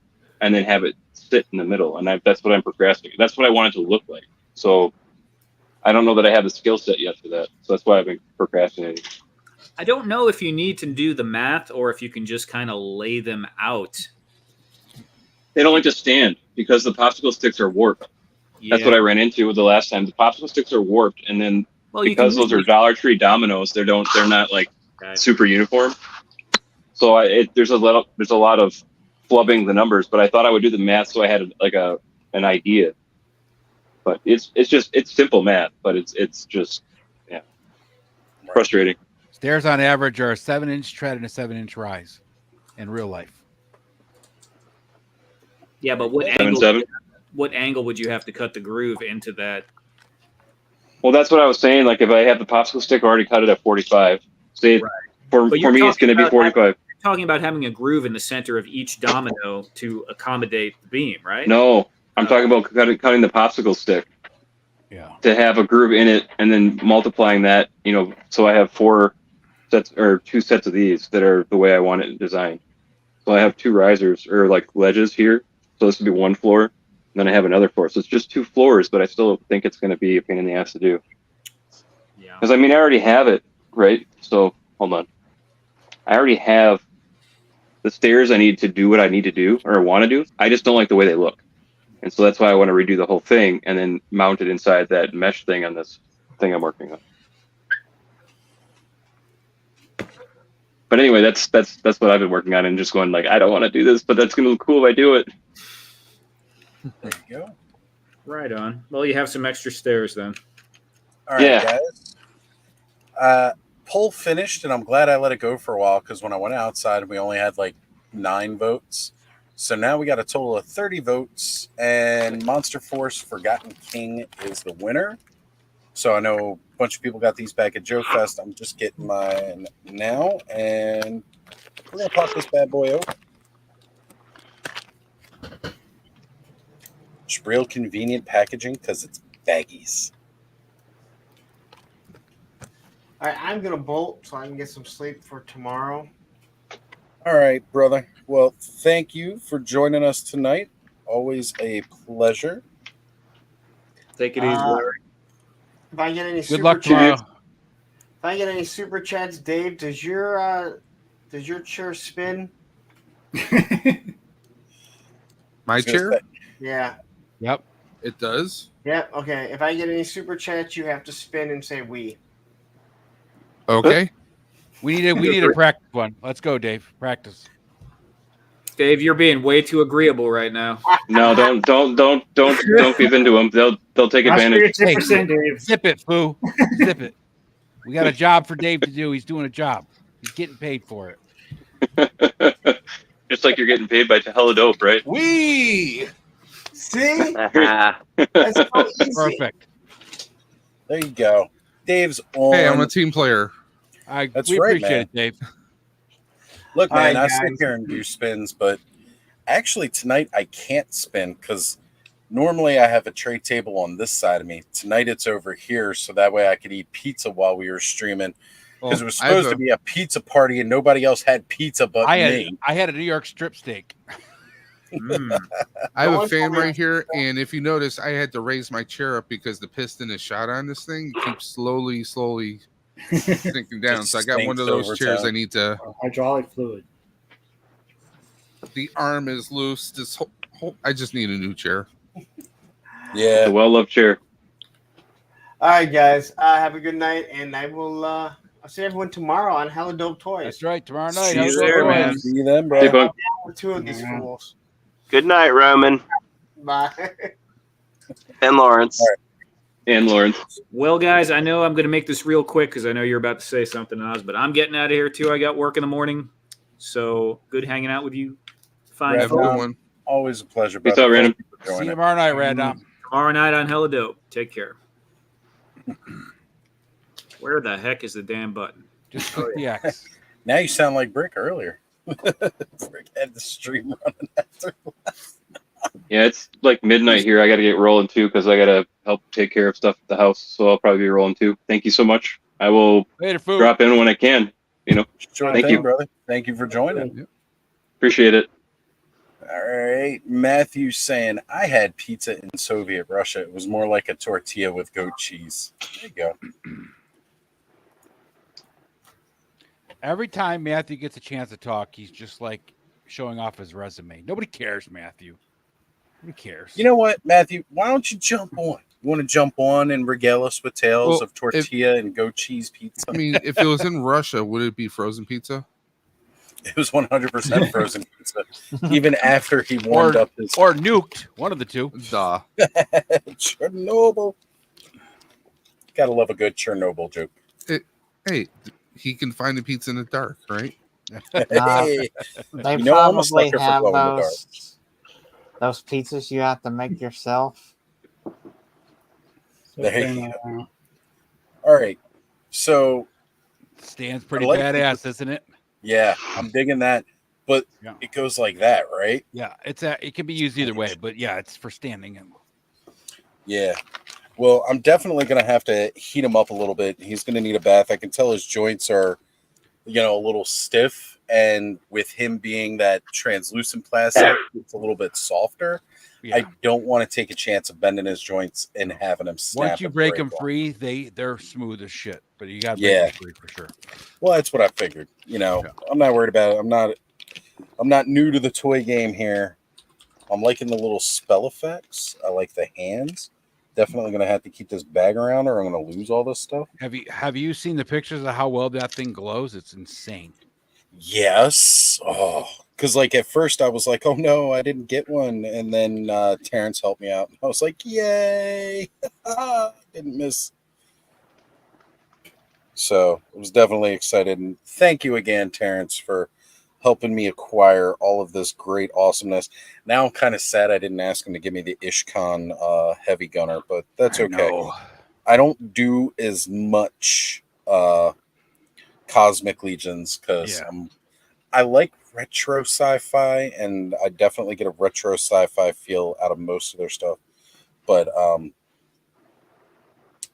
M: and then have it sit in the middle. And that's what I'm procrastinating. That's what I want it to look like. So I don't know that I have the skill set yet for that. So that's why I've been procrastinating.
L: I don't know if you need to do the math or if you can just kind of lay them out.
M: They don't like to stand because the popsicle sticks are warped.
L: Yeah.
M: That's what I ran into the last time. The popsicle sticks are warped, and then because those are Dollar Tree dominoes, they're not like super uniform. So there's a lot of flubbing the numbers, but I thought I would do the math so I had like an idea. But it's simple math, but it's just frustrating.
E: Stairs on average are a 7-inch tread and a 7-inch rise in real life.
L: Yeah, but what angle would you have to cut the groove into that?
M: Well, that's what I was saying. Like if I have the popsicle stick already cut it at 45, say for me it's going to be 45.
L: You're talking about having a groove in the center of each domino to accommodate the beam, right?
M: No, I'm talking about cutting the popsicle stick.
E: Yeah.
M: To have a groove in it and then multiplying that, so I have 4 sets or 2 sets of these that are the way I want it designed. So I have 2 risers or like ledges here. So this would be 1 floor. And then I have another floor. So it's just 2 floors, but I still think it's going to be a pain in the ass to do.
L: Yeah.
M: Because I already have it, right? So hold on. I already have the stairs I need to do what I need to do or want to do. I just don't like the way they look. And so that's why I want to redo the whole thing and then mount it inside that mesh thing on this thing I'm working on. But anyway, that's what I've been working on and just going like, I don't want to do this, but that's going to look cool if I do it.
J: There you go.
L: Right on. Well, you have some extra stairs then.
J: All right, guys. Poll finished, and I'm glad I let it go for a while because when I went outside, we only had like 9 votes. So now we got a total of 30 votes, and Monster Force Forgotten King is the winner. So I know a bunch of people got these back at Joe Fest. I'm just getting mine now, and we're going to pop this bad boy open. It's real convenient packaging because it's baggies.
I: All right, I'm going to bolt so I can get some sleep for tomorrow.
J: All right, brother. Well, thank you for joining us tonight. Always a pleasure.
L: Take it easy, Larry.
I: If I get any
E: Good
I: super
E: luck tomorrow.
I: chats, if I get any super chats, Dave, does your chair spin?
H: My chair?
I: Yeah.
E: Yep.
H: It does.
I: Yep. Okay. If I get any super chats, you have to spin and say we.
H: Okay.
E: We need a practice one. Let's go, Dave. Practice.
L: Dave, you're being way too agreeable right now.
M: No, don't give into them. They'll take advantage.
E: Hey, zip it, foo. Zip it. We got a job for Dave to do. He's doing a job. He's getting paid for it.
M: Just like you're getting paid by Hella Dope, right?
J: We
I: see.
J: That's
I: so easy.
E: Perfect.
J: There you go. Dave's on.
H: Hey, I'm a team player.
E: We
J: right,
E: appreciate
J: man.
E: it, Dave.
J: Look, man,
I: All right,
J: I sit
I: guys.
J: here and do spins, but actually tonight I can't spin because normally I have a tray table on this side of me. Tonight it's over here, so that way I could eat pizza while we were streaming. Because it was supposed to be a pizza party and nobody else had pizza but me.
E: I had a New York strip steak.
H: I have a fan right here, and if you notice, I had to raise my chair up because the piston is shot on this thing. It keeps slowly sinking down. So I got one of those chairs I need to.
D: Hydraulic fluid.
H: The arm is loose. This whole I just need a new chair.
J: Yeah,
M: the well-loved chair.
I: All right, guys. Have a good night, and I will. I'll see everyone tomorrow on Hella Dope Toys.
E: That's right. Tomorrow night.
L: See you there, man.
J: See you then, bro.
M: Hey, bud.
I: With 2 of these fools.
N: Good night, Roman
I: Bye.
N: and Lawrence.
J: All right.
M: And Lauren.
L: Well, guys, I know I'm going to make this real quick because I know you're about to say something, Oz, but I'm getting out of here too. I got work in the morning. So good hanging out with you. Fine.
J: Have a good one. Always a pleasure,
M: Peace
J: brother.
M: out, Random.
J: Thank you for joining.
E: See you tomorrow night, Random.
L: Tomorrow night on Hella Dope. Take care. Where the heck is the damn button?
E: Just click the X.
J: Now you sound like Brick earlier. Brick had the stream running after.
M: Yeah, it's like midnight here. I got to get rolling too because I got to help take care of stuff at the house. So I'll probably be rolling too. Thank you so much. I will drop in when I can. You know,
J: Sure
M: thank
J: thing,
M: you,
J: brother. Thank you for joining.
M: Appreciate it.
J: All right, Matthew saying I had pizza in Soviet Russia. It was more like a tortilla with goat cheese. There you go.
E: Every time Matthew gets a chance to talk, he's just like showing off his resume. Nobody cares, Matthew. Who cares?
J: You know what, Matthew? Why don't you jump on? You want to jump on and regale us with tales of tortilla and goat cheese pizza?
H: I mean, if it was in Russia, would it be frozen pizza?
J: It was 100% frozen pizza, even after he warmed up his
E: or nuked. One of the two.
H: Duh.
J: Chernobyl. Gotta love a good Chernobyl joke.
H: Hey, he can find the pizza in the dark, right?
J: Hey,
K: They
J: you know I'm a
K: probably
J: sucker for
K: have
J: glow in the dark.
K: those pizzas you have to make yourself.
J: There you go. All right, so
E: Stan's pretty
J: I like
E: badass, isn't it?
J: Yeah, I'm digging that, but it goes like that, right?
E: Yeah, it can be used either way, but yeah, it's for standing. And
J: Yeah. Well, I'm definitely going to have to heat him up a little bit. He's going to need a bath. I can tell his joints are, a little stiff, and with him being that translucent plastic, it's a little bit softer.
E: Yeah.
J: I don't want to take a chance of bending his joints and having him snap.
E: Once you break them free, they're smooth as shit. But you got to break them free for sure.
J: Well, that's what I figured. I'm not worried about it. I'm not new to the toy game here. I'm liking the little spell effects. I like the hands. Definitely going to have to keep this bag around, or I'm going to lose all this stuff.
E: Have you seen the pictures of how well that thing glows? It's insane.
J: Yes. Oh, because at first I was like, oh no, I didn't get one, and then Terrence helped me out. I was like, yay! Didn't miss. So I was definitely excited, and thank you again, Terrence, for helping me acquire all of this great awesomeness. Now I'm kind of sad I didn't ask him to give me the Ishkan heavy gunner, but that's okay. I don't do as much Cosmic Legions because I like retro sci-fi, and I definitely get a retro sci-fi feel out of most of their stuff. But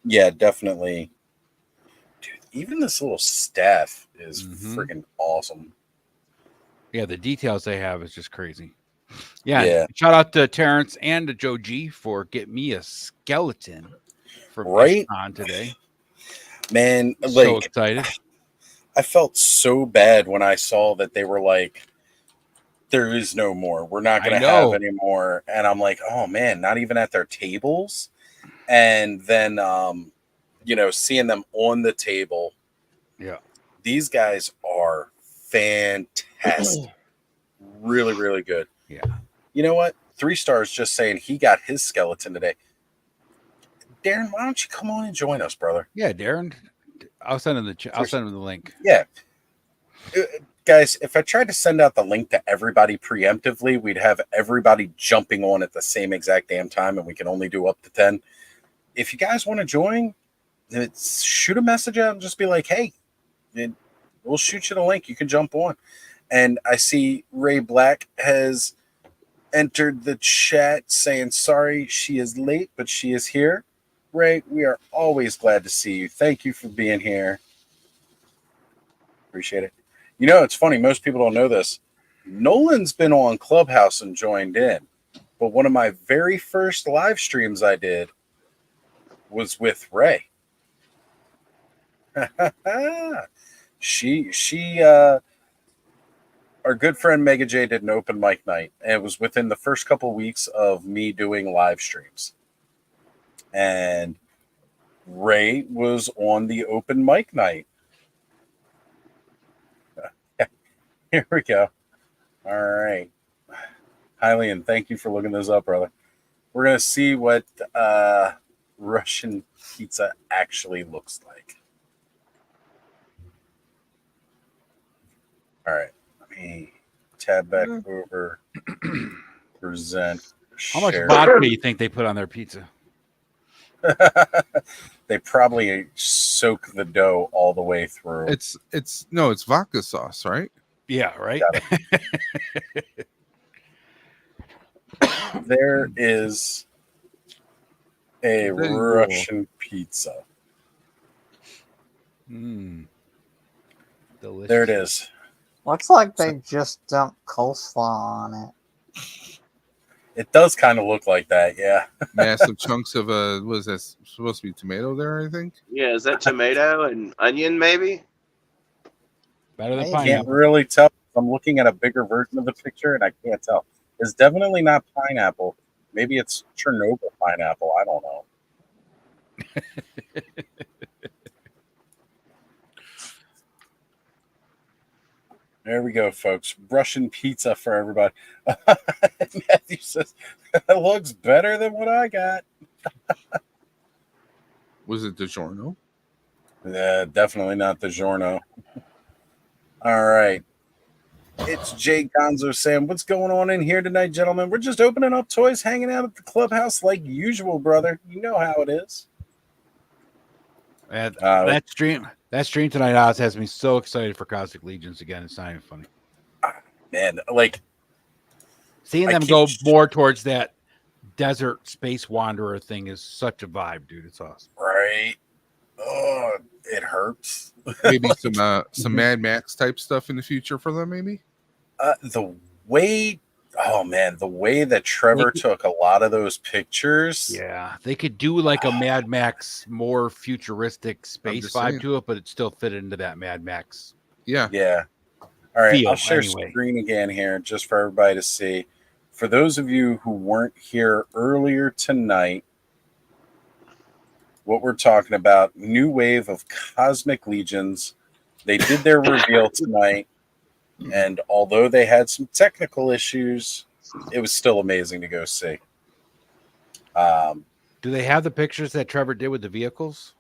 J: yeah, definitely. Dude, even this little staff is freaking awesome.
E: Yeah, the details they have is just crazy. Yeah. Shout out to Terrence and to Joe G for getting me a skeleton for on today.
J: Man,
E: so excited.
J: I felt so bad when I saw that they were like, there is no more. We're not going to have any more. And I'm like, oh man, not even at their tables. And then, seeing them on the table.
E: Yeah.
J: These guys are fantastic. Really, really good.
E: Yeah.
J: You know what? 3 stars just saying he got his skeleton today. Darren, why don't you come on and join us, brother?
E: Yeah, Darren. I'll send him the link.
J: Yeah. Guys, if I tried to send out the link to everybody preemptively, we'd have everybody jumping on at the same exact damn time, and we can only do up to 10. If you guys want to join, shoot a message out and just be like, hey, we'll shoot you the link. You can jump on. And I see Ray Black has entered the chat saying, sorry, she is late, but she is here. Ray, we are always glad to see you. Thank you for being here. Appreciate it. It's funny. Most people don't know this. Nolan's been on Clubhouse and joined in. But one of my very first live streams I did was with Ray. Our good friend Mega J did an open mic night, and it was within the first couple weeks of me doing live streams. And Ray was on the open mic night. Here we go. All right. Hylian, thank you for looking this up, brother. We're going to see what Russian pizza actually looks like. All right, let me tab back over. Present.
E: How much
J: share.
E: vodka do you think they put on their pizza?
J: They probably soak the dough all the way through.
H: It's vodka sauce, right?
E: Yeah, right.
J: There is a Russian pizza.
E: Delicious.
J: There it is.
K: Looks like they just dumped coleslaw on it.
J: It does kind of look like that, yeah.
H: Massive chunks of was that supposed to be tomato there? I think.
N: Yeah, is that tomato and onion maybe?
E: Better than
J: I
E: pineapple.
J: can't really tell. I'm looking at a bigger version of the picture, and I can't tell. It's definitely not pineapple. Maybe it's Chernobyl pineapple. I don't know. There we go, folks. Russian pizza for everybody. Matthew says, that looks better than what I got.
H: Was it DiGiorno?
J: Definitely not DiGiorno. All right. It's Jay Gonzo saying, what's going on in here tonight, gentlemen? We're just opening up toys, hanging out at the clubhouse like usual, brother. You know how it is.
E: That stream tonight, Oz, has me so excited for Cosmic Legions again. It's not even funny.
J: Man, like
E: seeing them go more towards that desert space wanderer thing is such a vibe, dude. It's awesome.
J: Right. Oh, it hurts.
H: Maybe some Mad Max type stuff in the future for them, maybe.
J: The way that Trevor took a lot of those pictures.
E: Yeah, they could do like a Mad Max, more futuristic space vibe to it, but it still fit into that Mad Max.
H: Yeah.
J: Yeah. All right,
E: feel,
J: I'll share
E: anyway.
J: screen again here just for everybody to see. For those of you who weren't here earlier tonight, what we're talking about, new wave of Cosmic Legions. They did their reveal tonight, and although they had some technical issues, it was still amazing to go see.
E: Do they have the pictures that Trevor did with the vehicles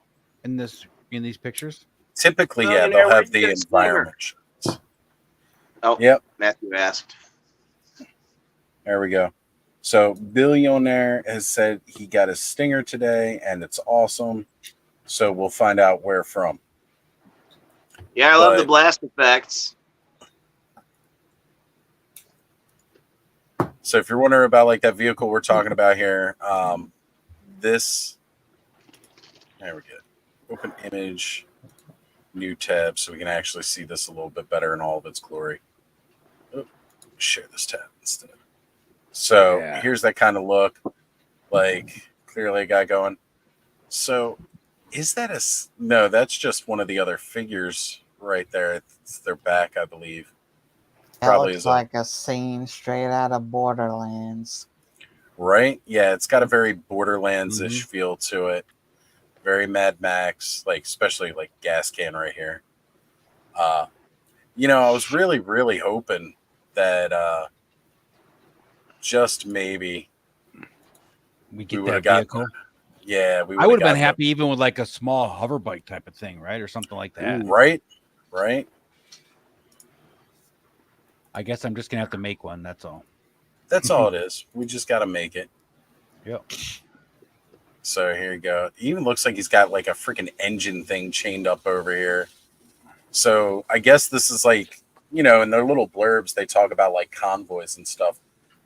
E: in these pictures?
J: Typically, yeah, they'll have the environment.
N: Oh,
J: yep.
N: Matthew asked.
J: There we go. So Billionaire has said he got a stinger today, and it's awesome. So we'll find out where from.
N: Yeah, I love the blast effects.
J: So if you're wondering about like that vehicle we're talking about here, this, there we go. Open image, new tab, so we can actually see this a little bit better in all of its glory. Oh, share this tab instead. So here's that kind of look, like clearly a guy going. So is that no, that's just one of the other figures right there. It's their back, I believe.
K: That looks like a scene straight out of Borderlands.
J: Right? Yeah, it's got a very Borderlands-ish feel to it. Very Mad Max, like especially like gas can right here. I was really, really hoping that just maybe
E: we get that vehicle.
J: Yeah,
E: I would have been happy even with like a small hover bike type of thing, right, or something like that.
J: Ooh, right.
E: I guess I'm just gonna have to make one. That's all.
J: That's all it is. We just got to make it.
E: Yep.
J: So here you go. It even looks like he's got like a freaking engine thing chained up over here. So I guess this is like, in their little blurbs, they talk about like convoys and stuff.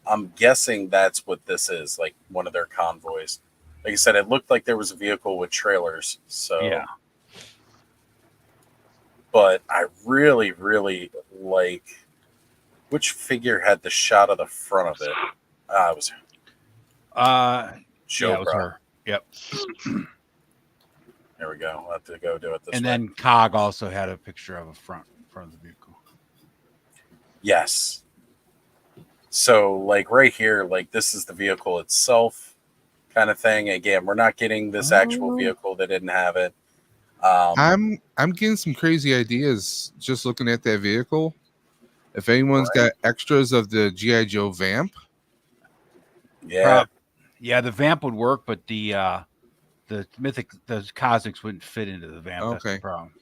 J: I'm guessing that's what this is, like one of their convoys. Like I said, it looked like there was a vehicle with trailers. So
E: yeah.
J: But I really, really like which figure had the shot of the front of it. It was
E: yeah, it was her. Yep.
J: There we go. We'll have to go do it this way.
E: And then Cog also had a picture of a front of the vehicle.
J: Yes. So like right here, like this is the vehicle itself kind of thing. Again, we're not getting this actual vehicle. They didn't have it.
H: I'm getting some crazy ideas just looking at that vehicle. If anyone's got extras of the G.I. Joe Vamp.
J: Yeah.
E: Yeah, the Vamp would work, but the the cosmics wouldn't fit into the vamp. That's the problem.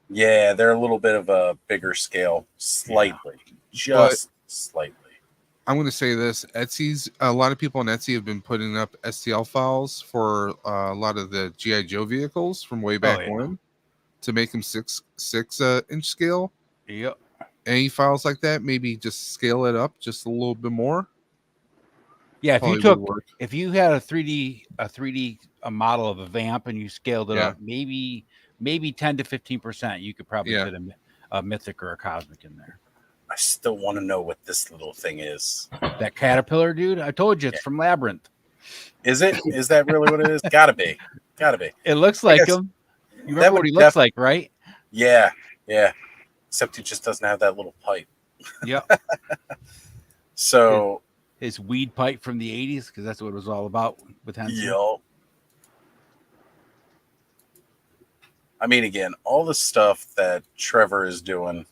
J: Yeah, they're a little bit of a bigger scale, slightly, slightly.
H: I'm going to say this: a lot of people on Etsy have been putting up STL files for a lot of the GI Joe vehicles from way back when, to make them 6-inch scale.
E: Yep.
H: Any files like that, maybe just scale it up just a little bit more.
E: Yeah, if you had a 3D model of a vamp and you scaled it up, maybe 10 to 15%, you could probably fit a mythic or a cosmic in there.
J: I still want to know what this little thing is.
E: That caterpillar, dude. I told you it's from Labyrinth.
J: Is it? Is that really what it is? Gotta be.
E: It looks like him. You remember what he looks like, right?
J: Yeah. Except he just doesn't have that little pipe.
E: Yep.
J: So
E: his weed pipe from the 80s, because that's what it was all about with Henson.
J: Yo. I mean, again, all the stuff that Trevor is doing,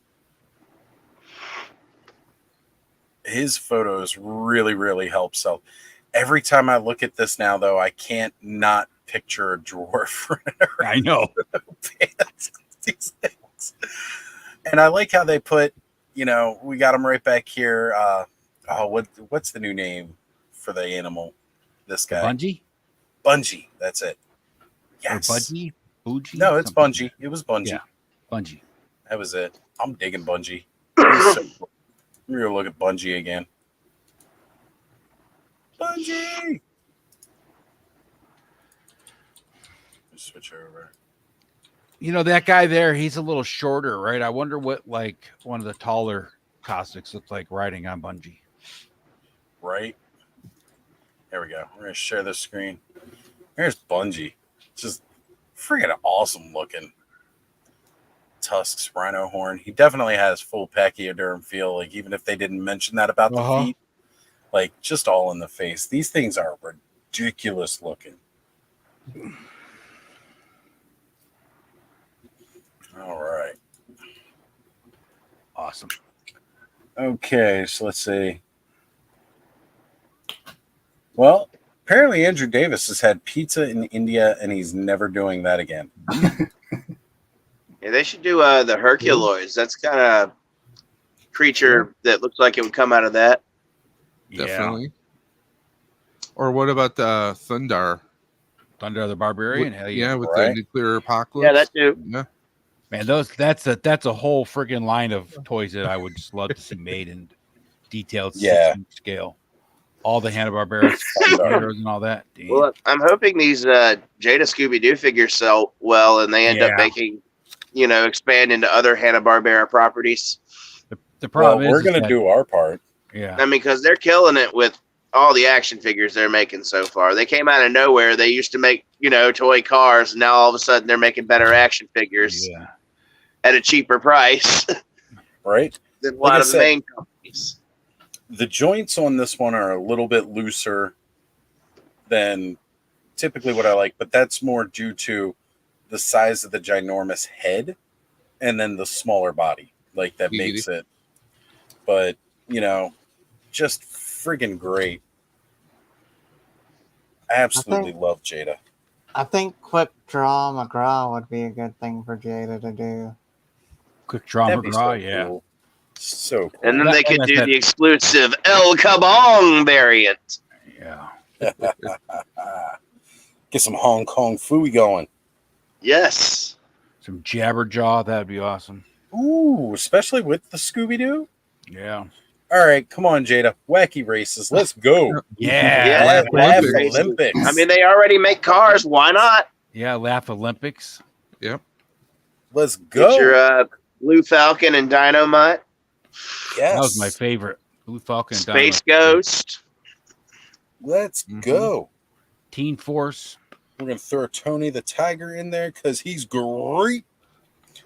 J: his photos really, really help sell. Every time I look at this now, though, I can't not picture a dwarf.
E: I know.
J: These things. And I like how they put, we got them right back here. What's the new name for the animal? This guy. Bungie. That's it. Yes.
E: Or Budgie? Bougie?
J: No, it's Bungie. It was Bungie.
E: Yeah, Bungie.
J: That was it. I'm digging Bungie. So cool. We're going to look at Bungie again. Bungie! Just switch over.
E: That guy there, he's a little shorter, right? I wonder what, like, one of the taller cosmics looks like riding on Bungie.
J: Right? There we go. We're going to share the screen. There's Bungie. Just freaking awesome looking. Tusks, rhino horn. He definitely has full pachyderm feel. Like, even if they didn't mention that about the feet, like, just all in the face. These things are ridiculous looking. All right.
E: Awesome.
J: Okay, so let's see. Well, apparently Andrew Davis has had pizza in India, and he's never doing that again.
N: Yeah, they should do the Herculoids. That's kind of creature that looks like it would come out of that.
H: Definitely. Yeah. Or what about the Thundar?
E: Thundar the Barbarian? Hell yeah.
H: Yeah, with the nuclear apocalypse.
N: Yeah, that too.
H: Yeah.
E: Man, that's a whole friggin' line of toys that I would just love to see made in detailed 6-inch scale. All the Hanna-Barbera heroes and all that. Damn.
N: Well, I'm hoping these Jada Scooby-Doo figures sell well, and they end up making, expand into other Hanna-Barbera properties.
E: The problem is
J: we're going to do our part.
E: Yeah.
N: I mean, because they're killing it with all the action figures they're making so far. They came out of nowhere. They used to make, toy cars, and now all of a sudden they're making better action figures at a cheaper price.
J: Right.
N: Than a lot of the main companies.
J: The joints on this one are a little bit looser than typically what I like, but that's more due to the size of the ginormous head and then the smaller body. Like, that makes it. But, just friggin' great. I absolutely love Jada.
K: I think Quick Draw McGraw would be a good thing for Jada to do.
E: Quick Draw McGraw,
J: cool. So cool.
N: And then they could do the exclusive El Kabong variant.
E: Yeah.
J: Get some Hong Kong Fooey going.
N: Yes.
E: Some Jabberjaw, that'd be awesome.
J: Ooh, especially with the Scooby-Doo.
E: Yeah.
J: All right, come on, Jada. Wacky races. Let's go.
E: Laugh
J: Olympics.
N: I mean, they already make cars. Why not?
E: Yeah, Laugh Olympics.
H: Yep.
J: Let's go.
N: Get your Blue Falcon and Dynamite.
J: Yes.
E: That was my favorite. Blue Falcon and
N: Space
E: Dynamite.
N: Ghost.
J: Let's go.
E: Teen Force.
J: We're going to throw Tony the Tiger in there because he's great.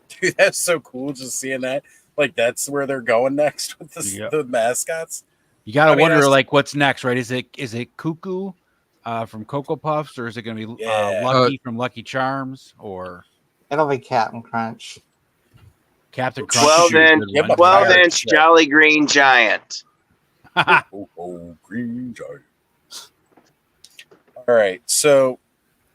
J: Dude, that's so cool just seeing that. Like, that's where they're going next with the mascots.
E: You got to wonder, like, what's next, right? Is it Cuckoo from Cocoa Puffs, or is it going to be Lucky from Lucky Charms, or
K: it'll be Captain Crunch?
E: Captain Crunch.
N: Well then, Jolly Green Giant.
J: Green Giant. All right, so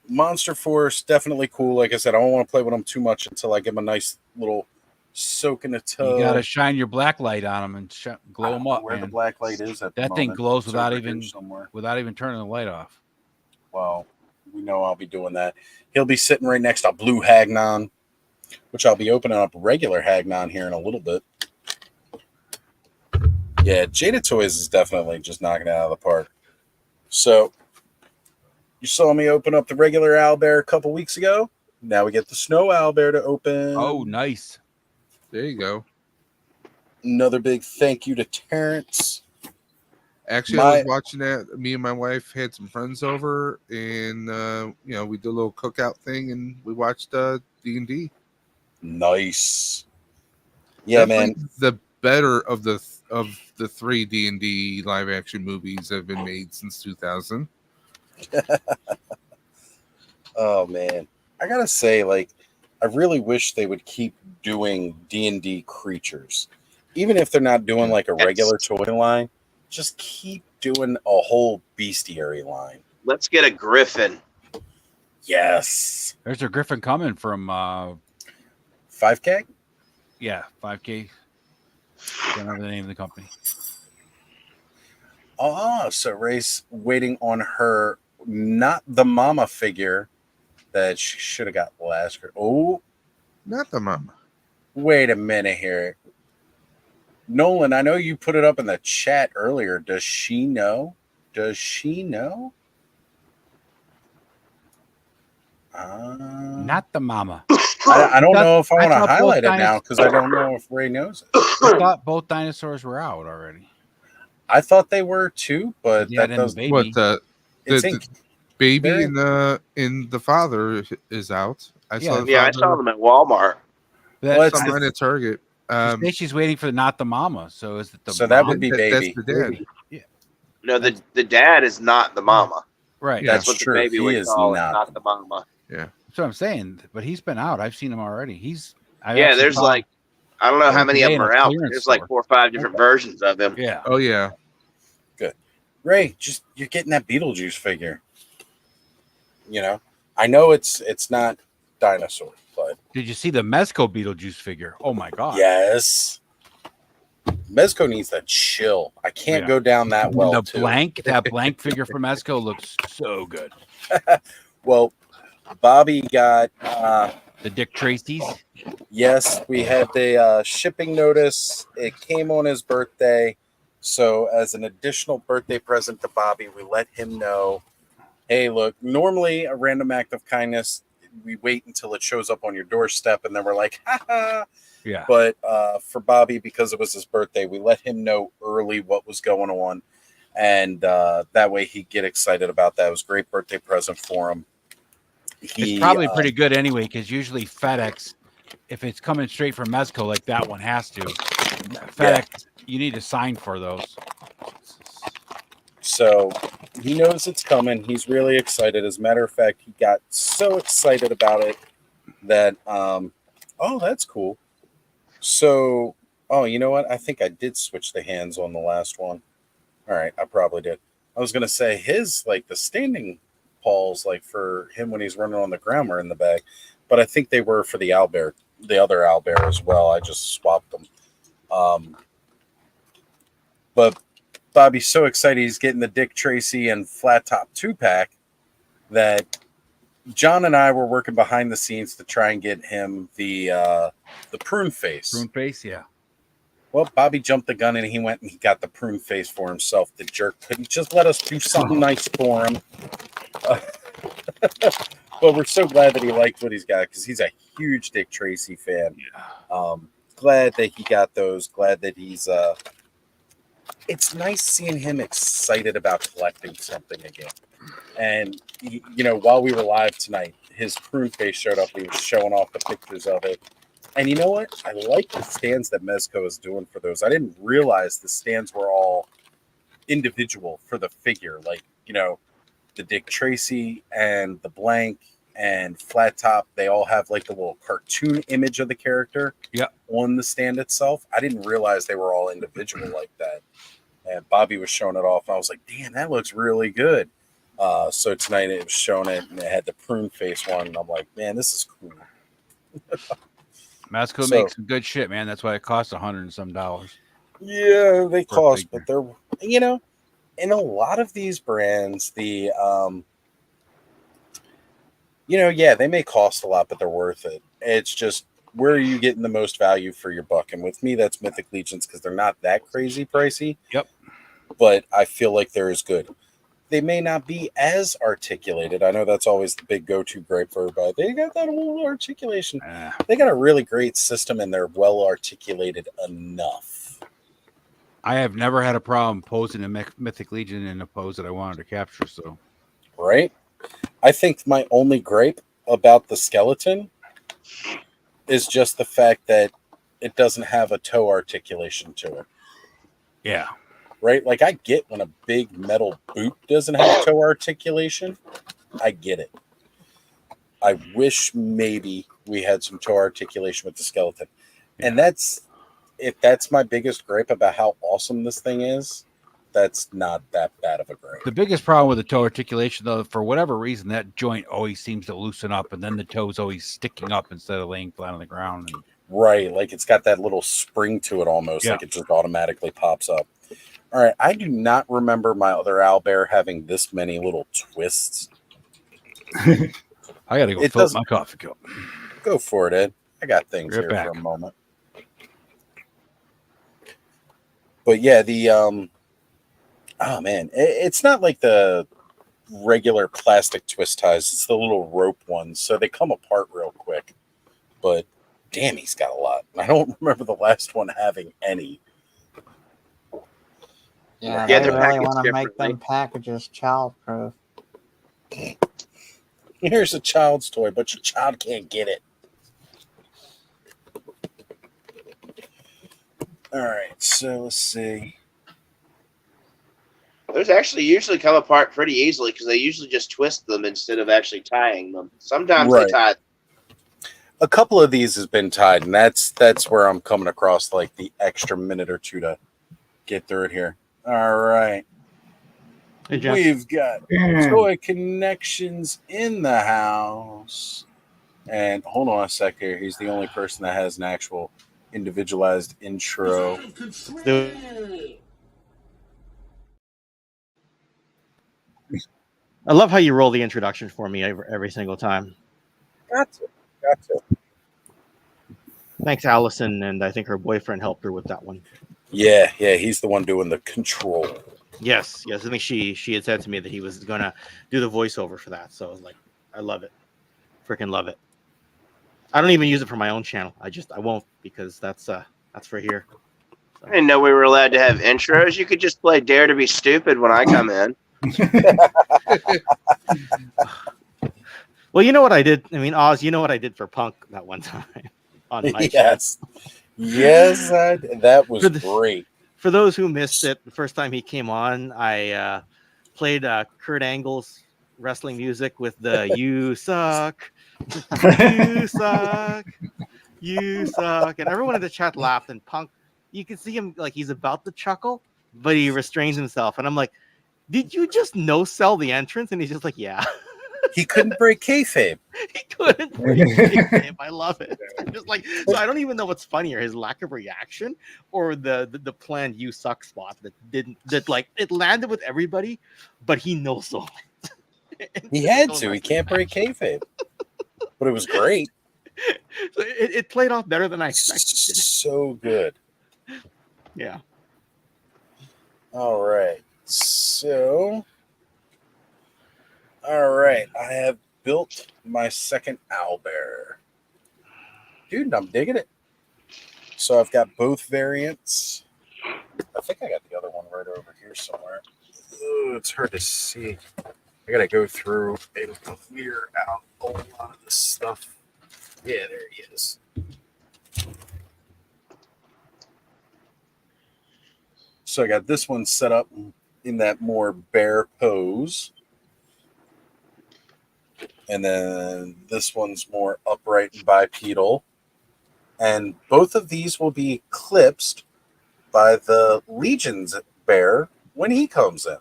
J: Monster Force, definitely cool. Like I said, I don't want to play with them too much until I give them a nice little soak in the tub.
E: You gotta shine your black light on them and glow them up.
J: Where
E: man.
J: the black light is at
E: that
J: the
E: thing
J: moment.
E: glows
J: It's
E: without
J: over here
E: even
J: somewhere.
E: turning the light off.
J: Well, we know I'll be doing that. He'll be sitting right next to Blue Hagnon, which I'll be opening up regular Hagnon here in a little bit. Yeah, Jada Toys is definitely just knocking it out of the park. So, you saw me open up the regular owlbear a couple weeks ago. Now we get the snow owlbear to open.
E: Oh, nice.
H: There you go.
J: Another big thank you to Terrence.
H: Actually, I was watching that. Me and my wife had some friends over, and we did a little cookout thing, and we watched D&D.
J: Nice. Yeah,
H: Definitely
J: man.
H: The better of the 3 D&D live action movies that have been made since 2000.
J: Oh man, I gotta say, like, I really wish they would keep doing D&D creatures, even if they're not doing like a regular toy line. Just keep doing a whole bestiary line.
N: Let's get a griffin.
J: Yes.
E: There's a griffin coming from
J: 5K.
E: Yeah, 5K. Don't remember the name of the company.
J: So Ray's waiting on her, not the mama figure that she should have got last year. Oh,
H: not the mama.
J: Wait a minute here. Nolan, I know you put it up in the chat earlier. Does she know? Does she know?
E: Not the mama.
J: I don't know if I want to highlight it now because I don't know if Ray knows it.
E: I thought both dinosaurs were out already.
J: I thought they were too, but
E: Yeah,
J: that doesn't.
H: What the baby
J: They're
H: in the father is out. I saw
N: them at Walmart.
E: That's
H: somewhere at Target.
E: She says she's waiting for not the mama. So is it the
J: So
E: mom?
J: that would be baby.
H: That's the dad.
E: Yeah.
N: No, the dad is not the mama.
E: Right.
N: That's
J: Yeah,
N: what
J: true.
N: the baby
J: He
N: would
J: is
N: call it,
J: not.
N: not the mama.
H: Yeah.
E: That's what I'm saying. But he's been out. I've seen him already.
N: There's like, I don't know how many of them
E: in a
N: are out. But
E: clearance
N: there's like
E: store.
N: 4 or 5 different versions of him.
E: Yeah.
H: Oh yeah.
J: Good. Ray, you're getting that Beetlejuice figure. You know, I know it's not dinosaur, but
E: Did you see the Mezco Beetlejuice figure? Oh my god.
J: yes. Mezco needs to chill. I can't go down that well.
E: That blank figure from Mezco looks so good.
J: Well, Bobby got
E: the Dick Tracy's.
J: Yes, we had the shipping notice. It came on his birthday. So as an additional birthday present to Bobby, we let him know, hey, look, normally a random act of kindness, we wait until it shows up on your doorstep and then we're like, ha.
E: Yeah.
J: But for Bobby, because it was his birthday, we let him know early what was going on. And that way he'd get excited about that. It was a great birthday present for him.
E: It's probably pretty good anyway, because usually FedEx, if it's coming straight from Mezco, like that one has to, FedEx, you need to sign for those.
J: So he knows it's coming. He's really excited. As a matter of fact, he got so excited about it that, that's cool. So, you know what? I think I did switch the hands on the last one. All right, I probably did. I was going to say his, like the standing paws, like for him when he's running on the ground were in the bag, but I think they were for the owlbear, the other owlbear as well. I just swapped them. But Bobby's so excited he's getting the Dick Tracy and Flat Top 2-pack that John and I were working behind the scenes to try and get him the prune face.
E: Prune face, yeah.
J: Well, Bobby jumped the gun and he went and he got the prune face for himself. The jerk. Could he just let us do something nice for him? But we're so glad that he liked what he's got because he's a huge Dick Tracy fan. Yeah. Glad that he got those. Glad that he's it's nice seeing him excited about collecting something again. And while we were live tonight, his prune face showed up. He was showing off the pictures of it. And you know what? I like the stands that Mezco is doing for those. I didn't realize the stands were all individual for the figure. Like, the Dick Tracy and the blank and Flat Top, they all have like the little cartoon image of the character on the stand itself. I didn't realize they were all individual like that. And Bobby was showing it off. I was like, damn, that looks really good. So tonight it was showing it, and it had the prune face one, and I'm like, man, this is cool.
E: Masco makes some good shit, man. That's why it costs $100 and some.
J: Yeah, they cost, but they're, you know, in a lot of these brands, the you know, yeah, they may cost a lot, but they're worth it. It's just, where are you getting the most value for your buck? And with me, that's Mythic Legions, because they're not that crazy pricey.
E: Yep.
J: But I feel like they're as good. They may not be as articulated. I know that's always the big go-to gripe for everybody. They got that whole articulation. They got a really great system, and they're well articulated enough.
E: I have never had a problem posing a Mythic Legion in a pose that I wanted to capture. So,
J: right. I think my only gripe about the skeleton is just the fact that it doesn't have a toe articulation to it.
E: Yeah.
J: Right? Like, I get when a big metal boot doesn't have toe articulation. I get it. I wish maybe we had some toe articulation with the skeleton. Yeah. And if that's my biggest gripe about how awesome this thing is, that's not that bad of a gripe.
E: The biggest problem with the toe articulation, though, for whatever reason, that joint always seems to loosen up, and then the toe's always sticking up instead of laying flat on the ground.
J: Right, like it's got that little spring to it almost, like it just automatically pops up. All right, I do not remember my other owlbear having this many little twists.
E: I got to go fill up my coffee cup.
J: Go for it, Ed. I got things here for a moment. But yeah, the oh man, it's not like the regular plastic twist ties. It's the little rope ones, so they come apart real quick. But damn, he's got a lot. I don't remember the last one having any.
K: Yeah, they really want to make them packages child-proof.
J: Here's a child's toy, but your child can't get it. All right, so let's see.
N: Those actually usually come apart pretty easily because they usually just twist them instead of actually tying them. Sometimes they tie.
J: A couple of these has been tied, and that's where I'm coming across like the extra minute or two to get through it here. All right.
O: Hey, Jeff.
J: We've got Toy Connections in the house. And hold on a sec here. He's the only person that has an actual individualized intro.
O: I love how you roll the introduction for me every single time.
J: Got to.
O: Thanks, Allison, and I think her boyfriend helped her with that one.
J: Yeah, he's the one doing the control.
O: Yes. I think she had said to me that he was gonna do the voiceover for that. So I was like, I love it, freaking love it. I don't even use it for my own channel. I won't, because that's for here.
N: So. I didn't know we were allowed to have intros. You could just play Dare to Be Stupid when I come in.
O: Well, you know what I did? I mean, Oz, you know what I did for Punk that one time on my
J: Yes, that was great.
O: For those who missed it, the first time he came on, I played Kurt Angle's wrestling music with the "You suck, you suck, you suck," and everyone in the chat laughed. And Punk, you can see him like he's about to chuckle, but he restrains himself. And I'm like, "Did you just no sell the entrance?" And he's just like, "Yeah."
J: He couldn't break kayfabe.
O: He couldn't break kayfabe. I love it. I'm just like, so I don't even know what's funnier, his lack of reaction or the planned "you suck" spot that like it landed with everybody, but he no sold it.
J: He had to. He can't break kayfabe. But it was great.
O: So it played off better than I expected.
J: So good.
O: Yeah.
J: All right. So. All right. I have built my second owlbear. Dude, I'm digging it. So I've got both variants. I think I got the other one right over here somewhere. Ooh, it's hard to see. I gotta go through and clear out a lot of this stuff. Yeah, there he is. So I got this one set up in that more bear pose. And then this one's more upright and bipedal. And both of these will be eclipsed by the Legion's bear when he comes in.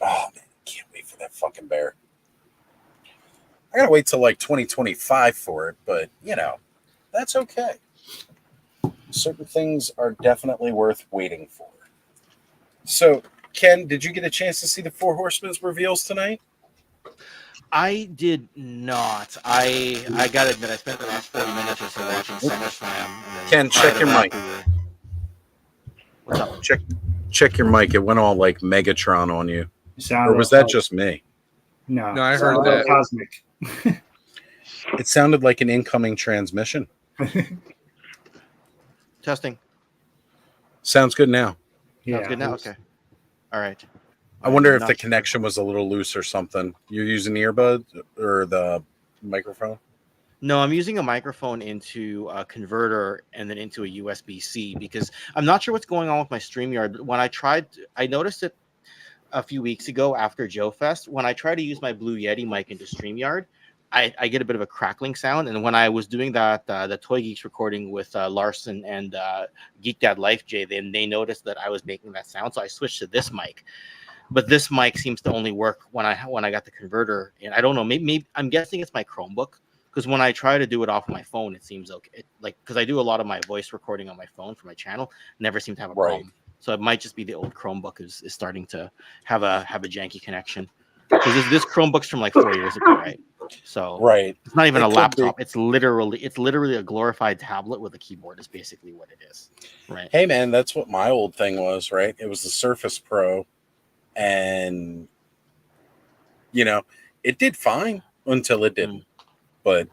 J: Oh man, can't wait for that fucking bear. I gotta wait till like 2025 for it, but that's okay. Certain things are definitely worth waiting for. So, Ken, did you get a chance to see the Four Horsemen's reveals tonight?
O: I did not. I gotta admit, I spent the last 40 minutes or so watching SummerSlam.
J: Ken, check your mic.
O: What's up?
J: Check your mic. It went all like Megatron on you. Or was that just me?
D: No,
H: I heard that.
D: Cosmic.
J: It sounded like an incoming transmission.
O: Testing.
J: Sounds good now.
O: Sounds good now? Okay. All right.
J: I wonder if the connection was a little loose or something. You're using the earbud or the microphone?
O: No, I'm using a microphone into a converter and then into a USB-C because I'm not sure what's going on with my StreamYard. When I noticed it a few weeks ago after Joe Fest. When I try to use my Blue Yeti mic into StreamYard, I get a bit of a crackling sound. And when I was doing that, the Toy Geeks recording with Larson and Geek Dad Life J, then they noticed that I was making that sound. So I switched to this mic. But this mic seems to only work when I got the converter. And I don't know, maybe I'm guessing it's my Chromebook. Because when I try to do it off my phone, it seems okay. Because I do a lot of my voice recording on my phone for my channel, never seem to have a problem. So it might just be the old Chromebook is starting to have a janky connection. Because this Chromebook's from like 4 years ago, right? So it's not even a laptop. It's literally a glorified tablet with a keyboard. Is basically what it is, right?
J: Hey man, that's what my old thing was, right? It was the Surface Pro, and it did fine until it didn't. But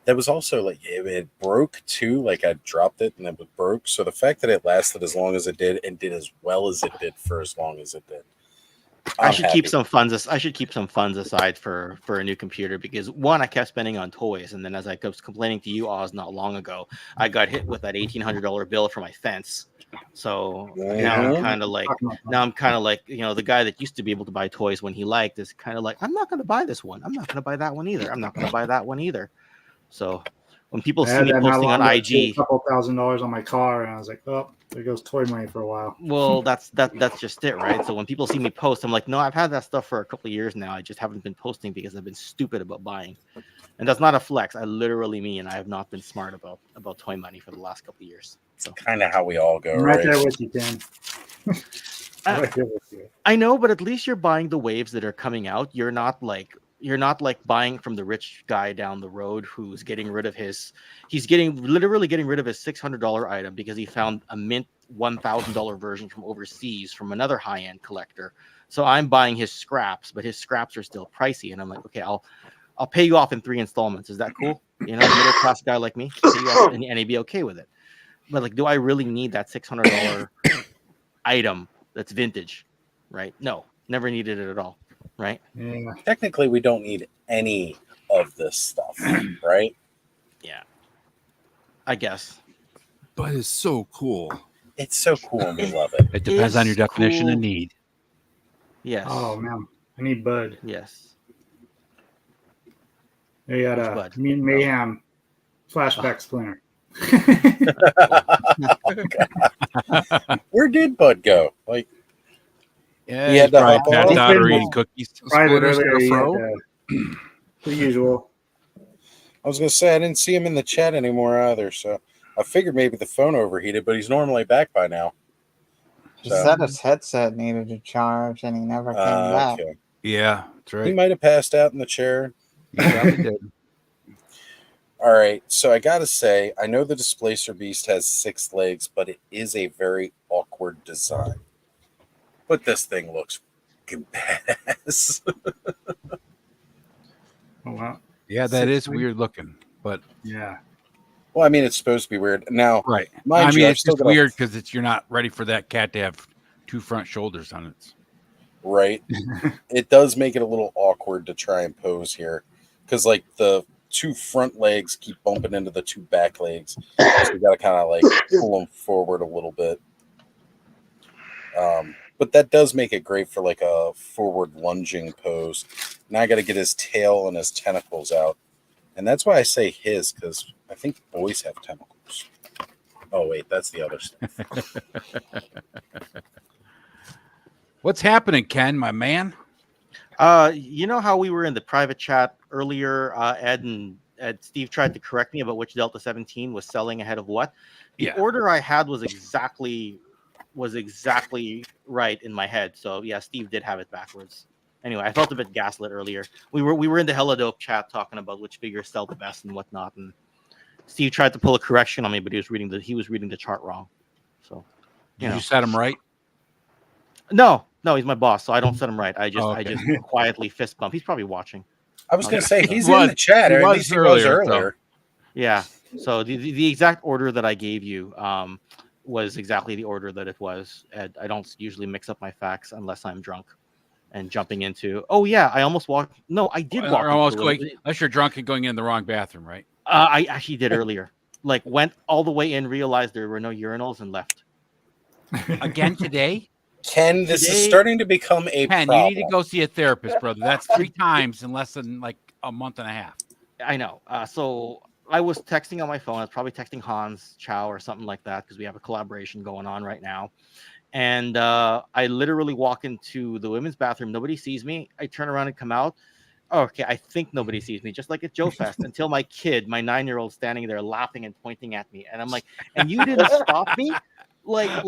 J: that was also like it broke too. Like I dropped it and it broke. So the fact that it lasted as long as it did and did as well as it did for as long as it did,
O: I should keep some funds. I should keep some funds aside for a new computer because one, I kept spending on toys, and then as I was complaining to you, Oz, not long ago, I got hit with that $1,800 bill for my fence. So now I'm kind of like, the guy that used to be able to buy toys when he liked is kind of like, I'm not going to buy this one. I'm not going to buy that one either. I'm not going to buy that one either. So when people see me posting on IG,
D: a couple $1,000 on my car, and I was like, oh, there goes toy money for a while.
O: Well, that's just it, right? So when people see me post, I'm like, no, I've had that stuff for a couple of years now. I just haven't been posting because I've been stupid about buying. And that's not a flex. I literally mean I have not been smart about toy money for the last couple of years. So
J: kind of how we all go,
D: right there with you, Ken.
O: Right there with you. I know, but at least you're buying the waves that are coming out. You're not like buying from the rich guy down the road who's getting rid of literally getting rid of his $600 item because he found a mint $1,000 version from overseas from another high-end collector. So I'm buying his scraps, but his scraps are still pricey. And I'm like, okay, I'll pay you off in 3 installments. Is that cool? A middle class guy like me, pay you off and he'd be okay with it. But like, do I really need that $600 item that's vintage? Right? No, never needed it at all. Right?
J: Yeah. Technically, we don't need any of this stuff, right?
O: Yeah. I guess.
H: But it's so cool.
J: It's so cool and we love it.
E: It depends on your definition of need.
O: Yes.
D: Oh, man. I need Bud.
O: Yes.
D: They got a Mutant Mayhem flashback splinter.
J: Where did Bud go? Like,
E: yeah, he had to passed out or eating cookies.
D: The usual.
J: I was gonna say I didn't see him in the chat anymore either, so I figured maybe the phone overheated, but he's normally back by now.
K: He said his headset needed to charge, and he never came back.
J: Okay.
E: Yeah, that's right.
J: He might have passed out in the chair.
E: He probably did.
J: All right, so I gotta say, I know the Displacer Beast has 6 legs, but it is a very awkward design. But this thing looks fucking badass.
D: Oh wow!
E: Yeah, that is weird looking, but
D: yeah.
J: Well, I mean, it's supposed to be weird. Now,
E: right?
J: I mean,
E: it's just weird because you're not ready for that cat to have 2 front shoulders on it.
J: Right. It does make it a little awkward to try and pose here because, like, the 2 front legs keep bumping into the 2 back legs, so you got to kind of like pull them forward a little bit. But that does make it great for like a forward lunging pose. Now I got to get his tail and his tentacles out. And that's why I say his, because I think boys have tentacles. Oh, wait, that's the other stuff.
E: What's happening, Ken, my man?
O: You know how we were in the private chat earlier, Ed and Steve tried to correct me about which Delta 17 was selling ahead of what. The order I had was exactly right in my head. So yeah, Steve did have it backwards. Anyway, I felt a bit gaslit earlier. We were in the Hella Dope chat talking about which figures sell the best and whatnot, and Steve tried to pull a correction on me, but he was reading the chart wrong. So
E: Did you set him right?
O: No, he's my boss, so I don't set him right. I just quietly fist bump. He's probably watching.
J: I was going to say he's in the chat, or at least he was earlier.
O: Yeah. So the exact order that I gave you was exactly the order that it was. Ed, I don't usually mix up my facts unless I'm drunk and jumping into. Oh yeah, I almost walked. No, I did walk.
E: Almost going, unless you're drunk and going in the wrong bathroom, right?
O: I actually did earlier. Like went all the way in, realized there were no urinals, and left.
E: Again today.
J: Ken, this is starting to become a
E: Ken,
J: problem.
E: you need to go see a therapist, brother. That's 3 times in less than like a month and a half.
O: I know. So I was texting on my phone. I was probably texting Hans Chow or something like that because we have a collaboration going on right now. And I literally walk into the women's bathroom. Nobody sees me. I turn around and come out. Okay, I think nobody sees me, just like at Joe Fest, until my kid, my 9-year-old, standing there laughing and pointing at me. And I'm like, and you didn't stop me? At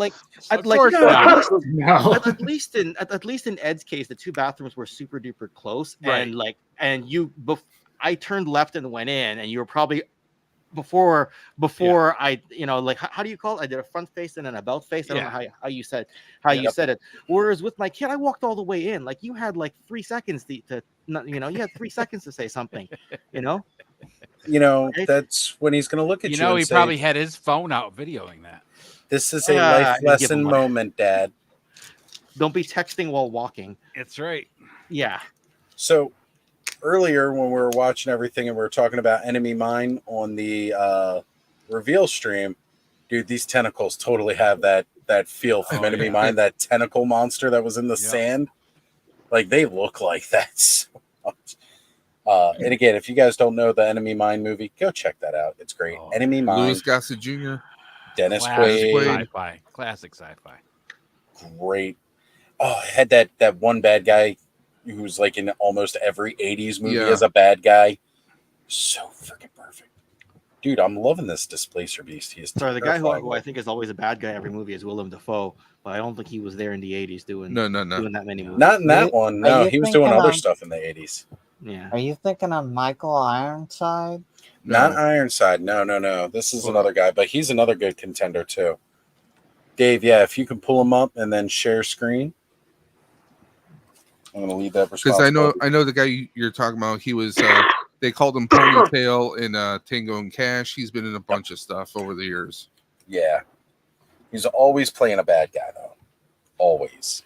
O: least in Ed's case, the 2 bathrooms were super duper close,
E: right.
O: I turned left and went in, and you were probably before I, how do you call it? I did a front face and an about face. I don't know how you said it. Whereas with my kid, I walked all the way in. Like you had like 3 seconds you had 3 seconds to say something,
J: Right? That's when he's going to look at you.
E: He probably had his phone out videoing that.
J: This is a life lesson moment, Dad.
O: Don't be texting while walking.
E: That's right.
O: Yeah.
J: So earlier when we were watching everything and we were talking about Enemy Mine on the reveal stream, dude, these tentacles totally have that feel from Enemy Mine, that tentacle monster that was in the sand. Like they look like that so much. And again, if you guys don't know the Enemy Mine movie, go check that out. It's great. Enemy Mine.
H: Louis Gossett Jr.
J: Dennis
H: Quaid.
E: Classic sci-fi.
J: Great. Oh, it had that one bad guy who's like in almost every 80s movie as a bad guy. So freaking perfect. Dude, I'm loving this Displacer Beast. He is
O: the guy who I think is always a bad guy every movie is Willem Dafoe, but I don't think he was there in the 80s doing that many movies.
J: Not in that one. No, he was doing other stuff in the 80s.
O: Yeah.
K: Are you thinking of Michael Ironside?
J: Not Ironside. No. This is another guy, but he's another good contender too. Dave, if you can pull him up and then share screen. I'm going to leave that
H: because I know the guy you're talking about. He was they called him Ponytail in Tango and Cash. He's been in a bunch of stuff over the years.
J: Yeah, he's always playing a bad guy though. Always.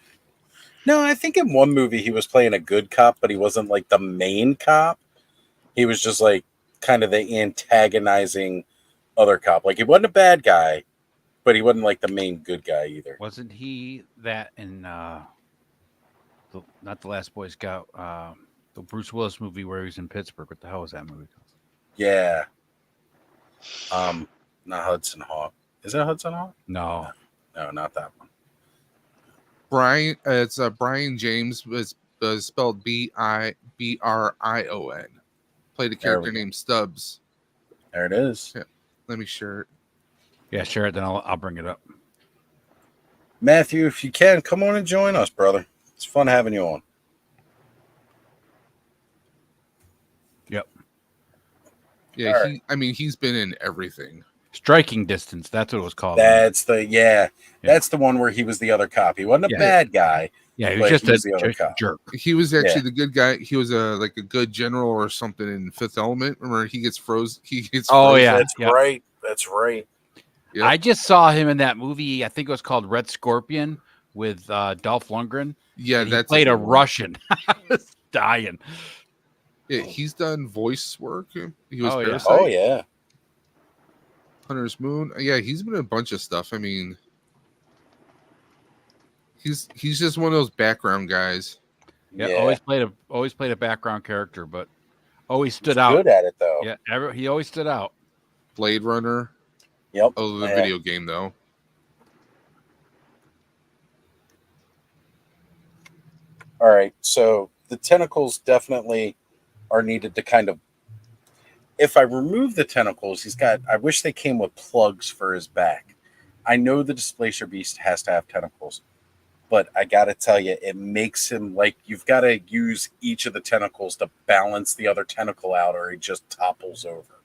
J: No, I think in one movie he was playing a good cop, but he wasn't like the main cop. He was just like kind of the antagonizing other cop. Like he wasn't a bad guy, but he wasn't like the main good guy either.
E: Wasn't he that in not The Last Boy Scout, the Bruce Willis movie where he was in Pittsburgh? What the hell was that movie called?
J: Yeah. Not Hudson Hawk. Is it Hudson Hawk?
E: No,
J: not that one.
H: Brian, it's Brian James, was spelled Brion. Played a character named Stubbs.
J: There it is.
H: Yeah. Let me share it.
E: Yeah, share it. Then I'll bring it up.
J: Matthew, if you can, come on and join us, brother. It's fun having you on.
E: Yep.
H: Yeah, he's been in everything.
E: Striking Distance. That's what it was called.
J: That's that's the one where he was the other cop. He wasn't a bad guy.
E: Yeah, he was just
J: the other cop.
E: Jerk.
H: He was actually the good guy. He was a good general or something in Fifth Element. Remember, he gets frozen.
J: That's right. That's right.
E: Yep. I just saw him in that movie. I think it was called Red Scorpion with Dolph Lundgren.
H: Yeah,
E: he played a Russian. I was dying.
H: Yeah, he's done voice work. He was Parasite.
J: Oh yeah.
H: Hunter's Moon. Yeah, he's been in a bunch of stuff. I mean, he's just one of those background guys.
E: Yeah, always played a background character, but always stood out.
J: Good at it though.
E: Yeah, he always stood out.
H: Blade Runner.
J: Yep.
H: Oh, the video game though.
J: All right, so the tentacles definitely are needed to kind of. If I remove the tentacles, he's got. I wish they came with plugs for his back. I know the Displacer Beast has to have tentacles, but I got to tell you, it makes him like you've got to use each of the tentacles to balance the other tentacle out, or he just topples over.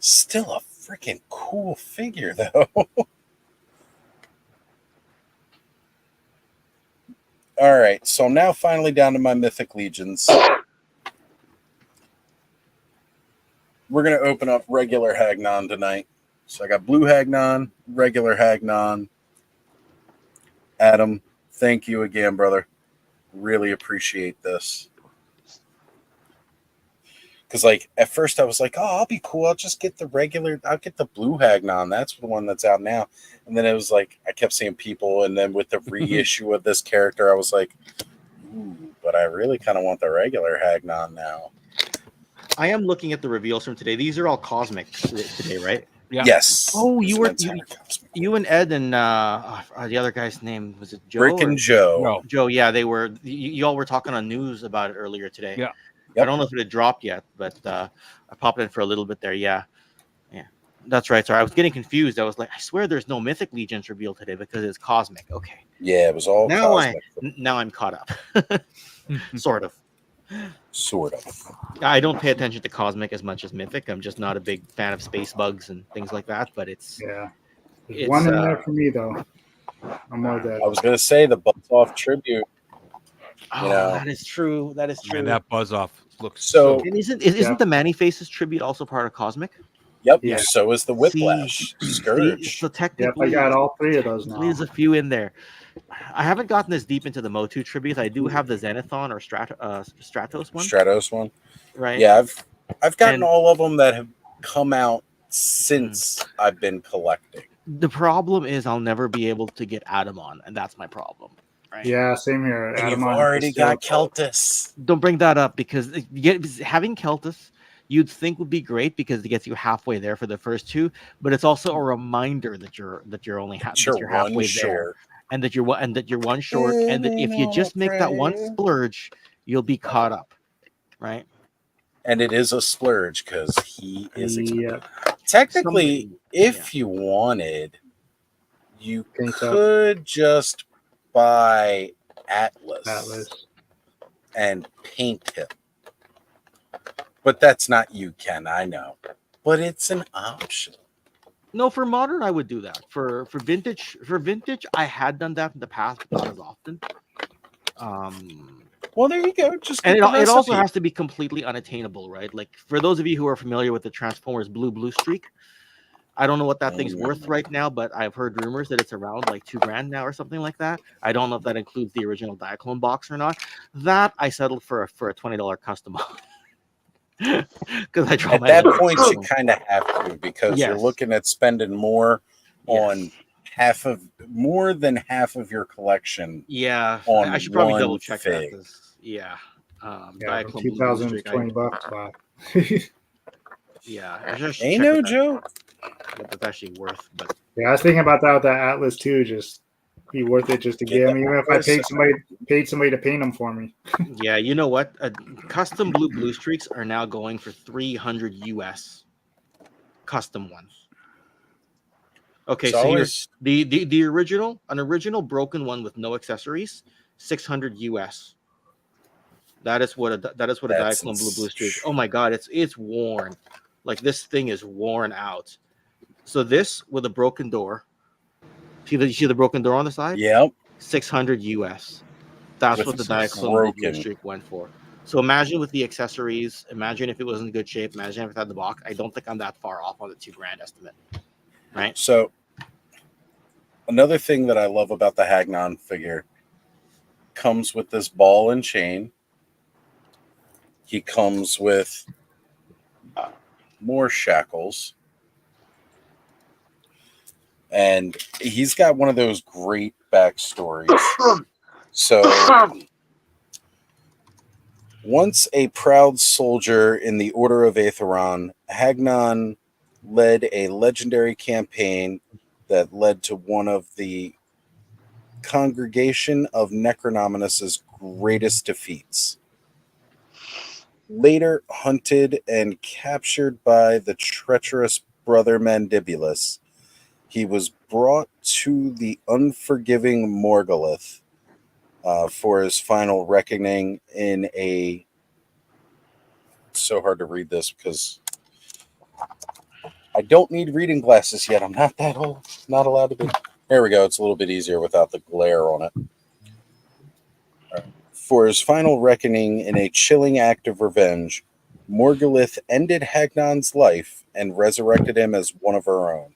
J: Still a freaking cool figure, though. All right, so I'm now finally down to my Mythic Legions. We're going to open up regular Hagnon tonight. So I got blue Hagnon, regular Hagnon. Adam, thank you again, brother. Really appreciate this. Because, like, at first I was like, oh, I'll be cool. I'll just get the regular, I'll get the blue Hagnon. That's the one that's out now. And then it was like, I kept seeing people. And then with the reissue of this character, I was like, ooh, but I really kind of want the regular Hagnon now.
O: I am looking at the reveals from today. These are all cosmic today, right?
J: Yeah. Yes.
O: Oh, you and Ed and the other guy's name, was it Joe?
J: Rick and Joe.
O: No. Joe, yeah, they were. Y'all were talking on news about it earlier today.
E: Yeah.
O: I don't know if it had dropped yet, but I popped in for a little bit there. Yeah. That's right. Sorry, I was getting confused. I was like, I swear there's no Mythic Legions reveal today because it's cosmic. Okay.
J: Yeah, it was all cosmic.
O: Now I'm caught up. Sort of. I don't pay attention to cosmic as much as Mythic. I'm just not a big fan of space bugs and things like that. But it's
D: There's one in there for me though. I'm more that.
J: I was gonna say the Buzz Off tribute.
O: Oh, that is true. That is true.
E: And that Buzz Off looks
J: so.
O: And isn't the Manny Faces tribute also part of cosmic?
J: Yep. Yeah. So is the Whiplash Scourge.
O: So technically,
D: I got all three of those now.
O: There's a few in there. I haven't gotten this deep into the Motu tributes. I do have the Xenothon or Stratos one.
J: Stratos one.
O: Right.
J: Yeah, I've gotten all of them that have come out since I've been collecting.
O: The problem is I'll never be able to get Adamon, and that's my problem. Right?
D: Yeah, same here.
J: And you've already got Keltis.
O: Don't bring that up because having Keltis you'd think would be great because it gets you halfway there for the first two, but it's also a reminder that you're only you're halfway there, and that you're one short, and that if you just make that one splurge, you'll be caught up, right?
J: And it is a splurge because he is technically, if you wanted, you could just buy Atlas and paint him. But that's not you, Ken. I know, but it's an option.
O: No, for modern, I would do that. For vintage, I had done that in the past, but not as often.
J: Well, there you go.
O: And it also has to be completely unattainable, right? Like for those of you who are familiar with the Transformers Blue Streak, I don't know what that thing's worth right now, but I've heard rumors that it's around like $2,000 now or something like that. I don't know if that includes the original Diaclone box or not. That I settled for a $20 custom. Because
J: at that point you kind of have to because you're looking at spending more on more than half of your collection.
O: Yeah,
J: on
O: I should probably
J: one
O: double check
J: fig.
O: that. Yeah,
D: $2,020
O: Yeah,
J: ain't no joke.
O: What that's actually worth, but
D: yeah, I was thinking about that with that Atlas too. Just be worth it just to get them, even if I paid somebody to paint them for me.
O: Yeah, you know what? Custom blue streaks are now going for $300 US. Custom ones. Okay, so the original, an original broken one with no accessories, $600 US. That is what a Diaclone blue streak. Oh my god, it's worn. Like this thing is worn out. So this with a broken door. See the broken door on the side?
J: Yep.
O: $600 US. That's what the Diaclone blue streak went for. So imagine with the accessories. Imagine if it was in good shape. Imagine if it had the box. I don't think I'm that far off on the $2,000 estimate. Right.
J: So another thing that I love about the Hagnon figure comes with this ball and chain. He comes with more shackles. And he's got one of those great backstories. So, once a proud soldier in the Order of Aetheron, Hagnon led a legendary campaign that led to one of the Congregation of Necronominus's greatest defeats. Later hunted and captured by the treacherous brother Mandibulus, he was brought to the unforgiving Morgulith for his final reckoning in a... It's so hard to read this because I don't need reading glasses yet. I'm not that old. Not allowed to be. There we go. It's a little bit easier without the glare on it. For his final reckoning in a chilling act of revenge, Morgulith ended Hagnon's life and resurrected him as one of her own.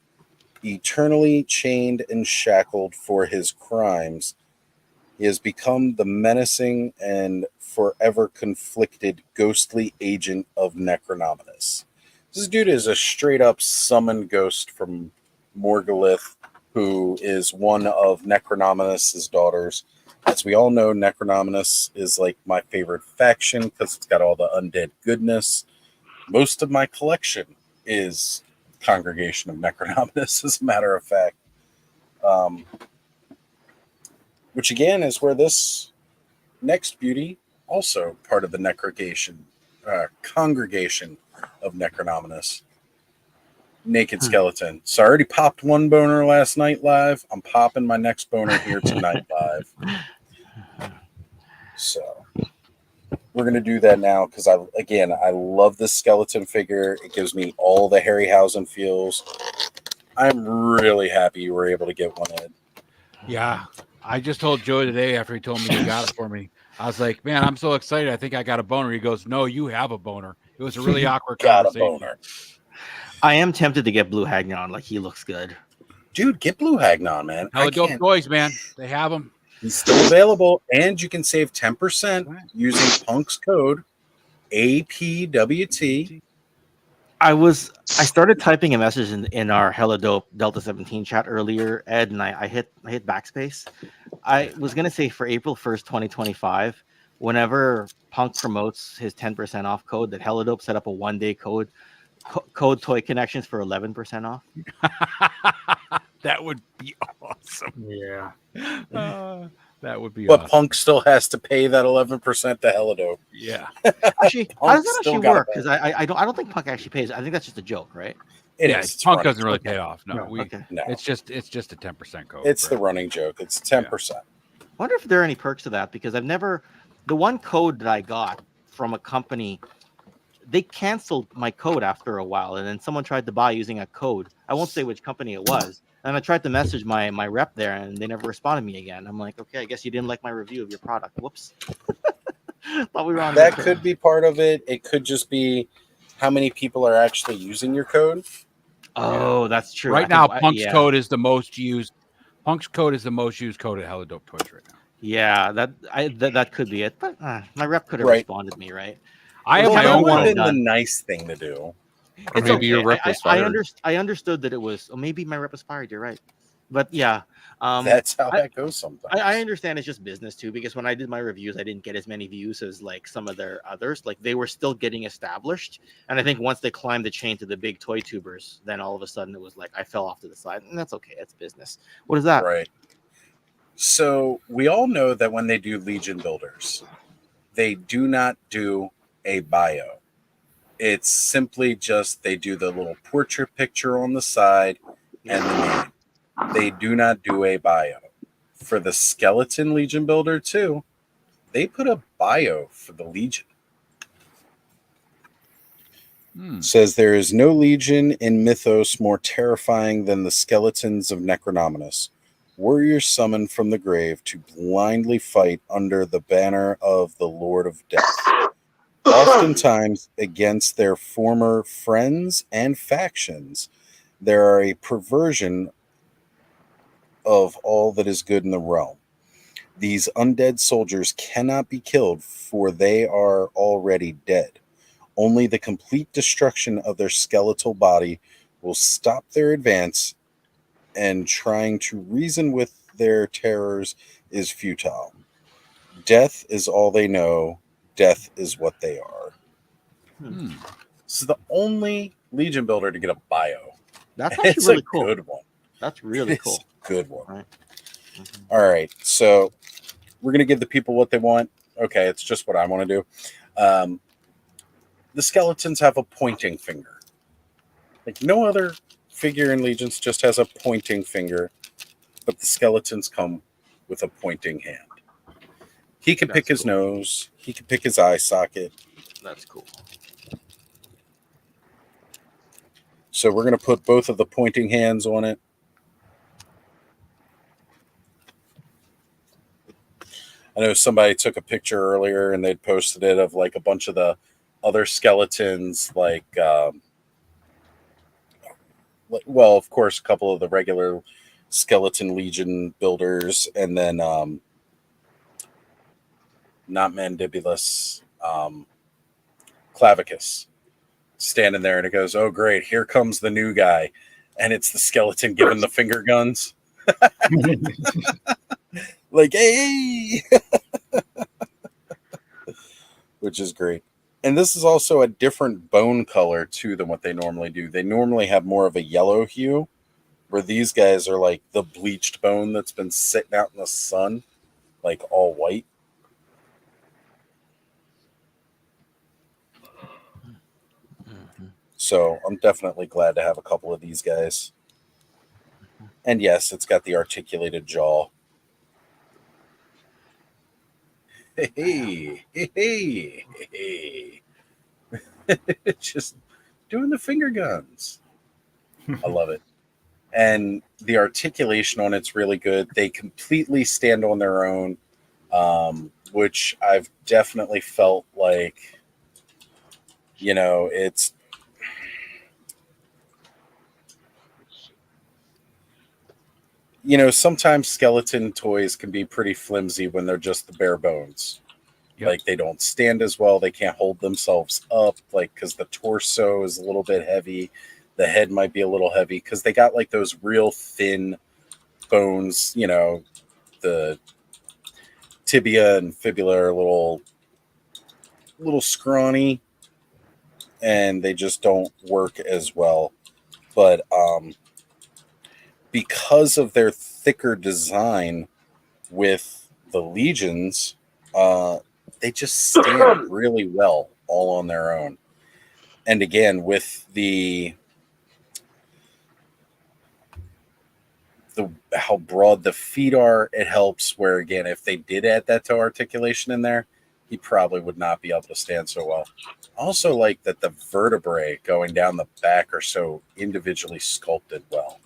J: Eternally chained and shackled for his crimes, he has become the menacing and forever conflicted ghostly agent of Necronominus. This dude is a straight-up summoned ghost from Morgulith, who is one of Necronominus' daughters. As we all know, Necronominus is like my favorite faction because it's got all the undead goodness. Most of my collection is Congregation of Necronominus, as a matter of fact. Which again is where this next beauty, also part of the Congregation of Necronominus. Naked skeleton. So I already popped one boner last night live. I'm popping my next boner here tonight live. So we're going to do that now because I love this skeleton figure. It gives me all the Harryhausen feels. I'm really happy you were able to get one in.
E: Yeah. I just told Joey today after he told me he got it for me. I was like, man, I'm so excited. I think I got a boner. He goes, no, you have a boner. It was a really awkward conversation.
J: A boner.
O: I am tempted to get Blue Hagnon. Like, he looks good.
J: Dude, get Blue Hagnon, man.
E: Hella dope toys, man. They have them.
J: He's still available, and you can save 10% using Punk's code APWT.
O: I started typing a message in our Hella Dope Delta 17 chat earlier, Ed, and I hit backspace. I was gonna say for April 1st, 2025, whenever Punk promotes his 10% off code, that Hella Dope set up a 1-day code toy connections for 11% off.
E: That would be awesome.
L: Yeah.
E: That would be
J: But
E: awesome.
J: Punk still has to pay that 11% to Helidope.
E: Yeah.
O: Actually, how does that actually work? Because I don't think Punk actually pays. I think that's just a joke, right?
J: It is.
E: Punk doesn't really pay off. No,
J: no.
E: It's just a 10% code.
J: It's the running joke. It's 10%.
O: I wonder if there are any perks to that, because the one code that I got from a company, they canceled my code after a while, and then someone tried to buy using a code. I won't say which company it was. And I tried to message my rep there, and they never responded to me again. I'm like, okay, I guess you didn't like my review of your product. Whoops. Thought we were on
J: that could be part of it. It could just be how many people are actually using your code.
O: Oh, that's true.
E: Right now, Punk's code is the most used. Punk's code is the most used code at Helidope Toys right now.
O: Yeah, that could be it. But my rep could have responded to me, right?
E: I have my own
J: one.
E: code.
J: The nice thing to do.
O: It's
H: maybe
O: okay.
H: your rep was fired.
O: I understood that it was. Or maybe my rep was fired. You're right. But yeah,
J: that's how that goes sometimes.
O: I understand it's just business too, because when I did my reviews, I didn't get as many views as like some of their others. Like, they were still getting established, and I think once they climbed the chain to the big toy tubers, then all of a sudden it was like I fell off to the side, and that's okay. It's business. What is that?
J: Right. So we all know that when they do Legion builders, they do not do a bio. It's simply just they do the little portrait picture on the side and the name. They do not do a bio. For the Skeleton Legion builder too, they put a bio for the Legion. Says there is no Legion in Mythos more terrifying than the skeletons of Necronominus, warriors summoned from the grave to blindly fight under the banner of the Lord of Death, oftentimes against their former friends and factions. There are a perversion of all that is good in the realm. These undead soldiers cannot be killed, for they are already dead. Only the complete destruction of their skeletal body will stop their advance, and trying to reason with their terrors is futile. Death is all they know. Death is what they are. This is the only Legion builder to get a bio.
O: That's actually
J: it's
O: really
J: a
O: cool.
J: good one.
O: That's really cool.
J: Good one.
O: Right.
J: All right. So we're going to give the people what they want. Okay, it's just what I want to do. The skeletons have a pointing finger. Like no other figure in Legions just has a pointing finger, but the skeletons come with a pointing hand. He can pick his nose. He can pick his eye socket.
O: That's cool.
J: So we're going to put both of the pointing hands on it. I know somebody took a picture earlier and they'd posted it of like a bunch of the other skeletons, like, well, of course, a couple of the regular skeleton Legion builders, and then not Mandibulus, Clavicus, standing there, and it goes, oh, great, here comes the new guy. And it's the skeleton giving the finger guns. Like, hey! Which is great. And this is also a different bone color, too, than what they normally do. They normally have more of a yellow hue, where these guys are like the bleached bone that's been sitting out in the sun, like all white. So I'm definitely glad to have a couple of these guys. And yes, it's got the articulated jaw. Hey, hey, hey, hey. Just doing the finger guns. I love it. And the articulation on it's really good. They completely stand on their own, which I've definitely felt like, you know, it's, you know, sometimes skeleton toys can be pretty flimsy when they're just the bare bones. Yep. Like they don't stand as well. They can't hold themselves up, like, because the torso is a little bit heavy. The head might be a little heavy because they got like those real thin bones, you know, the tibia and fibula are a little scrawny, and they just don't work as well. But because of their thicker design with the Legions, they just stand really well all on their own. And again, with the how broad the feet are, it helps where, again, if they did add that toe articulation in there, he probably would not be able to stand so well. Also like that the vertebrae going down the back are so individually sculpted well.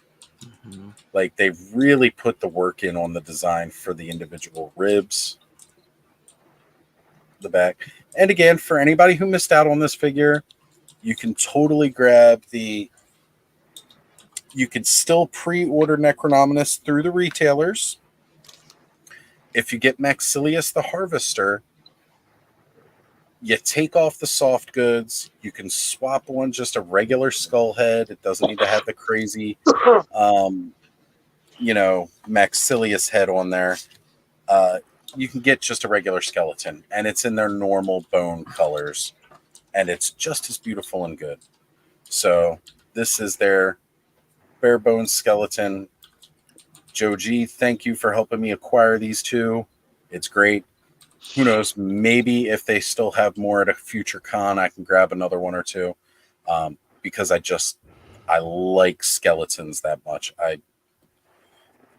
J: Mm-hmm. Like they've really put the work in on the design for the individual ribs, the back. And again, for anybody who missed out on this figure, you can totally grab the, you could still pre-order Necronominus through the retailers. If you get Maxilius the Harvester, you take off the soft goods. You can swap one, just a regular skull head. It doesn't need to have the crazy, you know, Maxilius head on there. You can get just a regular skeleton, and it's in their normal bone colors, and it's just as beautiful and good. So this is their bare bones skeleton. Joe G, thank you for helping me acquire these two. It's great. Who knows? Maybe if they still have more at a future con, I can grab another one or two, because I like skeletons that much.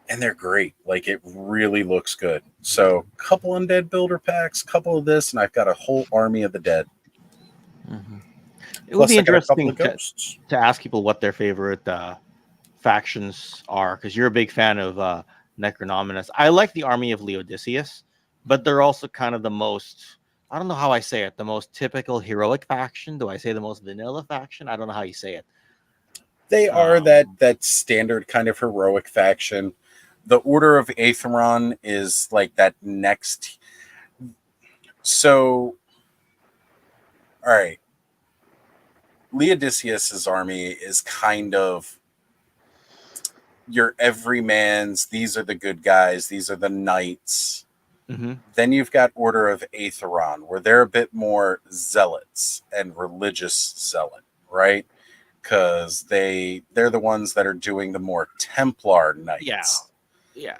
J: And they're great. Like, it really looks good. So, couple undead builder packs, couple of this, and I've got a whole army of the dead.
O: Mm-hmm. It would be interesting to ask people what their favorite factions are, because you're a big fan of Necronominus. I like the army of Leodicius, but they're also kind of the most, I don't know how I say it, the most typical heroic faction. Do I say the most vanilla faction? I don't know how you say it.
J: They are that standard kind of heroic faction. The Order of Aetheron is like that next. So, all right. Leodicius's army is kind of your everymans. These are the good guys. These are the knights. Mm-hmm. Then you've got Order of Aetheron, where they're a bit more zealots and religious zealot, right? Because they're the ones that are doing the more Templar knights.
O: Yeah.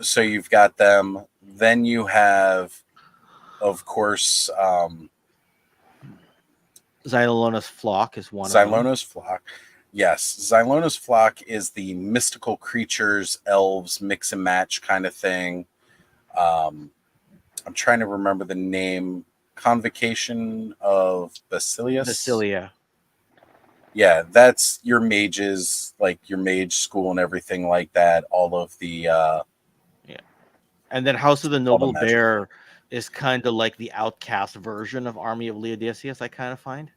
J: So you've got them. Then you have, of course,
O: Xylona's flock is one of them.
J: Xylona's flock. Yes, Xylona's flock is the mystical creatures, elves, mix and match kind of thing. I'm trying to remember the name. Convocation of Basilius.
O: Basilia.
J: Yeah, that's your mages, like your mage school and everything like that. All of the
O: and then House of the Noble
J: magic.
O: Bear is kind of like the outcast version of Army of Leodicius, I kind of find.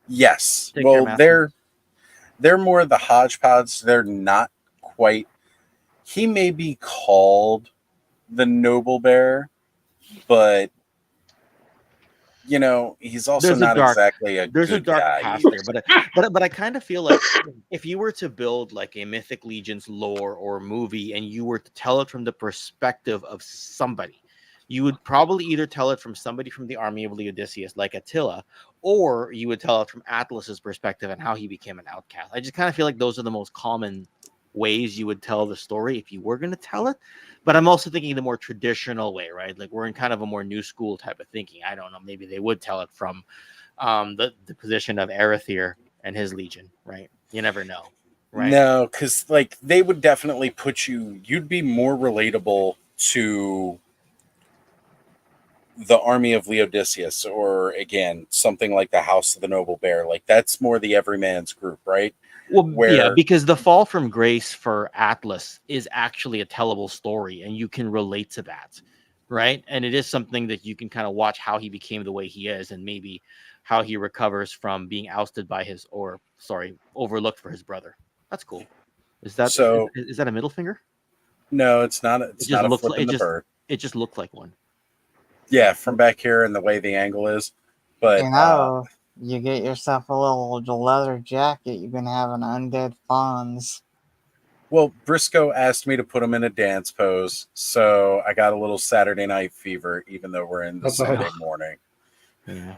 J: Yes.
O: Take
J: Well, they're more the hodgepodge. They're not quite. He may be called the Noble Bear, but you know, he's also not exactly a
O: there's
J: good
O: a dark
J: guy
O: past
J: either.
O: there, but I kind of feel like if you were to build like a Mythic Legions lore or movie and you were to tell it from the perspective of somebody, you would probably either tell it from somebody from the army of Leodicius like Attila, or you would tell it from Atlas's perspective and how he became an outcast. I just kind of feel like those are the most common ways you would tell the story if you were going to tell it. But I'm also thinking the more traditional way, right? Like we're in kind of a more new school type of thinking. I don't know. Maybe they would tell it from the position of Arathir and his legion, right? You never know, right?
J: No, because like they would definitely put you'd be more relatable to the army of Leodicius, or again, something like the House of the Noble Bear. Like that's more the everyman's group, right?
O: Well, yeah, because the fall from grace for Atlas is actually a tellable story, and you can relate to that, right? And it is something that you can kind of watch how he became the way he is, and maybe how he recovers from being ousted by overlooked for his brother. That's cool. Is that is that a middle finger?
J: No, it's not. It's not a flip in the bird.
O: It just looked like one.
J: Yeah, from back here and the way the angle is, but
K: you know, you get yourself a little leather jacket, you can have an undead Fonz.
J: Well, Briscoe asked me to put him in a dance pose, so I got a little Saturday night fever, even though we're in the Sunday morning.
O: Yeah.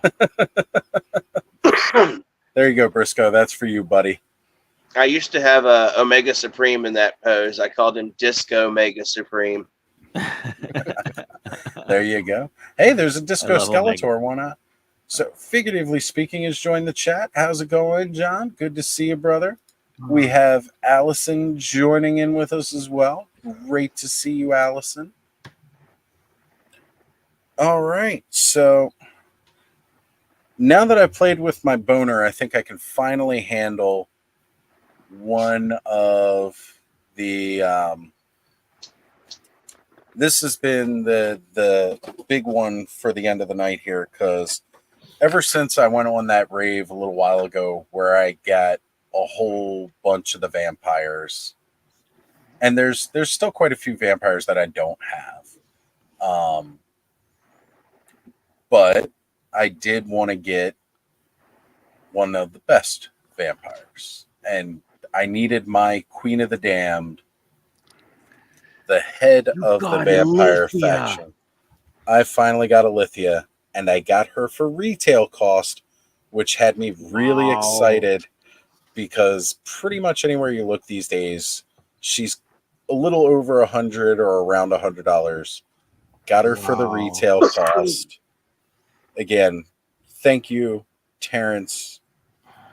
J: There you go, Briscoe. That's for you, buddy.
N: I used to have a Omega Supreme in that pose. I called him Disco Omega Supreme.
J: There you go. Hey, there's a Disco Skeletor. Why not? So, figuratively speaking, has joined the chat. How's it going, John? Good to see you, brother. We have Allison joining in with us as well. Great to see you, Allison. All right. So, now that I've played with my boner, I think I can finally handle one of the this has been the big one for the end of the night here, because ever since I went on that rave a little while ago where I got a whole bunch of the vampires, and there's still quite a few vampires that I don't have, but I did want to get one of the best vampires, and I needed my Queen of the Damned, the head of the vampire faction. I finally got Alithia, and I got her for retail cost, which had me really excited, because pretty much anywhere you look these days, she's a little over $100 or around $100. Got her for the retail cost. Again, thank you, Terrence.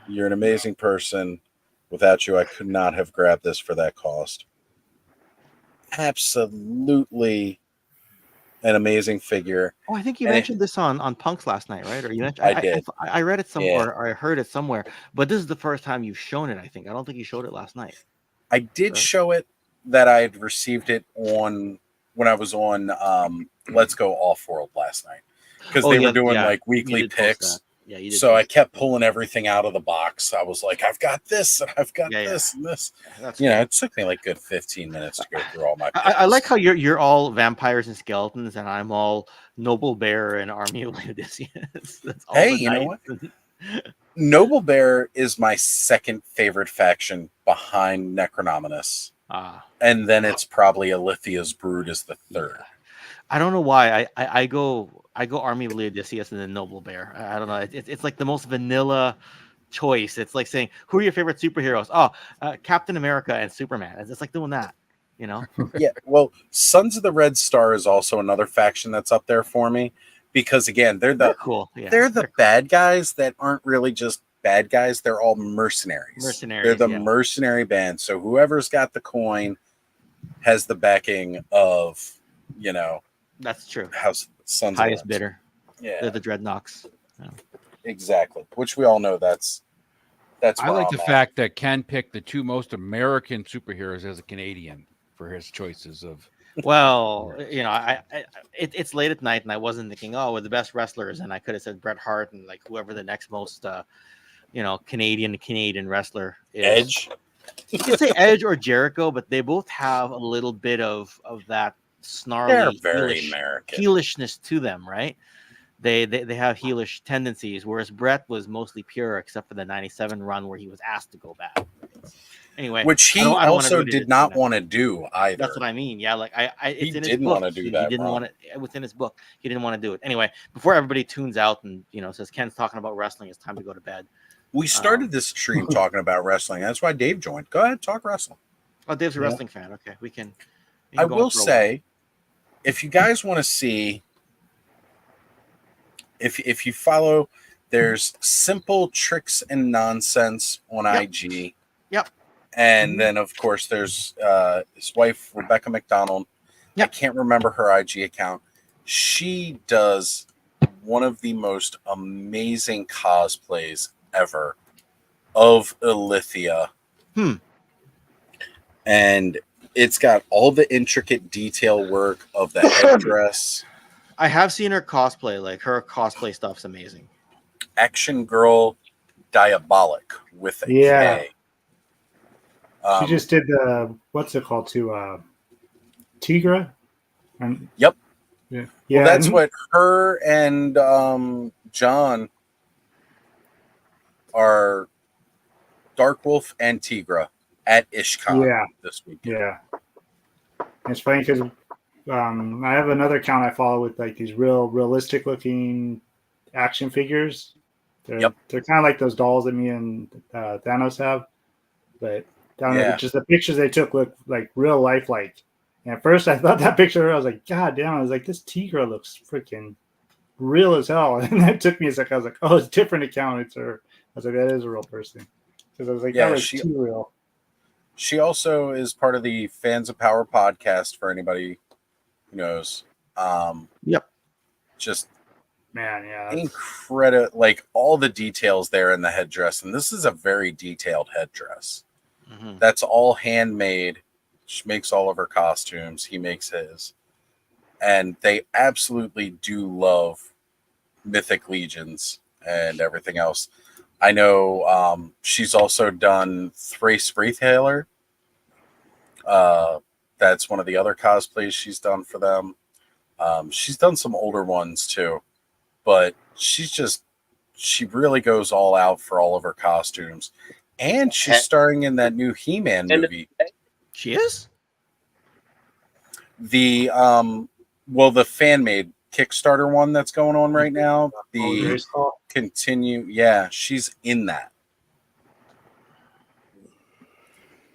J: You're an amazing person. Without you, I could not have grabbed this for that cost. Absolutely an amazing figure.
O: Oh, I think you mentioned this on Punks last night, right? Or you mentioned
J: I did.
O: I read it somewhere, or I heard it somewhere. But this is the first time you've shown it. I think. I don't think you showed it last night.
J: I did show it that I had received it on when I was on Let's Go Off-World last night, because they were doing like weekly picks.
O: Yeah, you did.
J: So I kept pulling everything out of the box. I was like, I've got this, and I've got this, and this. It took me like good 15 minutes to go through all my picks.
O: I like how you're all vampires and skeletons, and I'm all Noble Bear and Army of Leodicius.
J: Hey, you know what? Noble Bear is my second favorite faction behind Necronominus. And then it's probably Alithia's Brood is the third.
O: I don't know why I go Army of Leodicius and then Noble Bear. I don't know. It's like the most vanilla choice. It's like saying, who are your favorite superheroes? Oh, Captain America and Superman. It's like doing that. You know?
J: Yeah, well, Sons of the Red Star is also another faction that's up there for me because again, they're
O: cool. Yeah,
J: they're the bad guys that aren't really just bad guys. They're all mercenaries. They're the mercenary band. So whoever's got the coin has the backing of, you know,
O: that's true.
J: House Sons
O: highest
J: of
O: bidder.
J: Yeah,
O: they're the Dreadnoks. Yeah.
J: Exactly. Which we all know that's.
E: I like the fact that Ken picked the two most American superheroes as a Canadian for his choices of.
O: Well, you know, it's late at night, and I wasn't thinking, oh, we're the best wrestlers, and I could have said Bret Hart and like whoever the next most, you know, Canadian wrestler is.
J: Edge.
O: You could say Edge or Jericho, but they both have a little bit of that snarly,
J: They're very American.
O: heelishness to them, right? They have heelish tendencies, whereas Bret was mostly pure, except for the '97 run where he was asked to go back. Anyway,
J: which he
O: I don't
J: also did not want to do either.
O: That's what I mean. Yeah, like it's
J: he
O: in his
J: didn't
O: book.
J: want to do that.
O: He didn't want it within his book. He didn't want to do it. Anyway, before everybody tunes out and says Ken's talking about wrestling, it's time to go to bed.
J: We started this stream talking about wrestling. That's why Dave joined. Go ahead, talk wrestling.
O: Oh, Dave's a wrestling fan. Okay, we can
J: I will say, if you guys want to see, if you follow, there's Simple Tricks and Nonsense on IG.
O: Yep.
J: And then, of course, there's his wife, Rebecca McDonald.
O: Yep.
J: I can't remember her IG account. She does one of the most amazing cosplays ever of Alithia. And it's got all the intricate detail work of the headdress.
O: I have seen her cosplay. Like her cosplay stuff's amazing.
J: Action Girl Diabolic with a K.
D: She just did what's it called to Tigra?
J: Yep.
D: Yeah.
J: Well, that's what her and John are. Dark Wolf and Tigra at Ishcon this week.
D: Yeah. It's funny because I have another account I follow with like these realistic looking action figures. They're kind of like those dolls that me and Thanos have, but just the pictures they took look like real life like. And at first I thought that picture, I was like, God damn, I was like, this Tigra looks freaking real as hell. And that took me a second. I was like, oh, it's a different account. It's her. I was like, that is a real person. Because I was like, that was too real.
J: She also is part of the Fans of Power podcast for anybody who knows. Just incredible, like all the details there in the headdress. And this is a very detailed headdress. That's all handmade. She makes all of her costumes. He makes his. And they absolutely do love Mythic Legions and everything else. I know she's also done Thrace Wraithhaler. That's one of the other cosplays she's done for them. She's done some older ones too. But she really goes all out for all of her costumes. And she's starring in that new He-Man movie.
O: She is?
J: The the fan-made Kickstarter one that's going on right now. She's in that.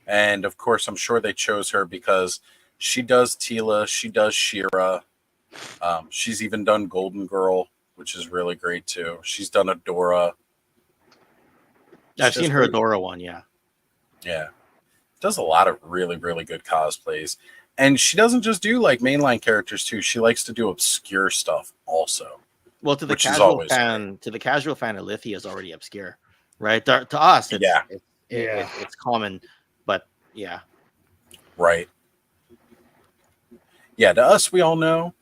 J: And of course, I'm sure they chose her because she does Tila, she does She-Ra. She's even done Golden Girl, which is really great too. She's done Adora.
O: I've seen her Adora one, yeah.
J: Does a lot of really, really good cosplays. And she doesn't just do like mainline characters too. She likes to do obscure stuff also.
O: Well, to the casual fan, Alithia is already obscure, right? To us, it's common, but yeah.
J: Right. Yeah, to us, we all know.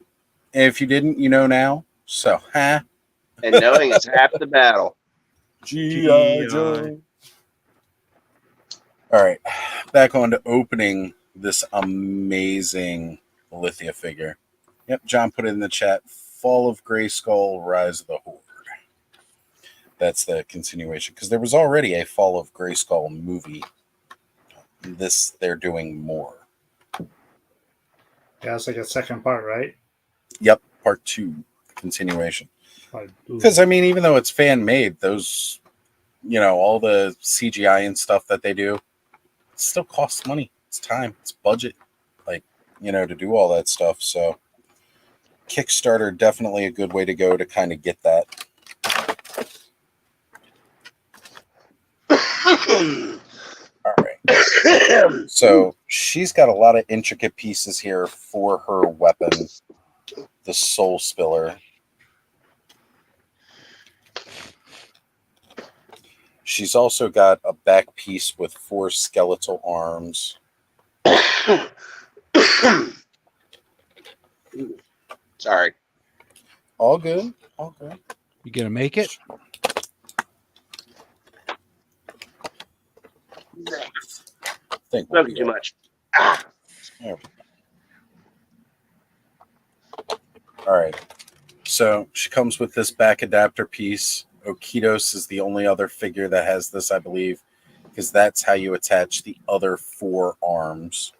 J: If you didn't, you know now. So,
N: And knowing is half the battle.
J: G.I. Joe. All right, back on to opening this amazing Alithia figure. Yep, John put it in the chat. Fall of Grayskull, Rise of the Horde. That's the continuation because there was already a Fall of Grayskull movie. They're doing more.
D: Yeah, it's like a second part, right?
J: Yep, part 2 continuation. Because I mean, even though it's fan made, those, all the CGI and stuff that they do, it still costs money. It's time. It's budget. to do all that stuff. So Kickstarter, definitely a good way to go to kind of get that. All right. So she's got a lot of intricate pieces here for her weapon, the Soul Spiller. She's also got a back piece with 4 skeletal arms.
N: Sorry.
J: All good. All good.
E: You gonna make it?
J: Think
N: we'll too much. Ah.
J: All right. So she comes with this back adapter piece. Okitos is the only other figure that has this, I believe, because that's how you attach the other 4 arms.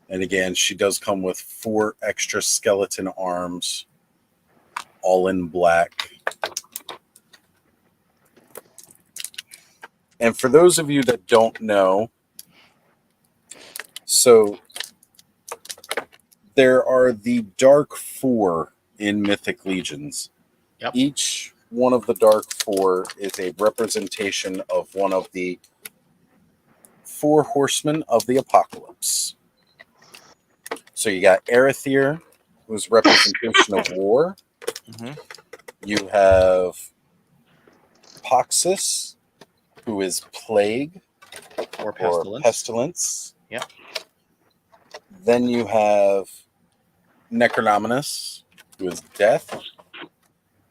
J: And again, she does come with 4 extra skeleton arms, all in black. And for those of you that don't know, so there are the Dark 4 in Mythic Legions.
I: Yep.
J: Each one of the Dark 4 is a representation of one of the 4 horsemen of the apocalypse. So you got Arethyr, who's representation of war.
I: Mm-hmm.
J: You have Poxus, who is plague
I: or pestilence.
J: Pestilence.
I: Yep.
J: Then you have Necronominus, who is death.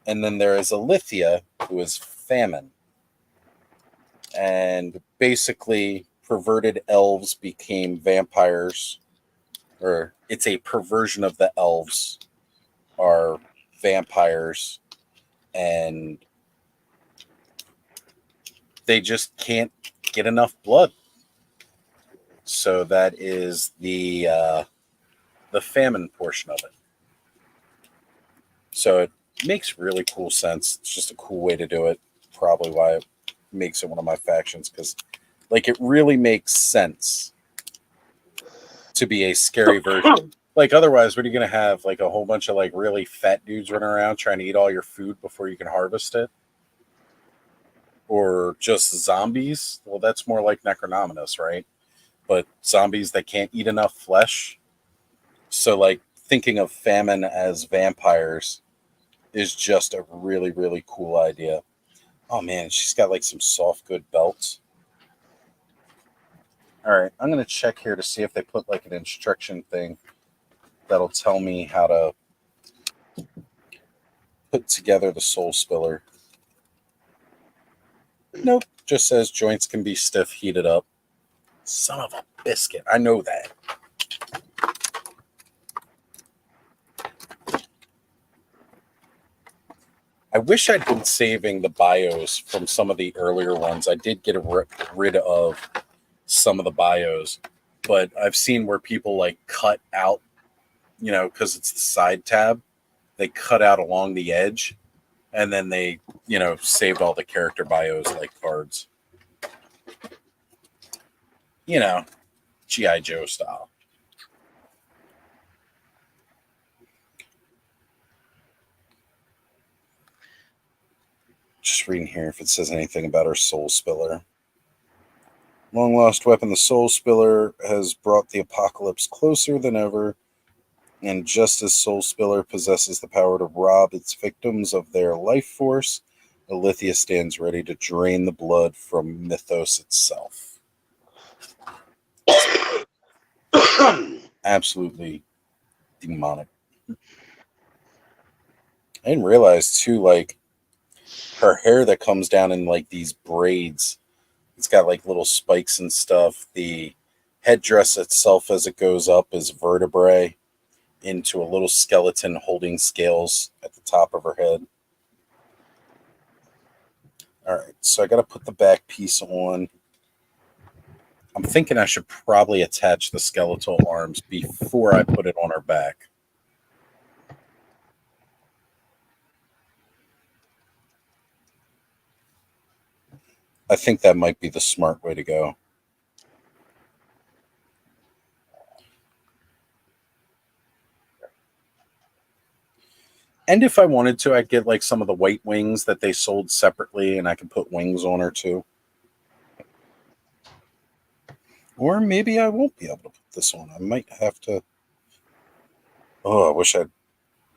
J: And then there is Alithia, who is famine. And basically, perverted elves became vampires, or it's a perversion of the elves are vampires, and they just can't get enough blood. So that is the famine portion of it. So it makes really cool sense. It's just a cool way to do it. Probably why it makes it one of my factions, because like it really makes sense to be a scary version. Like otherwise, what are you going to have? Like a whole bunch of like really fat dudes running around trying to eat all your food before you can harvest it? Or just zombies? Well, that's more like Necronominus, right? But zombies that can't eat enough flesh. So like thinking of famine as vampires is just a really, really cool idea. Oh man, she's got like some soft good belts. All right, I'm going to check here to see if they put like an instruction thing that'll tell me how to put together the Soul Spiller. Nope, just says joints can be stiff, heated up. Son of a biscuit, I know that. I wish I'd been saving the bios from some of the earlier ones. I did get rid of some of the bios, but I've seen where people like cut out, because it's the side tab, they cut out along the edge, and then they, saved all the character bios like cards. G.I. Joe style. Just reading here if it says anything about her Soul Spiller. Long lost weapon, the Soul Spiller has brought the apocalypse closer than ever, and just as Soul Spiller possesses the power to rob its victims of their life force, Alithia stands ready to drain the blood from Mythos itself. Absolutely demonic. I didn't realize too, like her hair that comes down in like these braids, it's got like little spikes and stuff. The headdress itself as it goes up is vertebrae into a little skeleton holding scales at the top of her head. All right, so I got to put the back piece on. I'm thinking I should probably attach the skeletal arms before I put it on her back. I think that might be the smart way to go. And if I wanted to, I'd get like some of the white wings that they sold separately, and I could put wings on her too. Or maybe I won't be able to put this on. I might have to. Oh, I wish I'd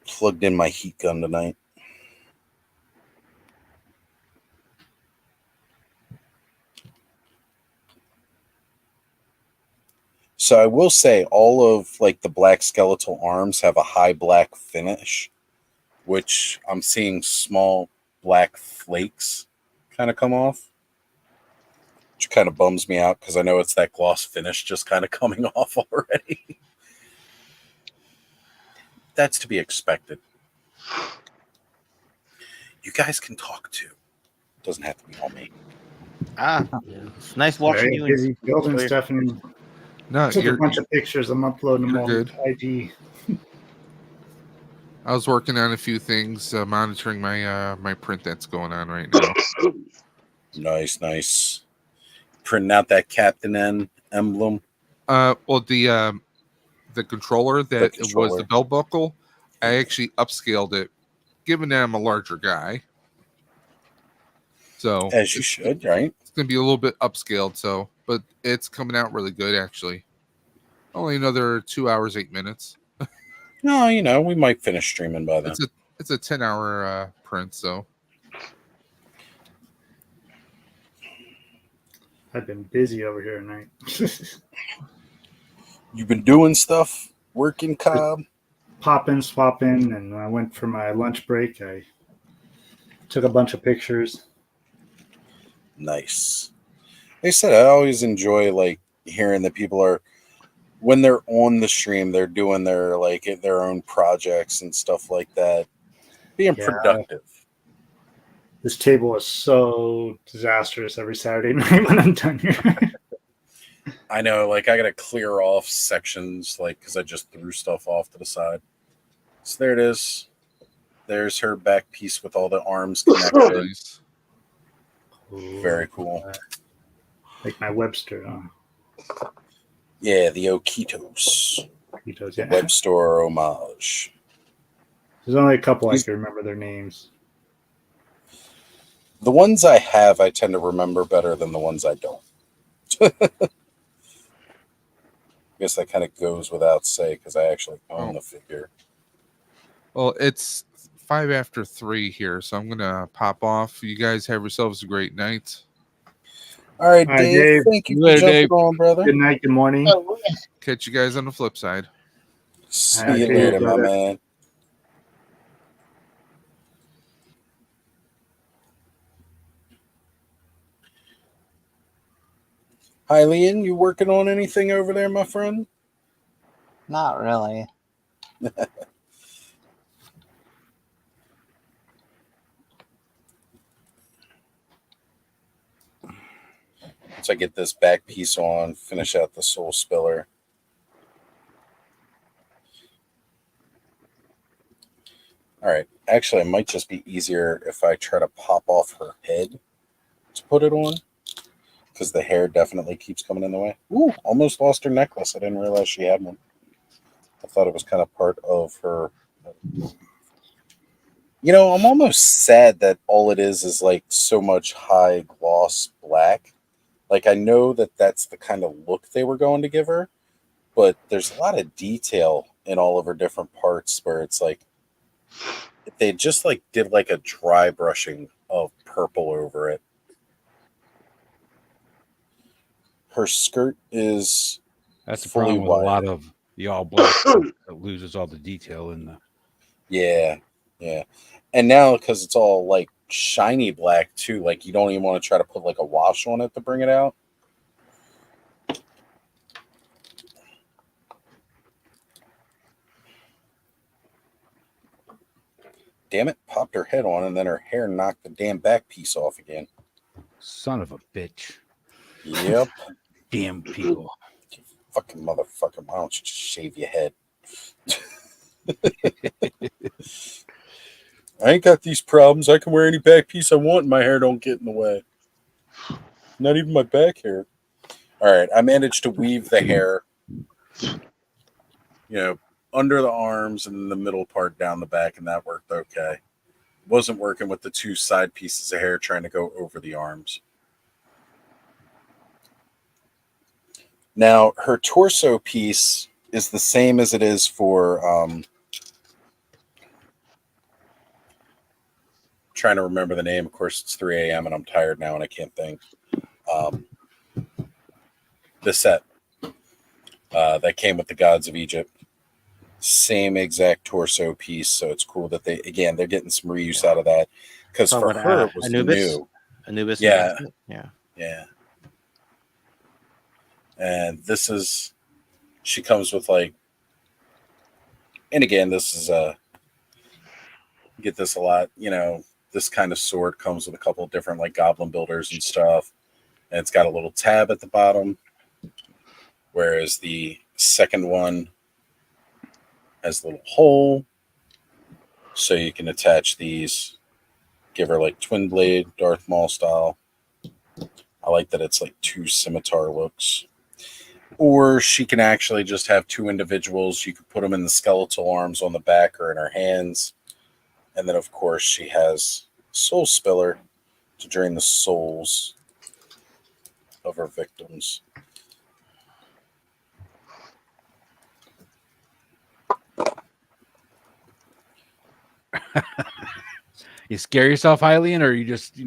J: plugged in my heat gun tonight. So I will say all of like the black skeletal arms have a high black finish, which I'm seeing small black flakes kind of come off, which kind of bums me out because I know it's that gloss finish just kind of coming off already. That's to be expected. You guys can talk too. It doesn't have to be all me.
O: It's nice watching you.
D: Busy building stuff and took a bunch of pictures. I'm uploading them on IG.
H: I was working on a few things, monitoring my my print that's going on right now.
J: Nice. Printing out that Captain N emblem.
H: Well, the controller that it was the belt buckle, I actually upscaled it, given that I'm a larger guy. So
J: as you should, right?
H: It's gonna be a little bit upscaled, so but it's coming out really good actually. Only another 2 hours, 8 minutes.
J: No, you know, we might finish streaming by then.
H: It's a 10-hour print, so
D: I've been busy over here tonight.
J: You've been doing stuff, working, Cobb?
D: Popping, swapping, and I went for my lunch break. I took a bunch of pictures.
J: Nice. Like I said, I always enjoy like hearing that people are, when they're on the stream, they're doing their like their own projects and stuff like that, being productive.
D: This table is so disastrous every Saturday night when I'm done here.
J: I know, like I gotta clear off sections, like because I just threw stuff off to the side. So there it is. There's her back piece with all the arms connected.
H: Nice.
J: Very cool.
D: Like my Webster.
J: Yeah, the Okitos.
D: Okitos, yeah.
J: Webster homage.
D: There's only a couple I can remember their names.
J: The ones I have, I tend to remember better than the ones I don't. I guess that kind of goes without say because I actually own the figure.
H: Well, it's 5 after 3 here, so I'm gonna pop off. You guys have yourselves a great night.
J: All right, Dave. Thank you for jumping on, brother.
D: Good night. Good morning.
H: Catch you guys on the flip side.
J: See you later, my man. Hi, Leon. You working on anything over there, my friend?
K: Not really.
J: Once I get this back piece on, finish out the soul spiller. All right. Actually, it might just be easier if I try to pop off her head to put it on, because the hair definitely keeps coming in the way. Ooh, almost lost her necklace. I didn't realize she had one. I thought it was kind of part of her. You know, I'm almost sad that all it is like so much high gloss black. Like, I know that that's the kind of look they were going to give her, but there's a lot of detail in all of her different parts where it's like, if they just like did like a dry brushing of purple over it. Her skirt is
E: that's the
J: fully
E: problem with
J: white.
E: a lot of the all black. It loses all the detail in the.
J: Yeah. And now because it's all like shiny black too, like you don't even want to try to put like a wash on it to bring it out. Damn it, popped her head on and then her hair knocked the damn back piece off again.
E: Son of a bitch.
J: Yep.
E: Damn people.
J: You fucking motherfucker. Why don't you just shave your head? I ain't got these problems. I can wear any back piece I want and my hair don't get in the way. Not even my back hair. All right, I managed to weave the hair, under the arms and the middle part down the back, and that worked okay. Wasn't working with the two side pieces of hair trying to go over the arms. Now, her torso piece is the same as it is for, trying to remember the name. Of course, it's 3 a.m. and I'm tired now and I can't think. The set that came with the Gods of Egypt. Same exact torso piece. So it's cool that they're getting some reuse out of that. Because for her, it was
O: Anubis?
J: new.
O: Anubis.
J: Yeah.
O: Yeah.
J: Yeah. And this is, she comes with like, and again, this is get this a lot, this kind of sword comes with a couple of different like goblin builders and stuff. And it's got a little tab at the bottom. Whereas the second one has a little hole. So you can attach these, give her like twin blade, Darth Maul style. I like that it's like two scimitar looks. Or she can actually just have two individuals. You could put them in the skeletal arms on the back or in her hands. And then, of course, she has Soul Spiller to drain the souls of her victims.
E: You scare yourself, Eileen, or you just,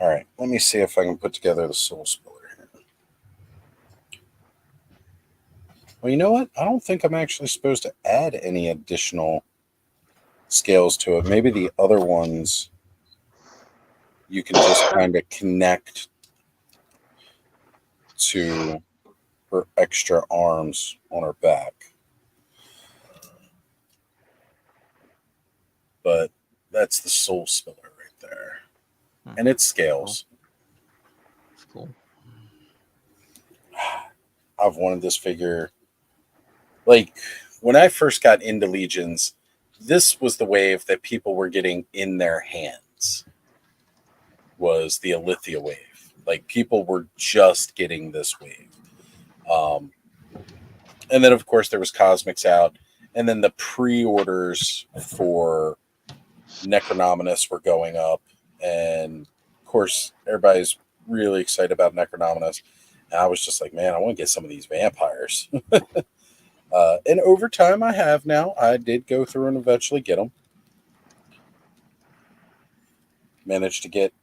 J: All right, let me see if I can put together the Soul Spiller here. Well, you know what? I don't think I'm actually supposed to add any additional scales to it. Maybe the other ones you can just kind of connect to her extra arms on her back. But that's the Soul Spiller right there. And it scales.
O: That's cool.
J: I've wanted this figure. Like, when I first got into Legions, this was the wave that people were getting in their hands, was the Alithia wave. Like, people were just getting this wave. And then, of course, there was Cosmics out. And then the pre-orders for Necronominus were going up. And, of course, everybody's really excited about Necronominus. And I was just like, man, I want to get some of these vampires. And over time, I have now. I did go through and eventually get them. Managed to get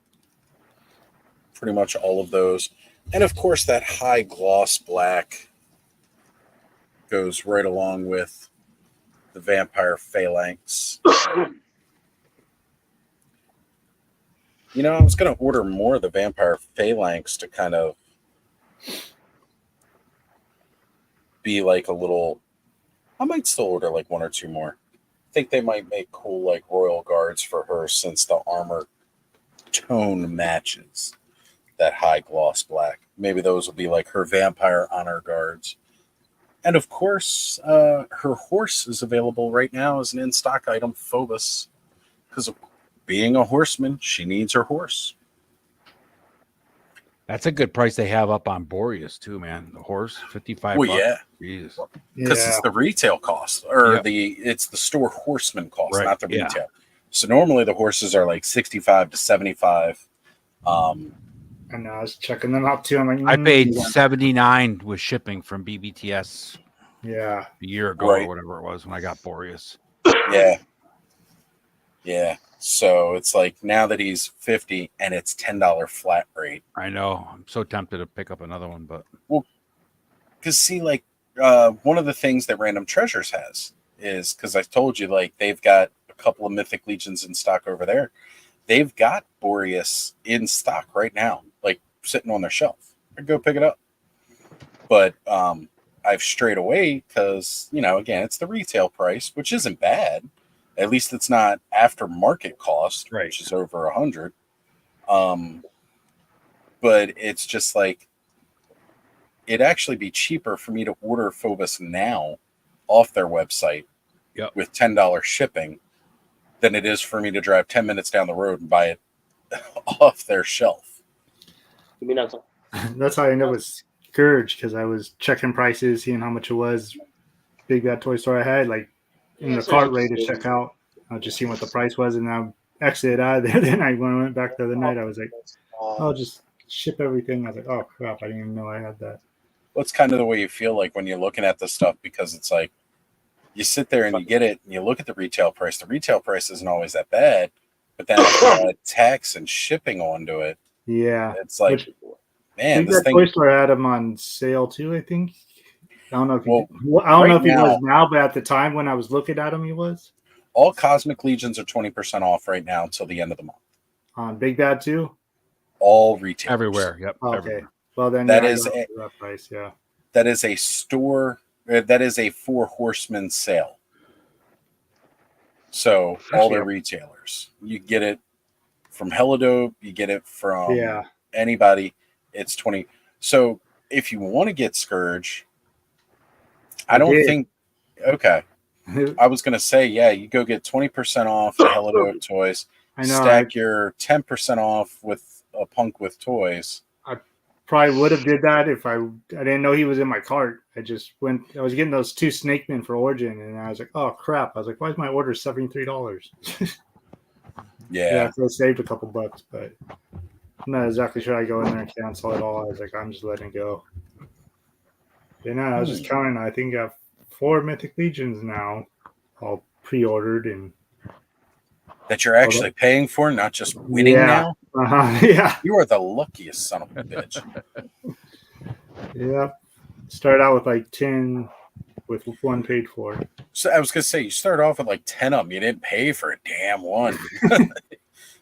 J: pretty much all of those. And, of course, that high gloss black goes right along with the vampire phalanx. I was going to order more of the vampire phalanx to kind of be like a little... I might still order like one or two more. I think they might make cool like royal guards for her since the armor tone matches that high gloss black. Maybe those will be like her vampire honor guards. And of course, her horse is available right now as an in-stock item, Phobos. Because of being a horseman, she needs her horse.
E: That's a good price they have up on Boreas too, man. The horse, $55.
J: Well, yeah.
E: Jesus.
J: Because it's the retail cost, or it's the store horseman cost,
E: Right.
J: not the
E: Yeah.
J: retail. So normally the horses are like 65 to 75.
D: I know, I was checking them out too. I'm like,
E: I paid $79 with shipping from BBTS.
D: Yeah.
E: A year ago
J: Right.
E: or whatever it was when I got Boreas.
J: Yeah. Yeah. So it's like now that he's 50 and it's $10 flat rate.
E: I know. I'm so tempted to pick up another one, but
J: Well, because see, like one of the things that Random Treasures has is, because I told you, like they've got a couple of Mythic Legions in stock over there. They've got Boreas in stock right now, like sitting on their shelf. I'd go pick it up. But I've strayed away because, again, it's the retail price, which isn't bad. At least it's not after market cost, which is over 100. But it's just like, it'd actually be cheaper for me to order Phobos now off their website with $10 shipping than it is for me to drive 10 minutes down the road and buy it off their shelf.
D: That's how I ended up with Scourge, because I was checking prices, seeing how much it was. Big Bad Toy Store I had, like in the cart ready to check out. I was just seeing what the price was, and I exited out of there. Then when I went back the other night, I was like, I'll just ship everything. I was like, oh crap, I didn't even know I had that.
J: Well, it's kind of the way you feel like when you're looking at this stuff, because it's like you sit there and you get it and you look at the retail price. The retail price isn't always that bad, but then tax and shipping onto it.
D: Yeah.
J: It's like, man,
D: this
J: thing.
D: Toy Store had them on sale too, I think. I don't know if he was now, but at the time when I was looking at him, he was.
J: All Cosmic Legions are 20% off right now until the end of the month.
D: On Big Bad too?
J: All retail.
E: Everywhere. Yep.
D: Okay.
E: Everywhere.
D: Well, then
J: that
D: yeah,
J: is
D: that price. Yeah.
J: That is a store. That is a Four Horsemen sale. So all the retailers, you get it from Helidope, you get it from anybody. It's 20. So if you want to get Scourge, I don't think. Okay. I was going to say, you go get 20% off the Helidope toys.
D: I know.
J: Stack your 10% off with a Punk with toys.
D: I probably would have did that if I didn't know he was in my cart. I was getting those 2 Snake Men for Origin, and I was like, oh crap. I was like, why is my order $73?
J: Yeah.
D: So I saved a couple bucks, but I'm not exactly sure I go in there and cancel it all. I was like, I'm just letting it go. I was just counting. I think I have 4 Mythic Legions now, all pre-ordered, and
J: that you're actually paying for, not just winning now.
D: Yeah,
J: you are the luckiest son of a bitch.
D: Yeah, started out with like 10, with 1 paid for.
J: So I was gonna say, you started off with like 10 of them. You didn't pay for a damn one.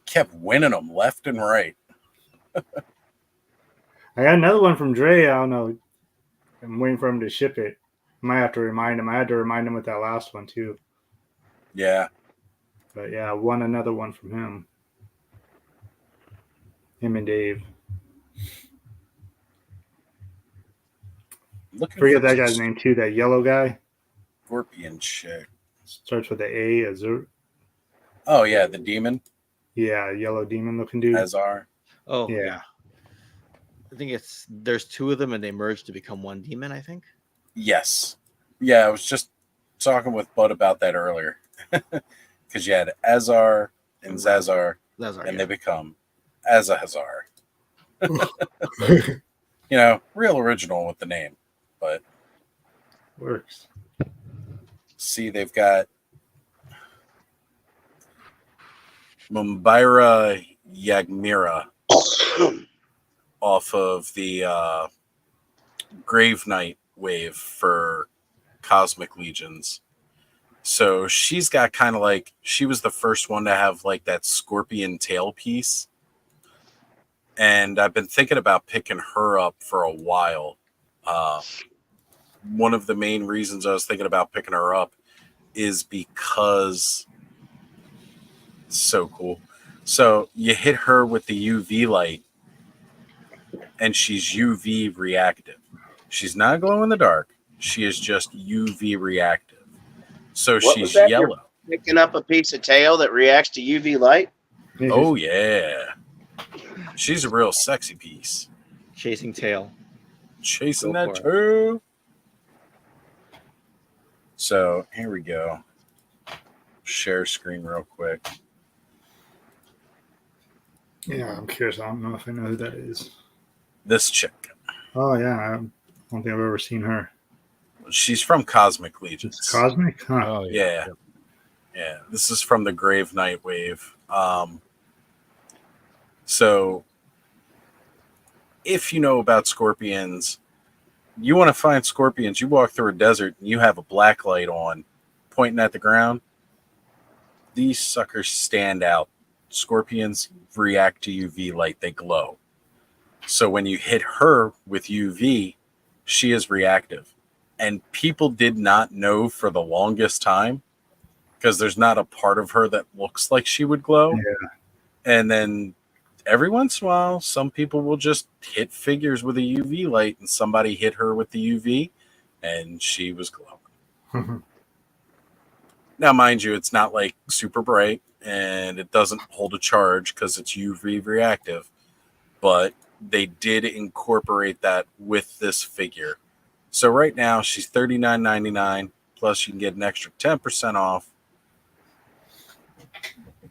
J: Kept winning them left and right.
D: I got another one from Dre. I don't know. I'm waiting for him to ship it. Might have to remind him. I had to remind him with that last one too.
J: Yeah.
D: But yeah, I won another one from him. Him and Dave. Forget that guy's name too. That yellow guy.
J: Scorpion chick.
D: Starts with the A. Azur.
J: Oh yeah, the demon.
D: Yeah, yellow demon looking dude.
J: Azar.
O: Oh
D: yeah.
O: I think there's 2 of them and they merge to become 1 demon, I think.
J: Yes. Yeah, I was just talking with Bud about that earlier. Because you had Azar and Zazar, and they become Azahazar. Real original with the name, but
D: works.
J: See, they've got Mumbaira Yagmira off of the Grave Knight wave for Cosmic Legions. So she's got kind of like, she was the first one to have like that scorpion tail piece. And I've been thinking about picking her up for a while. One of the main reasons I was thinking about picking her up is because it's so cool. So you hit her with the UV light and she's UV reactive. She's not glow in the dark. She is just UV reactive. So she's yellow.
N: You're picking up a piece of tail that reacts to UV light?
J: Oh, yeah. She's a real sexy piece.
O: Chasing tail.
J: Chasing that tail. So here we go. Share screen real quick.
D: Yeah, I'm curious. I don't know if I know who that is.
J: This chick.
D: Oh, yeah. I don't think I've ever seen her.
J: She's from Cosmic Legions.
D: Cosmic? Huh.
E: Oh,
J: yeah. Yeah. This is from the Grave Knight wave. So if you know about scorpions, you want to find scorpions, you walk through a desert and you have a black light on pointing at the ground. These suckers stand out. Scorpions react to UV light. They glow. So when you hit her with UV, she is reactive. And people did not know for the longest time because there's not a part of her that looks like she would glow.
D: Yeah.
J: And then every once in a while, some people will just hit figures with a UV light and somebody hit her with the UV and she was glowing. Now, mind you, it's not like super bright and it doesn't hold a charge because it's UV reactive, but they did incorporate that with this figure. So right now she's $39.99, plus you can get an extra 10% off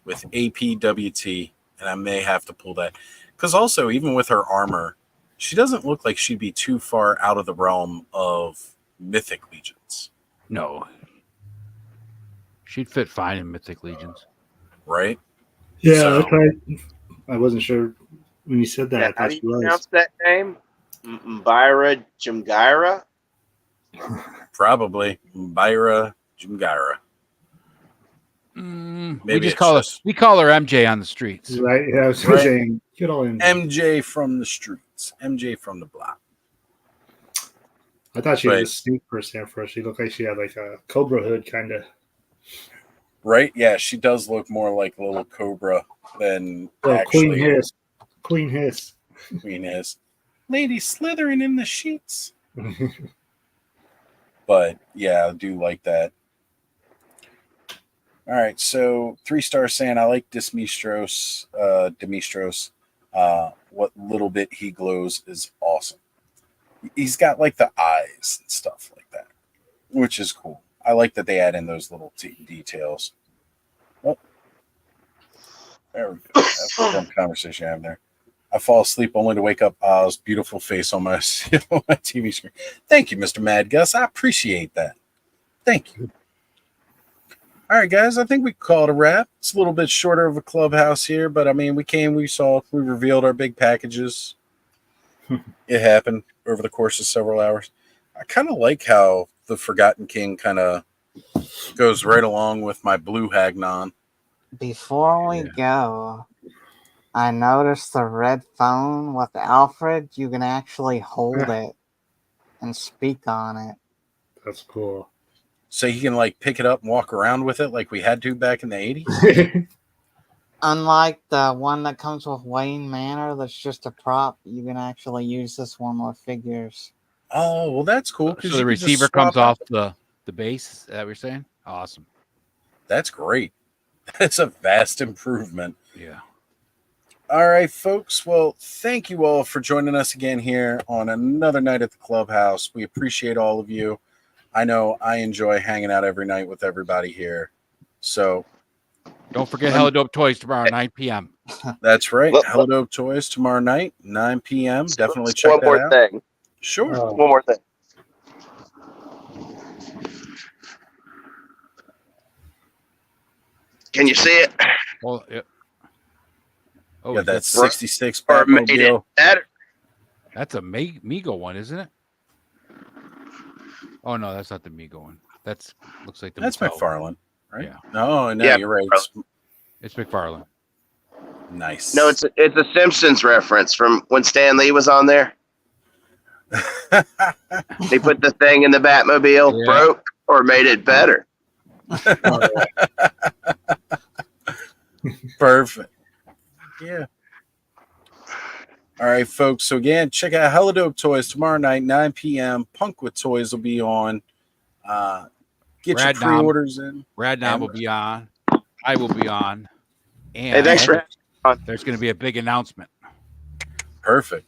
J: with APWT, and I may have to pull that because also even with her armor, she doesn't look like she'd be too far out of the realm of Mythic Legions.
E: No. She'd fit fine in Mythic Legions.
J: Right?
D: Yeah,
J: So,
D: that's right. I wasn't sure when you said that.
N: Yeah,
D: I
N: how
D: thought
N: do
D: she
N: you
D: was.
N: pronounce that name? Mbira Jumgaira?
J: probably Byra Jumgaira.
E: We just call we call her MJ on the streets.
D: Right. Yeah, I was
J: Right.
D: saying, good old MJ.
J: MJ from the streets. MJ from the block.
D: I thought she was
J: But-
D: a snake person at first. She looked like she had like a cobra hood kind of.
J: Right? Yeah, she does look more like Little Cobra than actually
D: Queen Hiss. Queen Hiss.
J: Queen Hiss. Lady slithering in the sheets. But yeah, I do like that. All right, so 3-star saying I like Demetros. What little bit he glows is awesome. He's got like the eyes and stuff like that, which is cool. I like that they add in those little details. Oh, there we go. That's a fun conversation I have there. I fall asleep only to wake up Oz's beautiful face on my on my TV screen. Thank you, Mr. Mad Gus. I appreciate that. Thank you. All right, guys, I think we call it a wrap. It's a little bit shorter of a clubhouse here, but I mean, we revealed our big packages. It happened over the course of several hours. I kind of like how the Forgotten King kind of goes right along with my blue Hagnon.
K: Before we go, I noticed the red phone with Alfred. You can actually hold it and speak on it.
D: That's cool.
J: So you can like pick it up and walk around with it like we had to back in the 80s?
K: Unlike the one that comes with Wayne Manor, that's just a prop, you can actually use this one with figures.
J: Oh, well, that's cool.
E: So the receiver comes off the base. Is that what you're saying? Awesome.
J: That's great. That's a vast improvement.
E: Yeah.
J: All right, folks. Well, thank you all for joining us again here on another night at the clubhouse. We appreciate all of you. I know I enjoy hanging out every night with everybody here. So
E: don't forget Hello Dope Toys tomorrow, 9 p.m.
J: That's right. Hello Dope Toys tomorrow night, 9 p.m. Definitely check that out.
N: One more thing.
J: Sure.
N: One more thing. Can you see it?
E: Well, yeah.
J: Oh, yeah, that's
N: right.
J: 66
N: Or made it
J: Batmobile.
N: better.
E: That's a Mego one, isn't it? Oh no, that's not the Mego one. That's looks like the.
J: That's
E: Mattel.
J: McFarlane, right?
E: Yeah.
J: No,
N: Yeah,
J: you're right.
E: It's McFarlane.
J: Nice.
N: No, it's a Simpsons reference from when Stan Lee was on there. They put the thing in the Batmobile, broke or made it better.
J: Perfect. Yeah. All right, folks. So again, check out Hello Dope Toys tomorrow night, 9 p.m. Punk with Toys will be on. Get your pre-orders in.
E: Radnom will be on. I will be on. And
N: Hey, thanks for
E: there's going to be a big announcement.
J: Perfect.